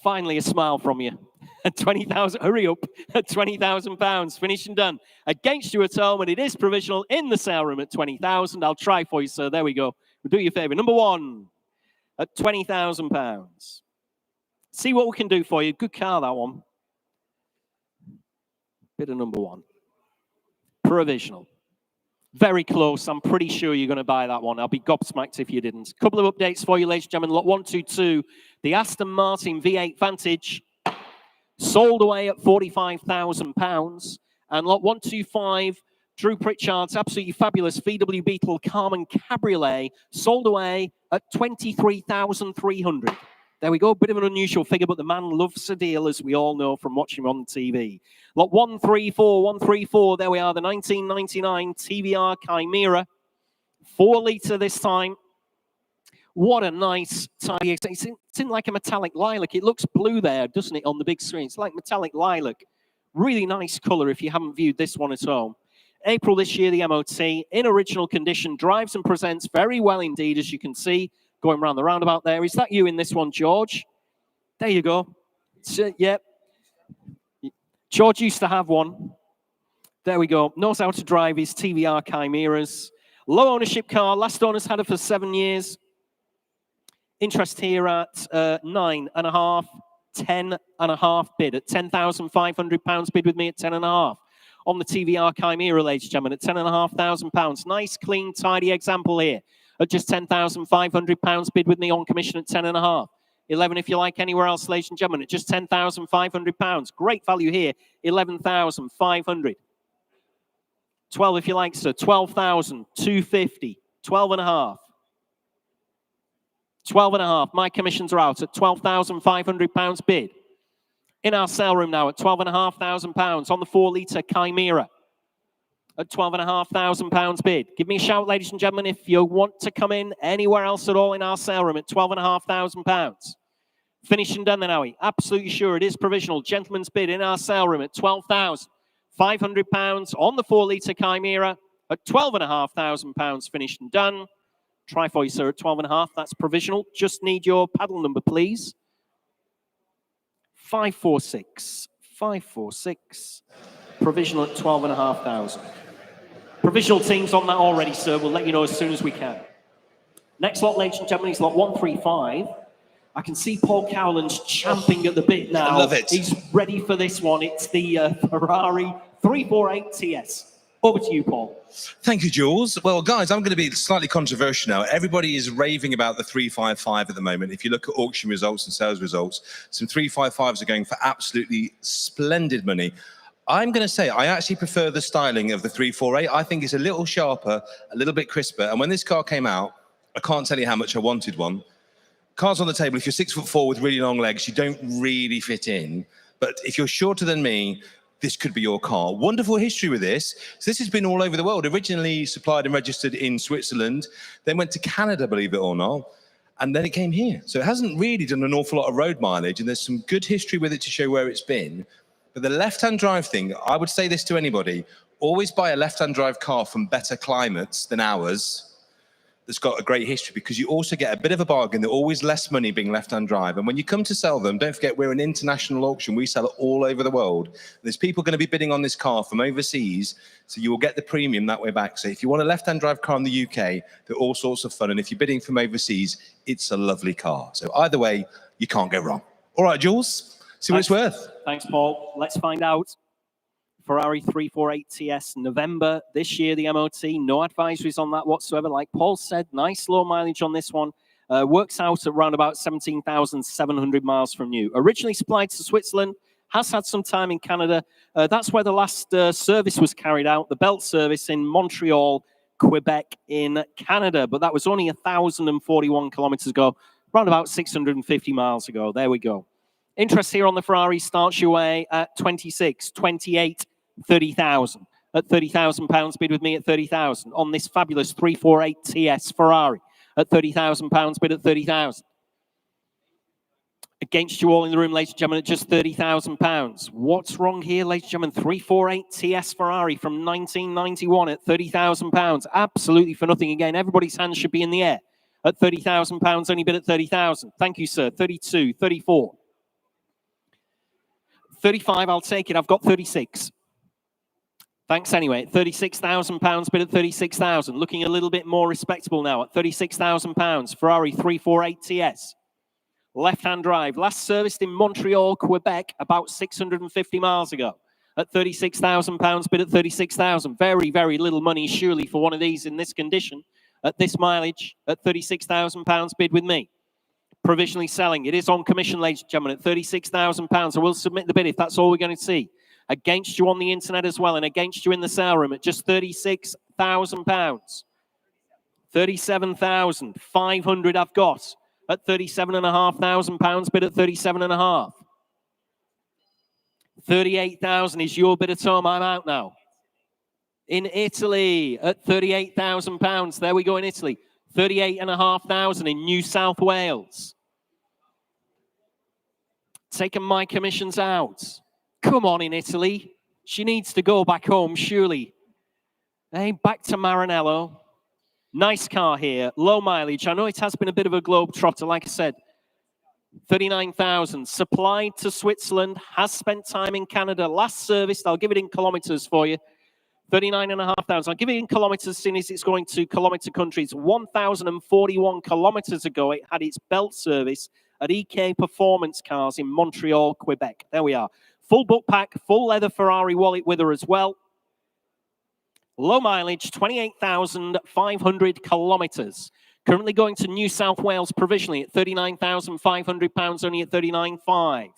Finally, a smile from you. At 20,000, hurry up. At £20,000, finished and done. Against you at home, and it is provisional in the sale room at 20,000. I'll try for you, sir. There we go. We'll do you a favour. Number one at £20,000. See what we can do for you. Good car, that one. Bid of number one. Provisional. Very close. I'm pretty sure you're going to buy that one. I'll be gobsmacked if you didn't. Couple of updates for you, ladies and gentlemen. Lot 122, the Aston Martin V8 Vantage, sold away at £45,000. And lot 125, Drew Pritchard's absolutely fabulous VW Beetle Carmen Cabriolet, sold away at £23,300. There we go. Bit of an unusual figure, but the man loves a deal, as we all know from watching him on TV. Lot 134, there we are, the 1999 TVR Chimera. 4-litre this time. What a nice, tidy, it's in like a metallic lilac. It looks blue there, doesn't it, on the big screen? It's like metallic lilac. Really nice colour if you haven't viewed this one at home. April this year, the MOT, in original condition, drives and presents very well indeed, as you can see. Going around the roundabout there. Is that you in this one, George? There you go. Yep. George used to have one. There we go. Knows how to drive his TVR Chimeras. Low ownership car. Last owners had it for 7 years. Interest here at 9.5, 10.5 bid at £10,500 bid with me at 10.5. On the TVR Chimera, ladies and gentlemen, at £10,500. Nice, clean, tidy example here. At just £10,500 bid with me on commission at 10.5. 11 if you like anywhere else, ladies and gentlemen, at just £10,500. Great value here, 11,500. 12 if you like, sir, 12,250. 12.5. 12.5. My commissions are out at £12,500 bid. In our sale room now at £12,500 on the 4-litre Chimera. At £12,500 bid. Give me a shout, ladies and gentlemen, if you want to come in anywhere else at all in our sale room at £12,500. Finished and done then, are we? Absolutely sure it is provisional. Gentleman's bid in our sale room at £12,500 on the 4-litre Chimera at £12,500 finished and done. Try for you, sir, at 12.5. That's provisional. Just need your paddle number, please. 546. 546. Provisional at 12,500. Provisional teams on that already, sir. We'll let you know as soon as we can. Next lot, ladies and gentlemen, is lot 135. I can see Paul Cowland's champing at the bit now. I love it. He's ready for this one. It's the Ferrari 348 TS. Over to you, Paul. Thank you, Jules. Well, guys, I'm going to be slightly controversial now. Everybody is raving about the 355 at the moment. If you look at auction results and sales results, some 355s are going for absolutely splendid money. I'm going to say I actually prefer the styling of the 348. I think it's a little sharper, a little bit crisper. And when this car came out, I can't tell you how much I wanted one. Car's on the table. If you're 6'4" with really long legs, you don't really fit in. But if you're shorter than me, this could be your car. Wonderful history with this. So this has been all over the world. Originally supplied and registered in Switzerland, then went to Canada, believe it or not, and then it came here. So it hasn't really done an awful lot of road mileage, and there's some good history with it to show where it's been. But the left-hand drive thing, I would say this to anybody, always buy a left-hand drive car from better climates than ours that's got a great history, because you also get a bit of a bargain. They're always less money being left-hand drive. And when you come to sell them, don't forget we're an international auction. We sell it all over the world. There's people going to be bidding on this car from overseas, so you will get the premium that way back. So if you want a left-hand drive car in the UK, they're all sorts of fun. And if you're bidding from overseas, it's a lovely car. So either way, you can't go wrong. All right, Jules, see what it's worth. Thanks, Paul. Let's find out. Ferrari 348 TS, November this year, the MOT. No advisories on that whatsoever. Like Paul said, nice low mileage on this one. Works out at around about 17,700 miles from new. Originally supplied to Switzerland, has had some time in Canada. That's where the last service was carried out, the belt service in Montreal, Quebec in Canada. But that was only 1,041 kilometers ago, around about 650 miles ago. There we go. Interest here on the Ferrari starts your way at 26, 28, 30,000. At £30,000 bid with me at 30,000 on this fabulous 348 TS Ferrari. At £30,000 bid at 30,000. Against you all in the room, ladies and gentlemen, at just £30,000. What's wrong here, ladies and gentlemen? 348 TS Ferrari from 1991 at £30,000. Absolutely for nothing again. Everybody's hands should be in the air. At £30,000, only bid at 30,000. Thank you, sir. 32, 34. 35, I'll take it. I've got 36. Thanks anyway. £36,000 bid at 36,000. Looking a little bit more respectable now at £36,000. Ferrari 348 TS. Left-hand drive. Last serviced in Montreal, Quebec, about 650 miles ago. at £36,000, bid at 36,000. Very, very little money, surely, for one of these in this condition, at this mileage, at £36,000, bid with me. Provisionally selling. It is on commission, ladies and gentlemen, at £36,000. I will submit the bid if that's all we're going to see. Against you on the internet as well, and against you in the sale room at just £36,000. 37,500 I've got at £37,500, bid at 37.5. 38,000 is your bid at home. I'm out now. In Italy at £38,000. There we go in Italy. 38,500 in New South Wales. Taking my commissions out. Come on in Italy. She needs to go back home, surely. Hey, back to Maranello. Nice car here. Low mileage. I know it has been a bit of a globetrotter, like I said. 39,000. Supplied to Switzerland. Has spent time in Canada. Last serviced. I'll give it in kilometers for you. 39,500. I'll give it in kilometers, seeing as it's going to kilometer countries. 1,041 kilometers ago, it had its belt service at EK Performance Cars in Montreal, Quebec. There we are. Full book pack, full leather Ferrari wallet with her as well. Low mileage, 28,500 kilometers. Currently going to New South Wales provisionally at £39,500, only at 39.5.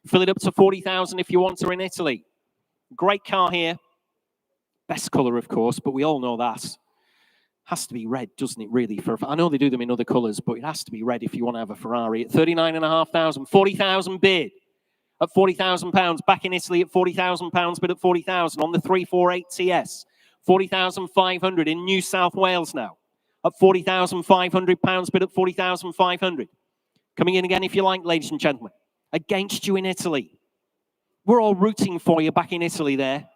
Fill it up to 40,000 if you want her in Italy. Great car here. Best colour, of course, but we all know that. Has to be red, doesn't it, really? I know they do them in other colours, but it has to be red if you want to have a Ferrari. At 39,500, 40,000 bid. At £40,000, back in Italy at £40,000, bid at 40,000 on the 348 TS. 40,500 in New South Wales now. At £40,500, bid at 40,500. Coming in again if you like, ladies and gentlemen. Against you in Italy. We're all rooting for you back in Italy there.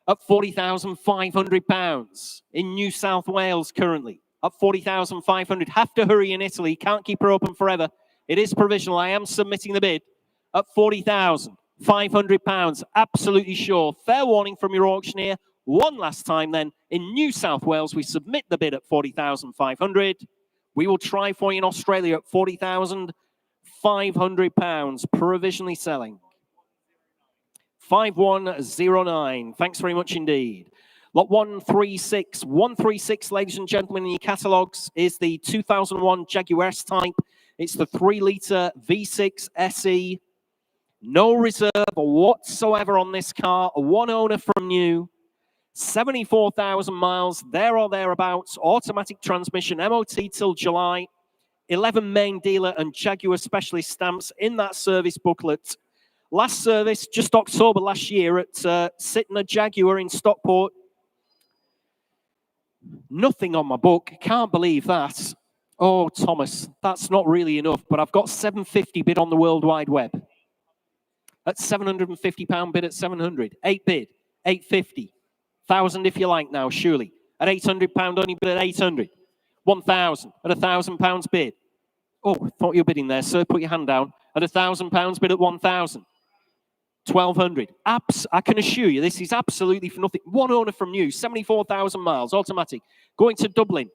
At £40,500 in New South Wales currently. At 40,500. Have to hurry in Italy. Can't keep her open forever. It is provisional. I am submitting the bid at £40,500. Absolutely sure. Fair warning from your auctioneer. One last time then. In New South Wales, we submit the bid at 40,500. We will try for you in Australia at £40,500. Provisionally selling. 5109. Thanks very much indeed. Lot 136. 136, ladies and gentlemen, in your catalogues is the 2001 Jaguar S-Type. It's the 3-litre V6 SE. No reserve whatsoever on this car. One owner from new. 74,000 miles, there or thereabouts. Automatic transmission, MOT till July. 11 main dealer and Jaguar specialist stamps in that service booklet. Last service, just October last year at Sytner Jaguar in Stockport. Nothing on my book. Can't believe that. Oh, Thomas, that's not really enough, but I've got 750 bid on the World Wide Web. At £750 bid at 700. 8 bid, 850. 1,000 if you like now, surely. At £800 only bid at 800. 1,000 at £1,000 bid. Oh, I thought you were bidding there, sir. Put your hand down. At £1,000 bid at 1,000. 1,200. I can assure you this is absolutely for nothing. One owner from new, 74,000 miles, automatic. Going to Dublin,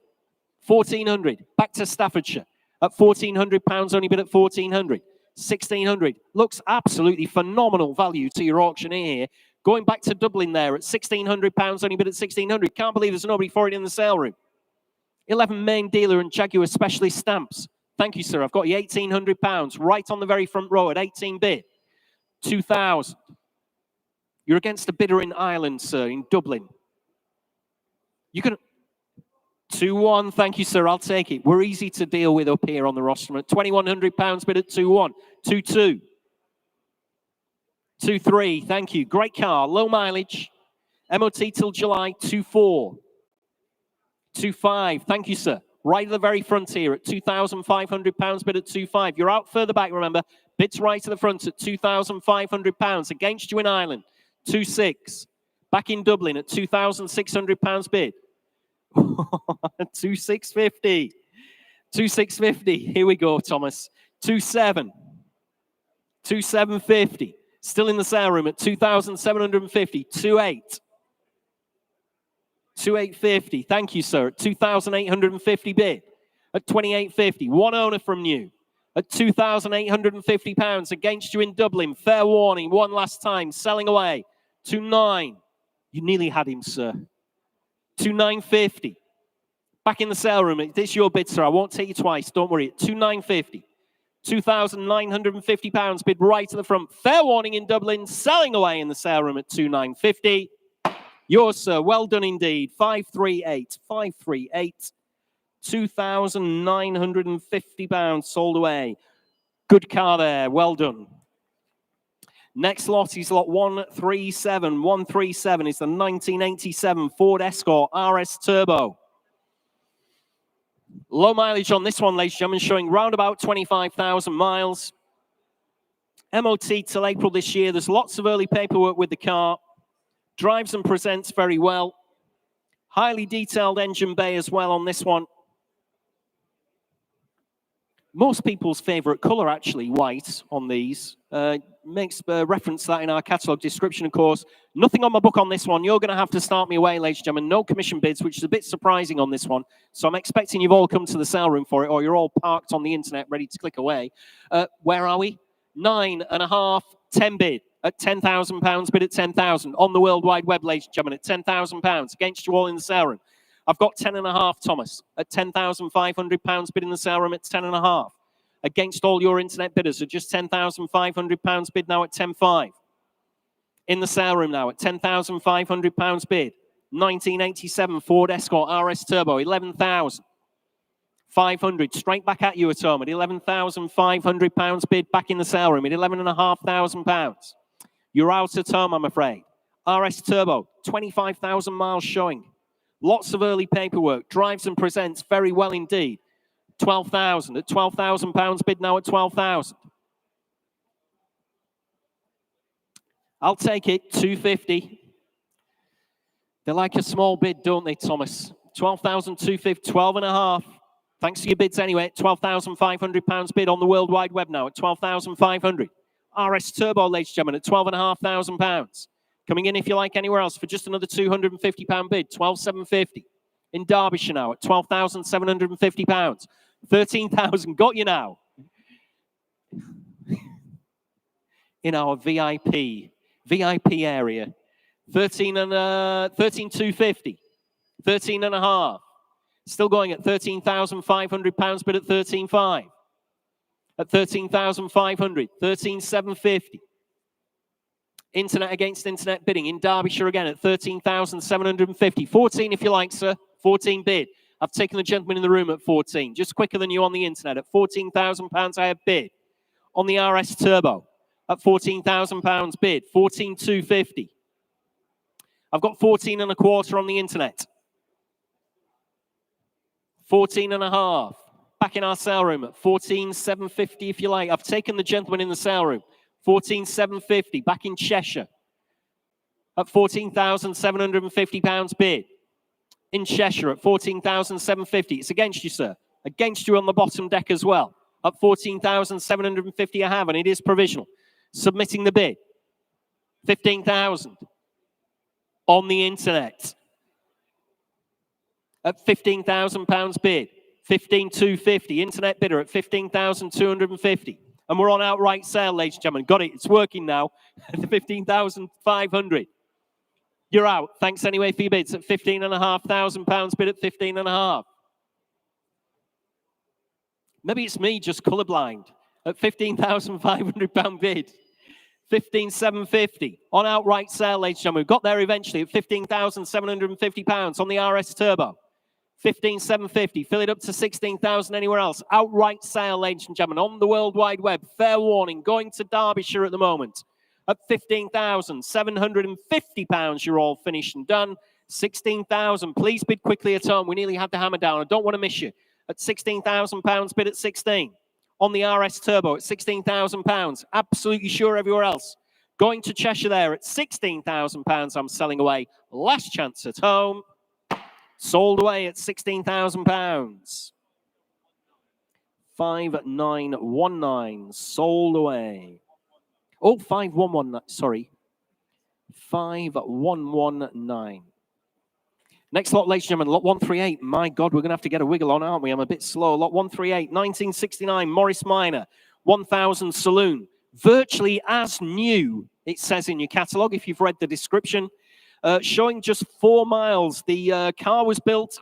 1,400. Back to Staffordshire at £1,400, only bid at 1,400. 1,600. Looks absolutely phenomenal value to your auctioneer here. Going back to Dublin there at £1,600, only bid at 1,600. Can't believe there's nobody for it in the sale room. 11 main dealer and Jaguar specialist stamps. Thank you, sir. I've got you £1,800 right on the very front row at 18 bid. 2,000. You're against a bidder in Ireland, sir, in Dublin. You can 2-1. Thank you, sir. I'll take it. We're easy to deal with up here on the roster. At £2,100 bid at 2-1. 2-2. 2-3. Thank you. Great car. Low mileage. MOT till July. 2-4. 2-5. Thank you, sir. Right at the very front here at £2,500 bid at 2-5. You're out further back, remember. Bids right at the front at £2,500. Against you in Ireland. 2-6. Back in Dublin at £2,600 bid. 2,650. 2,650. Here we go, Thomas. 2-7. 2,750. Still in the sale room at 2,750. 2-8. 2,850. Thank you, sir. At 2,850 bid. At 2,850. One owner from new. At £2,850 against you in Dublin. Fair warning. One last time. Selling away. 2.9. You nearly had him, sir. 2.950. Back in the sale room. It's your bid, sir. I won't take you twice. Don't worry. 2.950. £2,950 bid right to the front. Fair warning in Dublin. Selling away in the sale room at 2.950. Yours, sir. Well done indeed. 538. 538. £2,950 sold away. Good car there. Well done. Next lot is lot 137. 137 is the 1987 Ford Escort RS Turbo. Low mileage on this one, ladies and gentlemen, showing round about 25,000 miles. MOT till April this year. There's lots of early paperwork with the car. Drives and presents very well. Highly detailed engine bay as well on this one. Most people's favourite colour, actually, white on these. Makes reference to that in our catalogue description, of course. Nothing on my book on this one. You're going to have to start me away, ladies and gentlemen. No commission bids, which is a bit surprising on this one. So I'm expecting you've all come to the sale room for it, or you're all parked on the internet ready to click away. Where are we? 9.5, 10 bid at £10,000, bid at 10,000 on the World Wide Web, ladies and gentlemen, at £10,000 against you all in the sale room. I've got 10.5, Thomas, at £10,500 bid in the sale room at 10.5. Against all your internet bidders, so just £10,500 bid now at 10.5. In the sale room now at £10,500 bid. 1987 Ford Escort RS Turbo, 11,500. Straight back at you at home at £11,500 bid back in the sale room at £11,500. You're out at home, I'm afraid. RS Turbo, 25,000 miles showing. Lots of early paperwork. Drives and presents very well indeed. 12,000 at £12,000 bid now at 12,000. I'll take it. 250. They like a small bid, don't they, Thomas? 12,250. 12.5. Thanks for your bids anyway. £12,500 bid on the World Wide Web now at 12,500. RS Turbo, ladies and gentlemen, at £12,500. Coming in, if you like, anywhere else for just another £250 bid, 12,750. In Derbyshire now at £12,750. 13,000, got you now. In our VIP area. 13,250. 13.5. Still going at £13,500 bid at 13.5. At 13,500. 13,750. Internet against internet bidding in Derbyshire again at 13,750. 14 if you like, sir. 14 bid. I've taken the gentleman in the room at 14. Just quicker than you on the internet. At £14,000 I have bid. On the RS Turbo. At £14,000 bid. 14,250. I've got 14.25 on the internet. 14.5. Back in our sale room at 14,750 if you like. I've taken the gentleman in the sale room. 14,750 back in Cheshire at £14,750 bid. In Cheshire at 14,750. It's against you, sir. Against you on the bottom deck as well. At 14,750 I have, and it is provisional. Submitting the bid. 15,000 on the internet. At £15,000 bid. 15,250. Internet bidder at 15,250. And we're on outright sale, ladies and gentlemen. Got it. It's working now. At 15,500. You're out. Thanks anyway for your bids at £15,500 bid at 15.5. Maybe it's me just colourblind. At £15,500 bid. 15,750. On outright sale, ladies and gentlemen. We've got there eventually at £15,750 on the RS Turbo. 15,750. Fill it up to 16,000 anywhere else. Outright sale, ladies and gentlemen, on the World Wide Web. Fair warning. Going to Derbyshire at the moment. At £15,750, you're all finished and done. 16,000. Please bid quickly at home. We nearly had the hammer down. I don't want to miss you. At £16,000, bid at 16. On the RS Turbo at £16,000. Absolutely sure everywhere else. Going to Cheshire there at £16,000. I'm selling away. Last chance at home. Sold away at £16,000. 5919. Sold away. Oh, 5119. Sorry. 5119. Next lot, ladies and gentlemen, lot 138. My God, we're going to have to get a wiggle on, aren't we? I'm a bit slow. Lot 138, 1969, Morris Minor, 1000 Saloon. Virtually as new it says in your catalogue, if you've read the description, showing just 4 miles. The car was built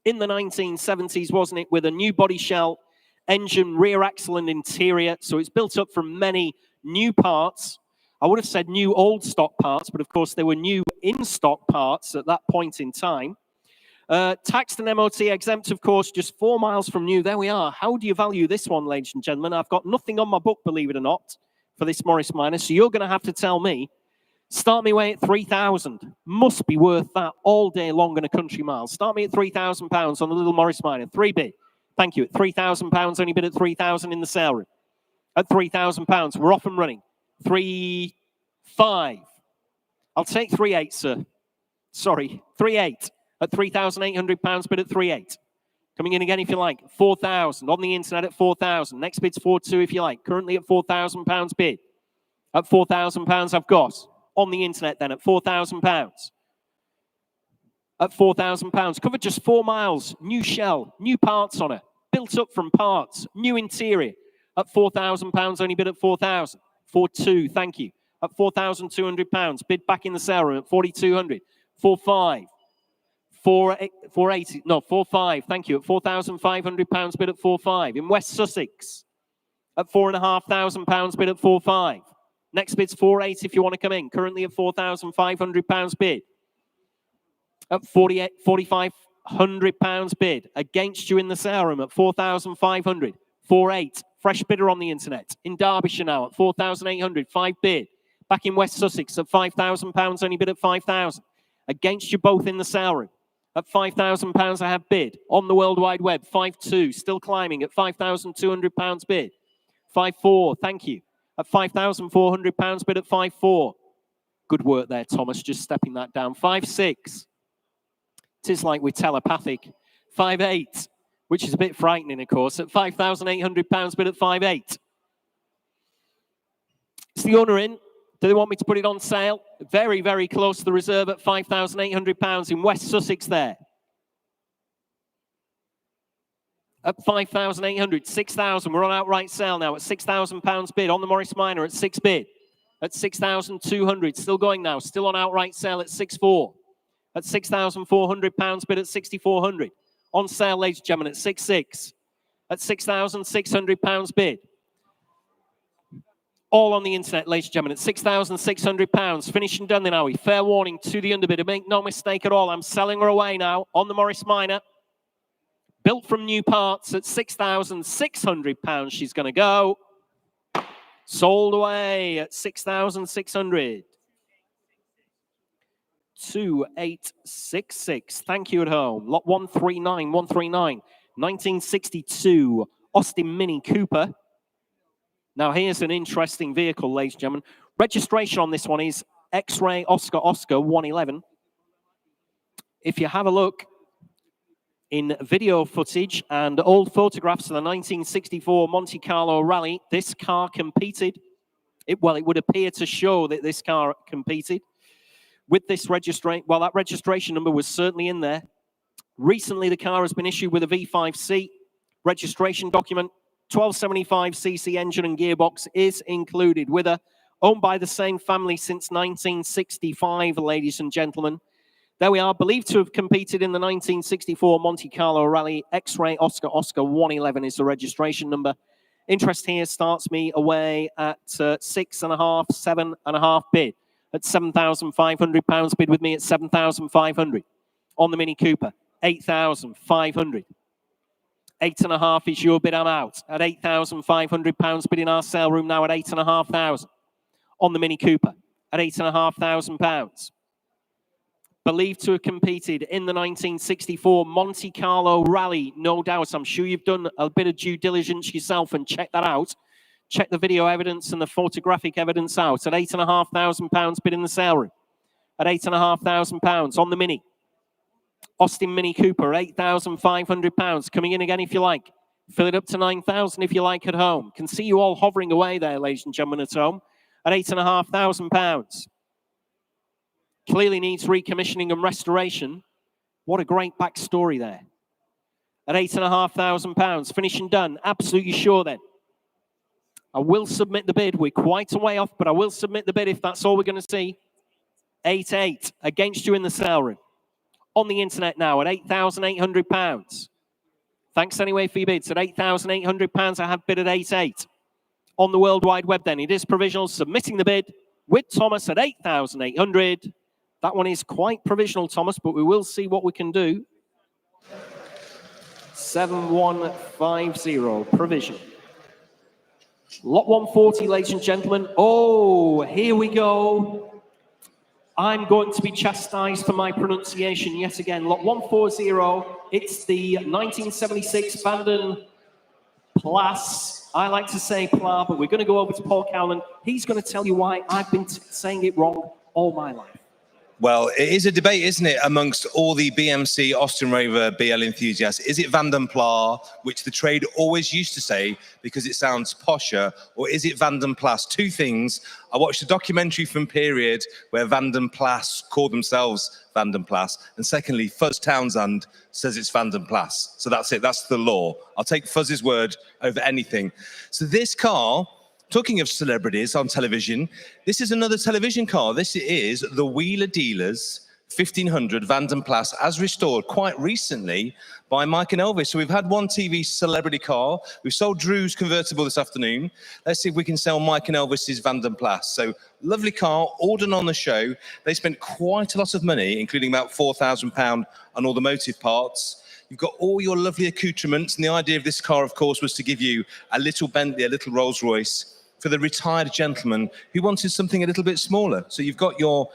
in the 1970s, wasn't it, with a new body shell, engine, rear axle and interior. So it's built up from many new parts. I would have said new old stock parts, but of course they were new in-stock parts at that point in time. Taxed and MOT exempt, of course, just 4 miles from new. There we are. How do you value this one, ladies and gentlemen? I've got nothing on my book, believe it or not, for this Morris Minor. So you're going to have to tell me. Start me away at 3,000. Must be worth that all day long in a country mile. Start me at £3,000 on the little Morris Minor. 3 bid. Thank you. At £3,000, only bid at 3,000 in the sale room. At £3,000, we're off and running. 3,500. I'll take 3,800, sir. Sorry, 3,800. At £3,800, bid at 3,800. Coming in again if you like. 4,000 on the internet at 4,000. Next bid's 4,200 if you like. Currently at £4,000 bid. At £4,000 I've got. On the internet then at £4,000. At £4,000. Covered just 4 miles. New shell. New parts on it. Built up from parts. New interior. At £4,000. Only bid at 4,000. 4,200. Thank you. At £4,200. Bid back in the sale room at 4,200. 4,500. 4,880. No, 4,500. Thank you. At £4,500. Bid at 4,500. In West Sussex. At £4,500. Bid at 4,500. Next bid's 4,800 if you want to come in. Currently at £4,500 bid. At £4,500 bid. Against you in the sale room at 4,500. 4,800. Fresh bidder on the internet. In Derbyshire now at 4,800. 5 bid. Back in West Sussex at £5,000. Only bid at 5,000. Against you both in the sale room. At £5,000 I have bid. On the World Wide Web. 5,200. Still climbing at £5,200 bid. 5,400. Thank you. At £5,400 bid at 5,400. Good work there, Thomas, just stepping that down. 5,600. It is like we're telepathic. 5,800, which is a bit frightening, of course. At £5,800 bid at 5,800. Is the owner in? Do they want me to put it on sale? Very, very close to the reserve at £5,800 in West Sussex there. At 5,800, 6,000. We're on outright sale now at £6,000 bid. On the Morris Minor at 6 bid. At 6,200. Still going now. Still on outright sale at 6,400. At £6,400 bid at 6,400. On sale, ladies and gentlemen, at 6,600. At £6,600 bid. All on the internet, ladies and gentlemen, at £6,600. Finished and done then, are we? Fair warning to the underbidder. Make no mistake at all. I'm selling her away now on the Morris Minor. Built from new parts at £6,600. She's going to go. Sold away at 6,600. 2866. Thank you at home. Lot 139, 139. 1962 Austin Mini Cooper. Now here's an interesting vehicle, ladies and gentlemen. Registration on this one is X-Ray Oscar Oscar 111. If you have a look in video footage and old photographs of the 1964 Monte Carlo Rally, this car competed. It would appear to show that this car competed with this registration. Well, that registration number was certainly in there. Recently, the car has been issued with a V5C registration document. 1275cc engine and gearbox is included with her. Owned by the same family since 1965, ladies and gentlemen. There we are, believed to have competed in the 1964 Monte Carlo Rally. X-Ray Oscar Oscar 111 is the registration number. Interest here starts me away at 6.5, 7.5 bid. At £7,500 bid with me at 7,500. On the Mini Cooper, 8,500. 8.5 is your bid, I'm out. At £8,500 bid in our sale room now at 8,500. On the Mini Cooper, at £8,500. Believed to have competed in the 1964 Monte Carlo Rally, no doubt. I'm sure you've done a bit of due diligence yourself and checked that out. Check the video evidence and the photographic evidence out. At £8,500 bid in the sale room. At £8,500 on the Mini. Austin Mini Cooper, £8,500. Coming in again if you like. Fill it up to 9,000 if you like at home. Can see you all hovering away there, ladies and gentlemen at home. At £8,500. Clearly needs recommissioning and restoration. What a great backstory there. At £8,500. Finished and done. Absolutely sure then. I will submit the bid. We're quite a way off, but I will submit the bid if that's all we're going to see. 8.8 against you in the sale room. On the internet now at £8,800. Thanks anyway for your bids. At £8,800, I have bid at 8.8. On the World Wide Web then, it is provisional. Submitting the bid with Thomas at 8,800. That one is quite provisional, Thomas, but we will see what we can do. 7150, provision. Lot 140, ladies and gentlemen. Oh, here we go. I'm going to be chastised for my pronunciation yet again. Lot 140, it's the 1976 Vanden Plas. I like to say Pla, but we're going to go over to Paul Cowland. He's going to tell you why I've been saying it wrong all my life. Well, it is a debate, isn't it, amongst all the BMC, Austin Rover, BL enthusiasts. Is it Vanden Pla, which the trade always used to say because it sounds posher, or is it Vanden Plas? Two things. I watched a documentary from Period where Vanden Plas called themselves Vanden Plas. And secondly, Fuzz Townsend says it's Vanden Plas. So that's it. That's the law. I'll take Fuzz's word over anything. So this car... Talking of celebrities on television, this is another television car. This is the Wheeler Dealers 1500 Vanden Plas, as restored quite recently by Mike and Elvis. So we've had one TV celebrity car. We've sold Drew's convertible this afternoon. Let's see if we can sell Mike and Elvis's Vanden Plas. So lovely car, ordered on the show. They spent quite a lot of money, including about £4,000 on all the motive parts. You've got all your lovely accoutrements. And the idea of this car, of course, was to give you a little Bentley, a little Rolls Royce, for the retired gentleman who wanted something a little bit smaller. So you've got your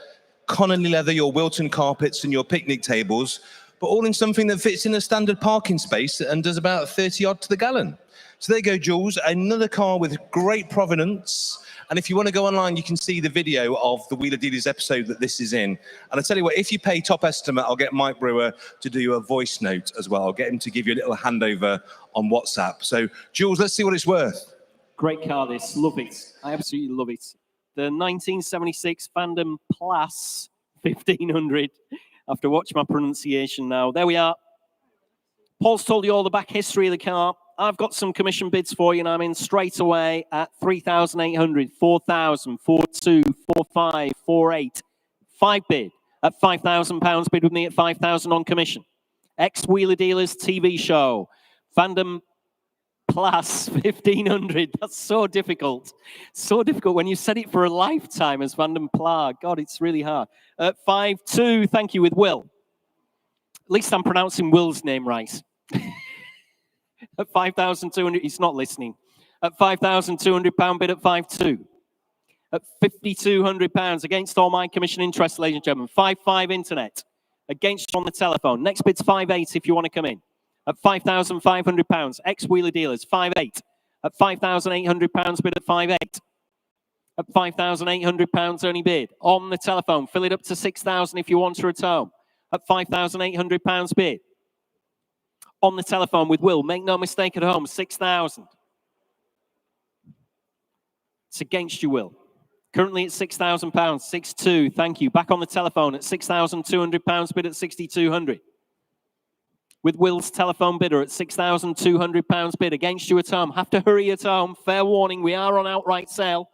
Connolly leather, your Wilton carpets and your picnic tables, but all in something that fits in a standard parking space and does about 30 odd to the gallon. So there you go, Jules, another car with great provenance. And if you want to go online, you can see the video of the Wheeler Dealers episode that this is in. And I tell you what, if you pay top estimate, I'll get Mike Brewer to do a voice note as well. I'll get him to give you a little handover on WhatsApp. So Jules, let's see what it's worth. Great car, this. Love it. I absolutely love it. The 1976 Vanden Plas 1500. I have to watch my pronunciation now. There we are. Paul's told you all the back history of the car. I've got some commission bids for you, and I'm in straight away at 3,800, 4,000, 4,2, 4,5, 4,8. 5 bid at £5,000. Bid with me at 5,000 on commission. Ex-Wheeler Dealers TV show. Vanden Plas 1500. That's so difficult. So difficult when you said it for a lifetime as Vanden Plas. God, it's really hard. 5-2, thank you, with Will. At least I'm pronouncing Will's name right. At 5,200, he's not listening. At £5,200 bid at 5-2. At £5,200 against all my commission interest, ladies and gentlemen. 5-5 internet. Against you on the telephone. Next bid's 5-8 if you want to come in. At £5,500, ex-Wheeler Dealers, 5-8. At £5,800, bid at 5-8. At £5,800 only bid. On the telephone, fill it up to 6,000 if you want to at home. At £5,800 bid. On the telephone with Will, make no mistake at home, 6,000. It's against you, Will. Currently at £6,000, 6-2, thank you. Back on the telephone at £6,200, bid at 6,200. With Will's telephone bidder at £6,200 bid against you at home. Have to hurry at home. Fair warning, we are on outright sale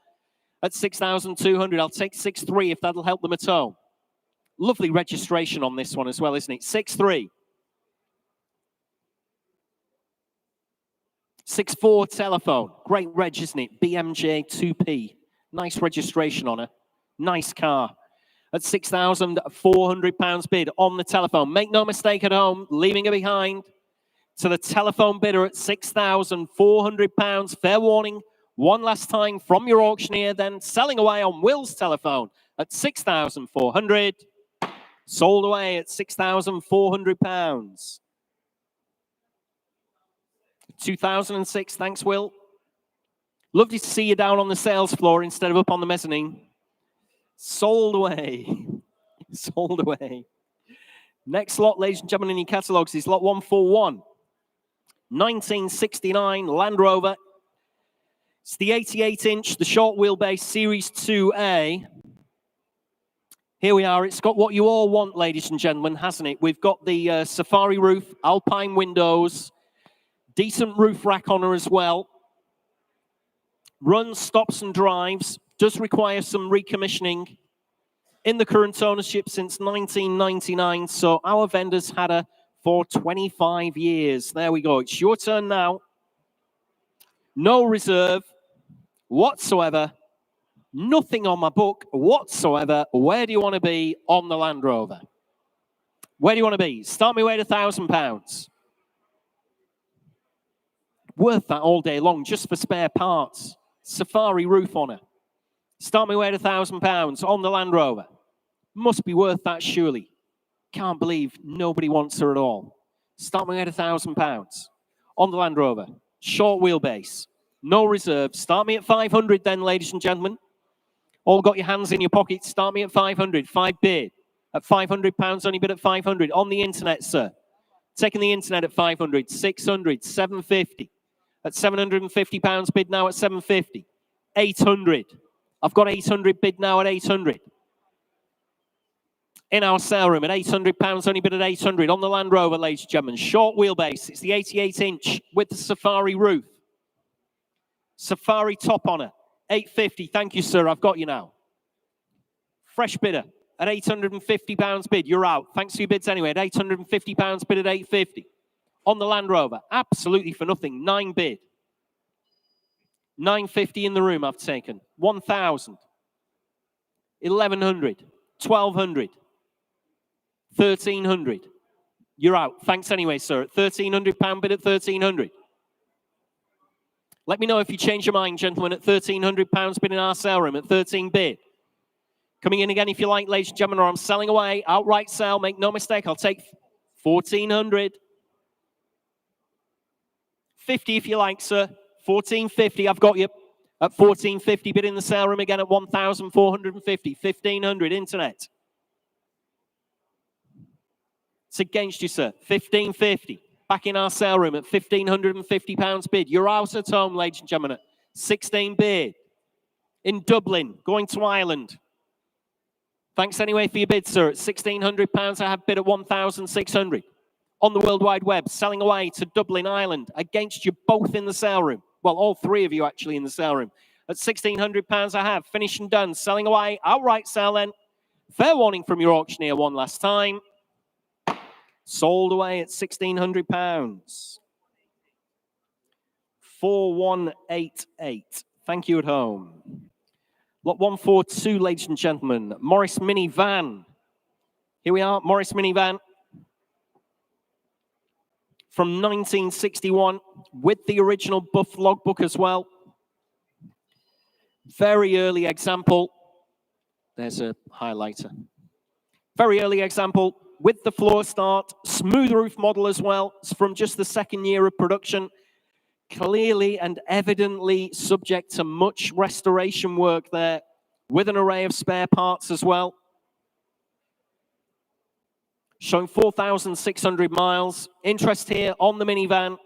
at 6,200. I'll take 6-3 if that'll help them at home. Lovely registration on this one as well, isn't it? 6-3. 6-4 telephone. Great reg, isn't it? BMJ 2P. Nice registration on her. Nice car. At £6,400 bid on the telephone. Make no mistake at home, leaving her behind to the telephone bidder at £6,400. Fair warning, one last time from your auctioneer, then selling away on Will's telephone at £6,400. Sold away at £6,400. 2006, thanks, Will. Lovely to see you down on the sales floor instead of up on the mezzanine. Sold away. Sold away. Next lot, ladies and gentlemen, in your catalogues is lot 141. 1969 Land Rover. It's the 88-inch, the short wheelbase Series 2A. Here we are. It's got what you all want, ladies and gentlemen, hasn't it? We've got the safari roof, alpine windows, decent roof rack on her as well. runs, stops and drives, does require some recommissioning. In the current ownership since 1999, so our vendors had her for 25 years. There we go. It's your turn now. No reserve whatsoever. Nothing on my book whatsoever. Where do you want to be on the Land Rover? Where do you want to be? Start me away at £1,000. Worth that all day long, just for spare parts. Safari roof on her. Start me away at £1,000 on the Land Rover. Must be worth that, surely. Can't believe nobody wants her at all. Start me at £1,000 on the Land Rover. Short wheelbase. No reserve. Start me at 500 then, ladies and gentlemen. All got your hands in your pockets. Start me at 500. 5 bid. At £500, only bid at 500. On the internet, sir. Taking the internet at 500. 600. 750. At £750 bid now at 750. 800. I've got 800 bid now at 800. In our sale room at £800, only bid at 800 on the Land Rover, ladies and gentlemen. Short wheelbase. It's the 88-inch with the Safari roof. Safari top on her. 850. Thank you, sir. I've got you now. Fresh bidder at £850 bid. You're out. Thanks for your bids anyway. At £850 bid at 850 on the Land Rover. Absolutely for nothing. 9 bid. 950 in the room. I've taken 1,000. 1,100. 1,200. 1,300. You're out. Thanks anyway, sir. At £1,300 bid at 1,300. Let me know if you change your mind, gentlemen, at £1,300 bid in our sale room at 13 bid. Coming in again if you like, ladies and gentlemen, or I'm selling away. Outright sale, make no mistake. I'll take 1,400. 50 if you like, sir. 1,450. I've got you at 1,450. Bid in the sale room again at 1,450. 1,500 internet. It's against you, sir. 1,550. Back in our sale room at £1,550 bid. You're out at home, ladies and gentlemen, at 16 bid. In Dublin, going to Ireland. Thanks anyway for your bid, sir. At £1,600, I have bid at 1,600. On the World Wide Web, selling away to Dublin, Ireland. Against you both in the sale room. Well, all three of you actually in the sale room. At £1,600, I have. Finished and done. Selling away. Outright sale then. Fair warning from your auctioneer one last time. Sold away at £1,600. 4188. Thank you at home. Lot 142, ladies and gentlemen. Morris minivan. Here we are, Morris minivan. From 1961, with the original buff logbook as well. Very early example. There's a highlighter. Very early example. With the floor start, smooth roof model as well. It's from just the second year of production. Clearly and evidently subject to much restoration work there, with an array of spare parts as well. Showing 4,600 miles. Interest here on the minivan.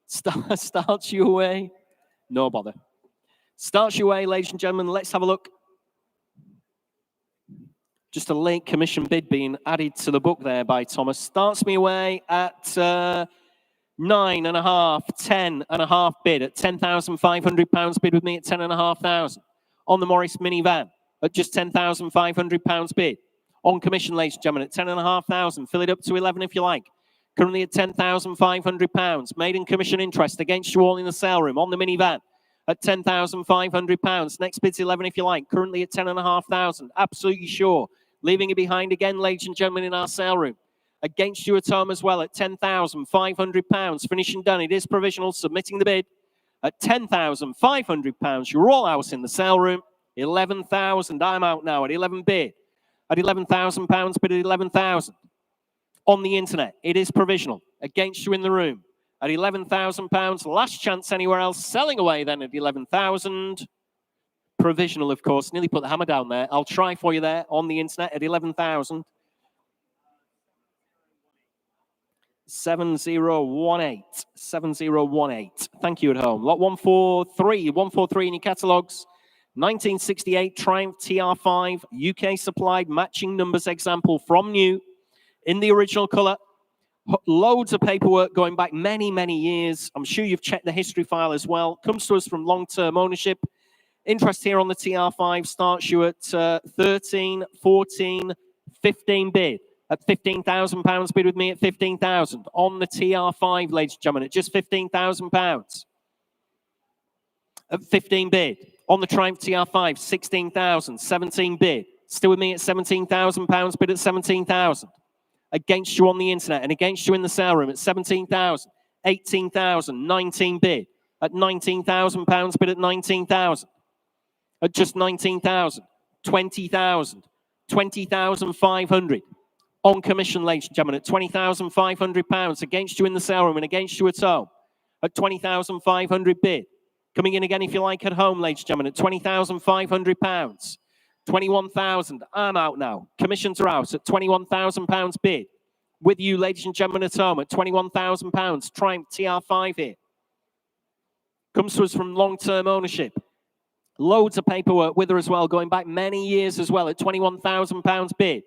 Starts you away. No bother. Starts you away, ladies and gentlemen. Let's have a look. Just a late commission bid being added to the book there by Thomas. Starts me away at 9.5, 10.5 bid at £10,500 bid with me at 10,500 on the Morris minivan at just £10,500 bid on commission, ladies and gentlemen, at 10,500. Fill it up to 11 if you like. Currently at £10,500. Maiden commission interest against you all in the sale room on the minivan at £10,500. Next bid's 11 if you like. Currently at 10,500. Absolutely sure. Leaving it behind again, ladies and gentlemen, in our sale room. Against you at home as well at £10,500. Finishing done. It is provisional. Submitting the bid at £10,500. You're all out in the sale room. 11,000. I'm out now at 11 bid. At £11,000 bid at 11,000. On the internet, it is provisional. Against you in the room at £11,000. Last chance anywhere else. Selling away then at 11,000. Provisional, of course. Nearly put the hammer down there. I'll try for you there on the internet at 11,000. 7018. 7018. Thank you at home. Lot 143. 143 in your catalogues. 1968 Triumph TR5. UK supplied matching numbers example from new. In the original colour. Loads of paperwork going back many, many years. I'm sure you've checked the history file as well. Comes to us from long-term ownership. Interest here on the TR5 starts you at 13, 14, 15 bid. At £15,000 bid with me at 15,000. On the TR5, ladies and gentlemen, at just £15,000. At 15 bid. On the Triumph TR5, 16,000, 17 bid. Still with me at £17,000 bid at 17,000. Against you on the internet and against you in the sale room at 17,000, 18,000, 19 bid. At £19,000 bid at 19,000. At just 19,000, 20,000, 20,500. On commission, ladies and gentlemen, at £20,500 against you in the sale room and against you at home. At 20,500 bid. Coming in again if you like at home, ladies and gentlemen, at £20,500. 21,000. I'm out now. Commissions are out at £21,000 bid. With you, ladies and gentlemen, at home at £21,000. Triumph TR5 here. Comes to us from long-term ownership. Loads of paperwork with her as well, going back many years as well at £21,000 bid.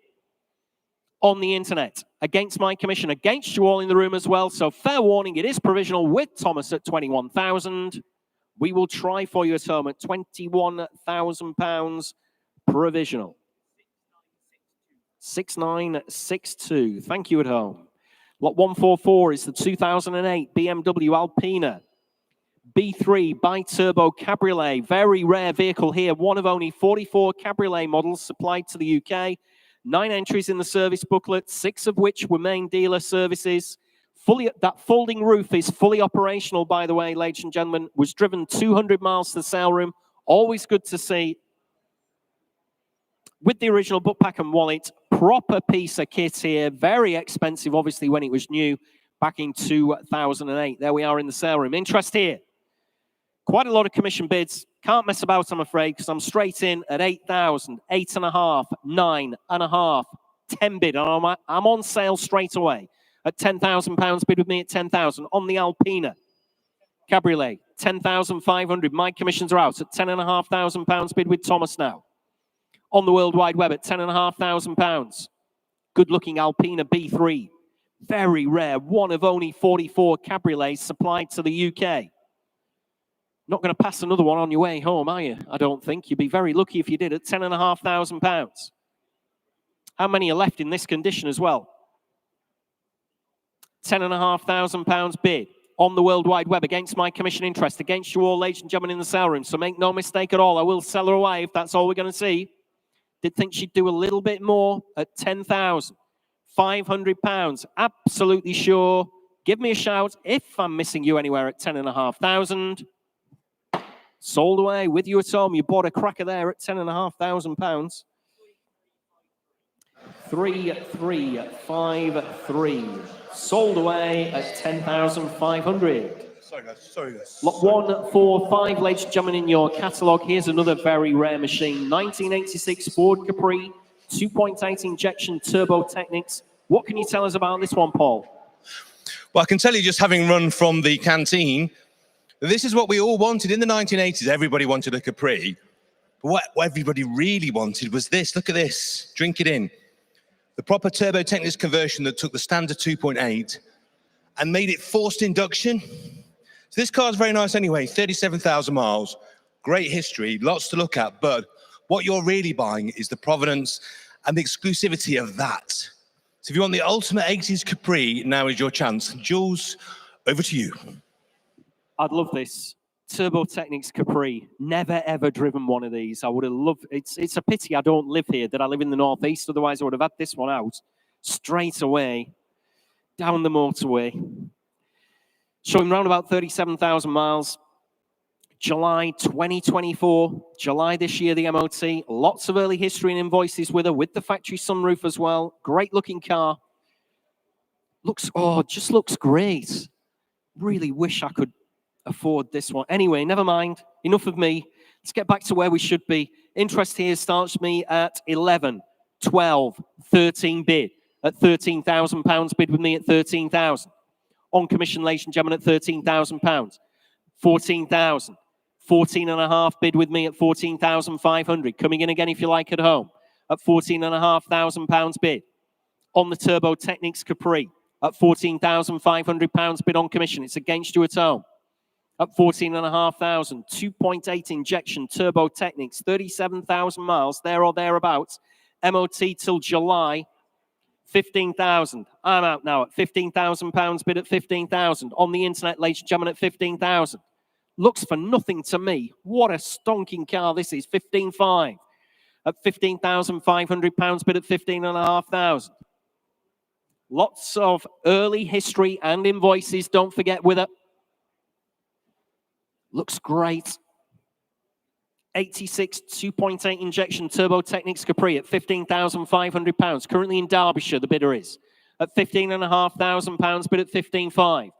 On the internet, against my commission, against you all in the room as well. So fair warning, it is provisional with Thomas at 21,000. We will try for you at home at £21,000 provisional. 6962. Thank you at home. Lot 144 is the 2008 BMW Alpina B3 bi-turbo cabriolet. Very rare vehicle here. One of only 44 cabriolet models supplied to the UK. 9 entries in the service booklet, 6 of which were main dealer services. That folding roof is fully operational, by the way, ladies and gentlemen. Was driven 200 miles to the sale room. Always good to see. With the original book pack and wallet, proper piece of kit here. Very expensive, obviously, when it was new back in 2008. There we are in the sale room. Interest here. Quite a lot of commission bids. Can't mess about, I'm afraid, because I'm straight in at 8,000, 8.5, 9.5, 10 bid. And I'm on sale straight away at £10,000 bid with me at 10,000. On the Alpina Cabriolet, 10,500. My commissions are out at £10,500 bid with Thomas now. On the World Wide Web at £10,500. Good-looking Alpina B3. Very rare. One of only 44 cabriolets supplied to the UK. Not going to pass another one on your way home, are you? I don't think. You'd be very lucky if you did at £10,500. How many are left in this condition as well? £10,500 bid. On the World Wide Web against my commission interest. Against you all, ladies and gentlemen, in the sale room. So make no mistake at all. I will sell her away if that's all we're going to see. Did think she'd do a little bit more at £10,500. Absolutely sure. Give me a shout if I'm missing you anywhere at £10,500. Sold away with you at home. You bought a cracker there at £10,500. 3353. Sold away at 10,500. Sorry, guys. Lot 145, ladies and gentlemen, in your catalogue. Here's another very rare machine. 1986 Ford Capri, 2.8 injection turbo Technics. What can you tell us about this one, Paul? Well, I can tell you, just having run from the canteen, this is what we all wanted in the 1980s. Everybody wanted a Capri. But what everybody really wanted was this. Look at this. Drink it in. The proper turbo Technics conversion that took the standard 2.8 and made it forced induction. So this car is very nice anyway, 37,000 miles, great history, lots to look at, but what you're really buying is the provenance and the exclusivity of that. So if you want the ultimate 80s Capri, now is your chance. Jules, over to you. I'd love this. Turbo Technics Capri. Never, ever driven one of these. I would have loved it. It's a pity I don't live here, that I live in the Northeast. Otherwise, I would have had this one out straight away, down the motorway. Showing around about 37,000 miles. July 2024. July this year, the MOT. Lots of early history and invoices with her, with the factory sunroof as well. Great looking car. Just looks great. Really wish I could afford this one. Anyway, never mind. Enough of me. Let's get back to where we should be. Interest here starts me at 11, 12, 13 bid. At £13,000 bid with me at 13,000. On commission, ladies and gentlemen, at £13,000. 14,000. 14.5 bid with me at 14,500. Coming in again if you like at home at £14,500 bid. On the Turbo Technics Capri. at £14,500 bid on commission. It's against you at home. At 14,500, 2.8 injection turbo Technics, 37,000 miles, there or thereabouts. MOT till July, 15,000. I'm out now at £15,000 bid at 15,000. On the internet, ladies and gentlemen, at 15,000. Looks for nothing to me. What a stonking car this is, 15,500. At £15,500 bid at 15,500. Lots of early history and invoices, don't forget, with it. Looks great. 86 2.8 injection turbo Technics Capri at £15,500. Currently in Derbyshire, the bidder is. At £15,500 bid at 15,500.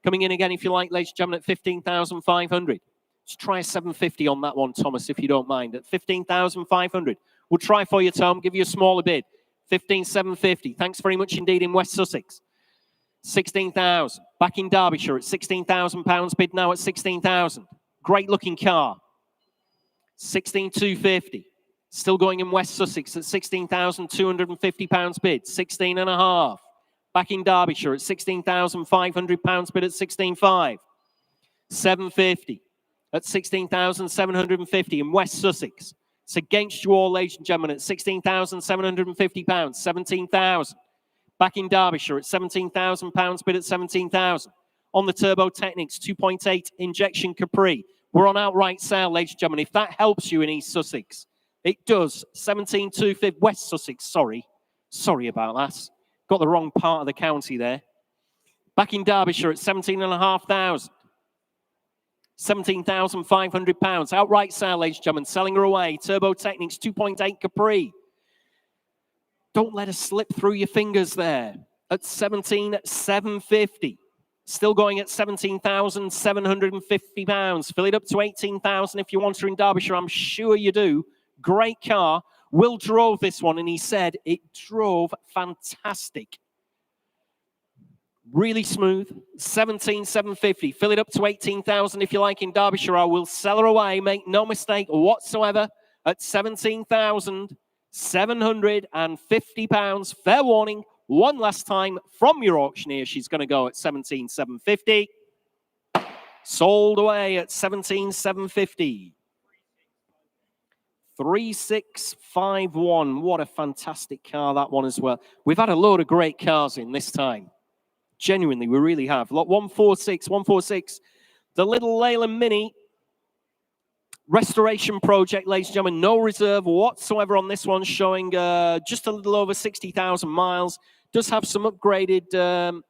Coming in again, if you like, ladies and gentlemen, at 15,500. Let's try a 750 on that one, Thomas, if you don't mind. At 15,500. We'll try for you, Tom. Give you a smaller bid. 15,750. Thanks very much indeed in West Sussex. 16,000. Back in Derbyshire at £16,000 bid now at 16,000. Great looking car. 16,250. Still going in West Sussex at £16,250 bid. 16.5. Back in Derbyshire at £16,500 bid at 16.5. 750 at 16,750 in West Sussex. It's against you all, ladies and gentlemen, at £16,750. 17,000. Back in Derbyshire at £17,000 bid at 17,000. On the Turbo Technics 2.8 injection Capri. We're on outright sale, ladies and gentlemen. If that helps you in East Sussex, it does. 17,250 West Sussex. Sorry about that. Got the wrong part of the county there. Back in Derbyshire at 17,500. £17,500. Outright sale, ladies and gentlemen. Selling her away. Turbo Technics 2.8 Capri. Don't let us slip through your fingers there. At 17,750. Still going at £17,750. Fill it up to 18,000 if you want her in Derbyshire. I'm sure you do. Great car. Will drove this one, and he said it drove fantastic. Really smooth. 17,750. Fill it up to 18,000 if you like in Derbyshire. I will sell her away. Make no mistake whatsoever. At £17,750. Fair warning. One last time from your auctioneer. She's going to go at 17,750. Sold away at 17,750. 3651. What a fantastic car that one as well. We've had a load of great cars in this time. Genuinely, we really have. Lot 146. The little Leyland Mini restoration project, ladies and gentlemen. No reserve whatsoever on this one, showing just a little over 60,000 miles. Does have some upgraded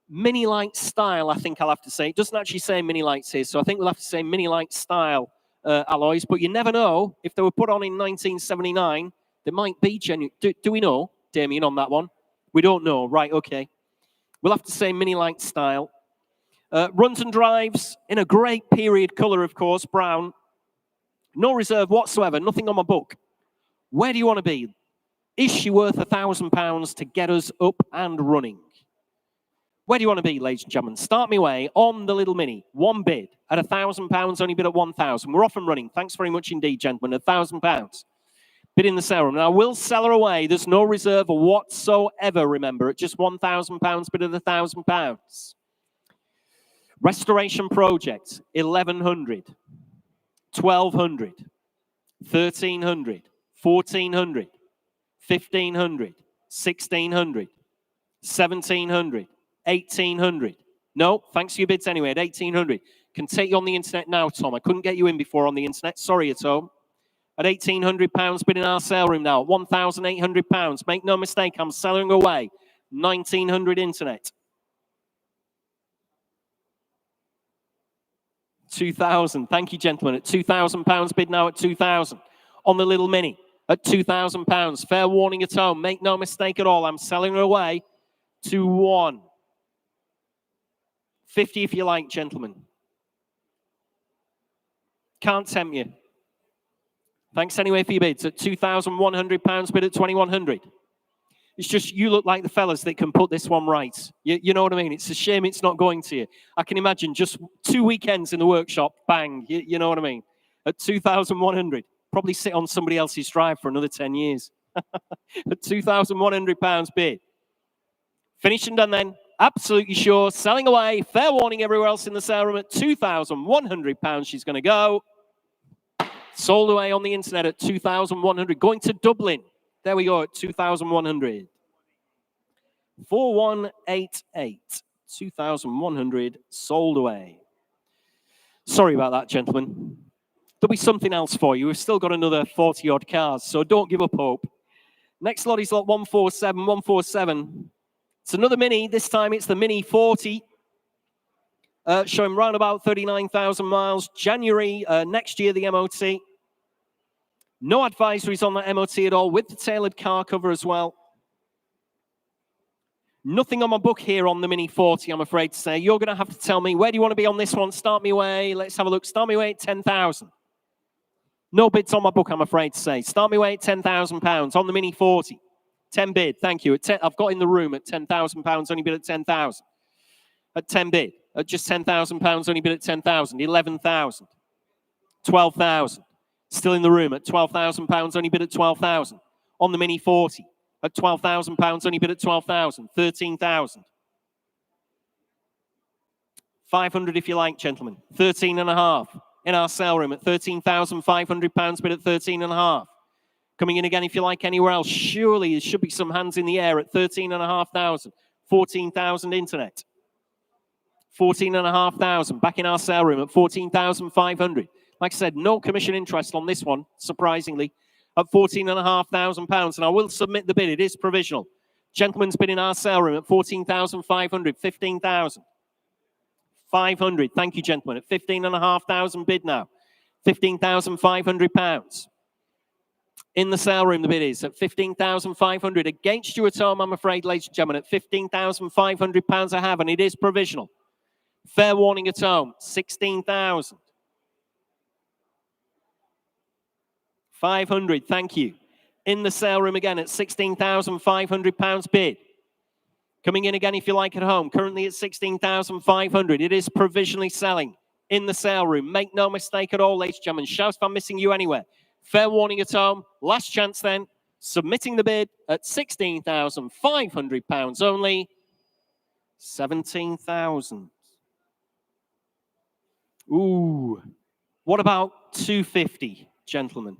Mini Light style, I think I'll have to say. It doesn't actually say Mini Lights here, so I think we'll have to say Mini Light style alloys. But you never know. If they were put on in 1979, they might be genuine. Do we know, Damien, on that one? We don't know. Right, okay. We'll have to say Mini Light style. Runs and drives in a great period colour, of course, brown. No reserve whatsoever, nothing on my book. Where do you want to be? Is she worth £1,000 to get us up and running? Where do you want to be, ladies and gentlemen? Start me way on the little Mini. One bid at £1,000, only bid at 1,000. We're off and running. Thanks very much indeed, gentlemen. £1,000. Bid in the sale room. Now, we'll sell her away. There's no reserve whatsoever, remember, at just £1,000, bid at £1,000. Restoration project, 1,100. 1,200, 1,300, 1,400, 1,500, 1,600, 1,700, 1,800. No, thanks for your bids anyway at 1,800. Can take you on the internet now, Tom. I couldn't get you in before on the internet. Sorry at home. At £1,800, bid in our sale room now. £1,800. Make no mistake, I'm selling away. 1,900 internet. 2,000. Thank you, gentlemen. At £2,000 bid now at 2,000. On the little Mini at £2,000. Fair warning at home. Make no mistake at all. I'm selling her away to 150 if you like, gentlemen. Can't tempt you. Thanks anyway for your bids. At £2,100 bid at 2,100. It's just you look like the fellas that can put this one right. You know what I mean? It's a shame it's not going to you. I can imagine just 2 weekends in the workshop, bang, you know what I mean? At 2,100. Probably sit on somebody else's drive for another 10 years. At £2,100 bid. Finished and done then. Absolutely sure. Selling away. Fair warning everywhere else in the sale room at £2,100 she's going to go. Sold away on the internet at 2,100. Going to Dublin. There we go at 2,100. 4188. 2,100 sold away. Sorry about that, gentlemen. There'll be something else for you. We've still got another 40-odd cars, so don't give up hope. Next lot is lot 147, 147. It's another Mini. This time it's the Mini 40. Showing round about 39,000 miles. January next year, the MOT. No advisories on that MOT at all, with the tailored car cover as well. Nothing on my book here on the Mini 40, I'm afraid to say. You're going to have to tell me, where do you want to be on this one? Start me away. Let's have a look. Start me away at 10,000. No bids on my book, I'm afraid to say. Start me away at £10,000 on the Mini 40. 10 bid, thank you. I've got in the room at £10,000, only bid at 10,000. At 10 bid, at just £10,000, only bid at 10,000. 11,000. 12,000. Still in the room at £12,000, only bid at 12,000. On the Mini 40. At £12,000, only bid at 12,000. 13,000. 500 if you like, gentlemen. 13.5 in our sale room at £13,500, bid at 13.5. Coming in again if you like anywhere else. Surely there should be some hands in the air at 13,500. 14,000 internet. 14,500 back in our sale room at 14,500. Like I said, no commission interest on this one, surprisingly, at £14,500. And I will submit the bid. It is provisional. Gentleman's bid in our sale room at 14,500, 15,000. 500. Thank you, gentlemen. At 15,500 bid now. £15,500. In the sale room, the bid is at 15,500. Against you at home, I'm afraid, ladies and gentlemen, at £15,500 I have, and it is provisional. Fair warning at home, 16,000. 500, thank you. In the sale room again at £16,500 bid. Coming in again if you like at home, currently at 16,500. It is provisionally selling in the sale room. Make no mistake at all, ladies and gentlemen. Shout if I'm missing you anywhere. Fair warning at home. Last chance then. Submitting the bid at £16,500 only. 17,000. Ooh. What about 250, gentlemen?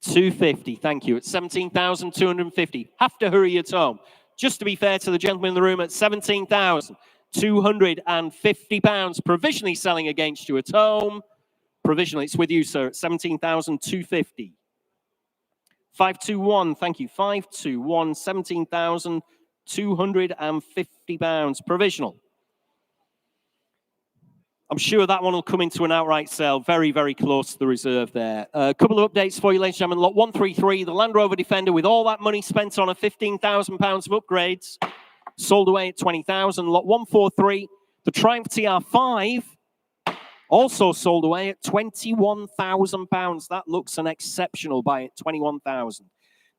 250, thank you. At 17,250. Have to hurry at home. Just to be fair to the gentleman in the room, at £17,250. Provisionally selling against you at home. Provisionally, it's with you, sir, at 17,250. 521, thank you. 521, £17,250. Provisional. I'm sure that one will come into an outright sale very, very close to the reserve there. A couple of updates for you, ladies and gentlemen. Lot 133, the Land Rover Defender, with all that money spent on a £15,000 of upgrades, sold away at 20,000. Lot 143, the Triumph TR5, also sold away at £21,000. That looks an exceptional buy at 21,000.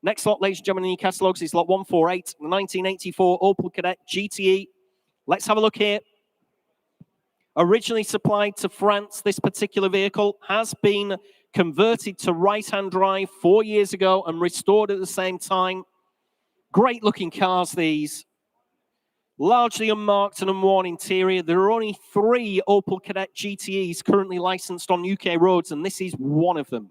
Next lot, ladies and gentlemen, in your catalogues is lot 148, the 1984 Opel Kadett GTE. Let's have a look here. Originally supplied to France, this particular vehicle has been converted to right-hand drive 4 years ago and restored at the same time. Great looking cars, these. Largely unmarked and unworn interior. There are only 3 Opel Kadett GTEs currently licensed on UK roads, and this is one of them.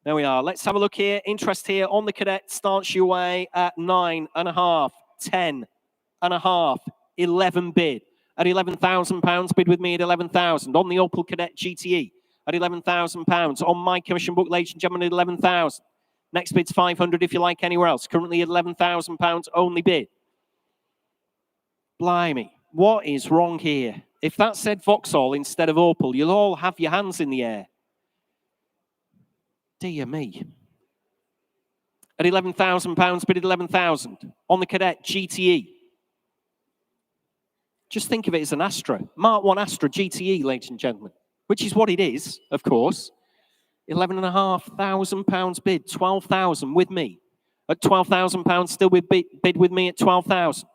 There we are. Let's have a look here. Interest here on the Kadett starts you away at 9.5, 10.5, 11 bid. At £11,000, bid with me at 11,000. On the Opel Kadett GTE at £11,000. On my commission book, ladies and gentlemen, at 11,000. Next bid's 500 if you like anywhere else. Currently at £11,000 only bid. Blimey, what is wrong here? If that said Vauxhall instead of Opel, you'll all have your hands in the air. Dear me. At £11,000, bid at 11,000. On the Kadett GTE. Just think of it as an Astra. Mark 1 Astra GTE, ladies and gentlemen. Which is what it is, of course. £11,500 bid, 12,000 with me. At £12,000, still with bid with me at 12,000.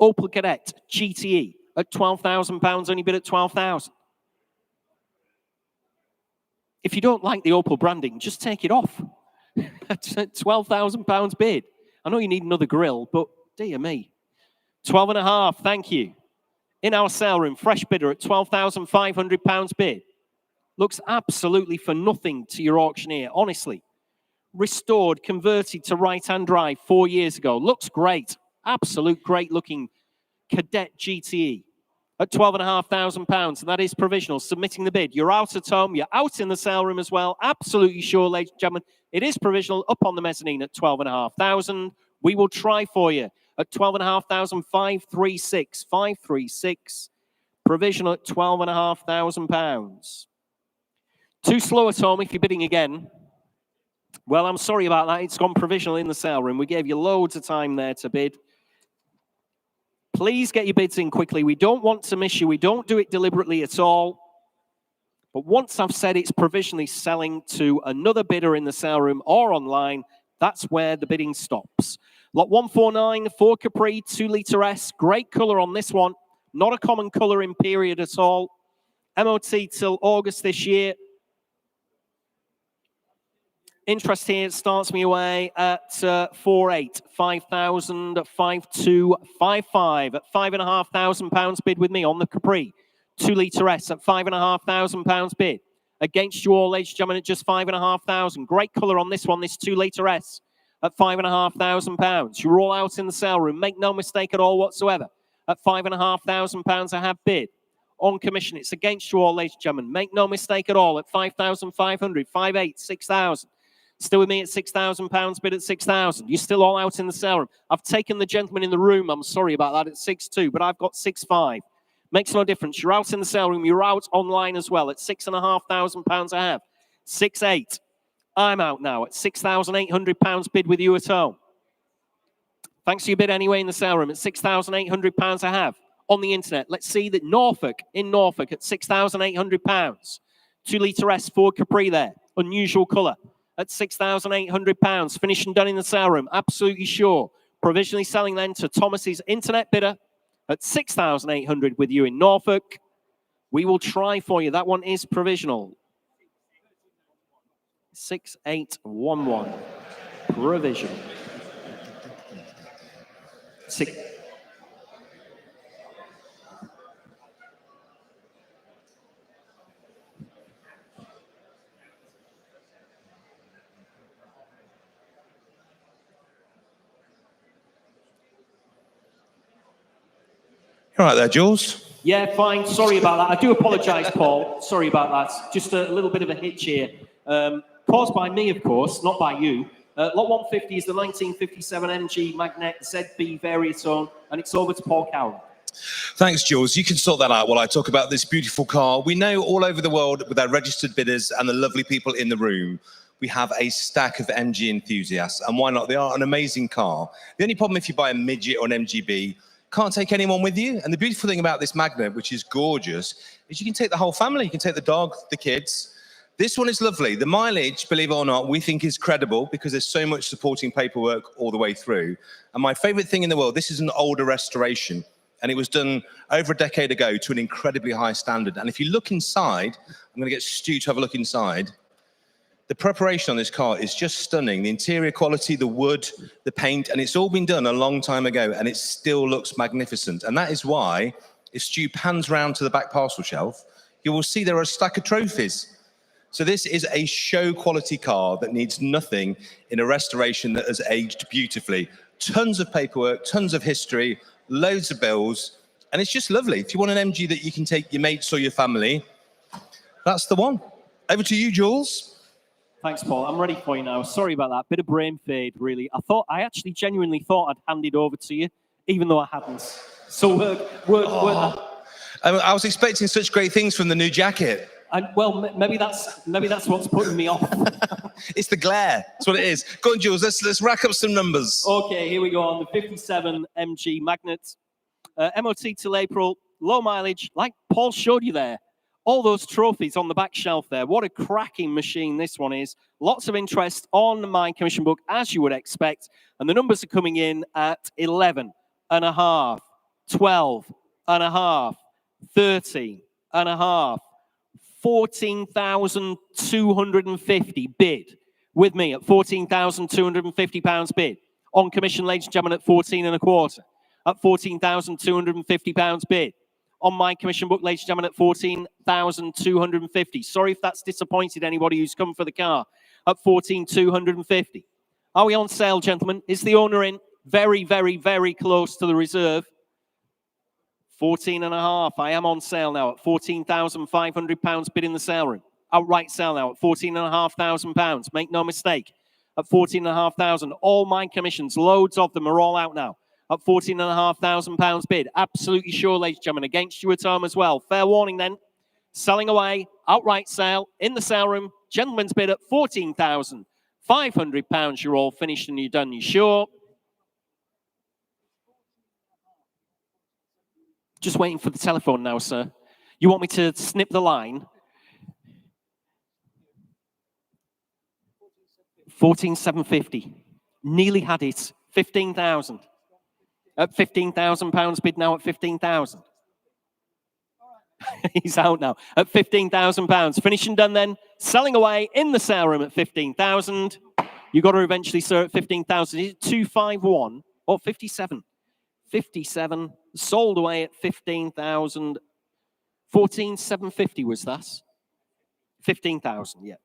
Opel Kadett GTE at £12,000, only bid at 12,000. If you don't like the Opel branding, just take it off. At £12,000 bid. I know you need another grill, but dear me. 12.5, thank you. In our sale room, fresh bidder at £12,500 bid. Looks absolutely for nothing to your auctioneer, honestly. Restored, converted to right-hand drive 4 years ago. Looks great. Absolute great-looking Cadet GTE at £12,500, and that is provisional. Submitting the bid. You're out at home. You're out in the sale room as well. Absolutely sure, ladies and gentlemen. It is provisional up on the mezzanine at £12,500. We will try for you at £12,500, 536, 536. Provisional at £12,500. Too slow at home if you're bidding again. Well, I'm sorry about that. It's gone provisional in the sale room. We gave you loads of time there to bid. Please get your bids in quickly. We don't want to miss you. We don't do it deliberately at all. But once I've said it's provisionally selling to another bidder in the sale room or online, that's where the bidding stops. Lot 149, Ford Capri, 2-litre S. Great colour on this one. Not a common colour in period at all. MOT till August this year. Interest here starts me away at 4.8, 5,000, 5,255 at £5,500 bid with me on the Capri. 2-litre S at £5,500 bid. Against you all, ladies and gentlemen, at just £5,500. Great colour on this one, this 2-litre S at £5,500. You're all out in the sale room. Make no mistake at all whatsoever. At £5,500 I have bid. On commission, it's against you all, ladies and gentlemen. Make no mistake at all. At 5,500, 5.8, 6,000. Still with me at £6,000, bid at 6,000. You're still all out in the sale room. I've taken the gentleman in the room, I'm sorry about that, at 6.2, but I've got 6.5. Makes no difference. You're out in the sale room. You're out online as well at £6,500 I have. 6.8. I'm out now at £6,800 bid with you at home. Thanks for your bid anyway in the sale room at £6,800 I have. On the internet, let's see that Norfolk, in Norfolk at £6,800. 2-litre S Ford Capri there. Unusual colour. At £6,800. Finished and done in the sale room. Absolutely sure. Provisionally selling then to Thomas's internet bidder at £6,800 with you in Norfolk. We will try for you. That one is provisional. 6811. Provisional. Six. All right there, Jules. Yeah, fine. Sorry about that. I do apologise, Paul. Sorry about that. Just a little bit of a hitch here. Caused by me, of course, not by you. Lot 150 is the 1957 MG Magnet ZB Variatone, and it's over to Paul Cowell. Thanks, Jules. You can sort that out while I talk about this beautiful car. We know all over the world with our registered bidders and the lovely people in the room, we have a stack of MG enthusiasts, and why not? They are an amazing car. The only problem if you buy a midget or an MGB, can't take anyone with you. And the beautiful thing about this Magnet, which is gorgeous, is you can take the whole family. You can take the dog, the kids. This one is lovely. The mileage, believe it or not, we think is credible because there's so much supporting paperwork all the way through. And my favorite thing in the world, this is an older restoration, and it was done over a decade ago to an incredibly high standard. And if you look inside, I'm gonna get Stu to have a look inside. The preparation on this car is just stunning. The interior quality, the wood, the paint, and it's all been done a long time ago, and it still looks magnificent. And that is why, if Stu pans round to the back parcel shelf, you will see there are a stack of trophies. So this is a show quality car that needs nothing in a restoration that has aged beautifully. Tons of paperwork, tons of history, loads of bills, and it's just lovely. If you want an MG that you can take your mates or your family, that's the one. Over to you, Jules. Thanks, Paul. I'm ready for you now. Sorry about that. Bit of brain fade, really. I actually genuinely thought I'd hand it over to you, even though I hadn't. So I was expecting such great things from the new jacket. Well, maybe that's what's putting me off. It's the glare. That's what it is. Go on, Jules. Let's rack up some numbers. Okay, here we go on the 57 MG Magnet. MOT till April. Low mileage, like Paul showed you there. All those trophies on the back shelf there. What a cracking machine this one is. Lots of interest on my commission book, as you would expect. And the numbers are coming in at 11 and a half, 12 and a half, 13 and a half, 14,250 bid with me at £14,250 bid. On commission, ladies and gentlemen, at 14 and a quarter. At £14,250 bid. On my commission book, ladies and gentlemen, at 14,250. Sorry if that's disappointed anybody who's come for the car. At 14,250. Are we on sale, gentlemen? Is the owner in? Very, very, very close to the reserve. 14 and a half. I am on sale now at £14,500 bid in the sale room. Outright sale now at £14,500. Make no mistake. At £14,500. All my commissions, loads of them are all out now. At £14,500 bid. Absolutely sure, ladies and gentlemen. Against you at home as well. Fair warning then. Selling away. Outright sale in the sale room. Gentleman's bid at £14,500. You're all finished and you're done. You sure? Just waiting for the telephone now, sir. You want me to snip the line? 14,750. Nearly had it. 15,000. At £15,000 bid now at 15,000. He's out now. At £15,000. Finished and done then. Selling away in the sale room at 15,000. You got to eventually, sir, at 15,000. Is it 251 or 57? 57. Sold away at 15,000. 14,750 was that? 15,000, yeah.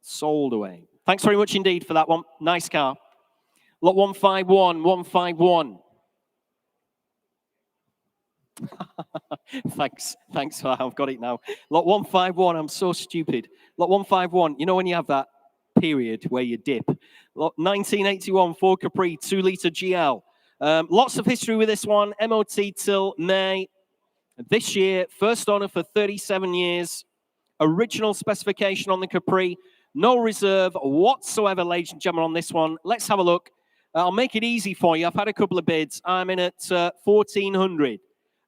Sold away. Thanks very much indeed for that one. Nice car. Lot 151, 151. Thanks for that. I've got it now. Lot 151, I'm so stupid. Lot 151, you know when you have that period where you dip. Lot 1981 Ford Capri 2-litre GL. Lots of history with this one. MOT till May. This year, first owner for 37 years. Original specification on the Capri. No reserve whatsoever, ladies and gentlemen, on this one. Let's have a look. I'll make it easy for you. I've had a couple of bids. I'm in at 1,400.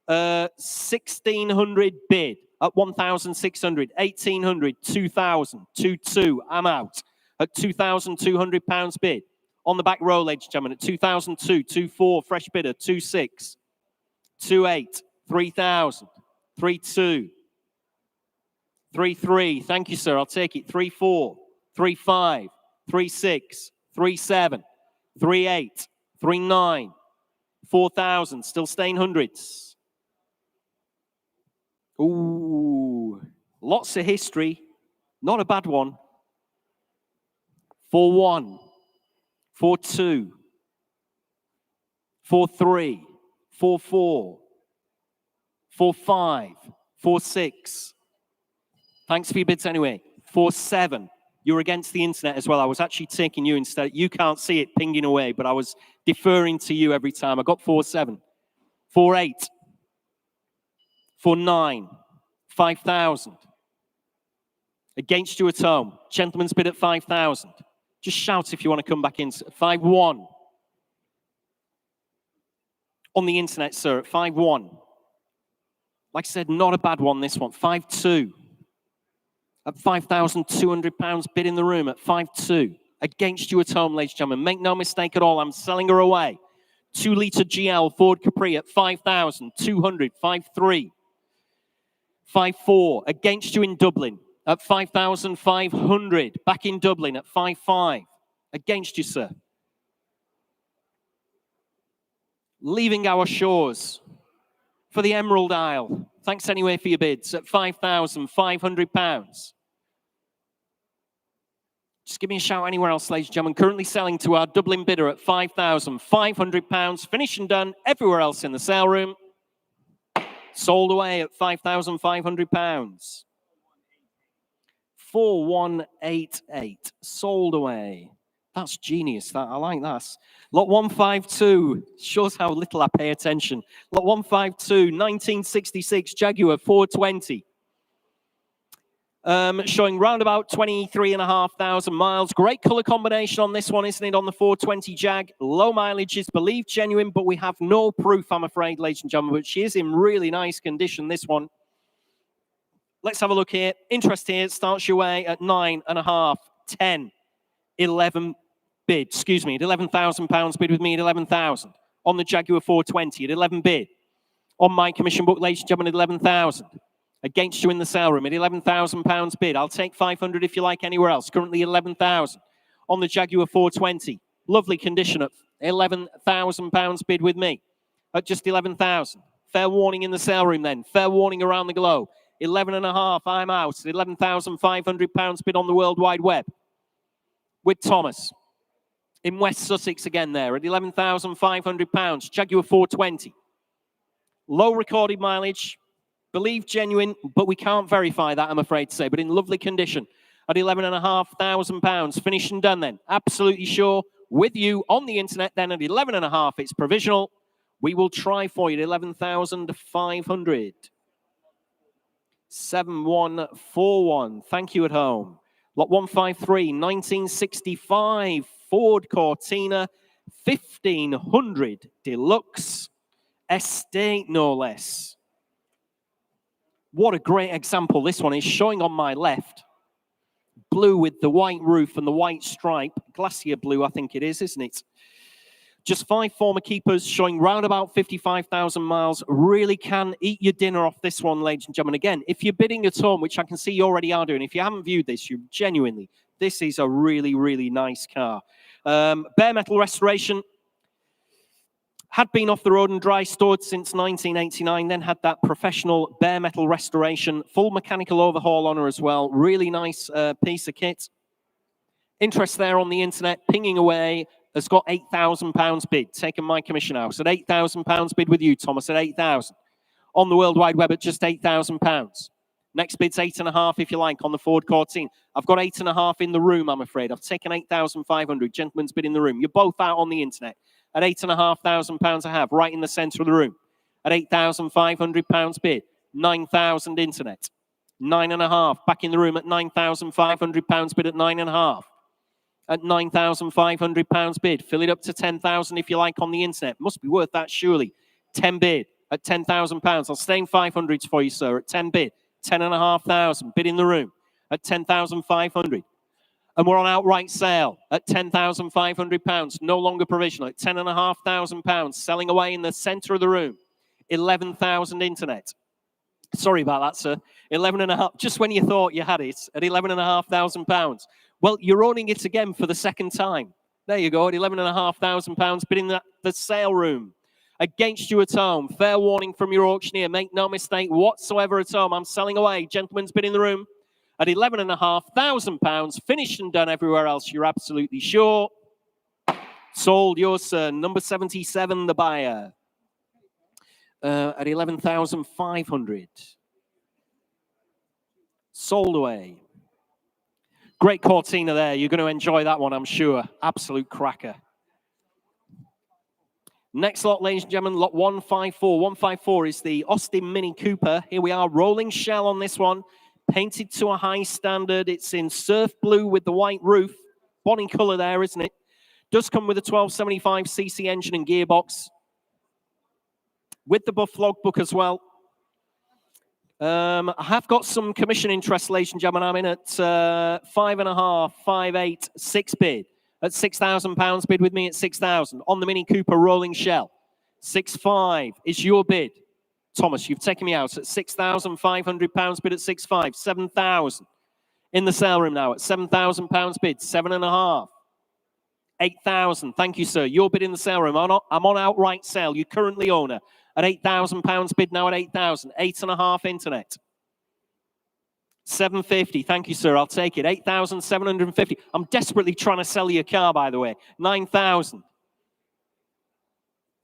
1,600 bid at 1,600. 1,800, 2,000, 2,200. I'm out at £2,200 bid. On the back row, ladies and gentlemen, at 2,002, 2,400, fresh bidder, 2,600, 2,800, 3,000, 3,200. 3,300. Thank you, sir. I'll take it. 3,400, 3,500, 3,600, 3,700, 3,800, 3,900, 4,000. Still staying hundreds. Ooh, lots of history. Not a bad one. 4,100, 4,200, 4,300, 4,400, 4,500, 4,600. Thanks for your bids anyway. 4,700. You're against the internet as well. I was actually taking you instead. You can't see it pinging away, but I was deferring to you every time. I got 4,700. 4,800. 4,900. 5,000. Against you at home. Gentleman's bid at 5,000. Just shout if you want to come back in. 5,100. On the internet, sir, at 5,100. Like I said, not a bad one, this one. 5,200. At £5,200 bid in the room at 5,200. Against you at home, ladies and gentlemen. Make no mistake at all. I'm selling her away. 2-litre GL Ford Capri at 5,200. 5,300. 5,400. Against you in Dublin at 5,500. Back in Dublin at 5,500. Against you, sir. Leaving our shores for the Emerald Isle. Thanks anyway for your bids at £5,500. Just give me a shout anywhere else, ladies and gentlemen. Currently selling to our Dublin bidder at £5,500. Finished and done everywhere else in the sale room. Sold away at £5,500. 4,188. Sold away. That's genius. That I like that. Lot 152. Shows how little I pay attention. Lot 152, 1966 Jaguar 420. Showing round about 23,500 miles. Great color combination on this one, isn't it? On the 420 Jag. Low mileage is believed genuine, but we have no proof, I'm afraid, ladies and gentlemen. But she is in really nice condition, this one. Let's have a look here. Interest here starts your way at 9.5, 10, 11 bid. Excuse me, at £11,000 bid with me at 11,000. On the Jaguar 420 at 11 bid. On my commission book, ladies and gentlemen, at 11,000. Against you in the sale room at £11,000 bid. I'll take 500 if you like anywhere else. Currently 11,000. On the Jaguar 420 Lovely condition at £11,000 bid with me at just 11,000. Fair warning in the sale room then. Fair warning around the globe. 11.5, I'm out. £11,500 bid on the World Wide Web with Thomas. In West Sussex again there at £11,500. Jaguar 420. Low recorded mileage. Believe genuine, but we can't verify that, I'm afraid to say. But in lovely condition at £11,500. Finished and done then. Absolutely sure. With you on the internet then at 11.5. It's provisional. We will try for you at 11,500. 7141. Thank you at home. Lot 153, 1965 Ford Cortina, 1500 Deluxe Estate, no less. What a great example this one is, showing on my left. Blue with the white roof and the white stripe. Glacier blue, I think it is, isn't it? Just 5 former keepers showing round about 55,000 miles. Really can eat your dinner off this one, ladies and gentlemen. Again, if you're bidding at home, which I can see you already are doing, if you haven't viewed this, you genuinely, this is a really, really nice car. Bare metal restoration. Had been off the road and dry stored since 1989, then had that professional bare metal restoration, full mechanical overhaul on her as well. Really nice piece of kit. Interest there on the internet, pinging away, has got £8,000 bid, taken my commission out. At £8,000 bid with you, Thomas, at 8,000. On the World Wide Web at just £8,000. Next bid's 8.5 if you like on the Ford Cortina. I've got 8.5 in the room, I'm afraid. I've taken 8,500. Gentleman's bid in the room. You're both out on the internet. At £8,500 I have, right in the centre of the room. At £8,500 bid, 9,000 internet. 9.5, back in the room at £9,500 bid at 9.5. At £9,500 bid, fill it up to 10,000 if you like on the internet. Must be worth that surely. 10 bid at £10,000. I'll stay in 500s for you, sir, at 10 bid. 10,500 bid in the room at 10,500. And we're on outright sale at £10,500, no longer provisional, at £10,500, selling away in the centre of the room, 11,000 internet. Sorry about that, sir. 11.5, just when you thought you had it, at £11,500. Well, you're owning it again for the second time. There you go, at £11,500, but in the sale room. Against you at home, fair warning from your auctioneer, make no mistake whatsoever at home. I'm selling away, gentleman's bid in the room. At £11,500, finished and done everywhere else, you're absolutely sure. Sold, yours, sir. Number 77, the buyer. At 11,500. Sold away. Great Cortina there. You're going to enjoy that one, I'm sure. Absolute cracker. Next lot, ladies and gentlemen, lot 154. 154 is the Austin Mini Cooper. Here we are, rolling shell on this one. Painted to a high standard. It's in surf blue with the white roof. Bonnie colour there, isn't it? Does come with a 1275cc engine and gearbox. With the buff logbook as well. I have got some commission interest, ladies and gentlemen. I'm in at 5.5, 5.8, 6 bid. At £6,000 bid with me at 6,000. On the Mini Cooper rolling shell. 6.5 is your bid. Thomas, you've taken me out at £6,500 bid at 6.5, 7,000. In the sale room now at £7,000 bid, 7.5. 8,000, thank you, sir. Your bid in the sale room. I'm on outright sale. You currently own her at £8,000 bid now at 8,000. 8.5 internet. 750, thank you, sir. I'll take it. 8,750. I'm desperately trying to sell you a car, by the way. 9,000.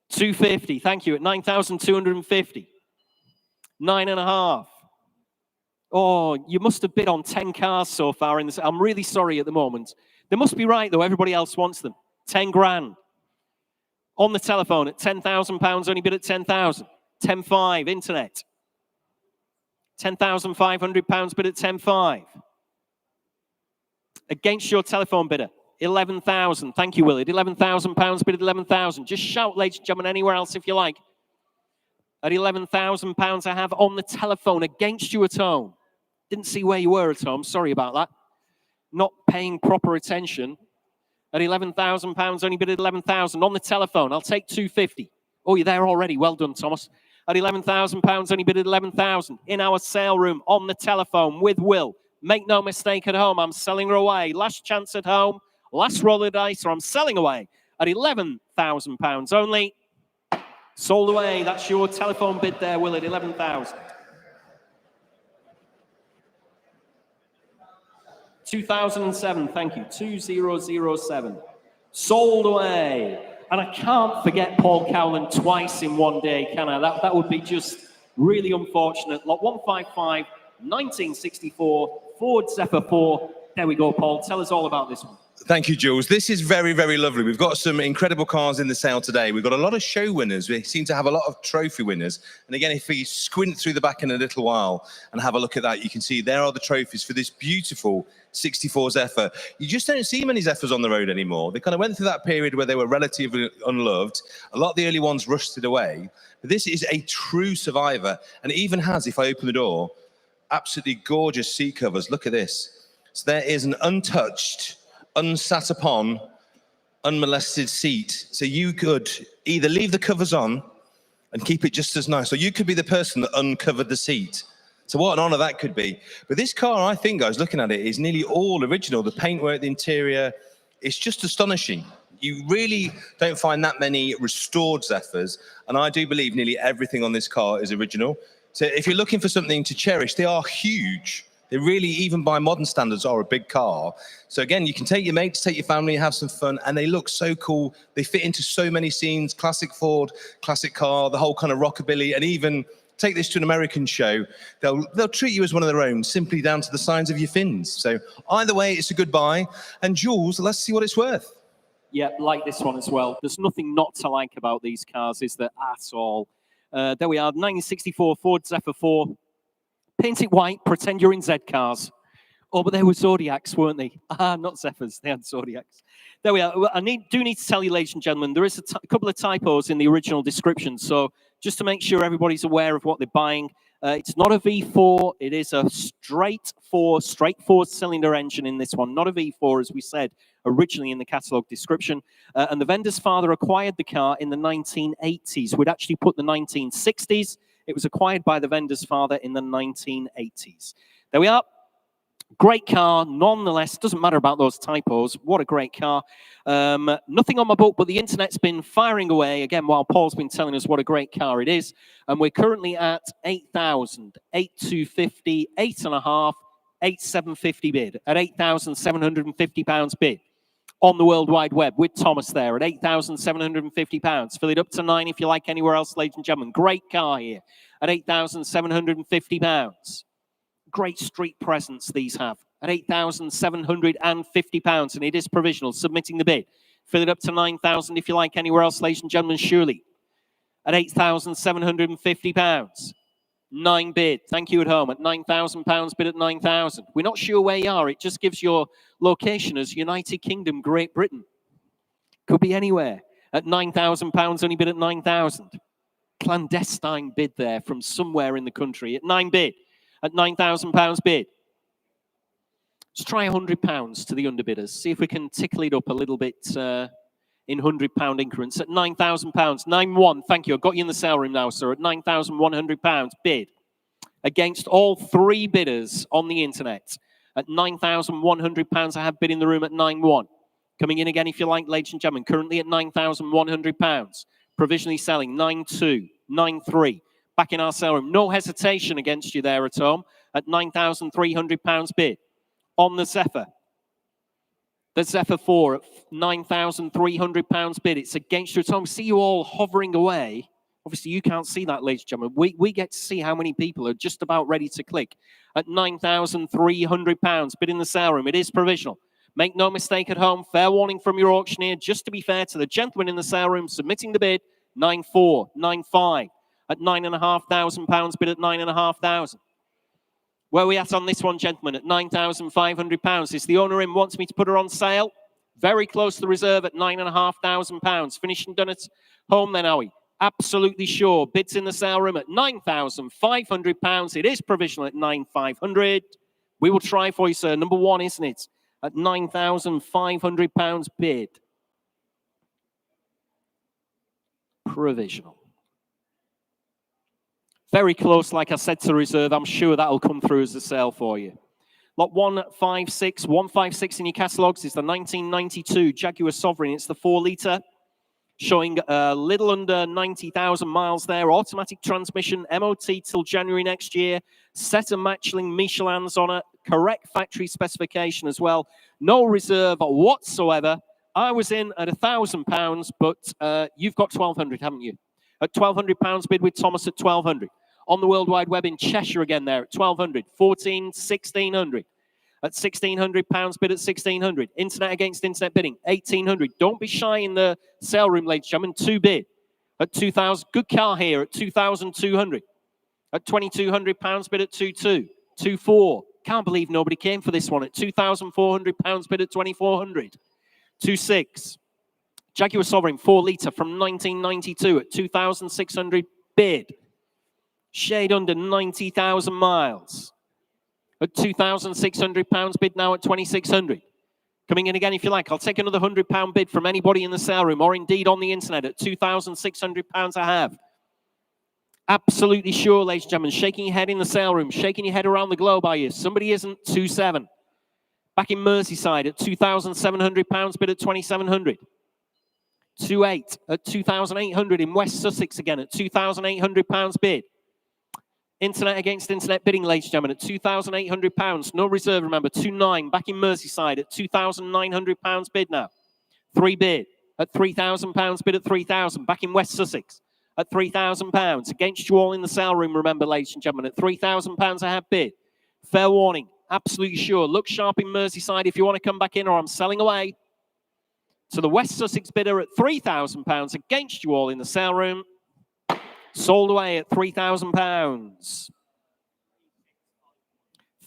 250, thank you, at 9,250. 9.5. Oh, you must have bid on 10 cars so far in this. I'm really sorry at the moment. They must be right, though. Everybody else wants them. 10 grand. On the telephone at £10,000, only bid at 10,000. 10.5, internet. £10,500 bid at 10.5. Against your telephone bidder, 11,000. Thank you, Willie. £11,000 bid at 11,000. Just shout, ladies and gentlemen, anywhere else if you like. At £11,000 I have on the telephone against you at home. Didn't see where you were at home. Sorry about that. Not paying proper attention. At £11,000, only bid at 11,000. On the telephone, I'll take 250. Oh, you're there already. Well done, Thomas. At £11,000, only bid at 11,000. In our sale room, on the telephone with Will. Make no mistake at home. I'm selling her away. Last chance at home. Last roll of the dice, or I'm selling away at £11,000 only. Sold away. That's your telephone bid there, Will, at 11,000. 2007, thank you. 2007. Sold away. And I can't forget Paul Cowland twice in one day, can I? That would be just really unfortunate. Lot 155, 1964, Ford Zephyr 4. There we go, Paul. Tell us all about this one. Thank you, Jules. This is very, very lovely. We've got some incredible cars in the sale today. We've got a lot of show winners. We seem to have a lot of trophy winners. And again, if we squint through the back in a little while and have a look at that, you can see there are the trophies for this beautiful 64 Zephyr. You just don't see many Zephyrs on the road anymore. They kind of went through that period where they were relatively unloved. A lot of the early ones rusted away. But this is a true survivor. And it even has, if I open the door, absolutely gorgeous seat covers. Look at this. So there is an untouched, unsat upon, unmolested seat. So you could either leave the covers on and keep it just as nice, or you could be the person that uncovered the seat. So what an honor that could be. But this car, I think, guys, looking at it, is nearly all original. The paintwork, the interior, it's just astonishing. You really don't find that many restored Zephyrs, and I do believe nearly everything on this car is original. So if you're looking for something to cherish, they are huge. They really, even by modern standards, are a big car. So again, you can take your mates, take your family, have some fun, and they look so cool. They fit into so many scenes, classic Ford, classic car, the whole kind of rockabilly, and even take this to an American show, they'll treat you as one of their own, simply down to the signs of your fins. So either way, it's a good buy. And Jules, let's see what it's worth. Yeah, like this one as well. There's nothing not to like about these cars, is there, at all? There we are, 1964 Ford Zephyr 4. Paint it white, pretend you're in Z cars. Oh, but they were Zodiacs, weren't they? Ah, not Zephyrs, they had Zodiacs. There we are. Well, I do need to tell you, ladies and gentlemen, there is a couple of typos in the original description. So just to make sure everybody's aware of what they're buying, it's not a V4. It is a straight four-cylinder engine in this one, not a V4, as we said originally in the catalogue description. And the vendor's father acquired the car in the 1980s. We'd actually put the 1960s. It was acquired by the vendor's father in the 1980s. There we are. Great car, nonetheless. Doesn't matter about those typos. What a great car. Nothing on my book, but the internet's been firing away, again, while Paul's been telling us what a great car it is. And we're currently at 8,000, 8,250, 8.5, 8,750 bid, at £8,750 bid on the World Wide Web with Thomas there at £8,750. Fill it up to 9 if you like anywhere else, ladies and gentlemen. Great car here at £8,750. Great street presence these have at £8,750, and it is provisional. Submitting the bid. Fill it up to 9,000 if you like anywhere else, ladies and gentlemen. Surely at £8,750. 9 bid. Thank you at home at £9,000 bid at 9,000. We're not sure where you are. It just gives your location as United Kingdom, Great Britain. Could be anywhere. At £9,000, only bid at 9,000. Clandestine bid there from somewhere in the country at 9 bid. At £9,000 bid. Let's try £100 to the underbidders. See if we can tickle it up a little bit in £100 increments at £9,000. 9-1, thank you. I've got you in the sale room now, sir, at £9,100 bid. Against all 3 bidders on the internet at £9,100. I have bid in the room at 9-1. Coming in again, if you like, ladies and gentlemen, currently at £9,100. Provisionally selling 9-2, 9-3. Back in our sale room. No hesitation against you there at home at £9,300 bid on the Zephyr. The Zephyr 4 at £9,300 bid. It's against you at home. See you all hovering away. Obviously, you can't see that, ladies and gentlemen. We get to see how many people are just about ready to click at £9,300 bid in the sale room. It is provisional. Make no mistake at home. Fair warning from your auctioneer. Just to be fair to the gentleman in the sale room submitting the bid, 9-4, 9-5 at £9,500 bid at 9,500. Where are we at on this one, gentlemen? At £9,500. Is the owner in, wants me to put her on sale? Very close to the reserve at £9,500. Finished and done at home then, are we? Absolutely sure. Bids in the sale room at £9,500. It is provisional at 9,500. We will try for you, sir. Number 1, isn't it? At £9,500 bid. Provisional. Very close, like I said, to reserve. I'm sure that'll come through as a sale for you. Lot 156 in your catalogues is the 1992 Jaguar Sovereign. It's the 4-litre, showing a little under 90,000 miles there. Automatic transmission, MOT till January next year. Set of Michelin Michelins on it. Correct factory specification as well. No reserve whatsoever. I was in at £1,000, but you've got 1,200, haven't you? At £1,200 bid with Thomas at 1,200. On the World Wide Web in Cheshire again there at 1,200. 1,600. At £1,600 bid at 1,600. Internet against internet bidding, 1,800. Don't be shy in the sale room, ladies and gentlemen. 2 bid at 2,000. Good car here at 2,200. At £2,200 bid at 2,2. 2,4. Can't believe nobody came for this one at £2,400 bid at 2,400. 2,6. Jaguar Sovereign 4-litre from 1992 at 2,600 bid. Shade under 90,000 miles. At £2,600 bid now at 2,600. Coming in again if you like. I'll take another £100 bid from anybody in the sale room or indeed on the internet at £2,600 I have. Absolutely sure, ladies and gentlemen. Shaking your head in the sale room. Shaking your head around the globe, are you? Somebody isn't. 2,700. Back in Merseyside at £2,700 bid at 2,700. 2,800 at 2,800 in West Sussex again at £2,800 bid. Internet against internet bidding, ladies and gentlemen, at £2,800. No reserve, remember. 2,900 back in Merseyside at £2,900 bid now. 3 bid at £3,000 bid at 3,000. Back in West Sussex at £3,000. Against you all in the sale room, remember, ladies and gentlemen, at £3,000 I have bid. Fair warning, absolutely sure. Look sharp in Merseyside if you want to come back in or I'm selling away. To the West Sussex bidder at £3,000 against you all in the sale room. Sold away at £3,000.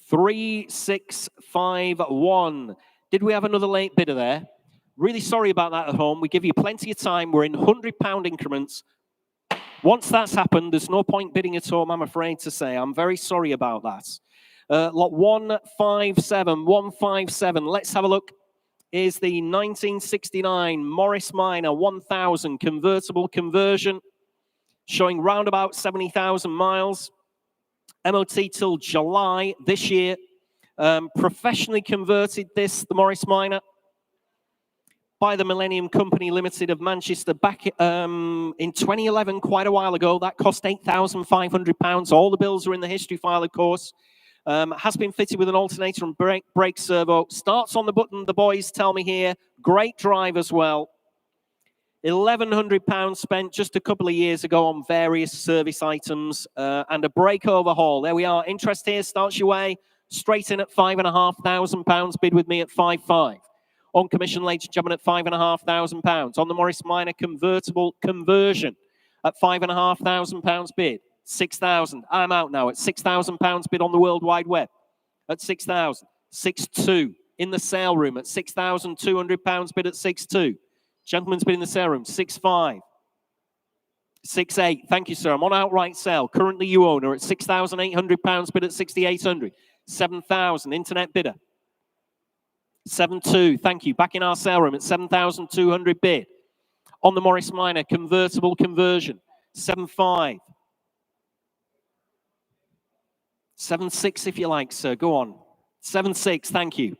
3,651. Did we have another late bidder there? Really sorry about that at home. We give you plenty of time. We're in £100 increments. Once that's happened, there's no point bidding at home, I'm afraid to say. I'm very sorry about that. Lot 157. Let's have a look. Is the 1969 Morris Minor 1000 convertible conversion, showing round about 70,000 miles. MOT till July this year. Professionally converted this, the Morris Minor, by the Millennium Company Limited of Manchester back in 2011, quite a while ago. That cost £8,500. All the bills are in the history file, of course. Has been fitted with an alternator and brake servo. Starts on the button, the boys tell me here. Great drive as well. £1,100 spent just a couple of years ago on various service items and a brake overhaul. There we are. Interest here starts your way straight in at £5,500. Bid with me at 5,500. On commission, ladies and gentlemen, at £5,500. On the Morris Minor convertible conversion at £5,500 bid. 6,000. I'm out now at £6,000 bid on the World Wide Web. At 6,000. 6,200 in the sale room at £6,200 bid at 6,200. Gentleman's bid in the sale room, 6,500. 6,800. Thank you, sir. I'm on outright sale. Currently, you owner at £6,800 bid at 6,800. 7,000. Internet bidder. 7,200. Thank you. Back in our sale room at 7,200 bid. On the Morris Minor convertible conversion, 7,500. 7,600 if you like, sir. Go on. 7,600. Thank you.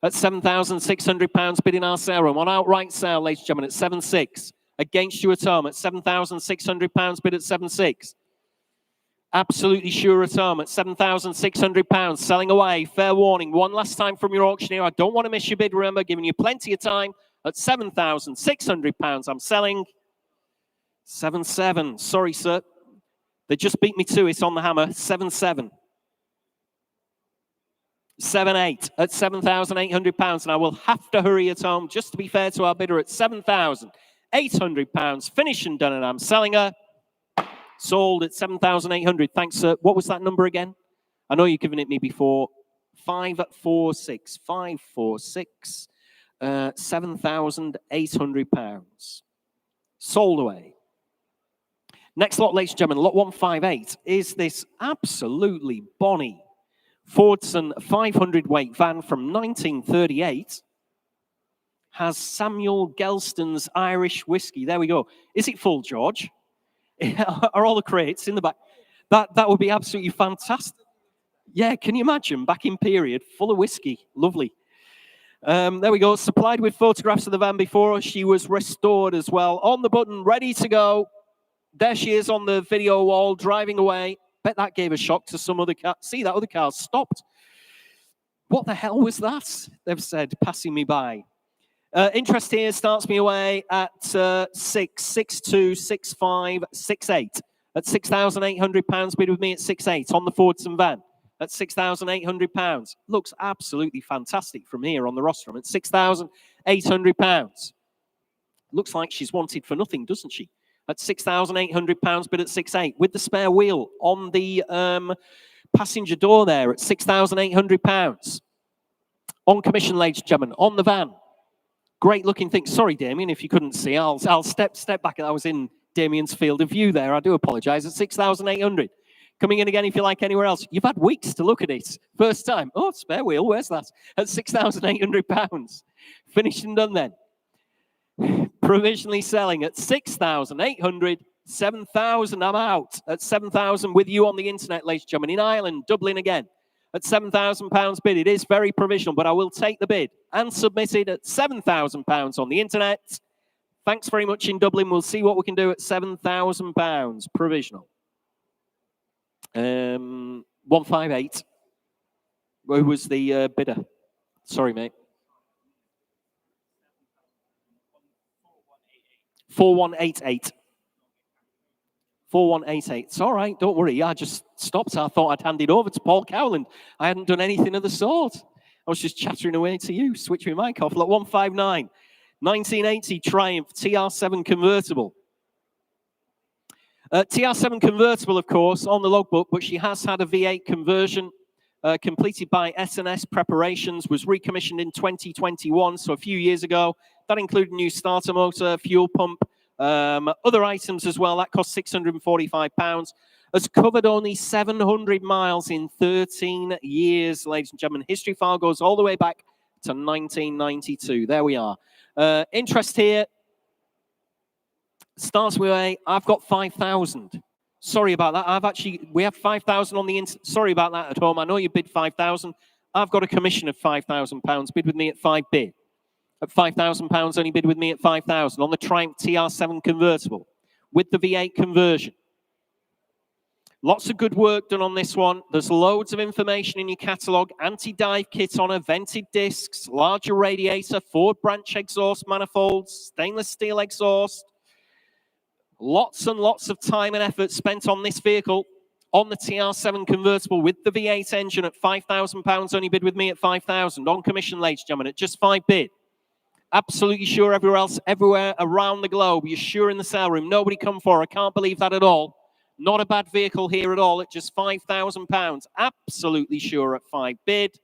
At £7,600 bid in our sale room. On outright sale, ladies and gentlemen, at 7,600. Against you at home at £7,600 bid at 7,600. Absolutely sure at home at £7,600. Selling away. Fair warning. One last time from your auctioneer. I don't want to miss your bid. Remember, giving you plenty of time at £7,600. I'm selling 7,700. Sorry, sir. They just beat me to it on the hammer. 7,700. 7,800 at £7,800, and I will have to hurry at home just to be fair to our bidder at £7,800. Finished and done, and I'm selling her. Sold at 7,800. Thanks, sir. What was that number again? I know you've given it me before. 546. 546. £7,800. Sold away. Next lot, ladies and gentlemen, lot 158 is this absolutely bonny Fordson 500 weight van from 1938. Has Samuel Gelston's Irish whiskey. There we go. Is it full, George? Are all the crates in the back? That would be absolutely fantastic. Yeah, can you imagine? Back in period, full of whiskey. Lovely. There we go. Supplied with photographs of the van before she was restored as well. On the button, ready to go. There she is on the video wall, driving away. Bet that gave a shock to some other car. See, that other car stopped. What the hell was that? They've said, passing me by. Interest here starts me away at 6.62, 6.5, 6.8. At £6,800, bid with me at 6.8 on the Fordson van. At £6,800. Looks absolutely fantastic from here on the rostrum at £6,800. Looks like she's wanted for nothing, doesn't she? At £6,800, bid at 6.8 with the spare wheel on the passenger door there at £6,800. On commission, ladies and gentlemen, on the van. Great looking thing. Sorry, Damien, if you couldn't see, I'll step back. I was in Damien's field of view there. I do apologise. At 6,800. Coming in again if you like anywhere else. You've had weeks to look at it. First time. Oh, spare wheel. Where's that? At £6,800. Finished and done then. Provisionally selling at 6,800. 7,000. I'm out. At 7,000 with you on the internet, ladies and gentlemen. In Ireland, Dublin again. At £7,000 bid. It is very provisional, but I will take the bid and submit it at £7,000 on the internet. Thanks very much in Dublin. We'll see what we can do at £7,000 provisional. 158. Who was the bidder? Sorry, mate. 4188. 4188. It's all right. Don't worry. I just stopped. I thought I'd hand it over to Paul Cowland. I hadn't done anything of the sort. I was just chattering away to you. Switch my mic off. Look, 159. 1980 Triumph TR7 convertible. TR7 convertible, of course, on the logbook, but she has had a V8 conversion completed by S&S Preparations, was recommissioned in 2021, so a few years ago. That included a new starter motor, fuel pump, other items as well. That cost £645. Has covered only 700 miles in 13 years, ladies and gentlemen. History file goes all the way back to 1992. There we are. Interest here starts with I've got 5,000. Sorry about that. We have 5,000 on the internet. Sorry about that at home. I know you bid 5,000. I've got a commission of £5,000. Bid with me at 5 bid. At £5,000, only bid with me at 5,000 on the Triumph TR7 convertible with the V8 conversion. Lots of good work done on this one. There's loads of information in your catalogue. Anti-dive kit on her, vented discs, larger radiator, Ford branch exhaust manifolds, stainless steel exhaust. Lots and lots of time and effort spent on this vehicle, on the TR7 convertible with the V8 engine at £5,000. Only bid with me at 5,000. On commission, ladies and gentlemen, at just 5 bid. Absolutely sure everywhere around the globe. You're sure in the sale room. Nobody come for her. I can't believe that at all. Not a bad vehicle here at all at just £5,000. Absolutely sure at 5 bid.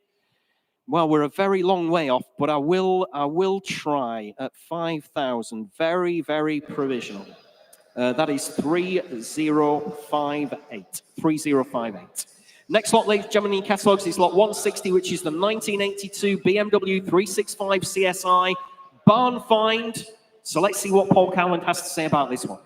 Well, we're a very long way off, but I will try at 5,000. Very, very provisional. That is 3058. 3058. Next lot, ladies and gentlemen, in catalogues is lot 160, which is the 1982 BMW 365 CSI barn find. So let's see what Paul Cowland has to say about this one.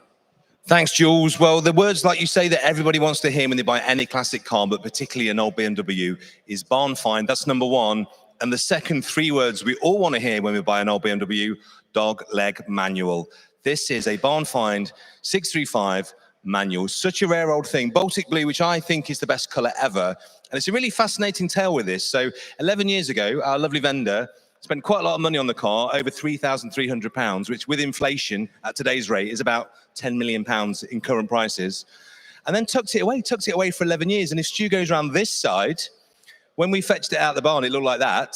Thanks, Jules. Well, the words like you say that everybody wants to hear when they buy any classic car, but particularly an old BMW, is barn find. That's number one. And the second 3 words we all want to hear when we buy an old BMW, dog leg manual. This is a barn find 635 manual. Such a rare old thing. Baltic blue, which I think is the best color ever. And it's a really fascinating tale with this. So 11 years ago, our lovely vendor spent quite a lot of money on the car, over £3,300, which with inflation at today's rate is about £10 million in current prices. And then tucked it away for 11 years. And if Stu goes around this side, when we fetched it out of the barn, it looked like that.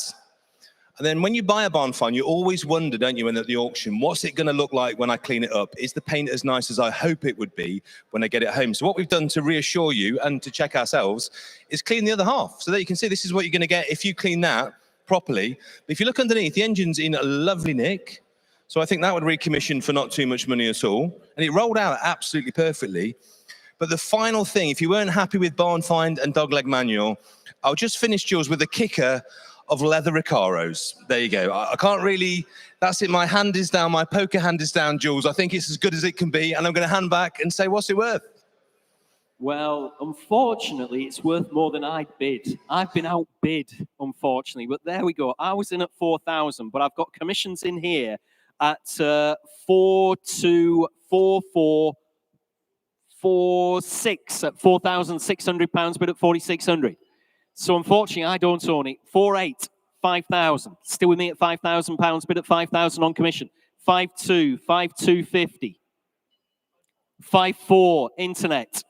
And then when you buy a barn find, you always wonder, don't you, when at the auction, what's it going to look like when I clean it up? Is the paint as nice as I hope it would be when I get it home? So what we've done to reassure you and to check ourselves is clean the other half so that you can see this is what you're going to get if you clean that properly. But if you look underneath, the engine's in a lovely nick. So I think that would recommission for not too much money at all. And it rolled out absolutely perfectly. But the final thing, if you weren't happy with barn find and dogleg manual, I'll just finish, Jules, with the kicker of leather Recaros. There you go. I can't really, that's it. My hand is down, my poker hand is down, Jules. I think it's as good as it can be. And I'm going to hand back and say, what's it worth? Well, unfortunately, it's worth more than I'd bid. I've been outbid, unfortunately, but there we go. I was in at 4,000, but I've got commissions in here at 4,244,46 at £4,600, bid at 4,600. So unfortunately, I don't own it. 4,8, 5,000. Still with me at £5,000, bid at 5,000 on commission. 5,2, 5,250. 5,4, internet.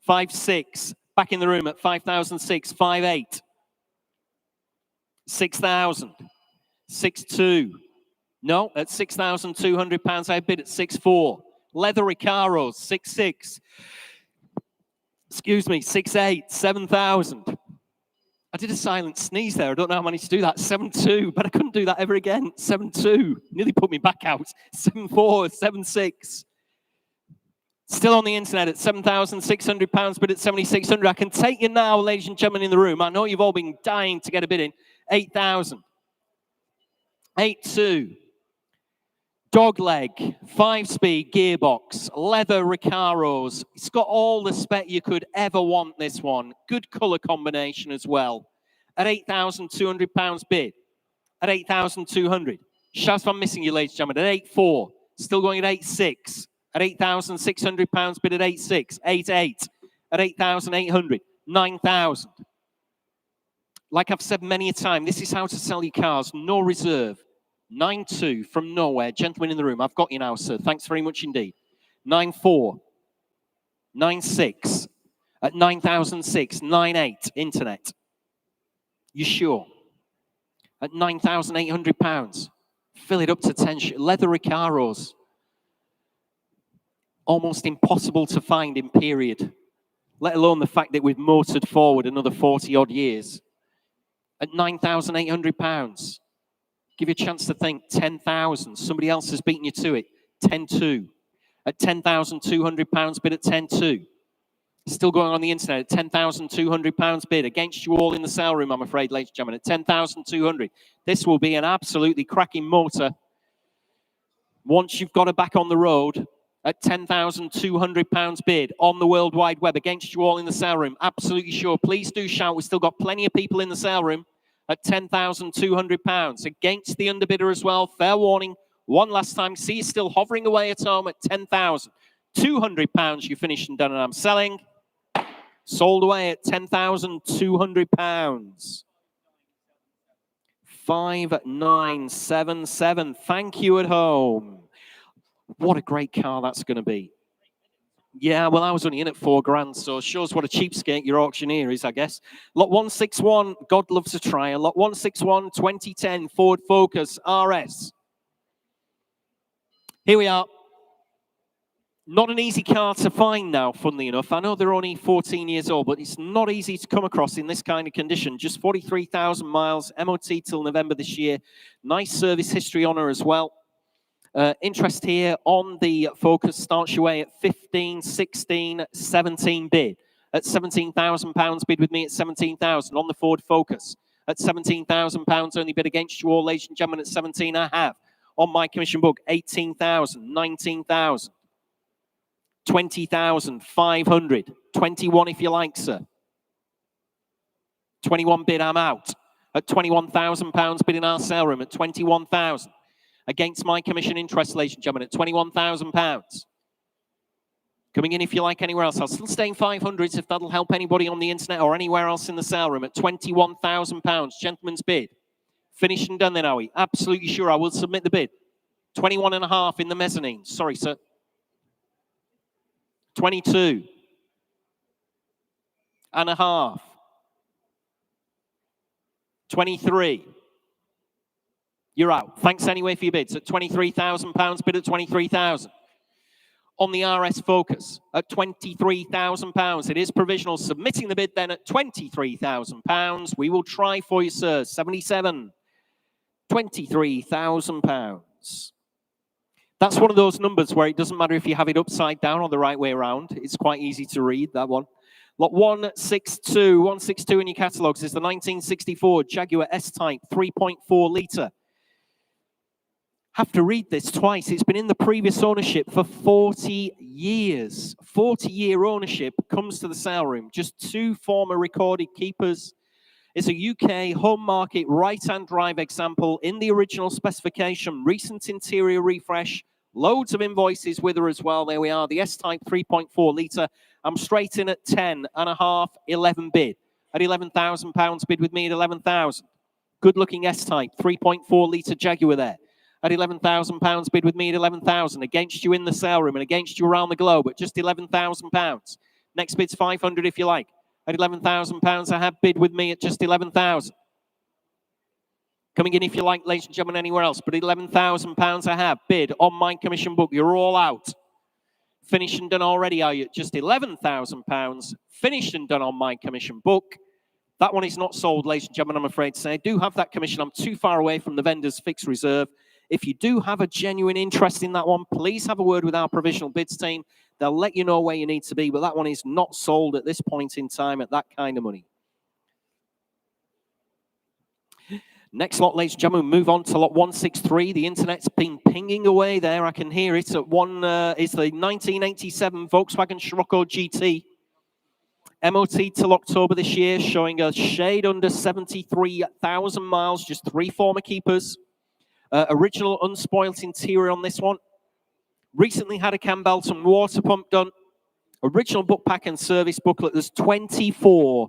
5,6, back in the room at 5,006. 5,8. 6,000. 6,2. No, at £6,200, I bid at 6,4. Leather Recaros, 6,6. Excuse me, 6,8, 7,000. I did a silent sneeze there. I don't know how I managed to do that. 7,2, but I couldn't do that ever again. 7,2, nearly put me back out. 7,4, 7,6. Still on the internet at £7,600, but at 7,600. I can take you now, ladies and gentlemen in the room. I know you've all been dying to get a bid in. 8,000. 8,2. Dogleg, 5-speed gearbox, leather Recaros. It's got all the spec you could ever want, this one. Good colour combination as well. At £8,200 bid. At 8,200. Shouts if I'm missing you, ladies and gentlemen. At 8,4. Still going at 8,6. At £8,600 bid at 8,6. 8,8. At 8,800. 9,000. Like I've said many a time, this is how to sell your cars. No reserve. 9,2 from nowhere. Gentlemen in the room, I've got you now, sir. Thanks very much indeed. 9,4. 9,6. At 9,006. 9,8. Internet. You sure? At £9,800. Fill it up to 10. Leather Recaros. Almost impossible to find in period. Let alone the fact that we've motored forward another 40 odd years. At £9,800. Give you a chance to think. 10,000. Somebody else has beaten you to it. 10,2. At £10,200 bid at 10,2. Still going on the internet at £10,200 bid. Against you all in the sale room, I'm afraid, ladies and gentlemen, at 10,200. This will be an absolutely cracking motor. Once you've got her back on the road, at £10,200 bid on the World Wide Web. Against you all in the sale room. Absolutely sure. Please do shout. We've still got plenty of people in the sale room. At £10,200. Against the underbidder as well. Fair warning. One last time. See you still hovering away at home at £10,200. You finished and done, and I'm selling. Sold away at £10,200. 5,977. Thank you at home. What a great car that's going to be. Yeah, well, I was only in at £4,000, so shows what a cheapskate your auctioneer is, I guess. Lot 161, God loves a trial. Lot 161, 2010 Ford Focus RS. Here we are. Not an easy car to find now, funnily enough. I know they're only 14 years old, but it's not easy to come across in this kind of condition. Just 43,000 miles, MOT till November this year. Nice service history on her as well. Interest here on the Focus starts your way at 15, 16, 17 bid. At £17,000 bid with me at 17,000 on the Ford Focus. At £17,000 only bid against you all, ladies and gentlemen, at 17 I have. On my commission book, 18,000, 19,000, 20,500, 21 if you like, sir. 21 bid, I'm out. At £21,000 bid in our sale room at 21,000. Against my commission interest, ladies and gentlemen, at £21,000. Coming in if you like anywhere else. I'll still stay in 500s if that'll help anybody on the internet or anywhere else in the sale room at £21,000. Gentleman's bid. Finished and done then, are we? Absolutely sure. I will submit the bid. 21.5 in the mezzanine. Sorry, sir. 22.5. 23. You're out. Thanks anyway for your bids. At £23,000, bid at 23,000. On the RS Focus at £23,000. It is provisional. Submitting the bid then at £23,000. We will try for you, sir. 77. £23,000. That's one of those numbers where it doesn't matter if you have it upside down or the right way around. It's quite easy to read, that one. Lot 162. 162 in your catalogues is the 1964 Jaguar S-Type 3.4 litre. Have to read this twice. It's been in the previous ownership for 40 years. 40-year ownership comes to the sale room. Just 2 former recorded keepers. It's a UK home market right-hand drive example in the original specification. Recent interior refresh. Loads of invoices with her as well. There we are. The S-Type 3.4 litre. I'm straight in at 10.5, 11 bid. At £11,000 bid with me at 11,000. Good-looking S-Type 3.4 litre Jaguar there. At £11,000 bid with me at 11,000. Against you in the sale room and against you around the globe at just £11,000. Next bid's 500 if you like. At £11,000, I have bid with me at just 11,000. Coming in if you like, ladies and gentlemen, anywhere else. But £11,000 I have bid on my commission book. You're all out. Finished and done already, are you? At just £11,000. Finished and done on my commission book. That one is not sold, ladies and gentlemen, I'm afraid to say. I do have that commission. I'm too far away from the vendor's fixed reserve. If you do have a genuine interest in that one, please have a word with our provisional bids team. They'll let you know where you need to be, but that one is not sold at this point in time at that kind of money. Next lot, ladies and gentlemen, we move on to lot 163. The internet's been pinging away there. I can hear it. At one is the 1987 Volkswagen Scirocco GT. MOT till October this year, showing a shade under 73,000 miles, just 3 former keepers. Original unspoilt interior on this one. Recently had a cam belt and water pump done. Original book pack and service booklet. There's 24,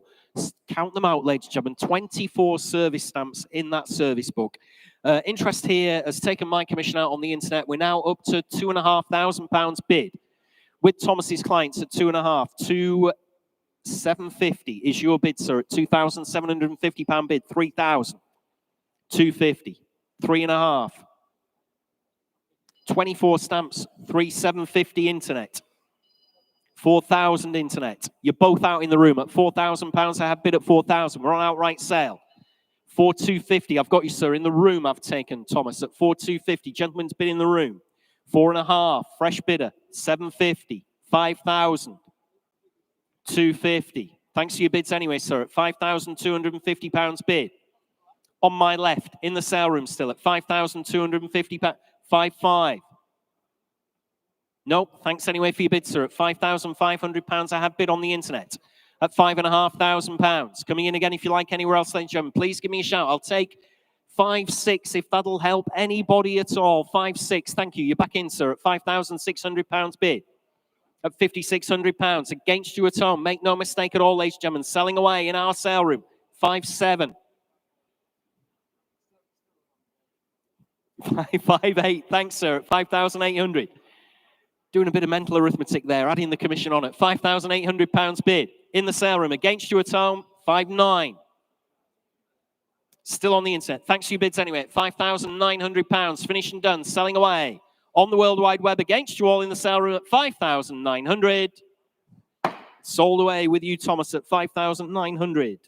count them out, ladies and gentlemen, 24 service stamps in that service book. Interest here has taken my commission out on the internet. We're now up to £2,500 bid with Thomas's clients at 2.5. 750 is your bid, sir, at £2,750 bid. 3,000. 250. 3.5. 24 stamps. 3,750 internet. 4,000 internet. You're both out in the room at £4,000. I have bid at 4,000. We're on outright sale. 4,250. I've got you, sir, in the room. I've taken Thomas at 4,250. Gentleman's bid in the room. 4.5. Fresh bidder. 750. 5,000. 250. Thanks for your bids anyway, sir, at £5,250 bid. On my left, in the sale room still at £5,250. 5.5. Nope, thanks anyway for your bid, sir, at £5,500. I have bid on the internet at £5,500. Coming in again if you like anywhere else, ladies and gentlemen. Please give me a shout. I'll take 5.6 if that'll help anybody at all. 5.6, thank you. You're back in, sir, at £5,600 bid. At £5,600 against you at home. Make no mistake at all, ladies and gentlemen. Selling away in our sale room. 5.7. 5.8. Thanks, sir. At 5,800. Doing a bit of mental arithmetic there. Adding the commission on it. £5,800 bid in the sale room. Against you at home. 5.9. Still on the internet. Thanks for your bids anyway. At £5,900. Finished and done. Selling away. On the World Wide Web against you all in the sale room at 5,900. Sold away with you, Thomas, at 5,900.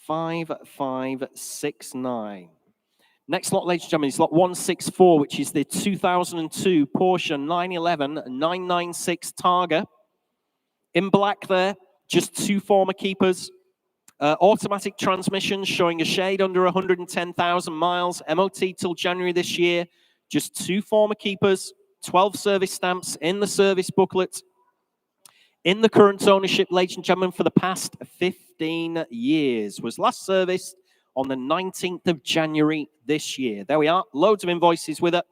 5,569. Next lot, ladies and gentlemen, is lot 164, which is the 2002 Porsche 911 996 Targa. In black there, just 2 former keepers. Automatic transmission showing a shade under 110,000 miles. MOT till January this year. Just 2 former keepers. 12 service stamps in the service booklet. In the current ownership, ladies and gentlemen, for the past 15 years. Was last serviced on the 19th of January this year. There we are. Loads of invoices with it.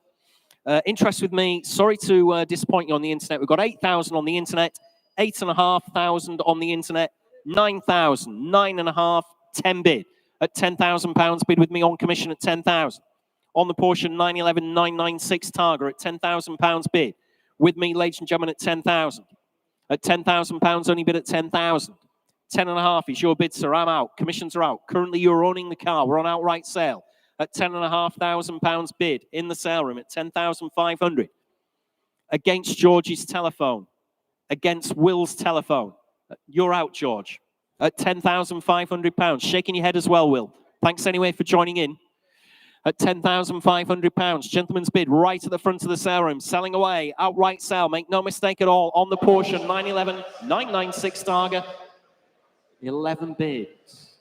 Interest with me. Sorry to disappoint you on the internet. We've got 8,000 on the internet. 8,500 on the internet. 9,000, 9.5, 10 bid at £10,000 bid with me on commission at 10,000. On the Porsche 911 996 Targa at £10,000 bid with me, ladies and gentlemen, at 10,000. At £10,000 only bid at 10,000. 10.5 is your bid, sir. I'm out. Commissions are out. Currently, you're owning the car. We're on outright sale at £10,500 bid in the sale room at 10,500. Against George's telephone. Against Will's telephone. You're out, George, at £10,500. Shaking your head as well, Will. Thanks anyway for joining in. At £10,500. Gentleman's bid right at the front of the sale room. Selling away. Outright sale. Make no mistake at all. On the Porsche 911 996 Targa. 11 bids.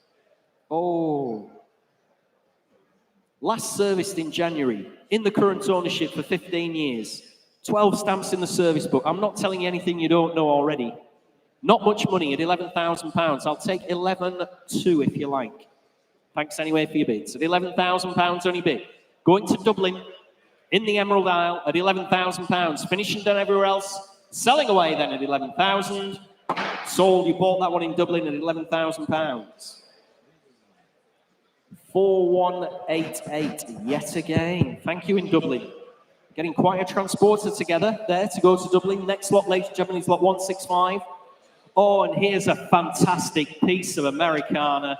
Oh. Last serviced in January, in the current ownership for 15 years. 12 stamps in the service book. I'm not telling you anything you don't know already. Not much money at £11,000. I'll take 11.2 if you like. Thanks anyway for your bids. At £11,000 only bid. Going to Dublin in the Emerald Isle at £11,000. Finishing done everywhere else. Selling away then at 11,000. Sold, you bought that one in Dublin at £11,000. 4188 yet again. Thank you in Dublin. Getting quite a transporter together there to go to Dublin. Next lot, ladies and gentlemen, is lot 165. Oh, and here's a fantastic piece of Americana.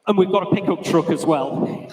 And we've got a pickup truck as well.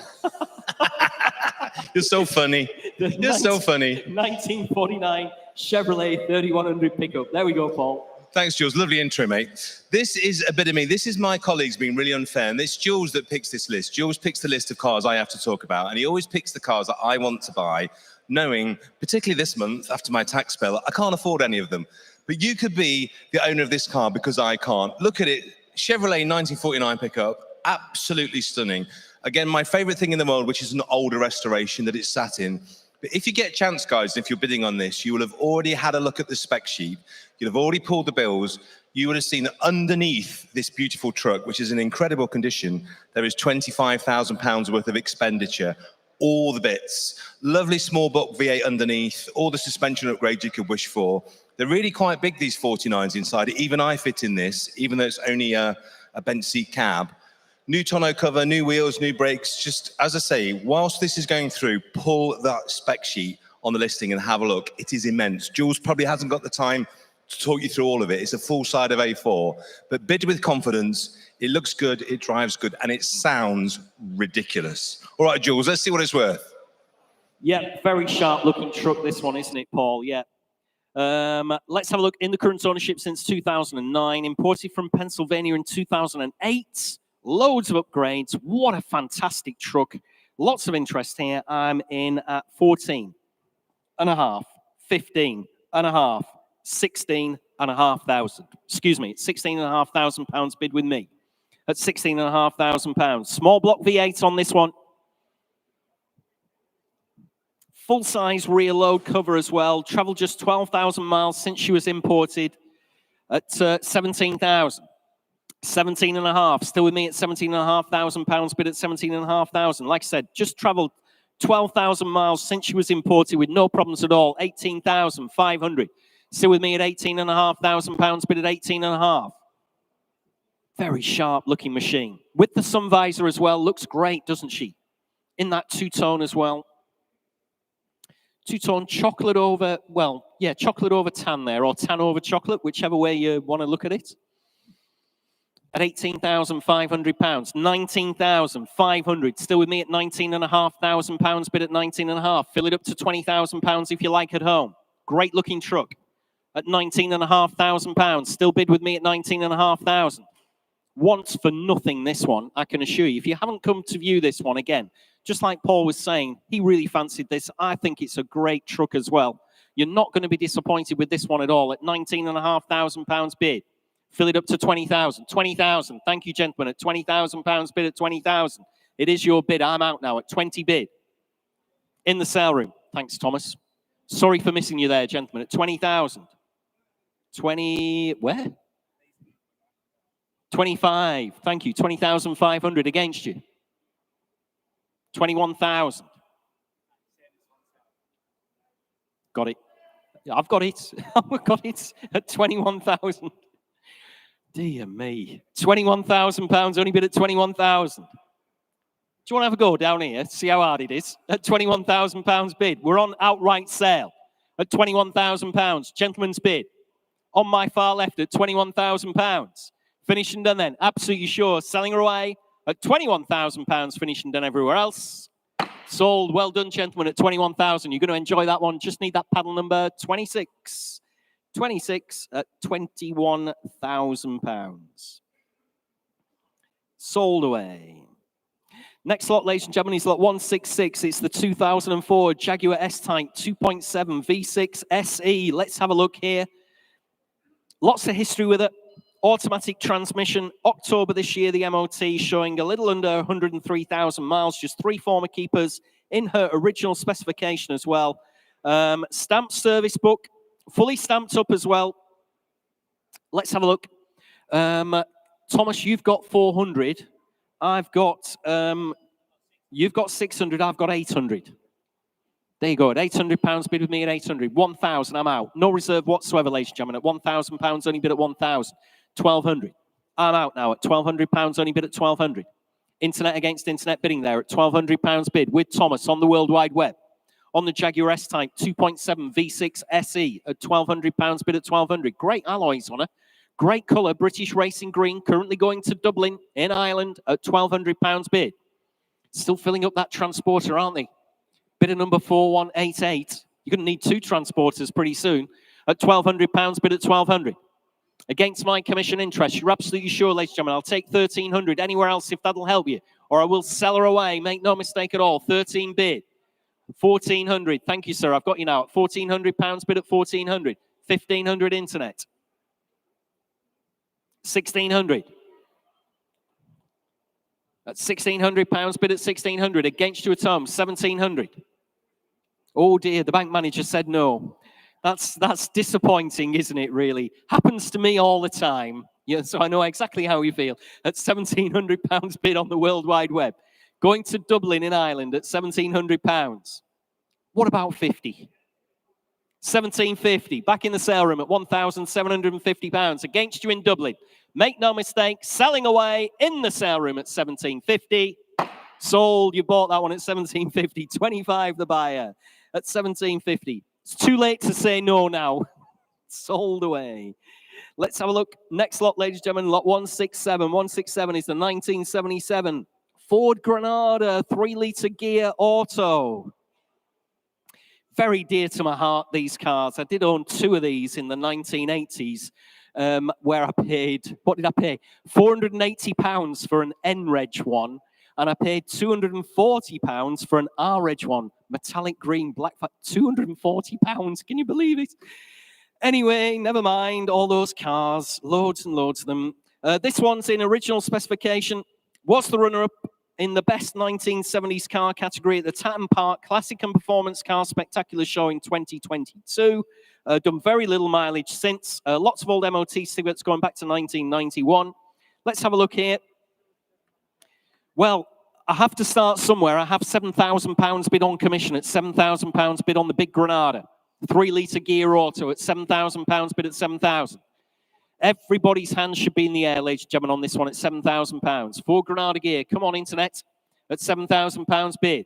You're so funny. You're so funny. 1949 Chevrolet 3100 pickup. There we go, Paul. Thanks, Jules. Lovely intro, mate. This is a bit of me. This is my colleagues being really unfair. And it's Jules that picks this list. Jules picks the list of cars I have to talk about. And he always picks the cars that I want to buy, knowing, particularly this month, after my tax bill, I can't afford any of them. But you could be the owner of this car because I can't. Look at it. Chevrolet 1949 pickup. Absolutely stunning. Again, my favorite thing in the world, which is an older restoration that it's sat in. But if you get a chance, guys, if you're bidding on this, you will have already had a look at the spec sheet. You'll have already pulled the bills. You would have seen that underneath this beautiful truck, which is in incredible condition, there is £25,000 worth of expenditure. All the bits. Lovely small book V8 underneath. All the suspension upgrades you could wish for. They're really quite big, these 49s inside. Even I fit in this, even though it's only a bench seat cab. New tonneau cover, new wheels, new brakes. Just, as I say, whilst this is going through, pull that spec sheet on the listing and have a look. It is immense. Jules probably hasn't got the time to talk you through all of it. It's a full side of A4. But bid with confidence. It looks good, it drives good, and it sounds ridiculous. All right, Jules, let's see what it's worth. Yeah, very sharp-looking truck, this one, isn't it, Paul? Yeah. Let's have a look. In the current ownership since 2009. Imported from Pennsylvania in 2008. Loads of upgrades. What a fantastic truck. Lots of interest here. I'm in at 14 and a half, 15 and a half, 16 and a half thousand. Excuse me, £16,500 bid with me at £16,500. Small block V8 on this one. Full-size rear load cover as well. Traveled just 12,000 miles since she was imported at 17,000. 17 and a half, still with me at £17,500 bid at 17,500. Like I said, just traveled 12,000 miles since she was imported with no problems at all. 18,500. Still with me at £18,500 bid at 18 and a half. Very sharp looking machine. With the sun visor as well, looks great, doesn't she? In that two-tone as well. Two-tone chocolate over, well, yeah, chocolate over tan there, or tan over chocolate, whichever way you want to look at it. At £18,500, 19,500. Still with me at £19,500 bid at 19.5. Fill it up to £20,000 if you like at home. Great looking truck at £19,500. Still bid with me at £19,500. Wants for nothing, this one, I can assure you. If you haven't come to view this one again, just like Paul was saying, he really fancied this. I think it's a great truck as well. You're not going to be disappointed with this one at all at £19,500 bid. Fill it up to 20,000. 20,000. Thank you, gentlemen. At £20,000 bid at 20,000. It is your bid. I'm out now at 20 bid. In the sale room. Thanks, Thomas. Sorry for missing you there, gentlemen. At 20,000. 20, where? 25. Thank you. 20,500 against you. 21,000. Got it. I've got it. I've got it at 21,000. Dear me. £21,000, only bid at 21,000. Do you want to have a go down here? See how hard it is? At £21,000 bid. We're on outright sale at £21,000. Gentleman's bid. On my far left at £21,000. Finished and done then. Absolutely sure. Selling her away at £21,000. Finished and done everywhere else. Sold. Well done, gentlemen, at 21,000. You're going to enjoy that one. Just need that paddle number 26. 26 at £21,000. Sold away. Next lot, ladies and gentlemen, is lot 166. It's the 2004 Jaguar S-Type 2.7 V6 SE. Let's have a look here. Lots of history with it. Automatic transmission, October this year, the MOT showing a little under 103,000 miles, just 3 former keepers in her original specification as well. Stamped service book, fully stamped up as well. Let's have a look. Thomas, you've got 400. I've got, you've got 600, I've got 800. There you go, at £800 bid with me at 800. 1,000, I'm out. No reserve whatsoever, ladies and gentlemen. At £1,000, only bid at 1,000. 1,200. I'm out now at £1,200, only bid at 1,200. Internet against internet bidding there at £1,200 bid with Thomas on the World Wide Web. On the Jaguar S-Type 2.7 V6 SE at £1,200 bid at 1,200. Great alloys on her. Great colour, British Racing Green, currently going to Dublin in Ireland at £1,200 bid. Still filling up that transporter, aren't they? Bidder number 4188. You're going to need 2 transporters pretty soon at £1,200 bid at 1,200. Against my commission interest, you're absolutely sure, ladies and gentlemen, I'll take 1,300 anywhere else if that'll help you, or I will sell her away. Make no mistake at all. 13 bid. 1,400. Thank you, sir. I've got you now at £1,400 bid at 1,400. 1,500 internet. 1,600. At £1,600 bid at 1,600. Against you at home, 1,700. Oh dear, the bank manager said no. That's disappointing, isn't it, really? Happens to me all the time. Yeah, so I know exactly how you feel. At £1,700 bid on the World Wide Web. Going to Dublin in Ireland at £1,700. What about 50? 1,750. Back in the sale room at £1,750. Against you in Dublin. Make no mistake, selling away in the sale room at 1,750. Sold. You bought that one at 1,750. 25 the buyer at 1,750. It's too late to say no now. Sold away. Let's have a look. Next lot, ladies and gentlemen, lot 167. 167 is the 1977 Ford Granada 3-litre gear auto. Very dear to my heart, these cars. I did own 2 of these in the 1980s, where I paid, what did I pay? £480 for an N-Reg one, and I paid £240 for an R-Reg one. Metallic green, black, £240. Can you believe it? Anyway, never mind all those cars, loads and loads of them. This one's in original specification. Was the runner-up in the best 1970s car category at the Manor Park Classic and Performance Car Spectacular Show in 2022. Done very little mileage since. Lots of old MOT cigarettes going back to 1991. Let's have a look here. Well, I have to start somewhere. I have £7,000 bid on commission at £7,000 bid on the big Granada. 3-litre gear auto at £7,000 bid at 7,000. Everybody's hands should be in the air, ladies and gentlemen, on this one at £7,000. Ford Granada gear, come on, internet, at £7,000 bid.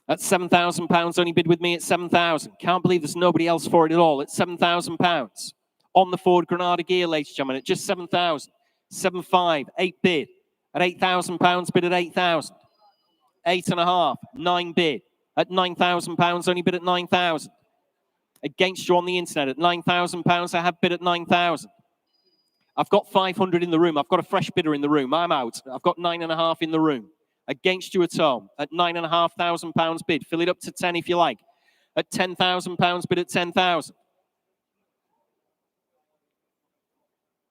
At £7,000, only bid with me at 7,000. Can't believe there's nobody else for it at all. At £7,000 on the Ford Granada gear, ladies and gentlemen, at just 7,000. 7.5, 8 bid. At £8,000 bid at 8,000. 8.5, 9 bid. At £9,000, only bid at 9,000. Against you on the internet at £9,000, I have bid at 9,000. I've got 500 in the room. I've got a fresh bidder in the room. I'm out. I've got 9.5 in the room. Against you at home at £9,500 bid. Fill it up to 10 if you like. At £10,000 bid at 10,000.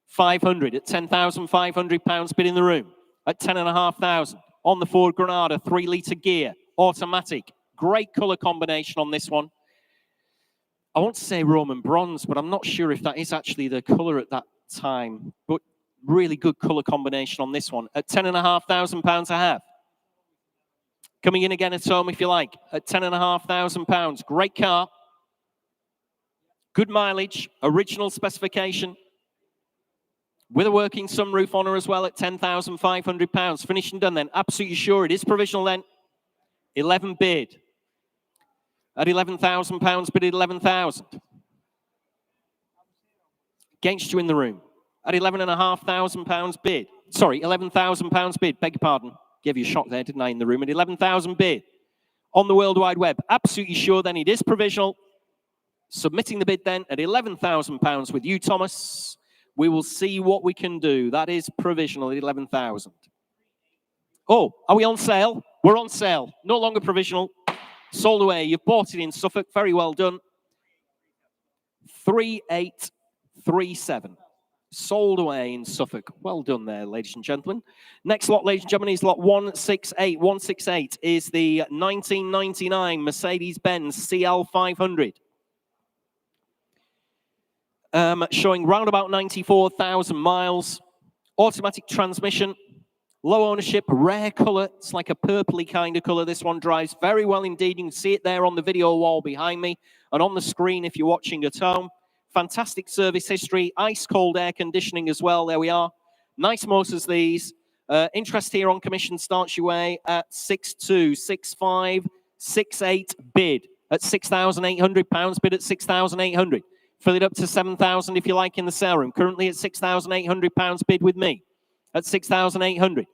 500 at £10,500 bid in the room. At 10,500 on the Ford Granada 3-litre gear automatic. Great colour combination on this one. I want to say Roman bronze, but I'm not sure if that is actually the colour at that time. But really good colour combination on this one. At £10,500 I have. Coming in again at home if you like. At £10,500. Great car. Good mileage. Original specification. With a working sunroof on her as well at £10,500. Finished and done then. Absolutely sure it is provisional then. 11 bid. At £11,000 bid at 11,000. Against you in the room. At £11,500 bid. Sorry, £11,000 bid. Beg your pardon. Gave you a shock there, didn't I, in the room. At 11,000 bid. On the World Wide Web. Absolutely sure then it is provisional. Submitting the bid then at £11,000 with you, Thomas. We will see what we can do. That is provisional at 11,000. Oh, are we on sale? We're on sale. No longer provisional. Sold away. You've bought it in Suffolk. Very well done. 3837. Sold away in Suffolk. Well done there, ladies and gentlemen. Next lot, ladies and gentlemen, is lot 168. 168 is the 1999 Mercedes-Benz CL500. Showing round about 94,000 miles. Automatic transmission. Low ownership, rare colour. It's like a purpley kind of colour. This one drives very well indeed. You can see it there on the video wall behind me and on the screen if you're watching at home. Fantastic service history, ice cold air conditioning as well. There we are. Nice motors these. Interest here on commission starts your way at 6.2, 6.5, 6.8 bid at £6,800. Bid at 6,800. Fill it up to 7,000 if you like in the sale room. Currently at £6,800. Bid with me at 6,800.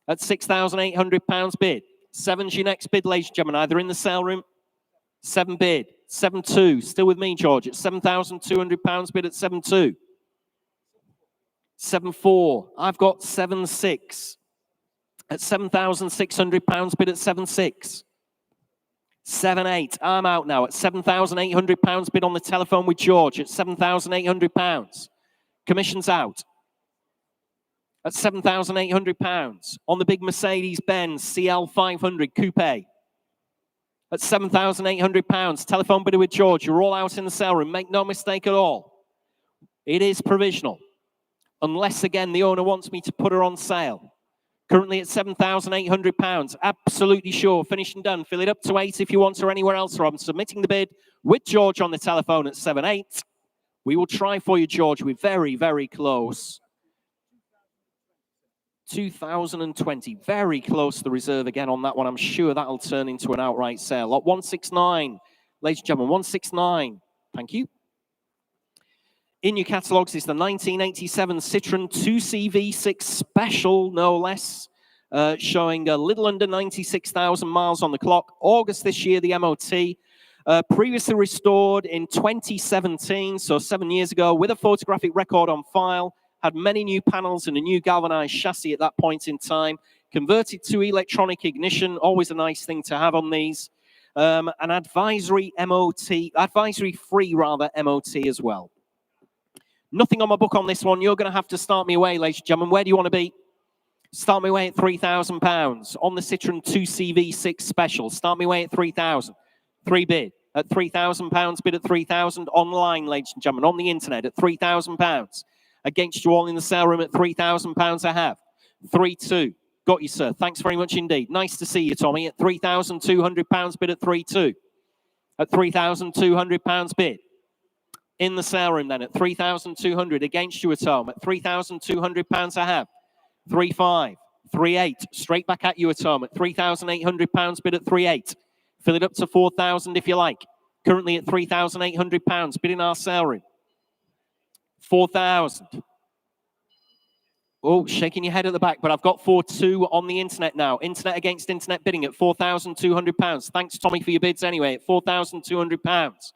At £6,800 bid. 7's your next bid, ladies and gentlemen, either in the sale room. 7 bid. 7.2. Still with me, George. At £7,200 bid at 7.2. 7.4. I've got 7.6. At £7,600 bid at 7.6. 7.8. I'm out now at £7,800 bid on the telephone with George at £7,800. Commission's out. At £7,800 on the big Mercedes-Benz CL500 Coupe. At £7,800, telephone bidder with George. You're all out in the sale room. Make no mistake at all. It is provisional. Unless, again, the owner wants me to put her on sale. Currently at £7,800. Absolutely sure. Finished and done. Fill it up to 8 if you want her anywhere else. Or I'm submitting the bid with George on the telephone at 7.8. We will try for you, George. We're very, very close. 2020, very close to the reserve again on that one. I'm sure that'll turn into an outright sale. Lot 169, ladies and gentlemen, 169. Thank you. In your catalogues is the 1987 Citroen 2CV6 Special, no less, showing a little under 96,000 miles on the clock. August this year, the MOT. Previously restored in 2017, so 7 years ago, with a photographic record on file. Had many new panels and a new galvanized chassis at that point in time. Converted to electronic ignition, always a nice thing to have on these. An advisory free MOT as well. Nothing on my book on this one. You're going to have to start me away, ladies and gentlemen. Where do you want to be? Start me away at £3,000 on the Citroen 2CV6 Special. Start me away at 3,000. 3 bid at £3,000. Bid at 3,000 online, ladies and gentlemen, on the internet at £3,000. Against you all in the sale room at £3,000 I have. 3.2. Got you, sir. Thanks very much indeed. Nice to see you, Tommy. At £3,200 bid at 3.2. At £3,200 bid. In the sale room then at 3,200 against you at home. At £3,200 I have. 3.5. 3.8. Straight back at you at home. At £3,800 bid at 3.8. Fill it up to 4,000 if you like. Currently at £3,800 bid in our sale room. 4,000. Oh, shaking your head at the back, but I've got 4.2 on the internet now. Internet against internet bidding at £4,200. Thanks, Tommy, for your bids anyway at £4,200.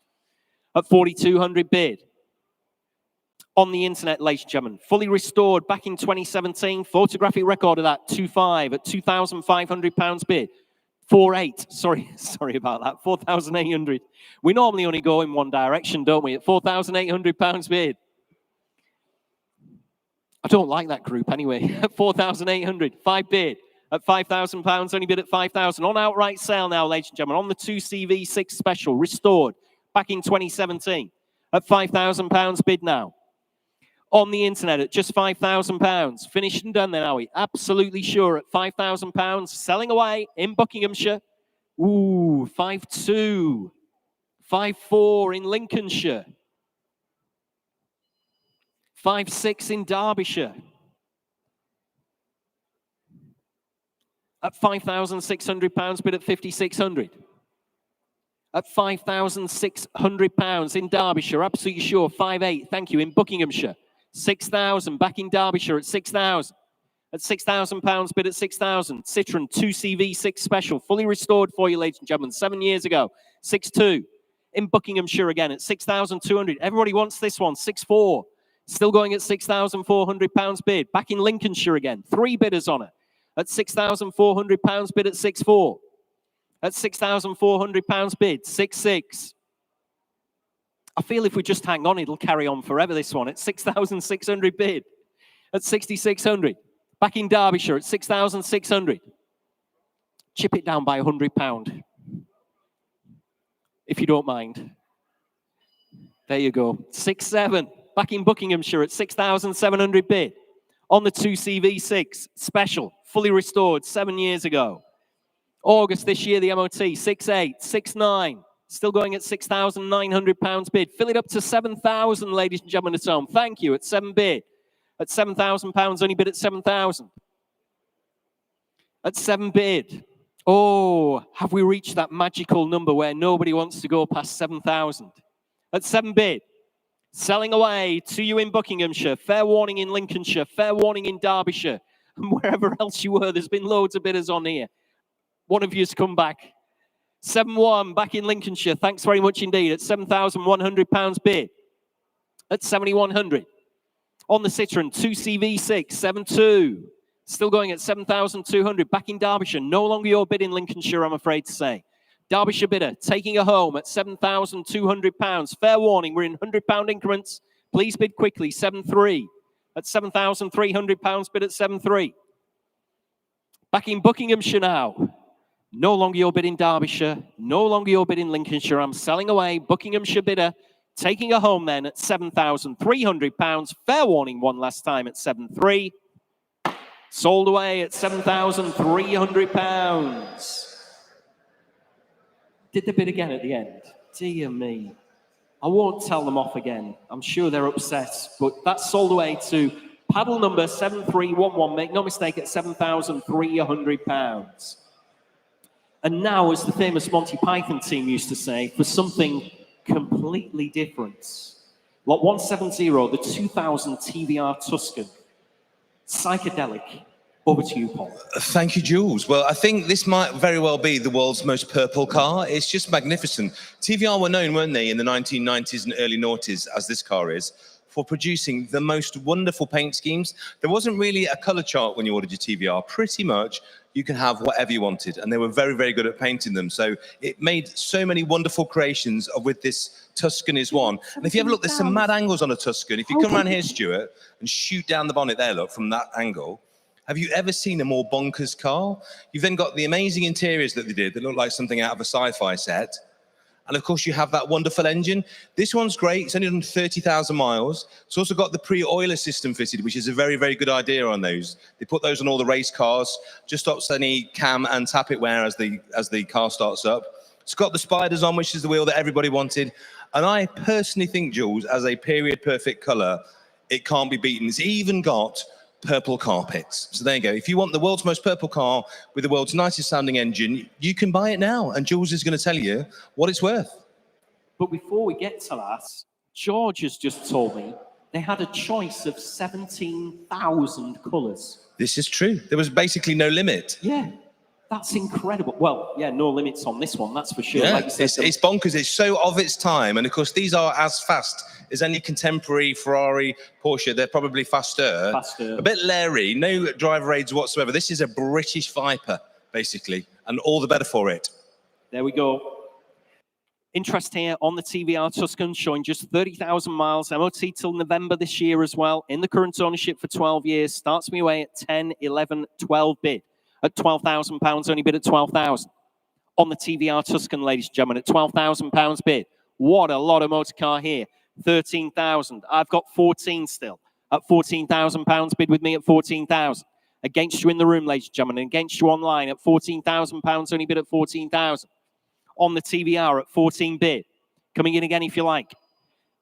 At 4,200 bid. On the internet, ladies and gentlemen. Fully restored back in 2017. Photographic record of that, 2.5 at £2,500 bid. 4.8. Sorry about that. 4,800. We normally only go in one direction, don't we? At £4,800 bid. I don't like that group anyway. At 4,800, 5 bid. At £5,000, only bid at 5,000. On outright sale now, ladies and gentlemen, on the 2CV6 Special, restored back in 2017. At £5,000 bid now. On the internet at just £5,000. Finished and done then, are we? Absolutely sure at £5,000. Selling away in Buckinghamshire. Ooh, 5.2. 5.4 in Lincolnshire. 5.6 in Derbyshire. At £5,600 bid at 5,600. At £5,600 in Derbyshire, absolutely sure. 5.8, thank you, in Buckinghamshire. 6,000 back in Derbyshire at 6,000. At £6,000 bid at 6,000. Citroen 2CV6 Special, fully restored for you, ladies and gentlemen, 7 years ago. 6.2 in Buckinghamshire again at 6,200. Everybody wants this one. 6.4. Still going at £6,400 bid. Back in Lincolnshire again. 3 bidders on it. At £6,400 bid at 6.4. At £6,400 bid. 6.6. I feel if we just hang on, it'll carry on forever, this one. At 6,600 bid. At 6,600. Back in Derbyshire at 6,600. Chip it down by £100. If you don't mind. There you go. 6,700. Back in Buckinghamshire at 6,700 bid. On the 2CV6. Special. Fully restored 7 years ago. August this year, the MOT. 6,800. 6,900. Still going at £6,900 bid. Fill it up to 7,000, ladies and gentlemen at home. Thank you. At 7 bid. At £7,000, only bid at 7,000. At 7 bid. Oh, have we reached that magical number where nobody wants to go past 7,000? At 7 bid. Selling away to you in Buckinghamshire. Fair warning in Lincolnshire. Fair warning in Derbyshire. And wherever else you were, there's been loads of bidders on here. One of you's come back. 7-1 back in Lincolnshire. Thanks very much indeed. At £7,100 bid. At 7,100. On the Citroen 2CV6, 7.2. Still going at 7,200. Back in Derbyshire. No longer your bid in Lincolnshire, I'm afraid to say. Derbyshire bidder taking a home at £7,200. Fair warning, we're in £100 increments. Please bid quickly. 7.3. At £7,300 bid at 7.3. Back in Buckinghamshire now. No longer your bid in Derbyshire. No longer your bid in Lincolnshire. I'm selling away. Buckinghamshire bidder taking a home then at £7,300. Fair warning one last time at 7.3. Sold away at £7,300. Did the bid again at the end? Dear me. I won't tell them off again. I'm sure they're upset. But that's sold away to paddle number 7311. Make no mistake, at £7,300. And now, as the famous Monty Python team used to say, for something completely different. Lot 170, the 2000 TVR Tuscan. Psychedelic. Over to you, Paul. Thank you, Jules. Well, I think this might very well be the world's most purple car. It's just magnificent. TVR were known, weren't they, in the 1990s and early noughties, as this car is, for producing the most wonderful paint schemes. There wasn't really a colour chart when you ordered your TVR. Pretty much, you can have whatever you wanted. And they were very, very good at painting them. So it made so many wonderful creations with this Tuscan is one. And if you ever look, there's some mad angles on a Tuscan. If you come around here, Stuart, and shoot down the bonnet there, look, from that angle, have you ever seen a more bonkers car? You've then got the amazing interiors that they did that look like something out of a sci-fi set. And of course, you have that wonderful engine. This one's great. It's only done 30,000 miles. It's also got the pre-oiler system fitted, which is a very, very good idea on those. They put those on all the race cars. Just stops any cam and tappet wear as the car starts up. It's got the spiders on, which is the wheel that everybody wanted. And I personally think, Jules, as a period perfect colour, it can't be beaten. It's even got purple carpets. So there you go. If you want the world's most purple car with the world's nicest sounding engine, you can buy it now. And Jules is going to tell you what it's worth. But before we get to that, George has just told me they had a choice of 17,000 colours. This is true. There was basically no limit. Yeah, that's incredible. Well, yeah, no limits on this one, that's for sure. Yeah, like you said, it's bonkers. It's so of its time. And of course, these are as fast as any contemporary Ferrari, Porsche. They're probably faster. A bit leery, no driver aids whatsoever. This is a British Viper, basically, and all the better for it. There we go. Interest here on the TVR Tuscan, showing just 30,000 miles, MOT till November this year as well, in the current ownership for 12 years. Starts me away at 10, 11, 12 bid. At £12,000, only bid at 12,000. On the TVR Tuscan, ladies and gentlemen, at £12,000 bid. What a lot of motor car here. 13,000. I've got 14 still. At £14,000 bid with me at 14,000. Against you in the room, ladies and gentlemen, and against you online at £14,000, only bid at 14,000. On the TVR at 14 bid. Coming in again if you like.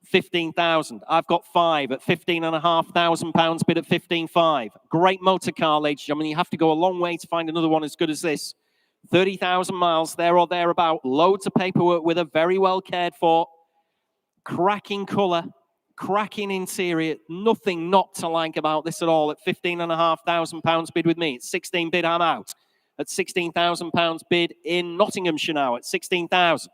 15,000. I've got 5 at £15,500 bid at 15,500. Great motor car, ladies and gentlemen. You have to go a long way to find another one as good as this. 30,000 miles there or thereabout. Loads of paperwork with a very well cared for. Cracking colour, cracking interior, nothing not to like about this at all. At £15,500 bid with me. At 16 bid, I'm out. At £16,000 bid in Nottinghamshire now at 16,000.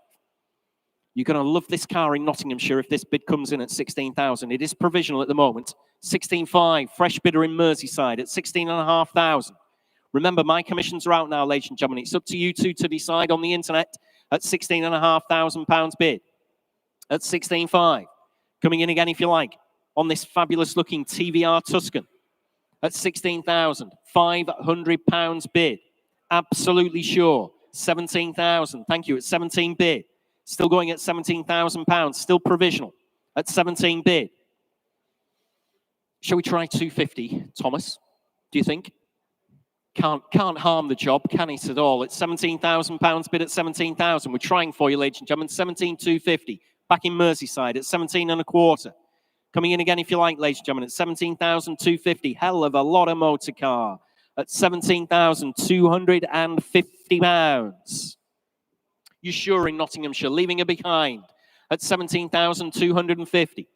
You're going to love this car in Nottinghamshire if this bid comes in at 16,000. It is provisional at the moment. 16,500, fresh bidder in Merseyside at 16,500. Remember, my commissions are out now, ladies and gentlemen. It's up to you two to decide on the internet at £16,500 bid. at 16.5. Coming in again, if you like, on this fabulous-looking TVR Tuscan at £16,500 bid. Absolutely sure. 17,000. Thank you. At 17 bid. Still going at £17,000. Still provisional at 17 bid. Shall we try 250, Thomas? Do you think? Can't harm the job, can it at all? It's £17,000 bid at 17,000. We're trying for you, ladies and gentlemen. 17,250. Back in Merseyside at 17.25. Coming in again, if you like, ladies and gentlemen, at 17,250. Hell of a lot of motor car at £17,250. You're sure in Nottinghamshire, leaving it behind at 17,250.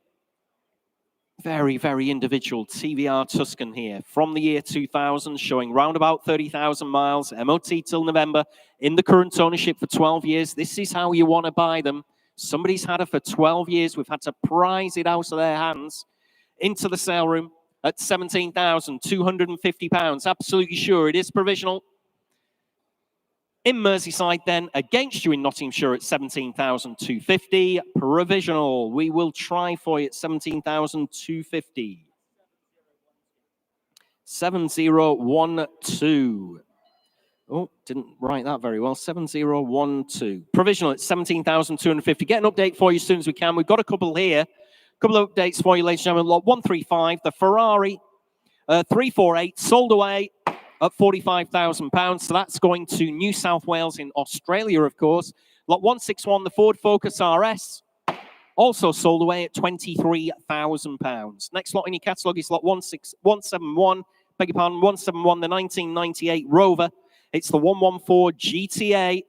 Very, very individual TVR Tuscan here from the year 2000, showing round about 30,000 miles, MOT till November, in the current ownership for 12 years. This is how you want to buy them. Somebody's had it for 12 years. We've had to prize it out of their hands into the sale room at £17,250. Absolutely sure it is provisional. In Merseyside then, against you in Nottinghamshire at 17,250. Provisional, we will try for you at 17,250. 7012. Oh, didn't write that very well. 7012. Provisional at 17,250. Get an update for you as soon as we can. We've got a couple here. A couple of updates for you, ladies and gentlemen. Lot 135, the Ferrari 348, sold away at £45,000. So that's going to New South Wales in Australia, of course. Lot 161, the Ford Focus RS, also sold away at £23,000. Next lot in your catalogue is lot 171, beg your pardon, 171, the 1998 Rover. It's the 114 GTA,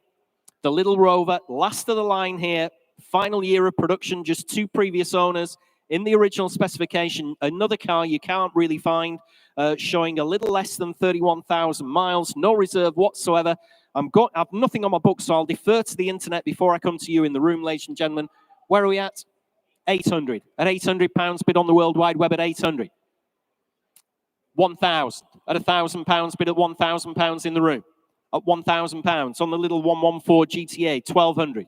the little Rover, last of the line here, final year of production, just 2 previous owners in the original specification. Another car you can't really find, showing a little less than 31,000 miles, no reserve whatsoever. I've nothing on my book, so I'll defer to the internet before I come to you in the room, ladies and gentlemen. Where are we at? 800. At £800 bid on the World Wide Web at 800. 1,000. At £1,000 bid at £1,000 in the room. At £1,000 on the little 114 GTA, 1,200.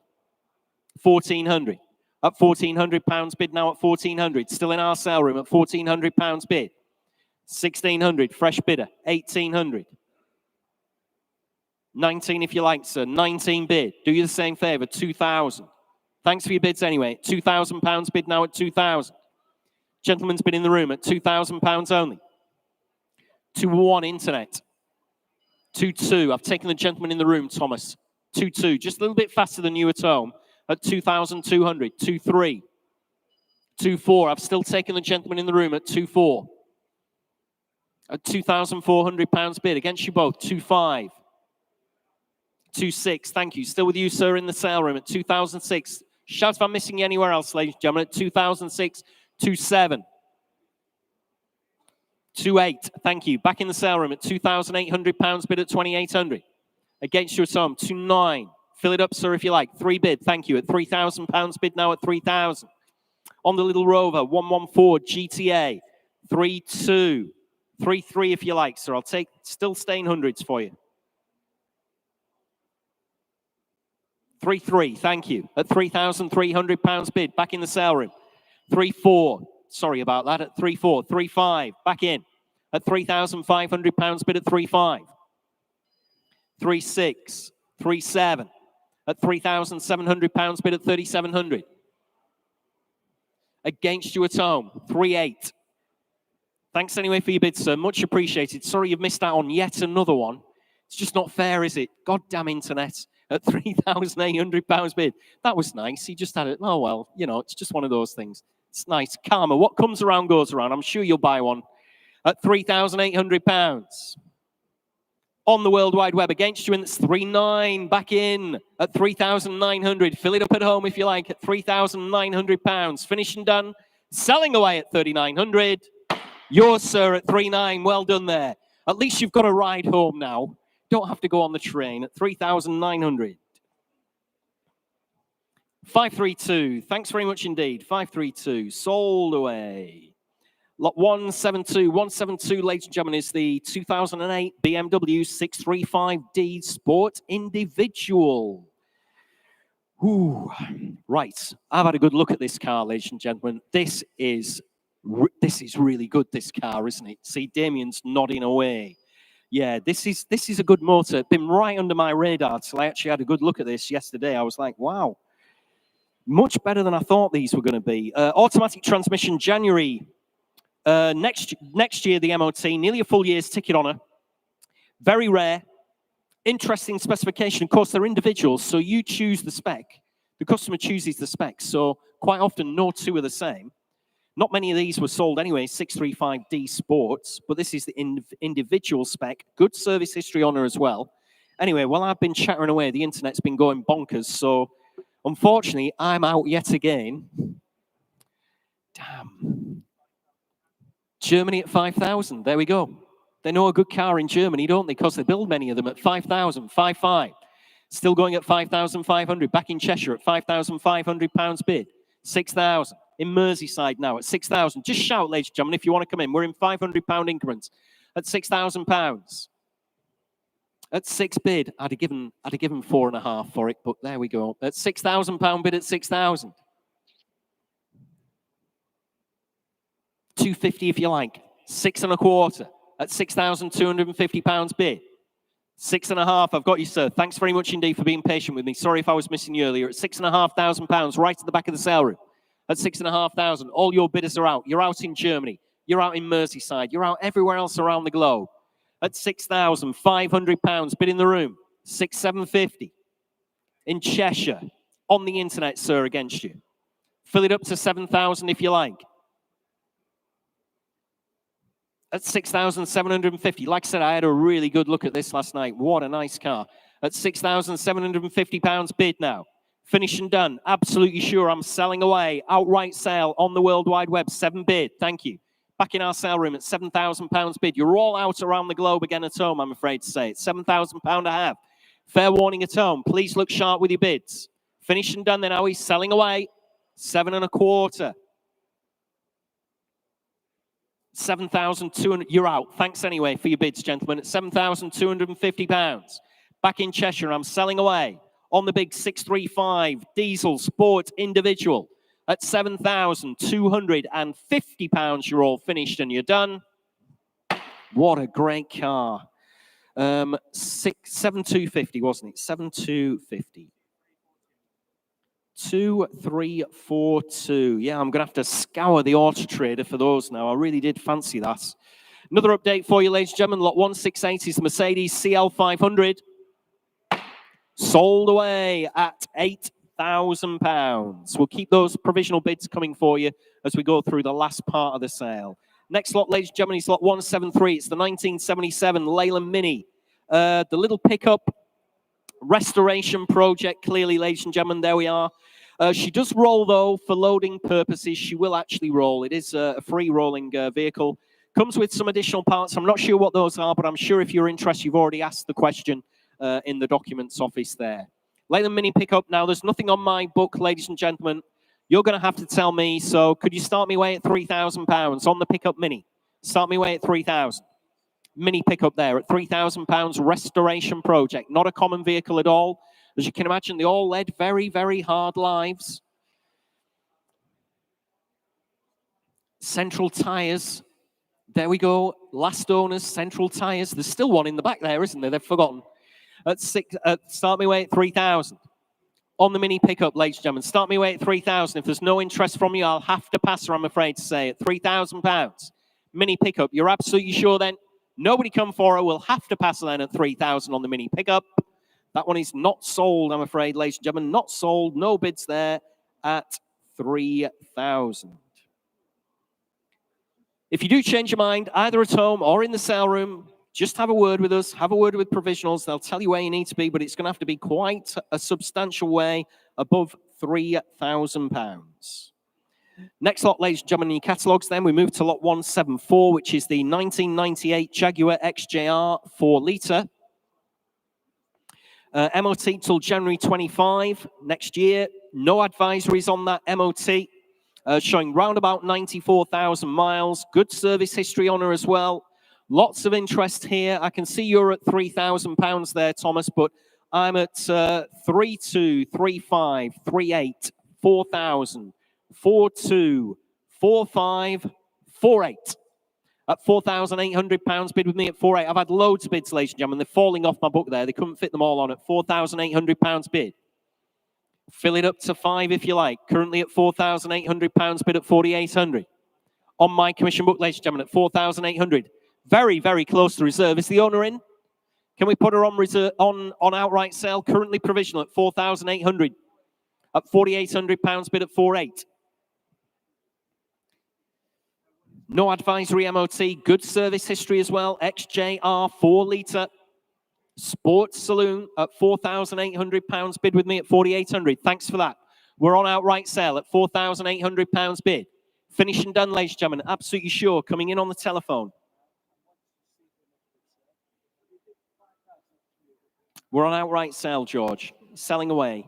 1,400. At £1,400 bid now at 1,400. Still in our sale room at £1,400 bid. 1,600, fresh bidder. 1,800. 19 if you like, sir. 19 bid. Do you the same favour. 2,000. Thanks for your bids anyway. £2,000 bid now at 2,000. Gentleman's bid in the room at £2,000 only. 2-1 internet. 2-2. I've taken the gentleman in the room, Thomas. 2-2. Just a little bit faster than you at home at 2,200. 2-3. 2-4. I've still taken the gentleman in the room at 2-4. At £2,400 bid. Against you both. 2-5. 2-6. Thank you. Still with you, sir, in the sale room at 2,006. Shout if I'm missing you anywhere else, ladies and gentlemen, at 2,006. 2-7. 2-8. Thank you. Back in the sale room at £2,800 bid at 2,800. Against you at home. 2-9. Fill it up, sir, if you like. 3 bid. Thank you. At £3,000 bid now at 3,000. On the little Rover, 114 GTA. 3-2. 3-3 if you like, sir. I'll take, still staying hundreds for you. 3-3, thank you. At £3,300 bid, back in the sale room. 3-4, sorry about that, at 3-4. 3-5, back in. At £3,500 bid at 3-5. 3-6, 3-7. At £3,700 bid at 3,700. Against you at home, 3-8. Thanks anyway for your bid, sir. Much appreciated. Sorry you've missed out on yet another one. It's just not fair, is it? Goddamn internet. At £3,800 bid. That was nice. He just had it. Oh, well, you know, it's just one of those things. It's nice. Karma. What comes around goes around. I'm sure you'll buy one. At £3,800. On the World Wide Web against you, and it's 3-9. Back in at 3,900. Fill it up at home if you like at £3,900. Finished and done. Selling away at 3,900. Yours, sir, at 3-9. Well done there. At least you've got a ride home now. Don't have to go on the train at 3,900. 532. Thanks very much indeed. 532. Sold away. Lot 172. 172, ladies and gentlemen, is the 2008 BMW 635D Sport Individual. Ooh, right. I've had a good look at this car, ladies and gentlemen. This is really good, this car, isn't it? See, Damien's nodding away. Yeah, this is a good motor. Been right under my radar till I actually had a good look at this yesterday. I was like, wow, much better than I thought these were going to be. Automatic transmission, January. Next year, the MOT, nearly a full year's ticket on her. Very rare. Interesting specification. Of course, they're individuals, so you choose the spec. The customer chooses the spec, so quite often no two are the same. Not many of these were sold anyway, 635D Sports, but this is the individual spec. Good service history on her as well. Anyway, while I've been chattering away, the internet's been going bonkers, so unfortunately, I'm out yet again. Damn. Germany at 5,000, there we go. They know a good car in Germany, don't they? Because they build many of them at 5,000, 5,500. Still going at 5,500. Back in Cheshire at £5,500 bid. 6,000. In Merseyside now at 6,000. Just shout, ladies and gentlemen, if you want to come in. We're in £500 increments at £6,000. At 6 bid, I'd have given 4.5 for it, but there we go. At £6,000 bid at 6,000. 250 if you like. 6.25 at £6,250 bid. 6.5, I've got you, sir. Thanks very much indeed for being patient with me. Sorry if I was missing you earlier. At £6,500, right at the back of the sale room. At £6,500, all your bidders are out. You're out in Germany. You're out in Merseyside. You're out everywhere else around the globe. At £6,500, bid in the room. 6,750. In Cheshire. On the internet, sir, against you. Fill it up to 7,000 if you like. At 6,750. Like I said, I had a really good look at this last night. What a nice car. At £6,750 bid now. Finished and done. Absolutely sure I'm selling away. Outright sale on the World Wide Web. 7 bid. Thank you. Back in our sale room at £7,000 bid. You're all out around the globe again at home, I'm afraid to say. It's £7,000 I have. Fair warning at home. Please look sharp with your bids. Finished and done then, are we? Selling away. 7.25. 7,200. You're out. Thanks anyway for your bids, gentlemen. At £7,250. Back in Cheshire, I'm selling away on the big 635 diesel sport individual at £7,250. You're all finished and you're done. What a great car. 7,250, wasn't it? 7,250. 2342. Yeah, I'm going to have to scour the Auto Trader for those now. I really did fancy that. Another update for you, ladies and gentlemen. Lot 168 is the Mercedes CL500. Sold away at £8,000. We'll keep those provisional bids coming for you as we go through the last part of the sale. Next lot, ladies and gentlemen, is lot 173. It's the 1977 Leyland Mini. The little pickup restoration project, clearly, ladies and gentlemen, there we are. She does roll, though, for loading purposes. She will actually roll. It is a free rolling vehicle. Comes with some additional parts. I'm not sure what those are, but I'm sure if you're interested, you've already asked the question in the documents office there. Leyland Mini pickup. Now, there's nothing on my book, ladies and gentlemen. You're going to have to tell me. So could you start me away at £3,000 on the pickup Mini? Start me away at £3,000. Mini pickup there at £3,000 restoration project. Not a common vehicle at all. As you can imagine, they all led very, very hard lives. Central tyres. There we go. Last owners, central tyres. There's still one in the back there, isn't there? They've forgotten. Start me away at £3,000. On the Mini pickup, ladies and gentlemen. Start me away at £3,000. If there's no interest from you, I'll have to pass her, I'm afraid to say, at £3,000. Mini pickup. You're absolutely sure then? Nobody come for her. We'll have to pass her then at £3,000 on the Mini pickup. That one is not sold, I'm afraid, ladies and gentlemen. Not sold. No bids there at £3,000. If you do change your mind, either at home or in the sale room, just have a word with us. Have a word with provisionals. They'll tell you where you need to be, but it's going to have to be quite a substantial way above £3,000. Next lot, ladies and gentlemen, in your catalogues then, we move to lot 174, which is the 1998 Jaguar XJR 4-litre. MOT till January 25 next year. No advisories on that MOT. Showing round about 94,000 miles. Good service history on her as well. Lots of interest here. I can see you're at £3,000 there, Thomas, but I'm at 32, 35, 38, 4,000, 42, 45, 48. At £4,800, bid with me at 48. I've had loads of bids, ladies and gentlemen. They're falling off my book there. They couldn't fit them all on at £4,800 bid. Fill it up to 5 if you like. Currently at £4,800, bid at 4,800. On my commission book, ladies and gentlemen, at 4,800. Very, very close to reserve. Is the owner in? Can we put her on reserve on outright sale? Currently provisional at 4,800. At £4,800, bid at 4,800. No advisory MOT, good service history as well. XJR 4-litre sports saloon at £4,800, bid with me at 4,800. Thanks for that. We're on outright sale at £4,800 bid. Finish and done, ladies and gentlemen. Absolutely sure. Coming in on the telephone. We're on outright sale, George. Selling away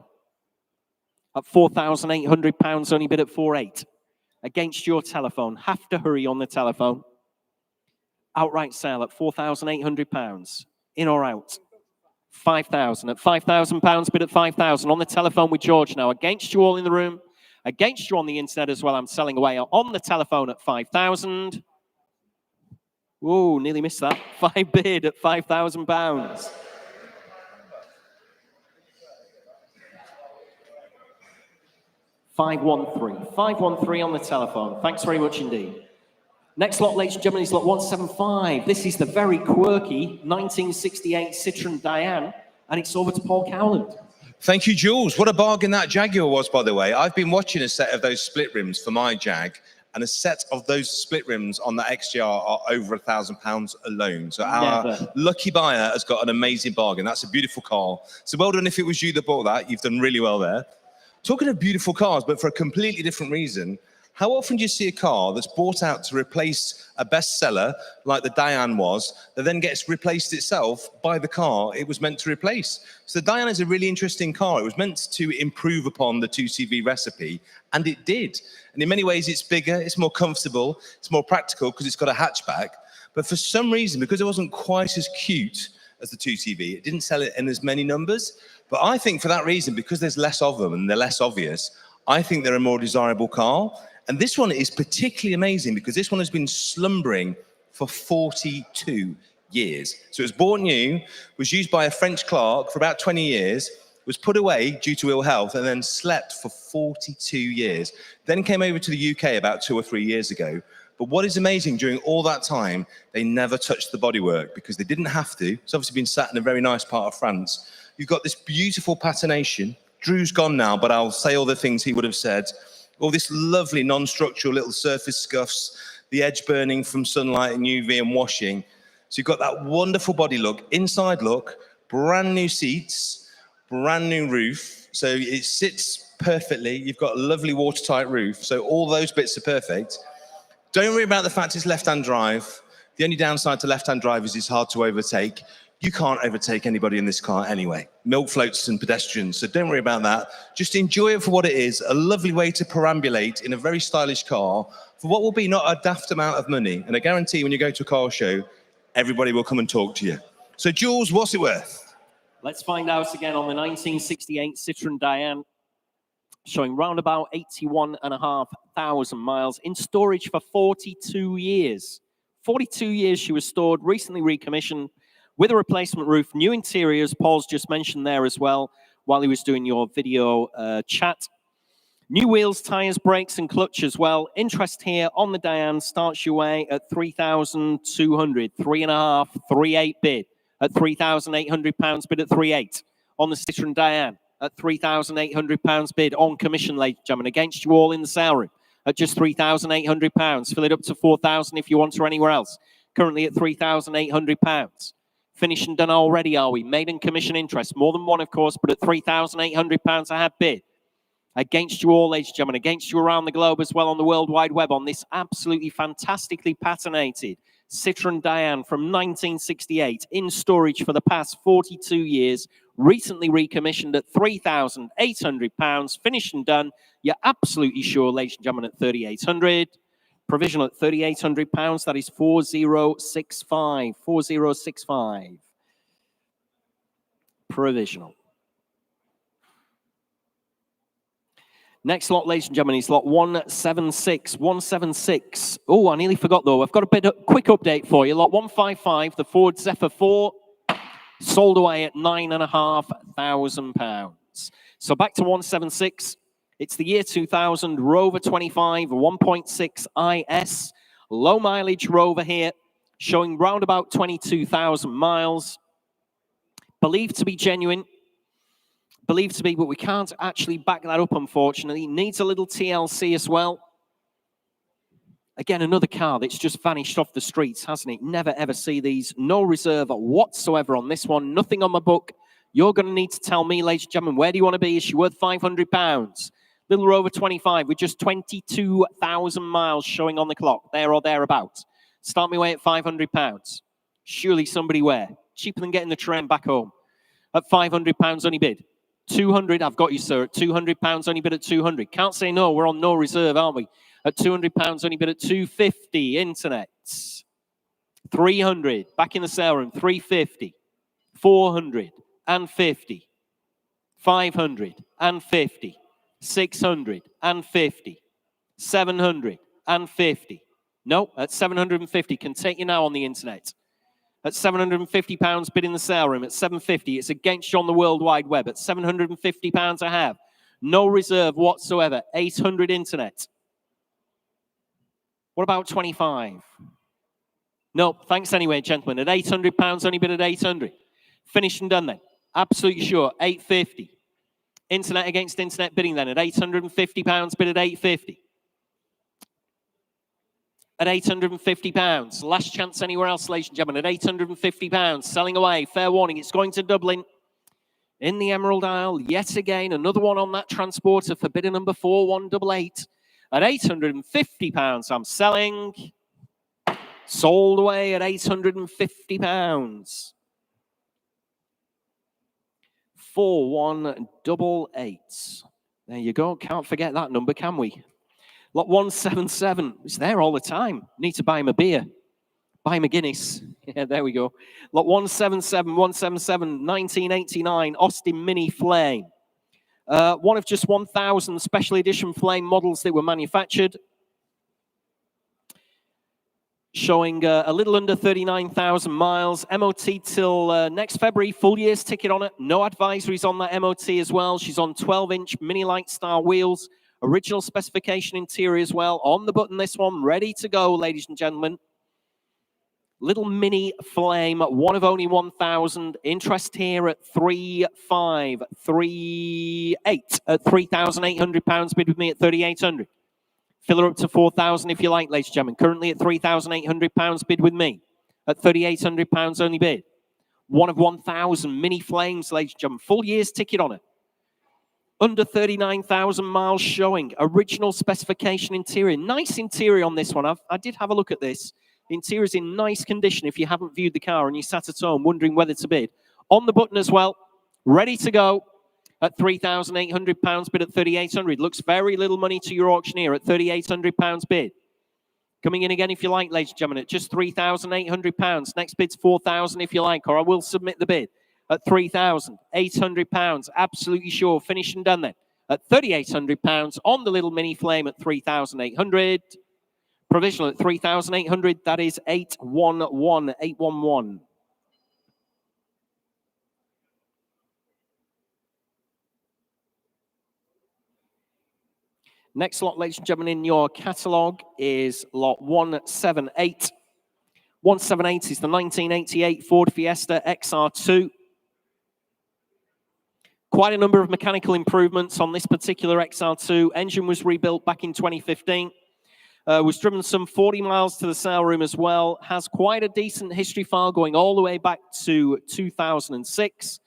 at £4,800, only bid at 4,800. Against your telephone. Have to hurry on the telephone. Outright sale at £4,800. In or out? 5,000. At £5,000, bid at 5,000. On the telephone with George now. Against you all in the room. Against you on the internet as well. I'm selling away on the telephone at 5,000. Whoa, nearly missed that. 5 bid at £5,000. $513 on the telephone. Thanks very much indeed. Next lot, ladies and gentlemen, is lot 175. This is the very quirky 1968 Citroen Diane, and it's over to Paul Cowland. Thank you, Jules. What a bargain that Jaguar was, by the way. I've been watching a set of those split rims for my Jag, and a set of those split rims on the XJR are over £1,000 alone. So our lucky buyer has got an amazing bargain. That's a beautiful car. So well done if it was you that bought that. You've done really well there. Talking of beautiful cars, but for a completely different reason, how often do you see a car that's bought out to replace a bestseller, like the Diane was, that then gets replaced itself by the car it was meant to replace? So the Diane is a really interesting car. It was meant to improve upon the 2CV recipe, and it did. And in many ways, it's bigger, it's more comfortable, it's more practical because it's got a hatchback. But for some reason, because it wasn't quite as cute as the 2CV, it didn't sell it in as many numbers. But I think for that reason, because there's less of them and they're less obvious, I think they're a more desirable car. And this one is particularly amazing because this one has been slumbering for 42 years. So it was bought new, was used by a French clerk for about 20 years, was put away due to ill health, and then slept for 42 years. Then came over to the UK about 2 or 3 years ago. But what is amazing, during all that time, they never touched the bodywork because they didn't have to. It's obviously been sat in a very nice part of France. You've got this beautiful patination. Drew's gone now, but I'll say all the things he would have said. All this lovely non-structural little surface scuffs, the edge burning from sunlight and UV and washing. So you've got that wonderful body look, inside look, brand new seats, brand new roof. So it sits perfectly. You've got a lovely watertight roof. So all those bits are perfect. Don't worry about the fact it's left-hand drive. The only downside to left-hand drive is it's hard to overtake. You can't overtake anybody in this car anyway. Milk floats and pedestrians, so don't worry about that. Just enjoy it for what it is, a lovely way to perambulate in a very stylish car for what will be not a daft amount of money. And I guarantee when you go to a car show, everybody will come and talk to you. So Jules, what's it worth? Let's find out again on the 1968 Citroen Diane, showing round about 81,500 miles in storage for 42 years. 42 years she was stored, recently recommissioned, with a replacement roof, new interiors, Paul's just mentioned there as well, while he was doing your video chat. New wheels, tyres, brakes, and clutch as well. Interest here on the Diane starts your way at 3,200, 3.5, 3.8 bid at £3,800 bid at 3.8. On the Citroen Diane at £3,800 bid on commission, ladies and gentlemen, against you all in the sale room at just £3,800. Fill it up to 4,000 if you want or anywhere else. Currently at £3,800. Finished and done already, are we? Maiden commission interest. More than one, of course, but at £3,800 I have bid. Against you all, ladies and gentlemen. Against you around the globe as well on the World Wide Web on this absolutely fantastically patinated Citroen Diane from 1968 in storage for the past 42 years. Recently recommissioned at £3,800. Finished and done. You're absolutely sure, ladies and gentlemen, at £3,800. Provisional at £3,800. That is 4065. 4065. Provisional. Next lot, ladies and gentlemen, is lot 176. 176. Oh, I nearly forgot, though. I've got a quick update for you. Lot 155, the Ford Zephyr 4, sold away at £9,500. So back to 176. It's the year 2000, Rover 25, 1.6 IS. Low mileage Rover here, showing round about 22,000 miles. Believed to be genuine. Believed to be, but we can't actually back that up, unfortunately. Needs a little TLC as well. Again, another car that's just vanished off the streets, hasn't it? Never, ever see these. No reserve whatsoever on this one. Nothing on my book. You're going to need to tell me, ladies and gentlemen, where do you want to be? Is she worth £500? Little Rover 25 with just 22,000 miles showing on the clock, there or thereabouts. Start me away at £500. Surely somebody where? Cheaper than getting the train back home. At £500 only bid. 200, I've got you, sir. At £200 only bid at 200. Can't say no, we're on no reserve, aren't we? At £200 only bid at 250. Internet. 300, back in the sale room, 350. 450. 550. 650. 750. No, at 750. Can take you now on the internet. At £750 bid in the sale room. At 750, it's against you on the World Wide Web. At £750 I have. No reserve whatsoever. 800 internet. What about 25? No, thanks anyway, gentlemen. At £800, only bid at 800. Finished and done then. Absolutely sure. 850. Internet against internet bidding then. At £850, bid at 850. At £850. Last chance anywhere else, ladies and gentlemen. At £850. Selling away. Fair warning. It's going to Dublin. In the Emerald Isle. Yet again. Another one on that transporter for bidder number 4188. At £850. I'm selling. Sold away at £850. 4188. There you go. Can't forget that number, can we? Lot 177. It's there all the time. Need to buy him a beer. Buy him a Guinness. Yeah, there we go. Lot 177, 1989 Austin Mini Flame. One of just 1,000 special edition Flame models that were manufactured. Showing a little under 39,000 miles. MOT till next February. Full year's ticket on it. No advisories on that MOT as well. She's on 12-inch Mini Light Star wheels. Original specification interior as well. On the button, this one. Ready to go, ladies and gentlemen. Little Mini Flame. One of only 1,000. Interest here at 3,538. At £3,800. Bid with me at 3,800. Fill her up to 4,000 if you like, ladies and gentlemen. Currently at £3,800. Bid with me at £3,800 only bid. One of 1,000 Mini Flames, ladies and gentlemen. Full year's ticket on it. Under 39,000 miles showing. Original specification interior. Nice interior on this one. I did have a look at this. The interior is in nice condition if you haven't viewed the car and you sat at home wondering whether to bid. On the button as well. Ready to go. At £3,800 bid at 3,800. Looks very little money to your auctioneer at £3,800 bid. Coming in again if you like, ladies and gentlemen, at just £3,800. Next bid's 4,000 if you like, or I will submit the bid at £3,800. Absolutely sure. Finished and done then. At £3,800 on the little Mini Flame at 3,800. Provisional at 3,800. That is 811. 811. Next lot, ladies and gentlemen, in your catalogue is lot 178. 178 is the 1988 Ford Fiesta XR2. Quite a number of mechanical improvements on this particular XR2. Engine was rebuilt back in 2015. Was driven some 40 miles to the sale room as well. Has quite a decent history file going all the way back to 2006.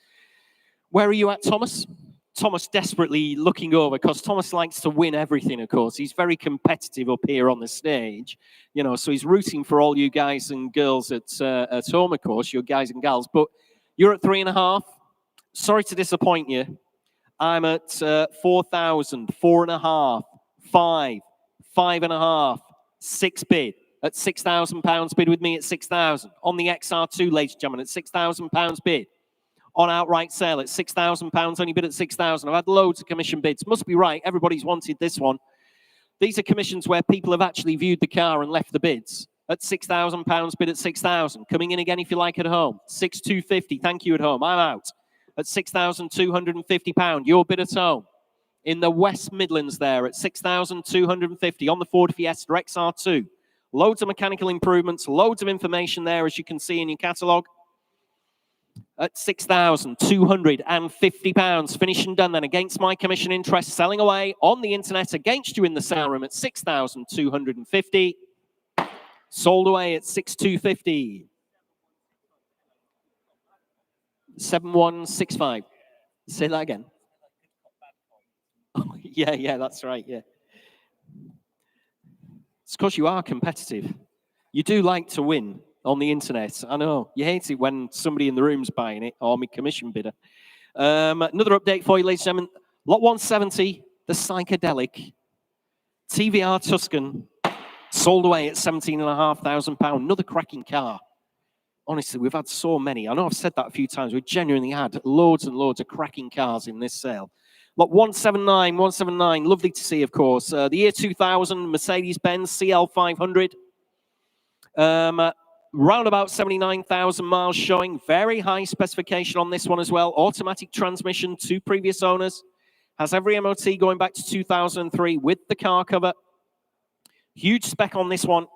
Where are you at, Thomas? Thomas desperately looking over because Thomas likes to win everything, of course. He's very competitive up here on the stage, you know, so he's rooting for all you guys and girls at home, of course, your guys and gals. But you're at 3.5. Sorry to disappoint you. I'm at 4,000, 4.5, 5, 5.5, 6 bid at £6,000 bid with me at 6,000 on the XR2, ladies and gentlemen, at £6,000 bid. on outright sale at £6,000, only bid at 6,000. I've had loads of commission bids. Must be right. Everybody's wanted this one. These are commissions where people have actually viewed the car and left the bids. At £6,000, bid at 6,000. Coming in again if you like at home. 6,250. Thank you at home. I'm out. At £6,250. Your bid at home. In the West Midlands there at 6,250 on the Ford Fiesta XR2. Loads of mechanical improvements, loads of information there as you can see in your catalogue. At £6,250. Finished and done then against my commission interest. Selling away on the internet against you in the sale room at 6,250. Sold away at 6,250. 7,165. Say that again. Oh, yeah, that's right, yeah. It's because you are competitive. You do like to win on the internet. I know. You hate it when somebody in the room's buying it, or my commission bidder. Another update for you, ladies and gentlemen. Lot 170, the Psychedelic. TVR Tuscan, sold away at £17,500. Another cracking car. Honestly, we've had so many. I know I've said that a few times. We've genuinely had loads and loads of cracking cars in this sale. Lot 179, lovely to see, of course. The year 2000 Mercedes-Benz CL500. Round about 79,000 miles showing. Very high specification on this one as well. Automatic transmission, 2 previous owners. Has every MOT going back to 2003 with the car cover. Huge spec on this one.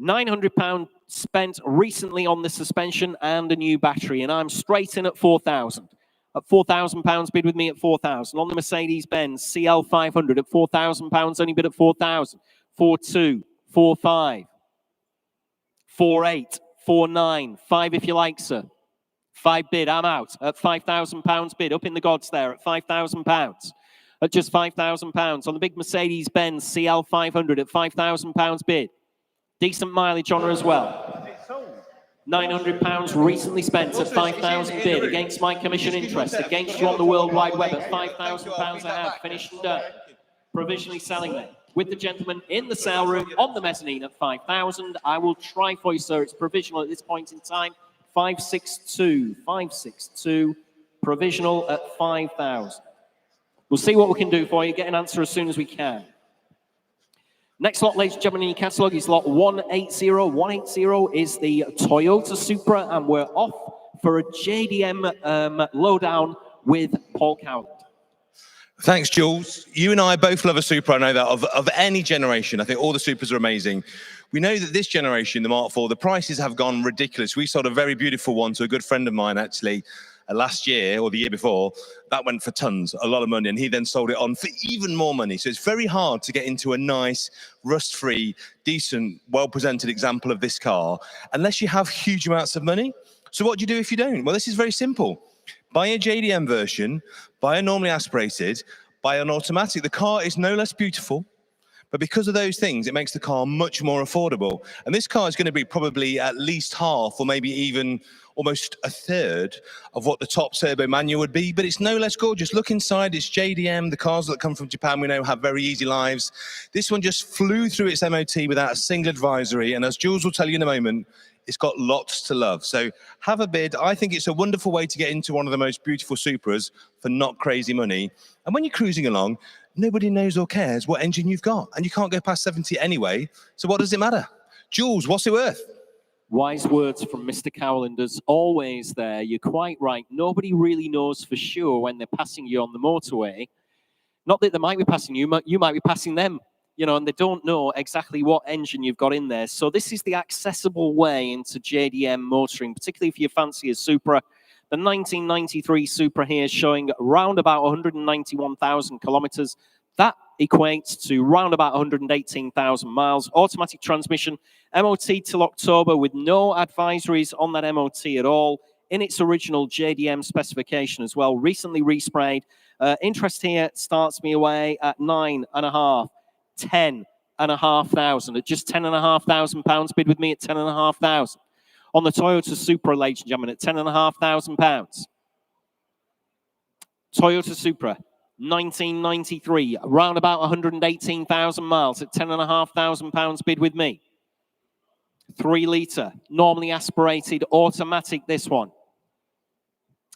£900 spent recently on the suspension and a new battery. And I'm straight in at 4,000. At £4,000, bid with me at 4,000. On the Mercedes-Benz CL500 at £4,000, only bid at 4,000. 4,2, 4,5, 4,8, 4,9, 5 if you like, sir. 5 bid, I'm out. At £5,000 bid, up in the gods there at £5,000. At just £5,000. On the big Mercedes-Benz CL500 at £5,000 bid. Decent mileage on her as well. £900 recently spent at 5,000 bid against my commission interest, against you on the World Wide Web at £5,000 I have, finished and done. Provisionally selling them with the gentleman in the sale room on the mezzanine at 5,000. I will try for you, sir. It's provisional at this point in time. 562, provisional at 5,000. We'll see what we can do for you. Get an answer as soon as we can. Next lot, ladies and gentlemen, in your catalogue is lot 180. 180 is the Toyota Supra, and we're off for a JDM lowdown with Paul Cowland. Thanks, Jules. You and I both love a Supra. I know that of any generation. I think all the Supras are amazing. We know that this generation, the Mark IV, the prices have gone ridiculous. We sold a very beautiful one to a good friend of mine, actually, last year or the year before. That went for tons, a lot of money, and he then sold it on for even more money. So it's very hard to get into a nice, rust-free, decent, well-presented example of this car unless you have huge amounts of money. So what do you do if you don't? Well, this is very simple. Buy a JDM version, buy a normally aspirated, buy an automatic. The car is no less beautiful, but because of those things, it makes the car much more affordable. And this car is going to be probably at least half or maybe even almost a third of what the top turbo manual would be, but it's no less gorgeous. Look inside, it's JDM. The cars that come from Japan, we know, have very easy lives. This one just flew through its MOT without a single advisory, and as Jules will tell you in a moment, it's got lots to love. So have a bid. I think it's a wonderful way to get into one of the most beautiful Supras for not crazy money. And when you're cruising along, nobody knows or cares what engine you've got, and you can't go past 70 anyway, so what does it matter? Jules, what's it worth? Wise words from Mr. Cowland, as always there. You're quite right. Nobody really knows for sure when they're passing you on the motorway. Not that they might be passing you, you might be passing them, you know, and they don't know exactly what engine you've got in there. So this is the accessible way into JDM motoring, particularly if you fancy a Supra. The 1993 Supra here showing around about 191,000 kilometers. That equates to round about 118,000 miles. Automatic transmission, MOT till October with no advisories on that MOT at all. In its original JDM specification as well. Recently resprayed. Interest here starts me away at 9,500, 10,500. At just £10,500. Bid with me at 10,500. On the Toyota Supra, ladies and gentlemen, at £10,500. Toyota Supra. 1993, around about 118,000 miles at £10,500. Bid with me. 3 litre, normally aspirated, automatic. This one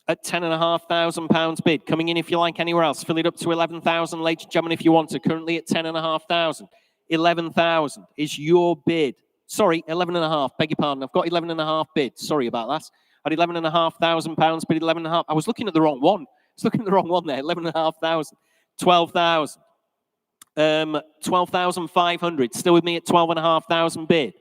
at £10,500 bid. Coming in if you like anywhere else. Fill it up to 11,000, ladies and gentlemen, if you want to. Currently at 10,500. 11,000 is your bid. Sorry, 11.5. Beg your pardon. I've got 11.5 bid. Sorry about that. At £11,500 bid, 11.5. I was looking at the wrong one. I was looking at the wrong one there. 11,500. 12,000. 12,500. Still with me at 12,500 bid.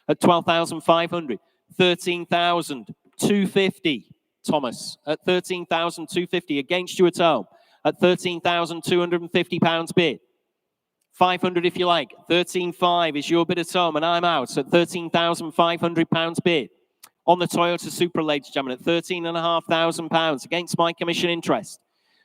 At 12,500. 13,250. Thomas at 13,250 against you at home at £13,250 bid. 500 if you like. 13,500 is your bid at home, and I'm out at £13,500 bid. On the Toyota Supra, ladies and gentlemen, at £13,500 against my commission interest.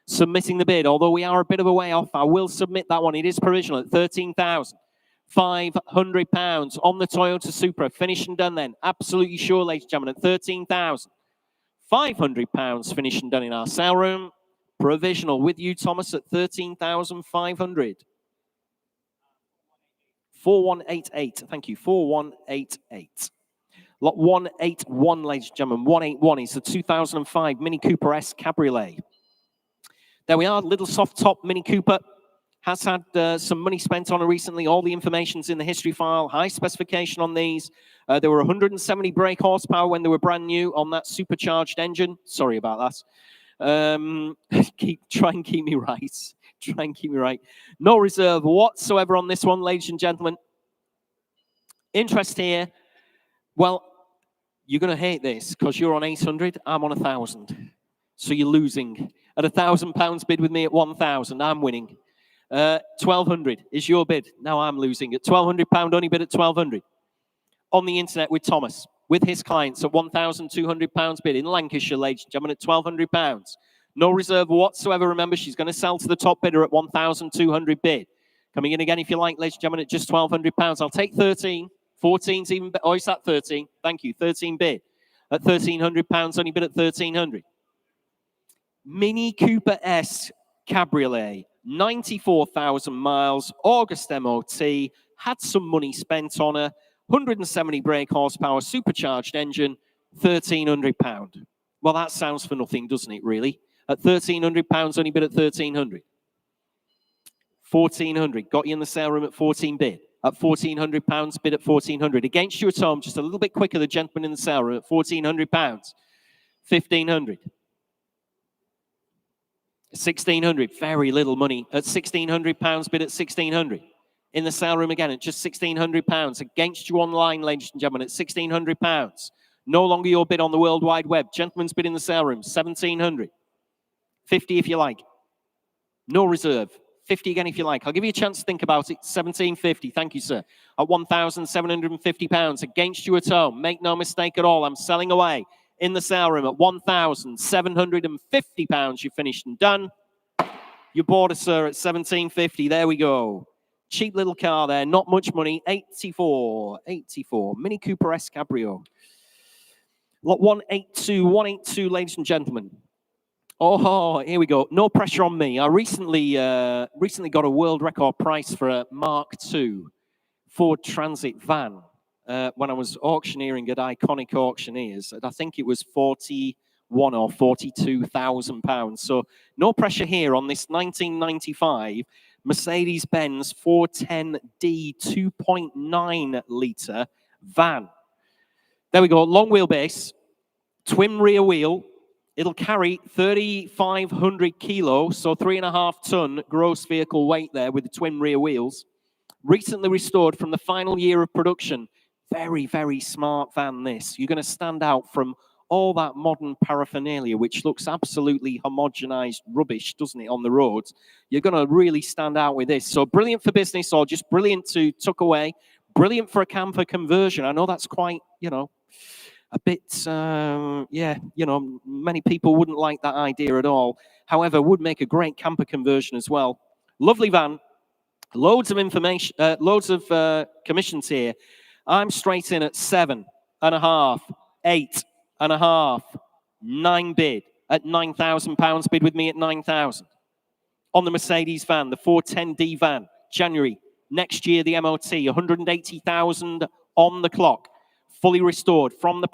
Submitting the bid, although we are a bit of a way off, I will submit that one. It is provisional at £13,500 on the Toyota Supra. Finished and done then. Absolutely sure, ladies and gentlemen, at £13,500 finished and done in our sale room. Provisional with you, Thomas, at 13,500. 4188. Thank you. 4188. Lot 181, ladies and gentlemen. 181 is the 2005 Mini Cooper S Cabriolet. There we are. Little soft top Mini Cooper. Has had some money spent on it recently. All the information's in the history file. High specification on these. There were 170 brake horsepower when they were brand new on that supercharged engine. Sorry about that. Try and keep me right. Try and keep me right. No reserve whatsoever on this one, ladies and gentlemen. Interest here. Well, you're going to hate this because you're on 800. I'm on 1,000. So you're losing. At £1,000 bid with me at 1,000. I'm winning. 1,200 is your bid. Now I'm losing. At £1,200 only bid at 1,200. On the internet with Thomas, with his clients at £1,200 bid in Lancashire, ladies and gentlemen, at £1,200. No reserve whatsoever. Remember, she's going to sell to the top bidder at 1,200 bid. Coming in again, if you like, ladies and gentlemen, at just £1,200. I'll take 13. 14's even better. Oh, is that 13? Thank you. 13 bid. At £1,300, only bid at 1,300. Mini Cooper S Cabriolet. 94,000 miles. August MOT. Had some money spent on her. 170 brake horsepower, supercharged engine, £1,300. Well, that sounds for nothing, doesn't it, really? At £1,300, only bid at 1,300. 1,400, got you in the sale room at 14 bid. At £1,400, bid at 1,400. Against you at home, just a little bit quicker, the gentleman in the sale room at £1,400. 1,500. 1,600, very little money. At £1,600, bid at 1,600. In the sale room again at just £1,600. Against you online, ladies and gentlemen, at £1,600. No longer your bid on the World Wide Web. Gentleman's bid in the sale room, 1,700. 50 if you like. No reserve. 50 again if you like. I'll give you a chance to think about it. 1,750. Thank you, sir. At £1,750. Against you at home. Make no mistake at all. I'm selling away in the sale room at £1,750. You finished and done. You bought it, sir, at 1,750. There we go. Cheap little car there. Not much money. 84. Mini Cooper S Cabrio. Lot 182, ladies and gentlemen. Oh, here we go. No pressure on me. I recently got a world record price for a Mark II Ford Transit van when I was auctioneering at Iconic Auctioneers. I think it was £41,000 or £42,000. So no pressure here on this 1995 Mercedes-Benz 410D 2.9 litre van. There we go. Long wheelbase, twin rear wheel. It'll carry 3,500 kilos, so 3.5 ton gross vehicle weight there with the twin rear wheels. Recently restored from the final year of production. Very, very smart van, this. You're going to stand out from all that modern paraphernalia, which looks absolutely homogenized rubbish, doesn't it, on the roads. You're going to really stand out with this. So brilliant for business or just brilliant to tuck away. Brilliant for a camper conversion. I know that's quite, a bit, many people wouldn't like that idea at all. However, would make a great camper conversion as well. Lovely van. Loads of information, loads of commissions here. I'm straight in at 7.5, 8.5, 9 bid at £9,000 bid with me at 9,000. On the Mercedes van, the 410D van, January next year, the MOT, 180,000 on the clock. fully restored from the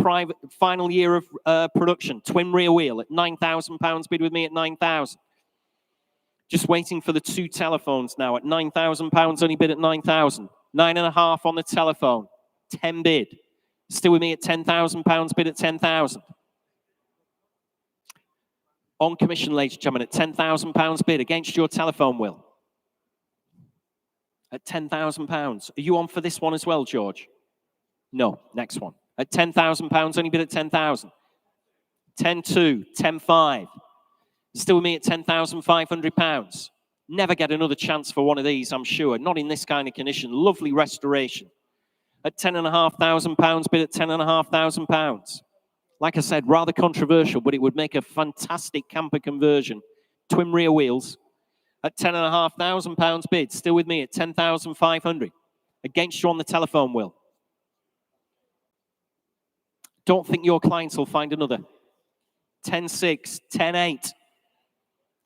final year of production. Twin rear wheel at £9,000. Bid with me at 9,000. Just waiting for the two telephones now at £9,000. Only bid at 9,000. 9.5 on the telephone. 10 bid. Still with me at £10,000. Bid at 10,000. On commission, ladies and gentlemen, at £10,000 bid against your telephone, Will. At £10,000. Are you on for this one as well, George? No, next one. At £10,000, only bid at 10,000. 10.2, 10.5. Still with me at £10,500. Never get another chance for one of these, I'm sure. Not in this kind of condition. Lovely restoration. At £10,500, bid at £10,500. Like I said, rather controversial, but it would make a fantastic camper conversion. Twin rear wheels. At £10,500 bid. Still with me at 10,500. Against you on the telephone, Will. Don't think your clients will find another. 10.6, 10.8.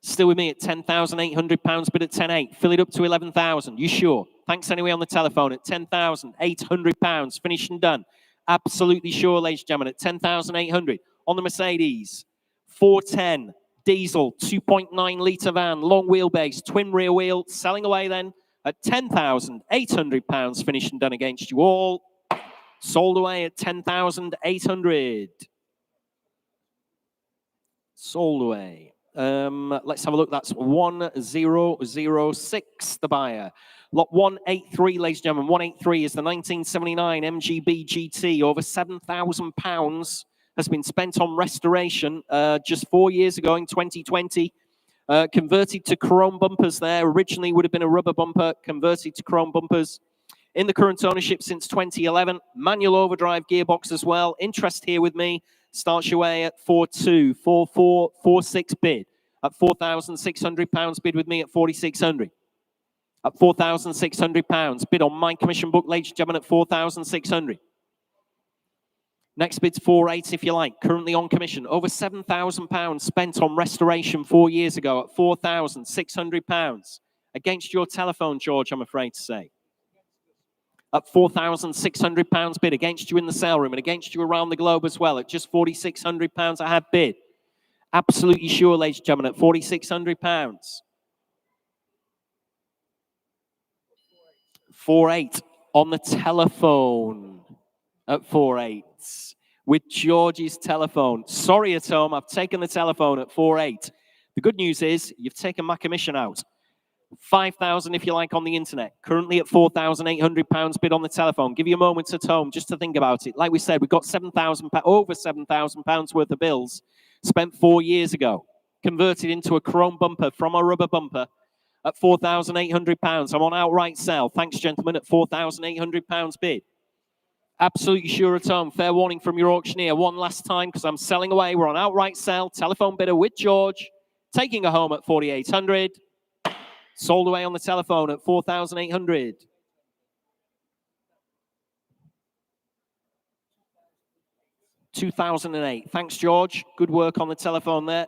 Still with me at £10,800, bid at 10.8. Fill it up to 11,000. You sure? Thanks anyway on the telephone at £10,800. Finished and done. Absolutely sure, ladies and gentlemen, at 10,800. On the Mercedes, 410 diesel, 2.9 litre van, long wheelbase, twin rear wheel. Selling away then at £10,800. Finished and done against you all. Sold away at 10,800. Sold away. Let's have a look. That's 1006, the buyer. Lot 183, ladies and gentlemen. 183 is the 1979 MGB GT. Over £7,000 has been spent on restoration just 4 years ago in 2020. Converted to chrome bumpers there. Originally would have been a rubber bumper, converted to chrome bumpers. In the current ownership since 2011. Manual overdrive gearbox as well. Interest here with me. Starts your way at 4.2, 4.4, 4.6 bid. At £4,600 bid with me at 4,600. At £4,600 bid on my commission book, ladies and gentlemen, at 4,600. Next bid's 4.8 if you like. Currently on commission. Over £7,000 spent on restoration 4 years ago at £4,600. Against your telephone, George, I'm afraid to say. At £4,600 bid against you in the sale room and against you around the globe as well at just £4,600 I have bid. Absolutely sure, ladies and gentlemen, at £4,600. 4.8 on the telephone at 4.8 with George's telephone. Sorry at home, I've taken the telephone at 4.8. The good news is you've taken my commission out. 5,000 if you like on the internet. Currently at £4,800 bid on the telephone. Give you a moment at home just to think about it. Like we said, we've got over £7,000 worth of bills spent 4 years ago, converted into a chrome bumper from a rubber bumper at £4,800. I'm on outright sale. Thanks, gentlemen, at £4,800 bid. Absolutely sure at home. Fair warning from your auctioneer. One last time because I'm selling away. We're on outright sale. Telephone bidder with George. Taking her home at 4,800. Sold away on the telephone at 4,800. $2,008. Thanks, George. Good work on the telephone there.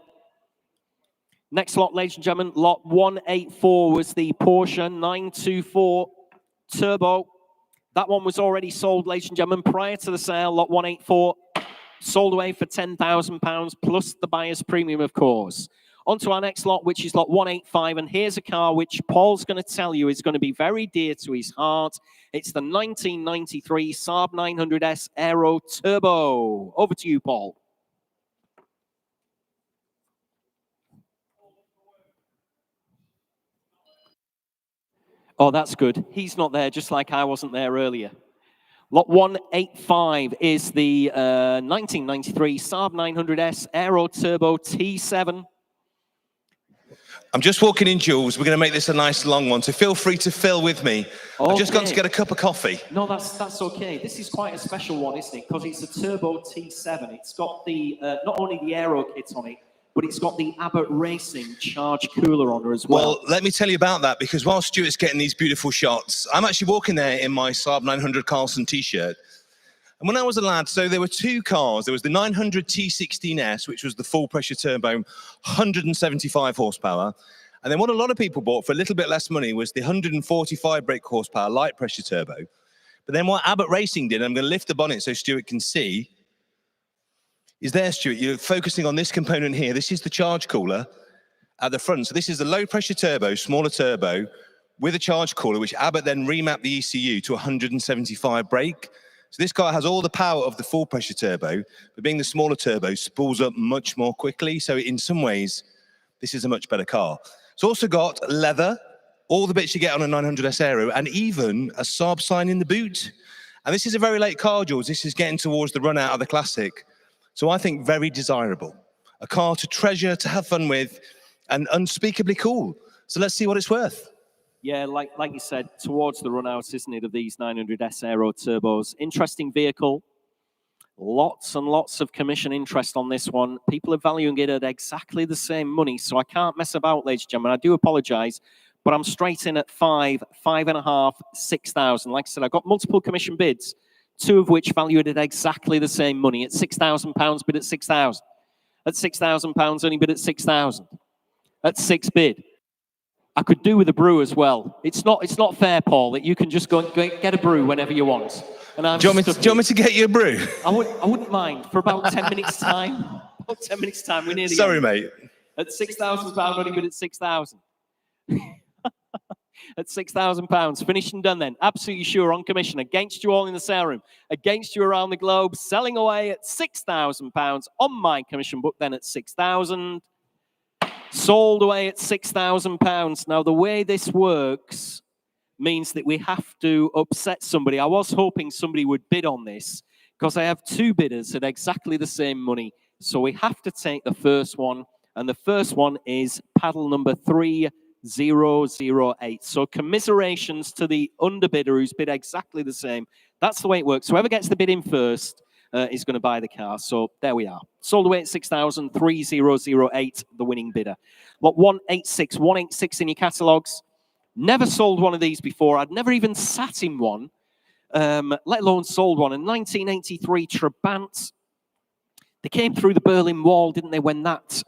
Next lot, ladies and gentlemen, lot 184 was the Porsche 924 Turbo. That one was already sold, ladies and gentlemen, prior to the sale. Lot 184 sold away for £10,000 plus the buyer's premium, of course. On to our next lot, which is lot 185. And here's a car which Paul's going to tell you is going to be very dear to his heart. It's the 1993 Saab 900S Aero Turbo. Over to you, Paul. Oh, that's good. He's not there, just like I wasn't there earlier. Lot 185 is the 1993 Saab 900S Aero Turbo T7. I'm just walking in, Jules. We're going to make this a nice long one, so feel free to fill with me. Okay. I've just gone to get a cup of coffee. No, that's okay. This is quite a special one, isn't it? Because it's a Turbo T7. It's got the not only the aero kit on it, but it's got the Abbott Racing charge cooler on her as well. Well, let me tell you about that, because while Stuart's getting these beautiful shots, I'm actually walking there in my Saab 900 Carlson t-shirt. And when I was a lad, so there were two cars. There was the 900 T16S, which was the full pressure turbo, 175 horsepower. And then what a lot of people bought for a little bit less money was the 145 brake horsepower light pressure turbo. But then what Abbott Racing did, I'm going to lift the bonnet so Stuart can see, is there, Stuart, you're focusing on this component here. This is the charge cooler at the front. So this is the low pressure turbo, smaller turbo, with a charge cooler, which Abbott then remapped the ECU to 175 brake. So this car has all the power of the full pressure turbo, but being the smaller turbo, spools up much more quickly. So in some ways, this is a much better car. It's also got leather, all the bits you get on a 900S Aero, and even a Saab sign in the boot. And this is a very late car, George. This is getting towards the run out of the Classic. So I think very desirable. A car to treasure, to have fun with, and unspeakably cool. So let's see what it's worth. Yeah, like you said, towards the run out, isn't it, of these 900S Aero turbos. Interesting vehicle. Lots and lots of commission interest on this one. People are valuing it at exactly the same money, so I can't mess about, ladies and gentlemen. I do apologize, but I'm straight in at 5, 5.5, 6,000. Like I said, I've got multiple commission bids, 2 of which valued at exactly the same money. At £6,000, bid at 6,000. At £6,000, only bid at 6,000. At 6 bid. I could do with a brew as well. It's not fair, Paul, that you can just go get a brew whenever you want. And I'm do you want me to get you a brew? I wouldn't mind for about 10 minutes time. About 10 minutes time, we're near the Sorry, end. mate. At £6,000, only bid at 6,000. At £6,000, finished and done then. Absolutely sure on commission. Against you all in the sale room. Against you around the globe. Selling away at £6,000 on my commission book then at 6,000. Sold away at £6,000. Now, the way this works means that we have to upset somebody. I was hoping somebody would bid on this because I have 2 bidders at exactly the same money. So we have to take the first one. And the first one is paddle number 3008. So commiserations to the underbidder who's bid exactly the same. That's the way it works. Whoever gets the bid in first is going to buy the car. So there we are. Sold away at 6,000, 3008, the winning bidder. Lot 186 in your catalogues. Never sold one of these before. I'd never even sat in one, let alone sold one. A 1983 Trabant. They came through the Berlin Wall, didn't they, when that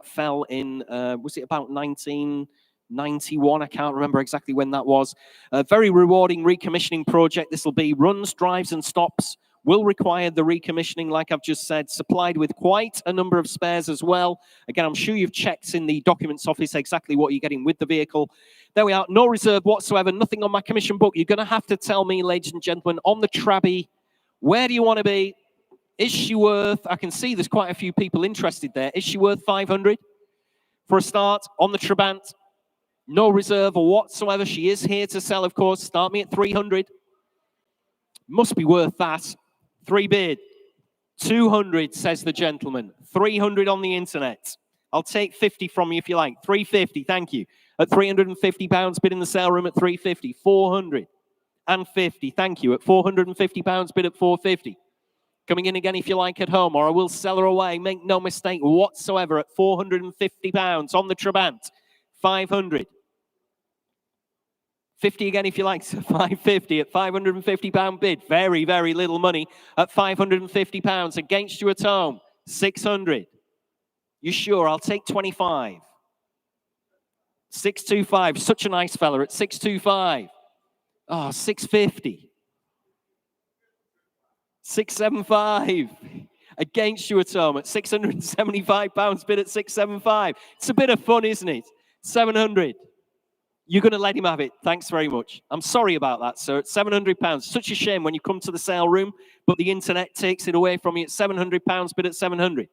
fell in, was it about 1991? I can't remember exactly when that was. A very rewarding recommissioning project. This will be runs, drives, and stops. Will require the recommissioning, like I've just said, supplied with quite a number of spares as well. Again, I'm sure you've checked in the documents office exactly what you're getting with the vehicle. There we are, no reserve whatsoever, nothing on my commission book. You're going to have to tell me, ladies and gentlemen, on the Trabi, where do you want to be? Is she worth, I can see there's quite a few people interested there. Is she worth 500 for a start on the Trabant? No reserve or whatsoever. She is here to sell, of course. Start me at 300. Must be worth that. 3 bid. 200, says the gentleman. 300 on the internet. I'll take 50 from you if you like. 350, thank you. At £350, bid in the sale room at 350. 450, thank you. At £450, bid at 450. Coming in again if you like at home, or I will sell her away. Make no mistake whatsoever at £450 on the Trabant. 500. 50 again if you like, so 550 at £550 bid. Very, very little money at £550. Against you at home, 600. You sure? I'll take 25. 625, such a nice fella at 625. Oh, 650. 675. Against you at home at £675 bid at 675. It's a bit of fun, isn't it? 700. You're going to let him have it. Thanks very much. I'm sorry about that, sir. At £700. Such a shame when you come to the sale room, but the internet takes it away from you at £700, bid at 700.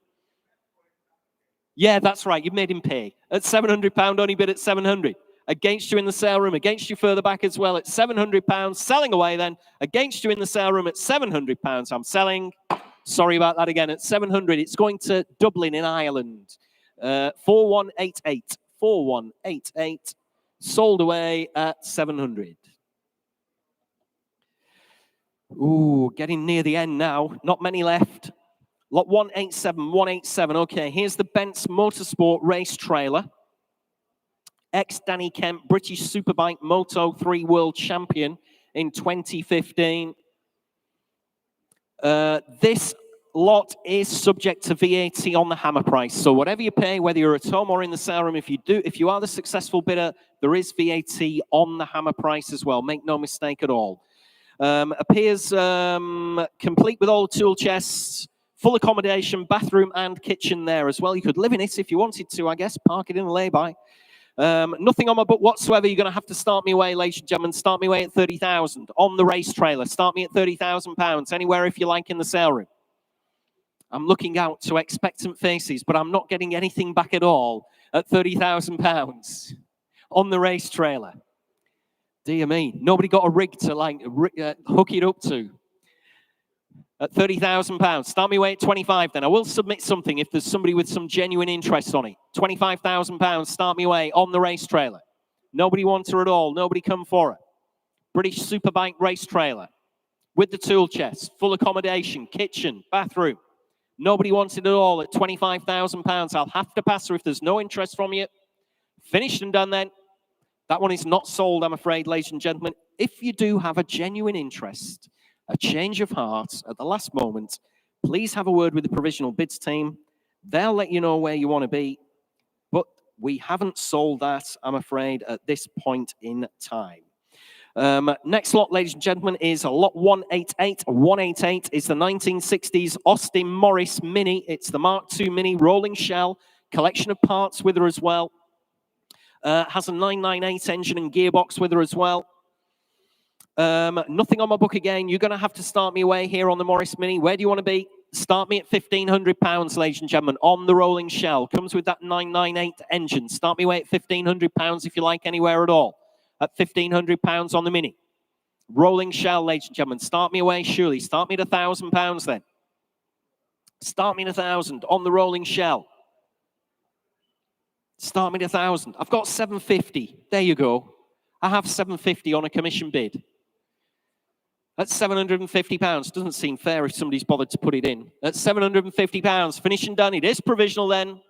Yeah, that's right. You've made him pay. At £700, only bid at 700. Against you in the sale room. Against you further back as well at £700. Selling away then. Against you in the sale room at £700. I'm selling. Sorry about that again. At 700. It's going to Dublin in Ireland. 4188. 4188. Sold away at 700. Ooh, getting near the end now. Not many left. Lot 187, 187. Okay, here's the Benz Motorsport race trailer. Ex-Danny Kemp, British Superbike Moto 3 World Champion in 2015. This lot is subject to VAT on the hammer price. So whatever you pay, whether you're at home or in the sale room, if you are the successful bidder, there is VAT on the hammer price as well. Make no mistake at all. Appears complete with all tool chests, full accommodation, bathroom and kitchen there as well. You could live in it if you wanted to, I guess. Park it in a lay-by. Nothing on my book whatsoever. You're going to have to start me away, ladies and gentlemen. Start me away at 30,000 on the race trailer. Start me at £30,000 anywhere if you like in the sale room. I'm looking out to expectant faces, but I'm not getting anything back at all at £30,000 on the race trailer. Dear me, nobody got a rig to hook it up to. At £30,000, start me away at 25 then. I will submit something if there's somebody with some genuine interest on it. £25,000, start me away on the race trailer. Nobody wants her at all. Nobody come for her. British Superbike race trailer with the tool chest, full accommodation, kitchen, bathroom. Nobody wants it at all at £25,000. I'll have to pass her if there's no interest from you. Finished and done then. That one is not sold, I'm afraid, ladies and gentlemen. If you do have a genuine interest, a change of heart at the last moment, please have a word with the provisional bids team. They'll let you know where you want to be. But we haven't sold that, I'm afraid, at this point in time. Next lot, ladies and gentlemen, is a lot 188. 188 is the 1960s Austin Morris Mini. It's the Mark II Mini rolling shell, collection of parts with her as well. Has a 998 engine and gearbox with her as well. Nothing on my book again. You're going to have to start me away here on the Morris Mini. Where do you want to be? Start me at £1,500, ladies and gentlemen, on the rolling shell. Comes with that 998 engine. Start me away at £1,500 if you like, anywhere at all. At £1,500 on the Mini. Rolling shell, ladies and gentlemen. Start me away, surely. Start me at £1,000 then. Start me at 1,000 on the rolling shell. Start me at 1,000. I've got 750. There you go. I have 750 on a commission bid. That's £750. Doesn't seem fair if somebody's bothered to put it in. That's £750. Finished and done. It is provisional then.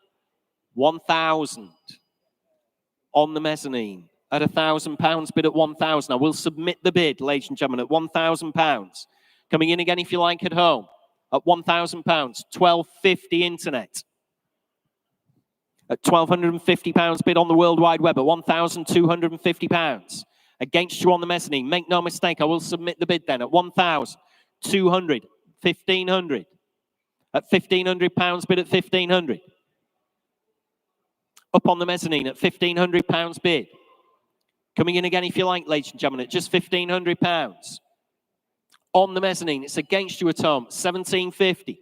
1,000 on the mezzanine. At £1,000 bid at 1,000. I will submit the bid, ladies and gentlemen, at £1,000. Coming in again if you like at home. At £1,000. £1,250 internet. At £1,250 bid on the World Wide Web at £1,250. Against you on the mezzanine. Make no mistake, I will submit the bid then at 1,200, 1,500. At £1,500 bid at 1,500. Up on the mezzanine at £1,500 bid. Coming in again if you like, ladies and gentlemen, at just £1,500. On the mezzanine, it's against you at home, 1,750.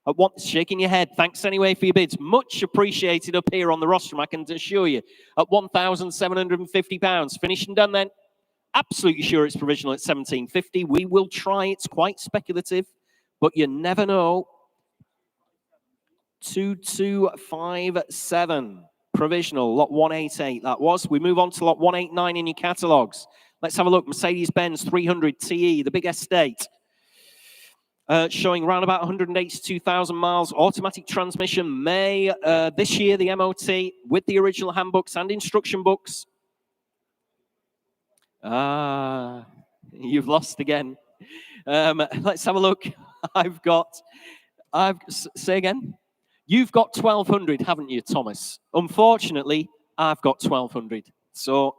At one, shaking your head. Thanks anyway for your bids. Much appreciated up here on the rostrum, I can assure you. At £1,750. Finished and done then. Absolutely sure it's provisional at 1,750. We will try. It's quite speculative, but you never know. 2257. Provisional. Lot 188 that was. We move on to lot 189 in your catalogues. Let's have a look. Mercedes-Benz 300 TE, the big estate. Showing around about 182,000 miles, automatic transmission, May this year, the MOT, with the original handbooks and instruction books. You've lost again. Let's have a look. Say again. You've got 1,200, haven't you, Thomas? Unfortunately, I've got 1,200. So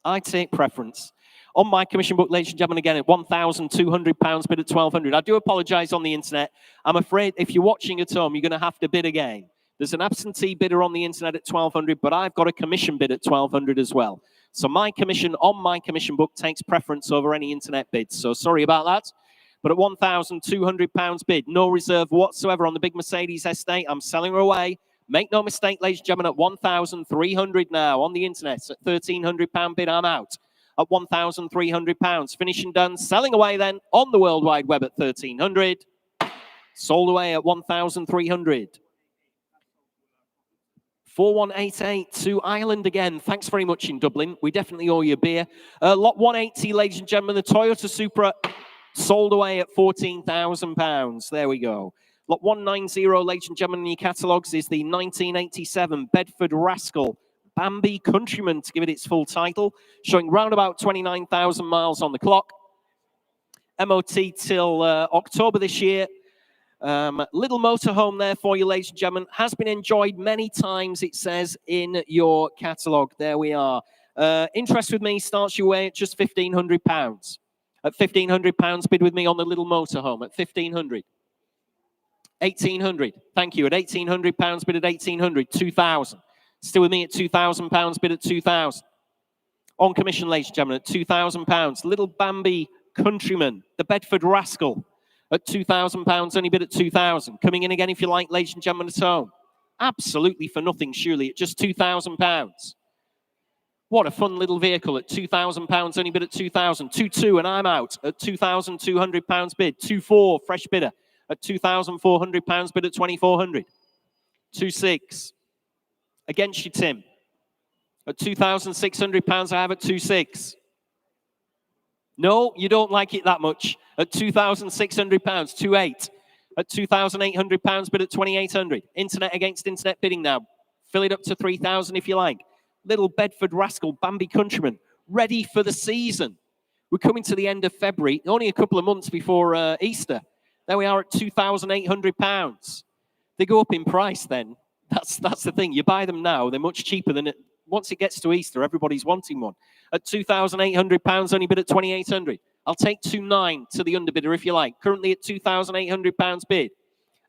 I take preference. On my commission book, ladies and gentlemen, again at £1,200 bid at 1,200. I do apologise on the internet. I'm afraid if you're watching at home, you're going to have to bid again. There's an absentee bidder on the internet at 1,200, but I've got a commission bid at 1,200 as well. So my commission on my commission book takes preference over any internet bids. So sorry about that. But at £1,200 bid, no reserve whatsoever on the big Mercedes estate. I'm selling her away. Make no mistake, ladies and gentlemen, at £1,300 now on the internet. At £1,300 bid, I'm out. At £1,300. Finished and done. Selling away then on the World Wide Web at 1,300. Sold away at 1,300. 4188 to Ireland again. Thanks very much in Dublin. We definitely owe you a beer. Lot 180, ladies and gentlemen. The Toyota Supra sold away at £14,000. There we go. Lot 190, ladies and gentlemen, in your catalogues is the 1987 Bedford Rascal Bambi Countryman, to give it its full title, showing round about 29,000 miles on the clock. MOT till October this year. Little motorhome there for you, ladies and gentlemen. Has been enjoyed many times, it says, in your catalogue. There we are. Interest with me starts you away at just £1,500. At £1,500, bid with me on the little motorhome at 1,500. 1,800. Thank you. At £1,800, bid at 1,800. 2,000. Still with me at £2,000, bid at 2,000. On commission, ladies and gentlemen, at £2,000. Little Bambi Countryman, the Bedford Rascal, at £2,000, only bid at 2,000. Coming in again if you like, ladies and gentlemen at home. Absolutely for nothing, surely, at just £2,000. What a fun little vehicle at £2,000, only bid at 2,000. 2,200, and I'm out at £2,200 bid. 2,400, fresh bidder at £2,400 bid at 2,400. 2,600. Against you, Tim. At £2,600, I have at 2,600. No, you don't like it that much. At £2,600, 2,800. At £2,800, bid at 2,800. Internet against internet bidding now. Fill it up to 3,000 if you like. Little Bedford Rascal, Bambi Countryman, ready for the season. We're coming to the end of February, only a couple of months before Easter. There we are at £2,800. They go up in price then. That's the thing. You buy them now, they're much cheaper than it. Once it gets to Easter, everybody's wanting one. At £2,800, only bid at 2,800. I'll take 2,900 to the underbidder if you like. Currently at £2,800 bid.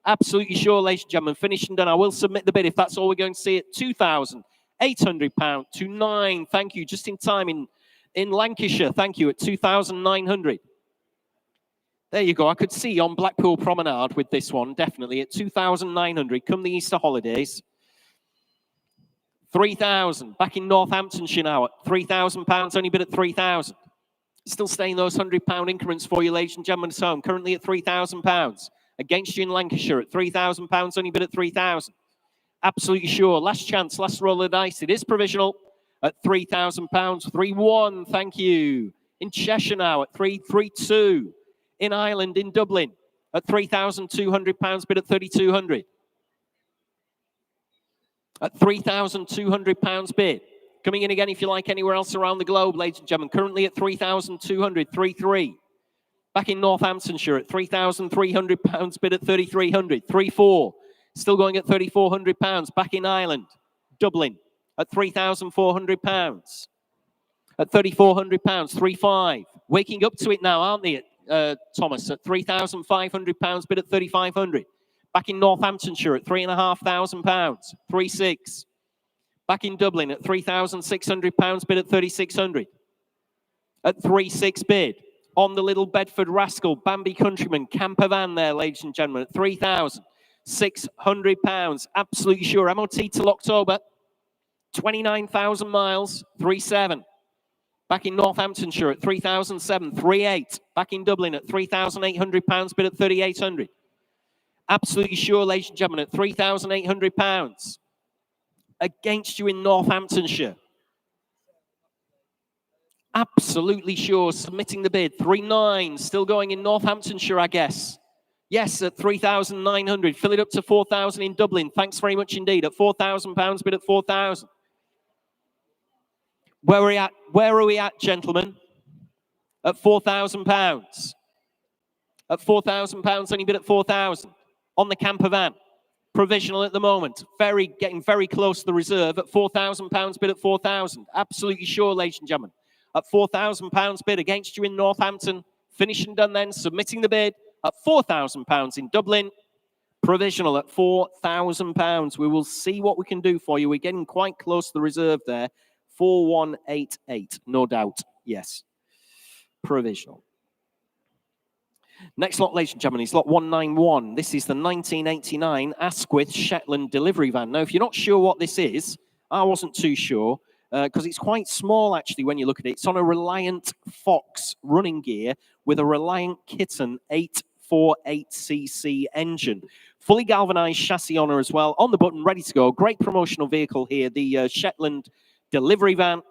Absolutely sure, ladies and gentlemen. Finished and done. I will submit the bid if that's all we're going to see at £2,800 to 9,000. Thank you. Just in time in Lancashire. Thank you. At 2,900. There you go. I could see on Blackpool Promenade with this one, definitely at 2,900. Come the Easter holidays. 3,000. Back in Northamptonshire now at £3,000. Only bid at 3,000. Still staying those £100 increments for you, ladies and gentlemen at home. Currently at £3,000. Against you in Lancashire at £3,000. Only bid at 3,000. Absolutely sure. Last chance, last roll of the dice. It is provisional at £3,000. 3,100. Thank you. In Cheshire now at 3,200. In Ireland, in Dublin at £3,200. Bid at 3,200. At £3,200 bid. Coming in again if you like anywhere else around the globe, ladies and gentlemen. Currently at 3,200, 3,300. Back in Northamptonshire at £3,300 bid at 3,300, 3,400. Still going at £3,400. Back in Ireland, Dublin at £3,400. At £3,400, 3,500. Waking up to it now, aren't they, Thomas? At £3,500 bid at 3,500. Back in Northamptonshire at £3,500, 3,600. Back in Dublin at £3,600 bid at 3,600. At 3,600 bid. On the Little Bedford Rascal, Bambi Countryman, camper van there, ladies and gentlemen, at £3,600. Absolutely sure. MOT till October. 29,000 miles, 3,700. Back in Northamptonshire at 3,700, 3,800. Back in Dublin at £3,800 bid at 3,800. Absolutely sure, ladies and gentlemen, at £3,800. Against you in Northamptonshire. Absolutely sure, submitting the bid. 3,900, still going in Northamptonshire, I guess. Yes, at 3,900. Fill it up to 4,000 in Dublin. Thanks very much indeed. At £4,000, bid at 4,000. Where are we at, gentlemen? At £4,000. At £4,000, only bid at 4,000. On the camper van. Provisional at the moment. Getting very close to the reserve. At £4,000, bid at 4,000. Absolutely sure, ladies and gentlemen. At £4,000 bid against you in Northampton. Finished and done then. Submitting the bid at £4,000 in Dublin. Provisional at £4,000. We will see what we can do for you. We're getting quite close to the reserve there. 4,188, no doubt. Yes. Provisional. Next lot, ladies and gentlemen, is lot 191. This is the 1989 Asquith Shetland delivery van. Now, if you're not sure what this is, I wasn't too sure, because it's quite small, actually, when you look at it. It's on a Reliant Fox running gear with a Reliant Kitten 848cc engine. Fully galvanized chassis on her as well. On the button, ready to go. Great promotional vehicle here, the Shetland delivery van.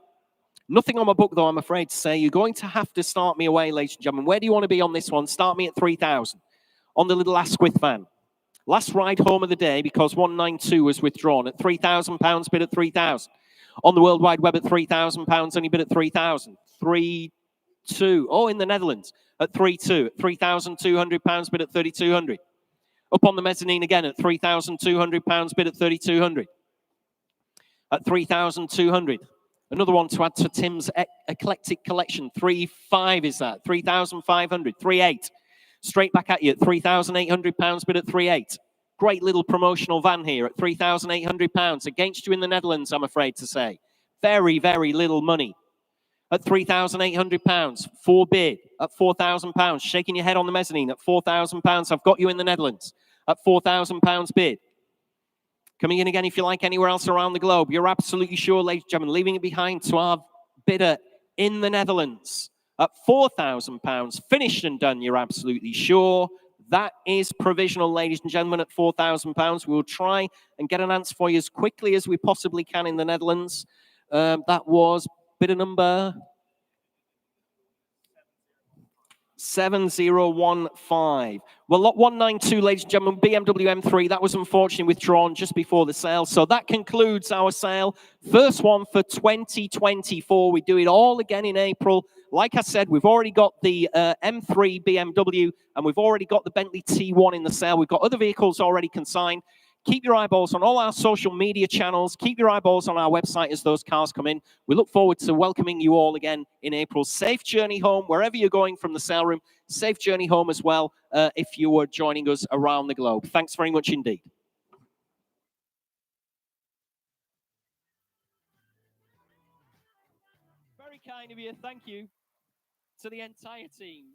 Nothing on my book, though, I'm afraid to say. You're going to have to start me away, ladies and gentlemen. Where do you want to be on this one? Start me at 3,000 on the little Asquith van. Last ride home of the day, because 192 was withdrawn at £3,000, bid at 3,000. On the World Wide Web at £3,000, only bid at 3,000. 3,200. Oh, in the Netherlands at 3,200. At £3,200, bid at 3,200. Up on the mezzanine again at £3,200, bid at 3,200. At 3,200. Another one to add to Tim's eclectic collection. 3.5 is that? 3,500. 3.8. Straight back at you at £3,800 bid at 3.8. Great little promotional van here at £3,800. Against you in the Netherlands, I'm afraid to say. Very, very little money. At £3,800, 4 bid at £4,000. Shaking your head on the mezzanine at £4,000. I've got you in the Netherlands at £4,000 bid. Coming in again if you like anywhere else around the globe. You're absolutely sure, ladies and gentlemen, leaving it behind to our bidder in the Netherlands at £4,000. Finished and done, you're absolutely sure. That is provisional, ladies and gentlemen, at £4,000. We'll try and get an answer for you as quickly as we possibly can in the Netherlands. That was bidder number 7015. Well, lot 192, ladies and gentlemen, BMW M3, that was unfortunately withdrawn just before the sale. So that concludes our sale. First one for 2024. We do it all again in April. Like I said, we've already got the M3 BMW and we've already got the Bentley T1 in the sale. We've got other vehicles already consigned. Keep your eyeballs on all our social media channels. Keep your eyeballs on our website as those cars come in. We look forward to welcoming you all again in April. Safe journey home, wherever you're going from the sale room. Safe journey home as well if you were joining us around the globe. Thanks very much indeed. Very kind of you. Thank you to the entire team.